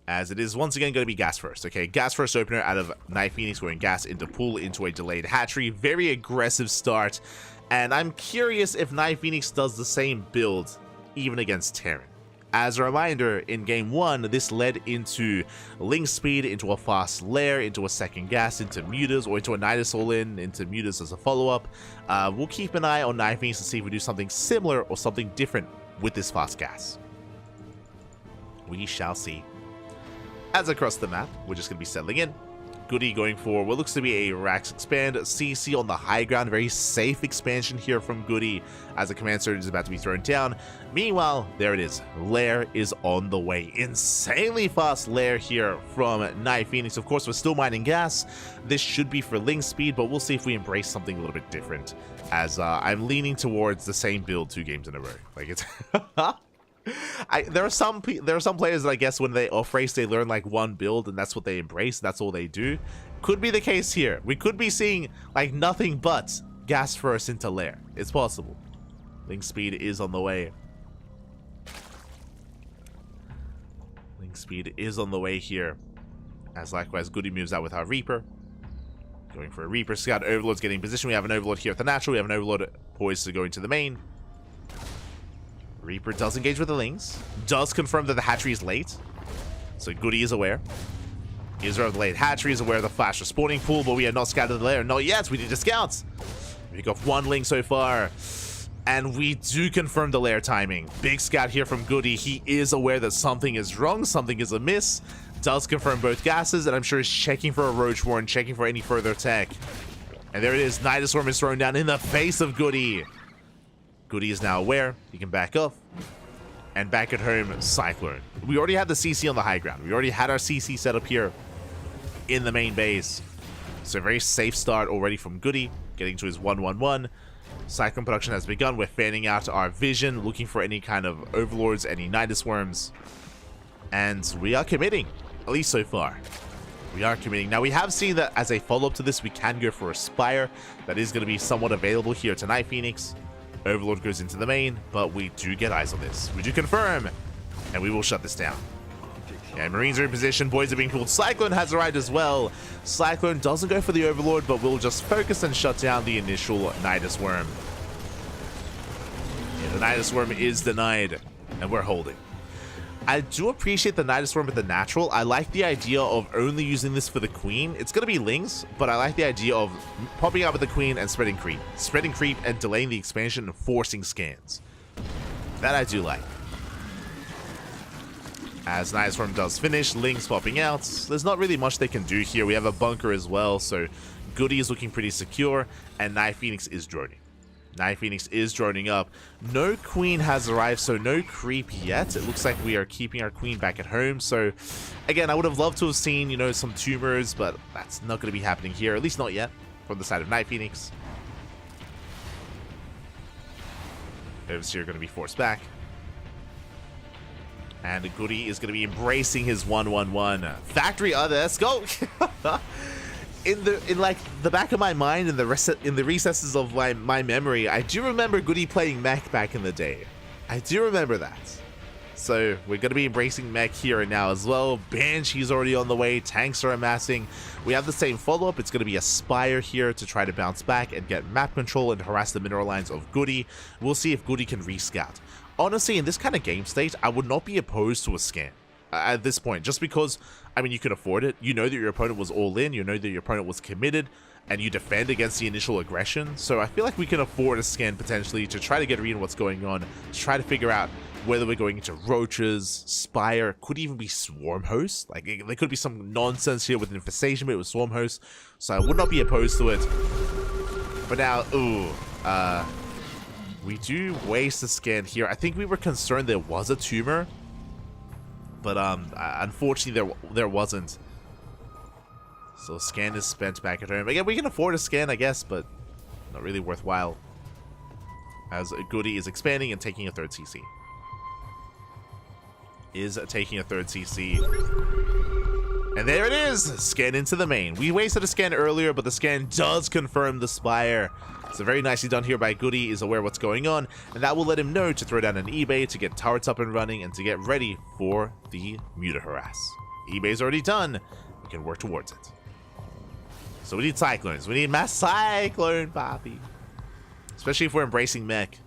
As it is once again going to be gas first. Okay, gas first opener out of Night Phoenix, going gas into pool into a delayed hatchery. Very aggressive start. And I'm curious if Night Phoenix does the same build, even against Terran. As a reminder, in Game 1, this led into Link Speed, into a fast lair, into a second gas, into Mutas, or into a Nidus all-in, into Mutas as a follow-up. We'll keep an eye on Night Phoenix to see if we do something similar or something different with this fast gas. We shall see. As across the map, we're just going to be settling in. Goody going for what looks to be a Rax expand. CC on the high ground. Very safe expansion here from Goody as the command surge is about to be thrown down. Meanwhile, there it is. Lair is on the way. Insanely fast Lair here from Night Phoenix. Of course, we're still mining gas. This should be for Ling speed, but we'll see if we embrace something a little bit different, as I'm leaning towards the same build 2 games in a row. Like, it's... there are some players that I guess when they off race they learn like one build and that's what they embrace, that's all they do. Could be the case here. We could be seeing like nothing but gas first into Lair. It's possible. Ling speed is on the way. Ling speed is on the way here, as likewise Goody moves out with our Reaper. Going for a Reaper scout. Overlord's getting position. We have an Overlord here at the natural. We have an Overlord poised to go into the main. Reaper does engage with the Lings. Does confirm that the hatchery is late. So Goody is aware. He is aware of the late hatchery, is aware of the flash respawning pool, but we have not scouted the lair. Not yet. We need to scout. We got 1 Ling so far. And we do confirm the lair timing. Big scout here from Goody. He is aware that something is wrong. Something is amiss. Does confirm both gases, and I'm sure he's checking for a Roach Warren, checking for any further attack. And there it is. Nidus Worm is thrown down in the face of Goody. Goody is now aware. He can back off. And back at home, Cyclone. We already had the CC on the high ground. We already had our CC set up here in the main base. So a very safe start already from Goody, getting to his 1-1-1. Cyclone production has begun. We're fanning out our vision, looking for any kind of overlords, any Nidus Worms. And we are committing, at least so far. We are committing. Now, we have seen that as a follow-up to this, we can go for a Spire. That is going to be somewhat available here tonight, Phoenix. Overlord goes into the main, but we do get eyes on this. We do confirm, and we will shut this down. Yeah, Marines are in position. Boys are being pulled. Cyclone has arrived as well. Cyclone doesn't go for the Overlord, but will just focus and shut down the initial Nidus Worm. Yeah, the Nidus Worm is denied, and we're holding. I do appreciate the Nidus Worm with the natural. I like the idea of only using this for the Queen. It's going to be Lings, but I like the idea of popping out with the Queen and spreading creep. Spreading creep and delaying the expansion and forcing scans. That I do like. As Nidus Worm does finish, Lings popping out. There's not really much they can do here. We have a bunker as well, so Goody is looking pretty secure, and Night Phoenix is droning. Night Phoenix is droning up. No Queen has arrived, so no creep yet. It looks like we are keeping our Queen back at home. So, again, I would have loved to have seen, you know, some tumors, but that's not going to be happening here. At least not yet, from the side of Night Phoenix. Overseer going to be forced back. And Goody is going to be embracing his 1-1-1. Factory other, let's go! In like the back of my mind, in the recesses of my memory, I do remember Goody playing mech back in the day. I do remember that. So we're going to be embracing mech here and now as well. Banshee's already on the way. Tanks are amassing. We have the same follow-up. It's going to be a Spire here to try to bounce back and get map control and harass the mineral lines of Goody. We'll see if Goody can rescout. Honestly, in this kind of game state, I would not be opposed to a scan at this point, just because, I mean, you can afford it. You know that your opponent was all in, you know that your opponent was committed, and you defend against the initial aggression. So I feel like we can afford a scan potentially to try to get a read on what's going on, to try to figure out whether we're going into Roaches, Spire, could even be Swarm Host. Like, there could be some nonsense here with Infestation, but it was Swarm Host, so I would not be opposed to it. But now, we do waste a scan here. I think we were concerned there was a tumor, but unfortunately there wasn't. So scan is spent back at home. Again, we can afford a scan, I guess, but not really worthwhile, as Goody is expanding and taking a third CC. And there it is! Scan into the main. We wasted a scan earlier, but the scan does confirm the Spire. So very nicely done here by Goody. Is aware what's going on, and that will let him know to throw down an eBay to get turrets up and running and to get ready for the Muta harass. eBay's already done. We can work towards it. So we need Cyclones. We need mass Cyclone, Poppy. Especially if we're embracing mech.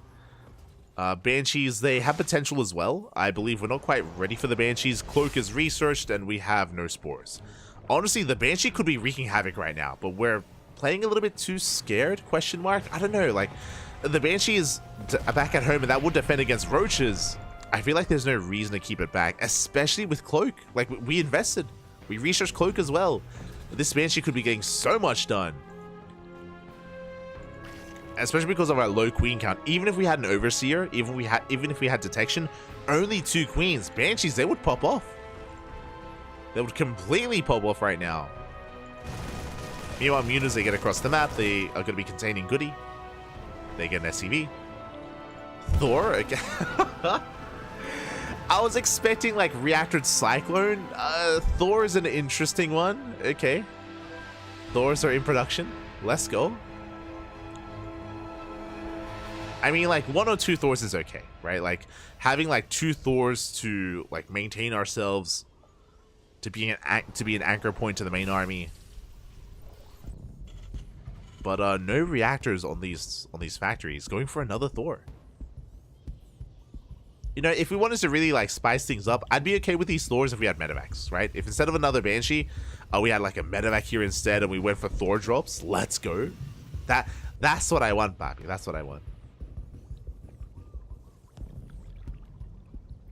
Banshees, they have potential as well. I believe we're not quite ready for the Banshees. Cloak is researched, and we have no spores. Honestly, the Banshee could be wreaking havoc right now, but we're playing a little bit too scared, question mark? I don't know, like, the Banshee is back at home, and that would defend against Roaches. I feel like there's no reason to keep it back, especially with Cloak. Like, we invested. We researched Cloak as well. This Banshee could be getting so much done. Especially because of our low queen count. Even if we had an Overseer, even if we had detection, only 2 queens. Banshees, they would pop off. They would completely pop off right now. Meanwhile, Mutas, they get across the map. They are going to be containing Goody. They get an SCV. Thor, again. I was expecting like reactored Cyclone. Thor is an interesting one. Okay. Thors are in production. Let's go. I mean, like 1 or 2 Thors is okay, right? Like having like 2 Thors to like maintain ourselves, to be an anchor point to the main army. But no reactors on these factories. Going for another Thor. You know, if we wanted to really like spice things up, I'd be okay with these Thors if we had medevacs, right? If instead of another Banshee, we had like a medevac here instead, and we went for Thor drops. Let's go. That's what I want, Bobby. That's what I want.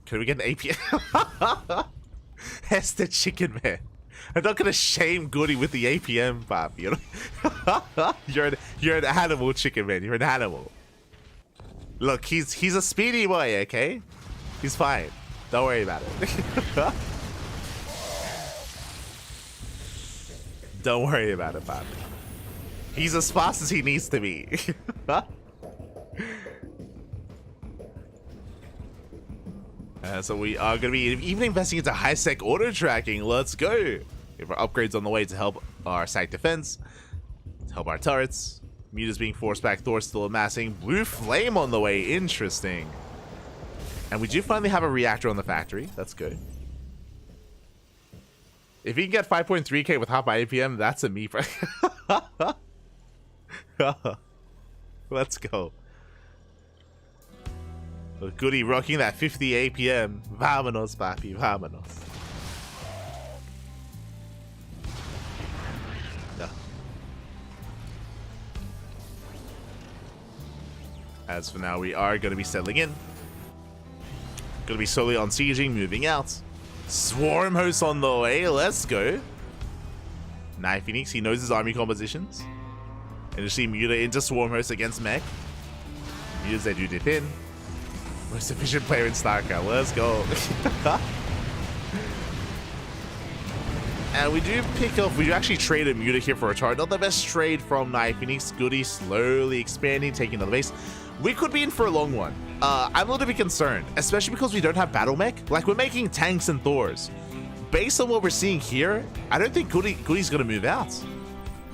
Can we get an APM? That's the chicken man. I'm not gonna shame Goody with the APM, Bob. You know, you're an animal, chicken man. You're an animal. Look, he's a speedy boy, okay? He's fine. Don't worry about it. Don't worry about it, Bob. He's as fast as he needs to be. So we are going to be even investing into high-sec auto tracking. Let's go. We have our upgrades on the way to help our site defense, to help our turrets. Mutas being forced back, Thor still amassing. Blue Flame on the way. Interesting. And we do finally have a reactor on the factory. That's good. If he can get 5.3k with hot by APM, that's a me. Let's go. Goody rocking that 50 APM. Vámonos, papi, vámonos. No. As for now, we are going to be settling in. Going to be slowly on sieging, moving out. Swarm host on the way. Let's go. Knife Phoenix, he knows his army compositions. And you see Muta into Swarm host against Mech. Mutas, they do dip in. Most efficient player in StarCraft. Let's go. And we do pick up, we do actually trade a Muta here for a turret. Not the best trade from Knife Phoenix. Goody slowly expanding, taking another base. We could be in for a long one. I'm a little bit concerned, especially because we don't have battle mech. Like, we're making tanks and Thors. Based on what we're seeing here, I don't think Goody's gonna move out.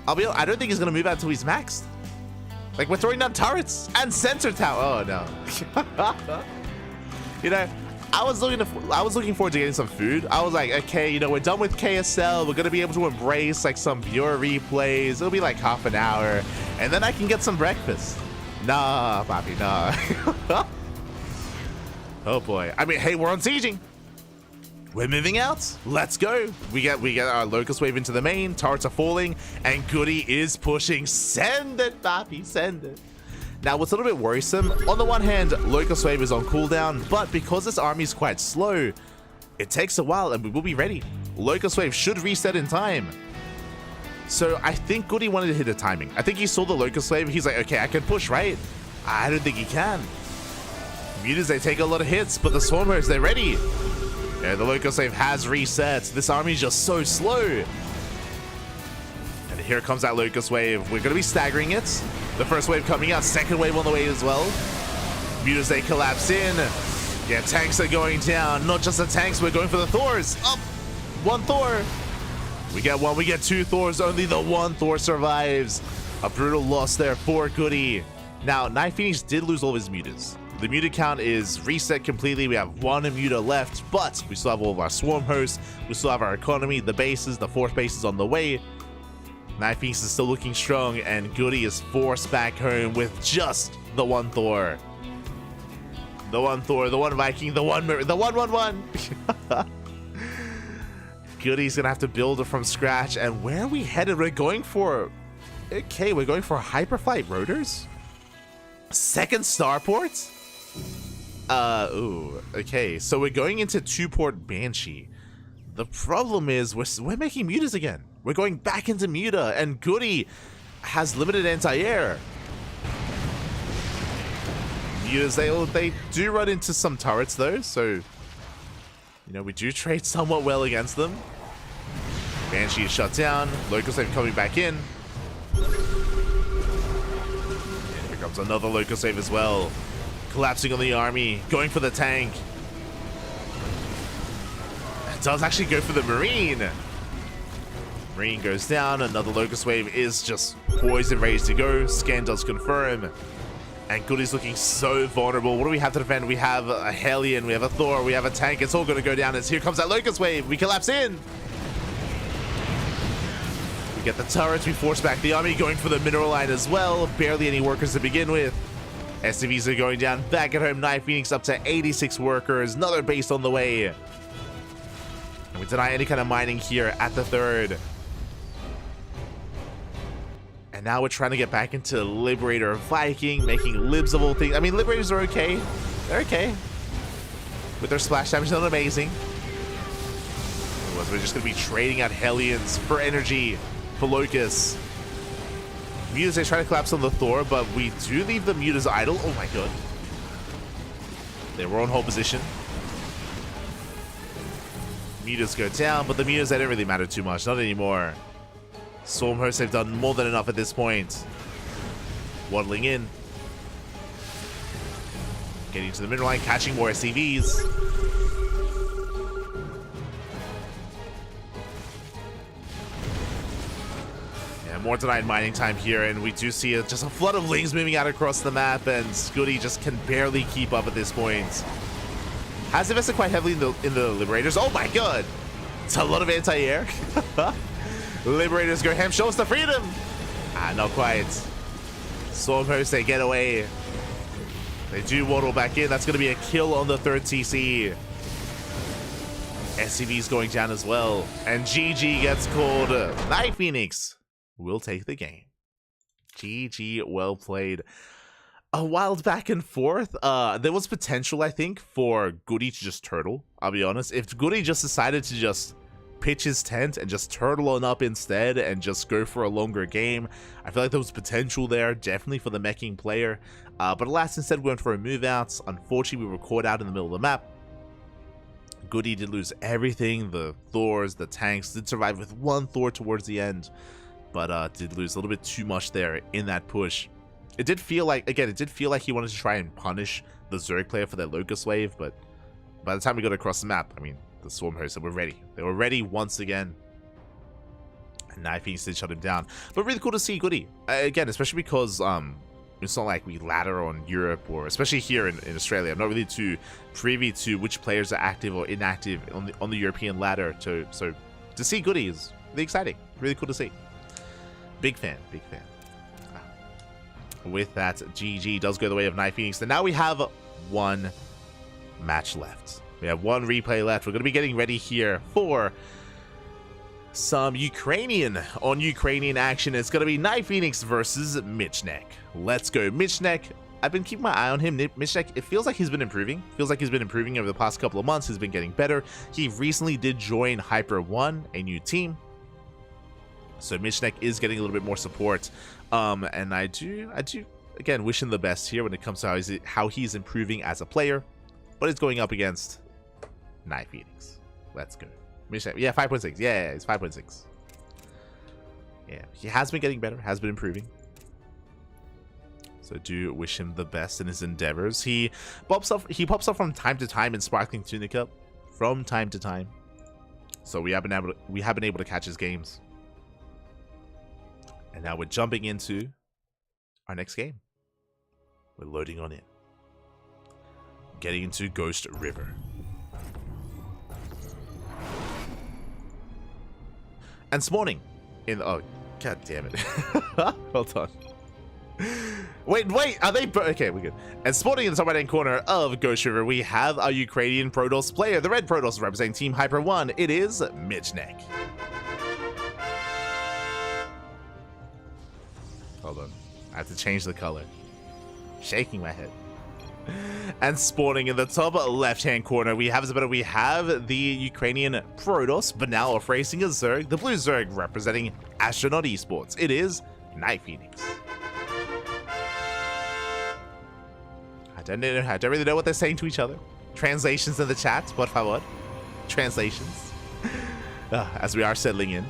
I don't think he's gonna move out until he's maxed. Like, we're throwing down turrets and sensor tower. Oh no. You know, I was looking forward to getting some food. I was like, okay, you know, we're done with KSL. We're gonna be able to embrace like some viewer replays. It'll be like half an hour, and then I can get some breakfast. Nah, papi, nah. Oh boy. I mean, hey, we're on sieging. We're moving out. Let's go. We get our Locust Wave into the main. Turrets are falling, and Goody is pushing. Send it, papi, send it. Now, what's a little bit worrisome, on the one hand, Locust Wave is on cooldown, but because this army is quite slow, it takes a while, and we will be ready. Locust Wave should reset in time. So I think Goody wanted to hit a timing. I think he saw the Locust Wave. He's like, okay, I can push, right? I don't think he can. Mutas, they take a lot of hits, but the Swarmers, they're ready. Yeah, the Locust Wave has reset. This army is just so slow. And here comes that Locust Wave. We're going to be staggering it. The first wave coming out, second wave on the way as well. Mutas, they collapse in. Yeah, tanks are going down. Not just the tanks, we're going for the Thors. Up, one Thor. We get one, we get 2 Thors. Only the 1 Thor survives. A brutal loss there for Goody. Now, Knife Phoenix did lose all of his Mutas. The Muta count is reset completely. We have 1 Muta left, but we still have all of our Swarm hosts. We still have our economy, the bases, the 4th base is on the way. Knife Phoenix is still looking strong, and Goody is forced back home with just the 1 Thor. The 1 Thor, the 1 Viking, the 1 1-1-1. Goody's gonna have to build it from scratch. And where are we headed? We're going for... Okay, we're going for Hyperflight Rotors? 2nd starport? Ooh, okay. So we're going into 2-port Banshee. The problem is we're making Mutas again. We're going back into Muta, and Goody has limited anti-air. Mutas, they do run into some turrets though, so you know, we do trade somewhat well against them. Banshee is shut down. Locust Wave coming back in. And here comes another Locust Wave as well. Collapsing on the army, going for the tank. It does actually go for the Marine. Marine goes down. Another Locust Wave is just poised and ready to go. Scan does confirm. And Goody's looking so vulnerable. What do we have to defend? We have a Hellion, we have a Thor, we have a tank. It's all going to go down as here comes that Locust Wave. We collapse in. We get the turrets. We force back the army, going for the mineral line as well. Barely any workers to begin with. SCVs are going down. Back at home, Night Phoenix up to 86 workers. Another base on the way. And we deny any kind of mining here at the third. And now we're trying to get back into Liberator Viking, making libs of all things. I mean, Liberators are okay. They're okay. With their splash damage, they're not amazing. Otherwise, we're just going to be trading out Hellions for energy, for Locusts. Mutas, they try to collapse on the Thor, but we do leave the Mutas idle. Oh my god. They were on hold position. Mutas go down, but the Mutas, they don't really matter too much. Not anymore. Storm Hosts have done more than enough at this point. Waddling in. Getting to the middle line, catching more SCVs. More denied mining time here, and we do see just a flood of Lings moving out across the map, and Scooty just can barely keep up at this point. Has invested quite heavily in the Liberators. Oh my god! It's a lot of anti-air. Liberators go ham, show us the freedom! Ah, not quite. Storm Hosts, they get away. They do waddle back in. That's going to be a kill on the third TC. SCV's going down as well, and GG gets called. Night Phoenix will take the game. GG, well played. A wild back and forth. There was potential, I think, for Goody to just turtle. I'll be honest. If Goody just decided to just pitch his tent and just turtle on up instead and just go for a longer game, I feel like there was potential there, definitely for the meching player. But alas, instead we went for a move out. Unfortunately, we were caught out in the middle of the map. Goody did lose everything. The Thors, the tanks did survive with one Thor towards the end, but did lose a little bit too much there in that push. It did feel like, again, it did feel like he wanted to try and punish the Zerg player for that Locust Wave, but by the time we got across the map, I mean, the Swarm Hosts were ready. They were ready once again. And Night Phoenix did shut him down. But really cool to see Goody. Again, especially because it's not like we ladder on Europe, or especially here in Australia. I'm not really too privy to which players are active or inactive on the European ladder. So to see Goody is really exciting. Really cool to see. Big fan, big fan. With that, GG does go the way of Night Phoenix. And now we have one match left. We have one replay left. We're going to be getting ready here for some Ukrainian on Ukrainian action. It's going to be Night Phoenix versus Michnek. Let's go. Michnek, I've been keeping my eye on him. Michnek, it feels like he's been improving. Feels like he's been improving over the past couple of months. He's been getting better. He recently did join Hyper 1, a new team. So Michnek is getting a little bit more support. And I do again wish him the best here when it comes to how he's improving as a player. But it's going up against Night Phoenix. Let's go. Michnek, yeah, 5.6. Yeah, it's 5.6. Yeah, he has been getting better, has been improving. So I do wish him the best in his endeavors. He pops up from time to time in Sparkling Tunica, from time to time. So we have been able to catch his games. And now we're jumping into our next game. We're loading on in. Getting into Ghost River. And this morning in oh god damn it. Hold on. Wait, are they okay, we're good. And spawning in the top right hand corner of Ghost River, we have our Ukrainian Protoss player. The red Protoss representing Team Hyper 1. It is Michnek. Hold on. I have to change the color. Shaking my head. And spawning in the top left-hand corner, we have the Ukrainian Protoss, but now off racing a Zerg, the blue Zerg representing Astronaut Esports. It is Night Phoenix. I don't really know what they're saying to each other. Translations in the chat, por favor. Translations. As we are settling in.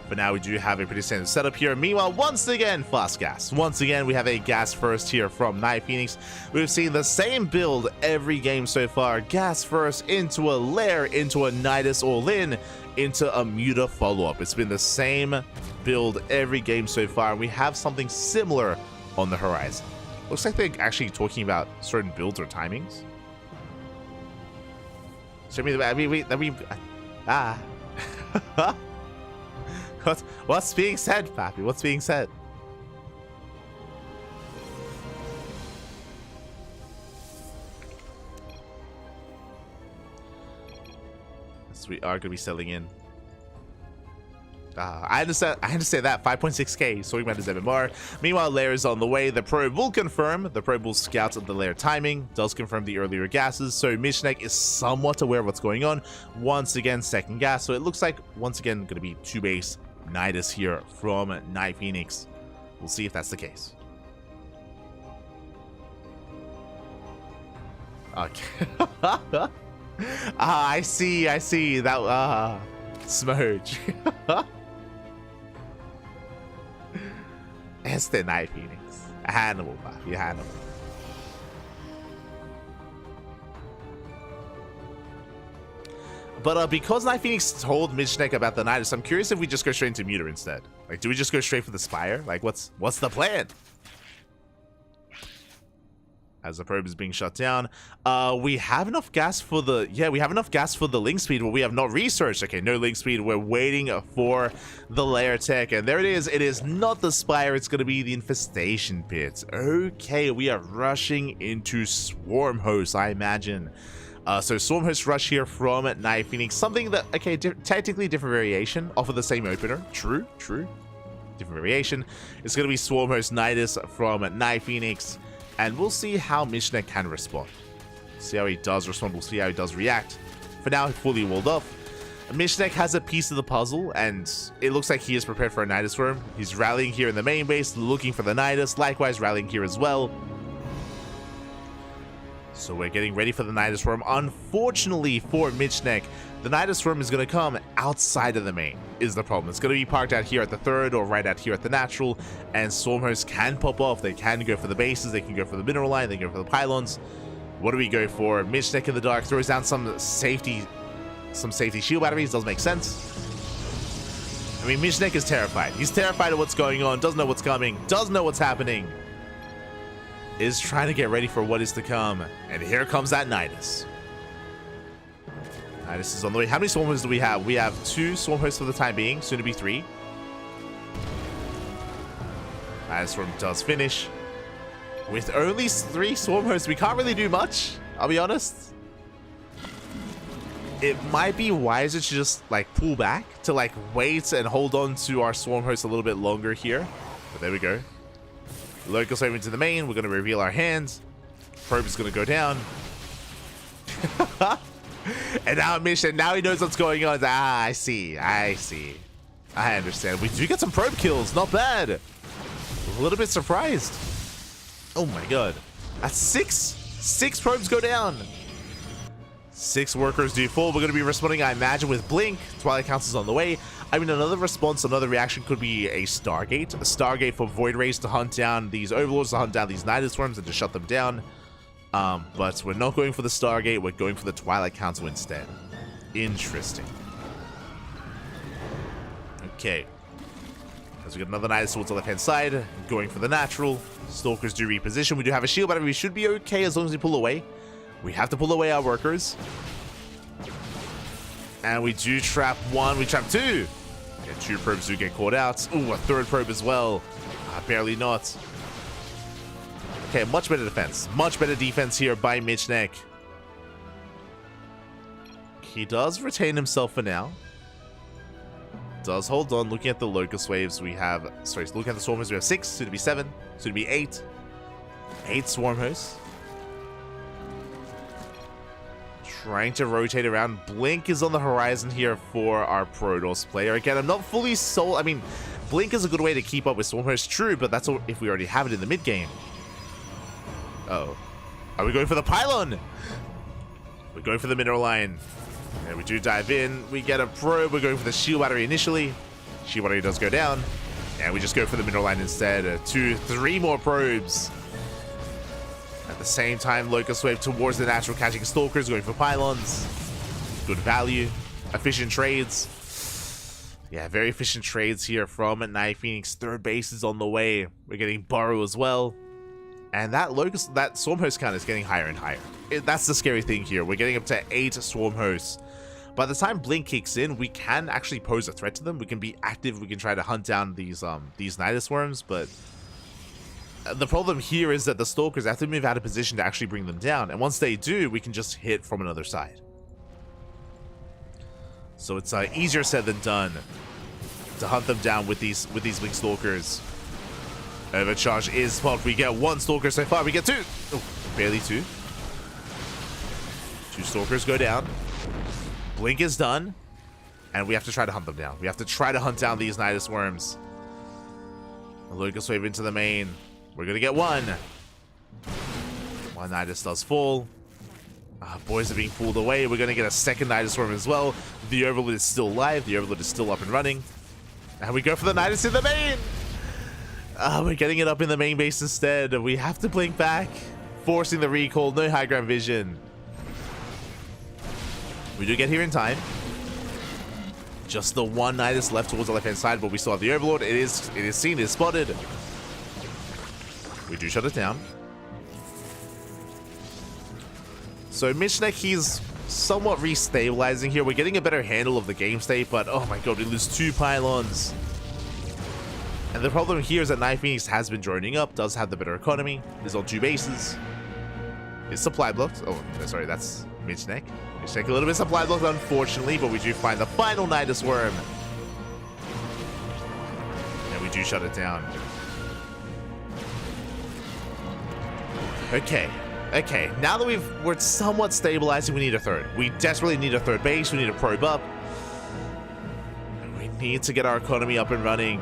But now we do have a pretty standard setup here. Meanwhile, once again, fast gas. Once again, we have a gas first here from Night Phoenix. We've seen the same build every game so far. Gas first into a lair, into a Nidus all-in, into a Muta follow-up. It's been the same build every game so far. We have something similar on the horizon. Looks like they're actually talking about certain builds or timings. So What's being said, Pappy? What's being said? So we are going to be selling in. I understand that. 5.6k, sorting about his MMR. Meanwhile, lair is on the way. The probe will confirm. The probe will scout the lair timing. Does confirm the earlier gases. So Mishnek is somewhat aware of what's going on. Once again, second gas. So it looks like, once again, going to be 2-base Nidus here from Night Phoenix. We'll see if that's the case. Okay. I see. That, Smudge. Este Night Phoenix. Hannibal, Papi, Hannibal. But because Night Phoenix told Mishnek about the Nidus, I'm curious if we just go straight into Muta instead. Like, do we just go straight for the Spire? Like, what's the plan? As the probe is being shut down, we have enough gas for the link speed, but we have not researched. Okay, no link speed. We're waiting for the layer tech, and there it is. It is not the Spire. It's going to be the infestation pit. Okay, we are rushing into Swarm Host, I imagine. So Swarm Host rush here from Night Phoenix. Something that, okay, technically different variation off of the same opener. True. Different variation. It's going to be Swarm Host Nidus from Night Phoenix. And we'll see how Mishnek can respond. See how he does respond. We'll see how he does react. For now, fully walled off. Mishnek has a piece of the puzzle, and it looks like he is prepared for a Nidus worm. He's rallying here in the main base, looking for the Nidus. Likewise, rallying here as well. So we're getting ready for the Nidus worm. Unfortunately for Mishnek, the Nidus worm is going to come outside of the main, is the problem. It's going to be parked out here at the third or right out here at the natural, and Stormhost can pop off. They can go for the bases, they can go for the mineral line, they can go for the pylons. What do we go for? Mishnek in the dark throws down some safety shield batteries. Does make sense. I mean, Mishnek is terrified. He's terrified of what's going on, doesn't know what's coming, doesn't know what's happening. Is trying to get ready for what is to come. And here comes that Nidus. Nidus is on the way. How many Swarm Hosts do we have? We have 2 Swarm Hosts for the time being, soon to be 3. Nidus Swarm does finish. With only 3 Swarm Hosts, we can't really do much, I'll be honest. It might be wiser to just, like, pull back, to, like, wait and hold on to our Swarm Hosts a little bit longer here. But there we go. Locust over into the main. We're going to reveal our hands. Probe is going to go down. And now Mission, now he knows what's going on. Ah, I see. I understand. We do get some probe kills. Not bad. A little bit surprised. Oh my god. That's 6 probes go down. 6 workers do fall. We're going to be responding, I imagine, with Blink. Twilight Council's on the way. I mean, another response, another reaction could be a Stargate. A Stargate for Void Rays to hunt down these Overlords, to hunt down these Nidus Worms, and to shut them down. But we're not going for the Stargate. We're going for the Twilight Council instead. Interesting. Okay. As we get another Nidus towards the left-hand side. Going for the natural. Stalkers do reposition. We do have a shield battery. We should be okay as long as we pull away. We have to pull away our workers. And we do trap 1. We trap 2. Okay, 2 probes do get caught out. Ooh, a 3rd probe as well. Barely not. Okay, much better defense. Much better defense here by Mishnek. He does retain himself for now. Does hold on. Looking at the Locust Waves, we have... Sorry, looking at the Stormers, we have 6. Soon to be 7. Soon to be 8. 8 swarm hosts. Trying to rotate around. Blink is on the horizon here for our Protoss player. Again, I'm not fully sold. I mean, Blink is a good way to keep up with swarm hosts, true, but that's if we already have it in the mid game. Uh-oh. Are we going for the pylon? We're going for the mineral line. And we do dive in. We get a probe. We're going for the shield battery initially. Shield battery does go down. And we just go for the mineral line instead. 2, 3 more probes. At the same time, Locust Wave towards the natural catching stalkers, going for pylons. Good value. Efficient trades. Yeah, very efficient trades here from Night Phoenix. Third base is on the way. We're getting Burrow as well. And that swarm host count is getting higher and higher. That's the scary thing here. We're getting up to 8 swarm hosts. By the time Blink kicks in, we can actually pose a threat to them. We can be active. We can try to hunt down these Nidus worms, but the problem here is that the stalkers have to move out of position to actually bring them down. And once they do, we can just hit from another side. So it's easier said than done to hunt them down with these Blink stalkers. Overcharge is spot. We get 1 stalker so far. We get 2. Oh, barely 2. 2 stalkers go down. Blink is done. And we have to try to hunt them down. We have to try to hunt down these Nidus worms. Locust Wave into the main. We're going to get 1. 1 Nidus does fall. Boys are being pulled away. We're going to get a second Nidus worm as well. The Overlord is still live. The Overlord is still up and running. And we go for the Nidus in the main. We're getting it up in the main base instead. We have to blink back. Forcing the recall. No high ground vision. We do get here in time. Just the 1 Nidus left towards the left-hand side, but we still have the Overlord. It is seen, it is spotted. We do shut it down. So Michnek, he's somewhat restabilizing here. We're getting a better handle of the game state, but oh my god, we lose 2 pylons. And the problem here is that Night Phoenix has been droning up, does have the better economy, is on 2 bases. Is supply blocked. Oh, sorry, that's Michnek. Michnek a little bit supply blocked, unfortunately, but we do find the final Nidus worm. And we do shut it down. Okay. Okay, now that we're somewhat stabilizing, we need a third. We desperately need a third base. We need a probe up. And we need to get our economy up and running.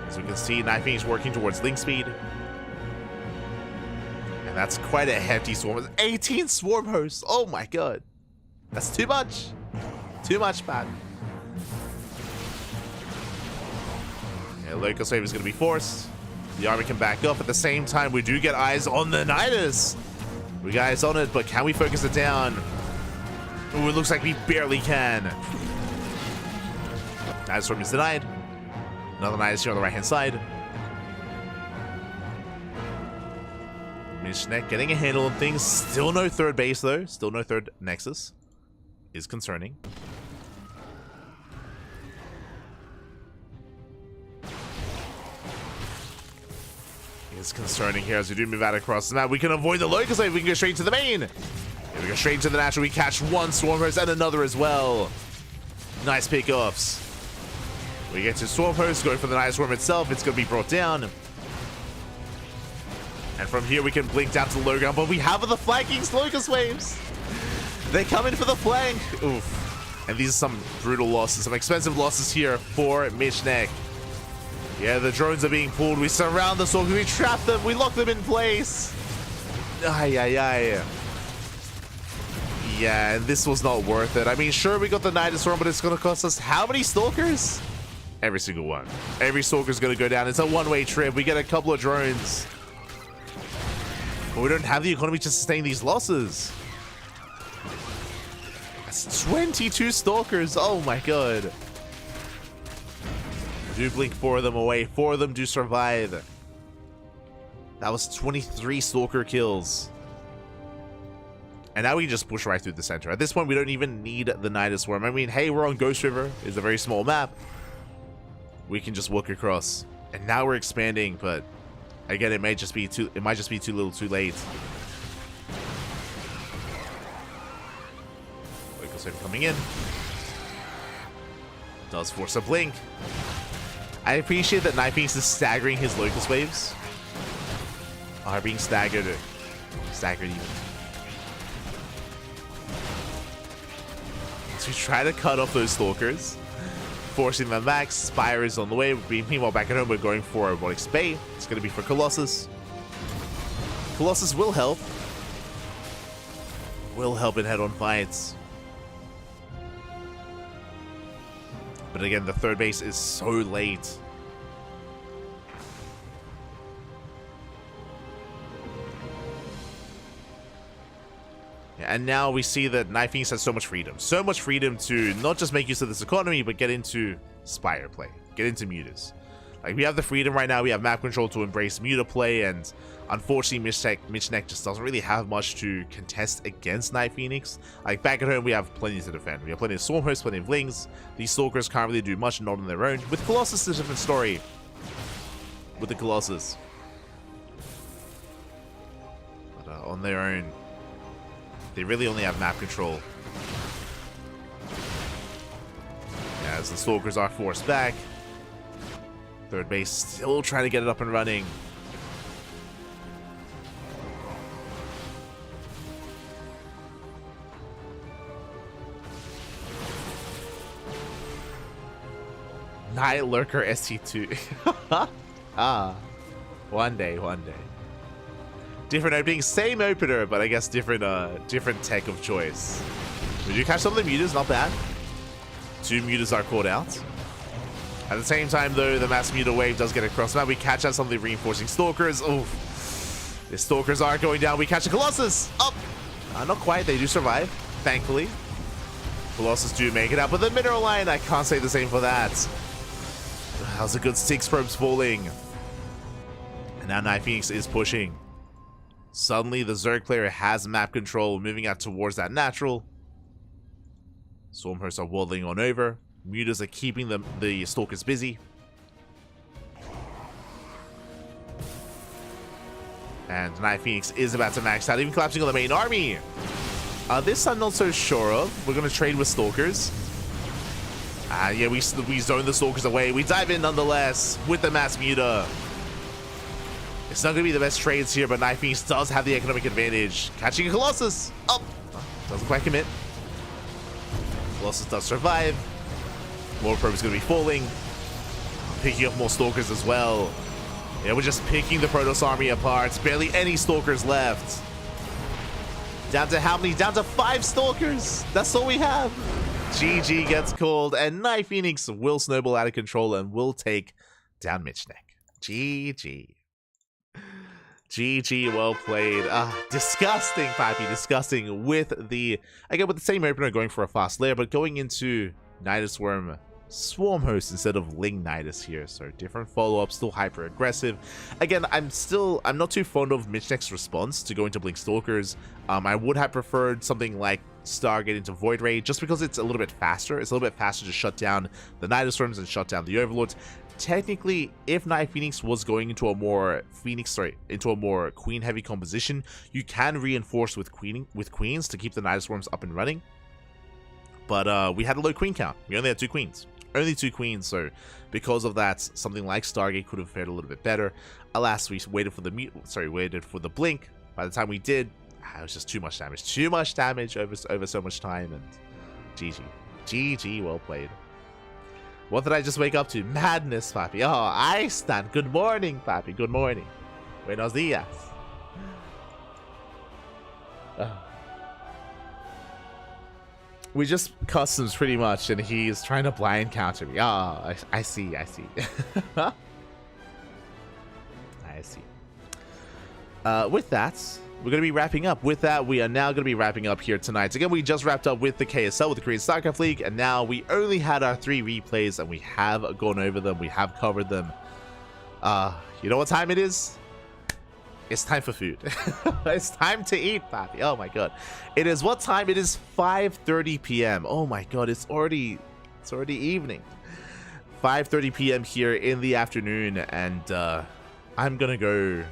As we can see, Night Phoenix working towards link speed. And that's quite a hefty swarm. 18 swarm hosts. Oh my god. That's too much. Too much, man. Yeah, Locust Wave is going to be forced. The army can back up. At the same time, we do get eyes on the Nidus. We got eyes on it, but can we focus it down? Ooh, it looks like we barely can. Nidus swarm is denied. Another Nidus here on the right-hand side. Michnek getting a handle on things. Still no third base, though. Still no third Nexus. Is concerning. Is concerning here as we do move out across the map. We can avoid the Locust Wave. We can go straight to the main. Here we go straight to the natural. We catch 1 Swarm Host and another as well. Nice pickoffs. We get to Swarm Host, going for the Night Swarm itself. It's going to be brought down. And from here we can blink down to the low ground, but we have the flanking Locust Waves. They come in for the flank. Oof. And these are some brutal losses, some expensive losses here for Michnek. Yeah, the drones are being pulled. We surround the Stalkers. We trap them. We lock them in place. Ay, ay, ay. Yeah, and this was not worth it. I mean, sure, we got the Nidus Storm, but it's going to cost us how many Stalkers? Every single one. Every Stalker's going to go down. It's a one-way trip. We get a couple of drones. But we don't have the economy to sustain these losses. That's 22 Stalkers. Oh, my God. Do blink 4 of them away. 4 of them do survive. That was 23 Stalker kills. And now we can just push right through the center. At this point, we don't even need the Nidus Swarm. I mean, hey, we're on Ghost River. It's a very small map. We can just walk across. And now we're expanding, but again, it might just be too little too late. Locust Wave coming in. Does force a blink. I appreciate that Night Phoenix is staggering his Locust Waves. Are being staggered even. So we try to cut off those Stalkers, forcing them back. Spire is on the way. Meanwhile, back at home, we're going for Robotic Spay. It's going to be for Colossus. Colossus will help. Will help in head-on fights. But again, the third base is so late. And now we see that Night Phoenix has so much freedom. So much freedom to not just make use of this economy, but get into Spire play. Get into Mutas. Like, we have the freedom right now. We have map control to embrace Muta play. And unfortunately, Michnek just doesn't really have much to contest against Night Phoenix. Like, back at home, we have plenty to defend. We have plenty of Swarm Hosts, plenty of Lings. These Stalkers can't really do much, not on their own. With Colossus, it's a different story. With the Colossus. But on their own, they really only have map control. As the Stalkers are forced back. Third base still trying to get it up and running. Night Lurker ST2. One day. Different opening, same opener, but I guess different tech of choice. We do catch some of the Mutas, not bad. 2 Mutas are caught out. At the same time, though, the mass Muta wave does get across the map. We catch out some of the reinforcing Stalkers. Oh, the Stalkers are going down. We catch a Colossus. Up. Not quite. They do survive, thankfully. Colossus do make it out, but the Mineral Line, I can't say the same for that. That was a good 6 probes falling. And now Night Phoenix is pushing. Suddenly, the Zerg player has map control, moving out towards that natural. Stormhosts are waddling on over. Mutas are keeping the Stalkers busy. And Night Phoenix is about to max out, even collapsing on the main army. This I'm not so sure of. We're going to trade with Stalkers. Yeah, we zone the Stalkers away. We dive in nonetheless with the mass Muta. It's not going to be the best trades here, but Night Phoenix does have the economic advantage. Catching a Colossus. Up. Doesn't quite commit. Colossus does survive. More probes going to be falling. Picking up more Stalkers as well. Yeah, we're just picking the Protoss army apart. Barely any Stalkers left. Down to how many? Down to 5 Stalkers. That's all we have. GG gets called, and Night Phoenix will snowball out of control and will take down Michnek. GG. GG, well played. Disgusting, Pappy, disgusting. With the same opener going for a fast layer, but going into Nidus Worm Swarm Host instead of Ling Nidus here. So different follow-up, still hyper aggressive. Again, I'm not too fond of Michnek's response to going to Blink Stalkers. I would have preferred something like Stargate into Void Ray, just because it's a little bit faster. It's a little bit faster to shut down the Nidus Worms and shut down the Overlords. Technically, if Night Phoenix was going into a more queen heavy composition, you can reinforce with queens to keep the Nidus Worms up and running. But we had a low queen count. We only had 2 queens. Only 2 queens, so because of that, something like Stargate could have fared a little bit better. Alas, we waited for the blink. By the time we did, it was just too much damage. Too much damage over so much time, and GG. GG, well played. What did I just wake up to? Madness, Papi. Oh, I stand. Good morning, Papi. Good morning. Buenos dias. We just customs pretty much, and he's trying to blind counter me. Oh, I see. I see. With that, we're going to be wrapping up. With that, we are now going to be wrapping up here tonight. Again, we just wrapped up with the KSL, with the Korean StarCraft League, and now we only had our 3 replays, and we have gone over them. We have covered them. You know what time it is? It's time for food. It's time to eat, Papi. Oh my god. It is what time? It is 5:30 p.m. Oh my god, it's already evening. 5:30 p.m. here in the afternoon, and I'm gonna go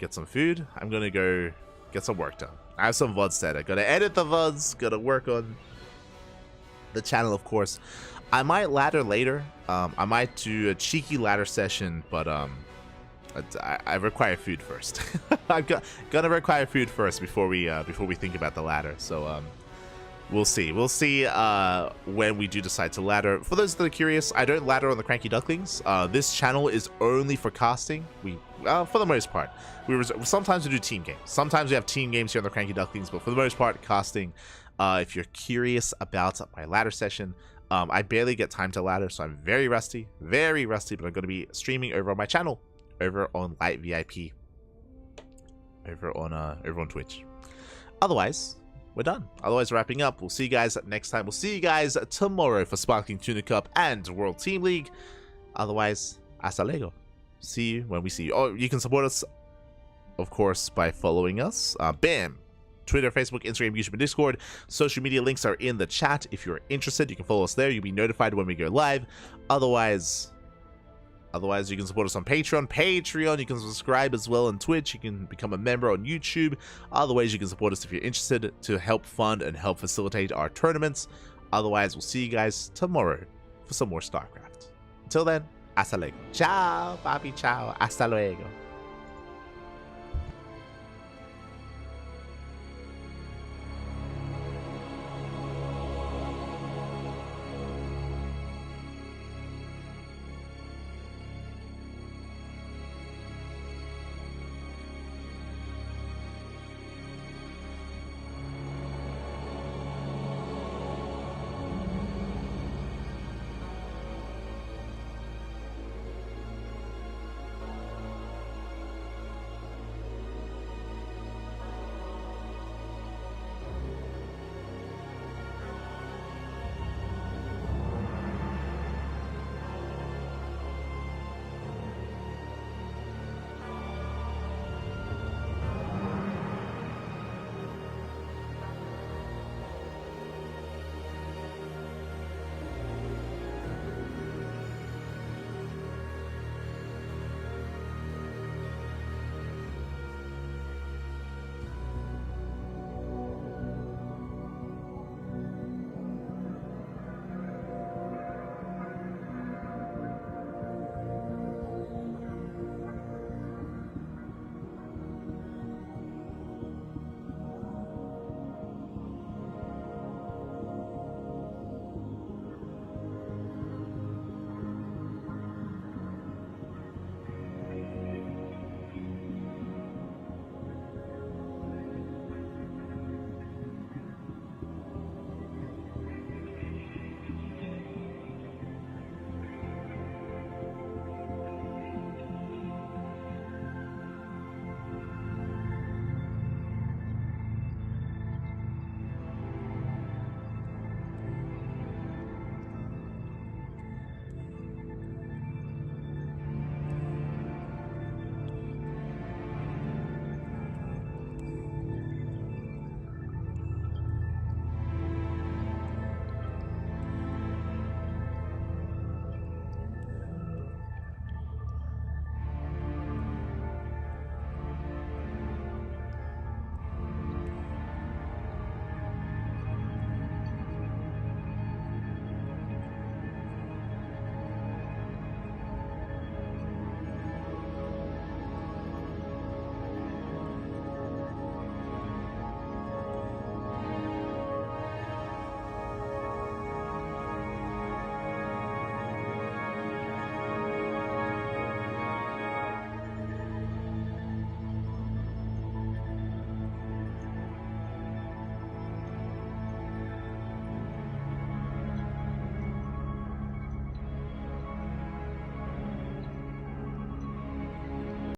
get some food. I'm gonna go get some work done. I have some VODs set. I gotta edit the VODs, gotta work on the channel, of course. I might ladder later. I might do a cheeky ladder session, but I require food first. I'm gonna require food first before we think about the ladder. So we'll see. We'll see when we do decide to ladder. For those that are curious, I don't ladder on the CranKy Ducklings. This channel is only for casting. We for the most part, sometimes we do team games. Sometimes we have team games here on the CranKy Ducklings, but for the most part, casting. If you're curious about my ladder session, I barely get time to ladder, so I'm very rusty, but I'm going to be streaming over on my channel, over on Light VIP, over on Twitch. Otherwise, we're done. Otherwise, wrapping up. We'll see you guys next time. We'll see you guys tomorrow for Sparkling Tuna Cup and World Team League. Otherwise, hasta luego. See you when we see you. Oh, you can support us, of course, by following us. Bam! Twitter, Facebook, Instagram, YouTube, and Discord. Social media links are in the chat. If you're interested, you can follow us there. You'll be notified when we go live. Otherwise, you can support us on Patreon. You can subscribe as well on Twitch. You can become a member on YouTube. Other ways you can support us if you're interested to help fund and help facilitate our tournaments. Otherwise, we'll see you guys tomorrow for some more StarCraft. Until then, hasta luego. Ciao, papi, ciao. Hasta luego.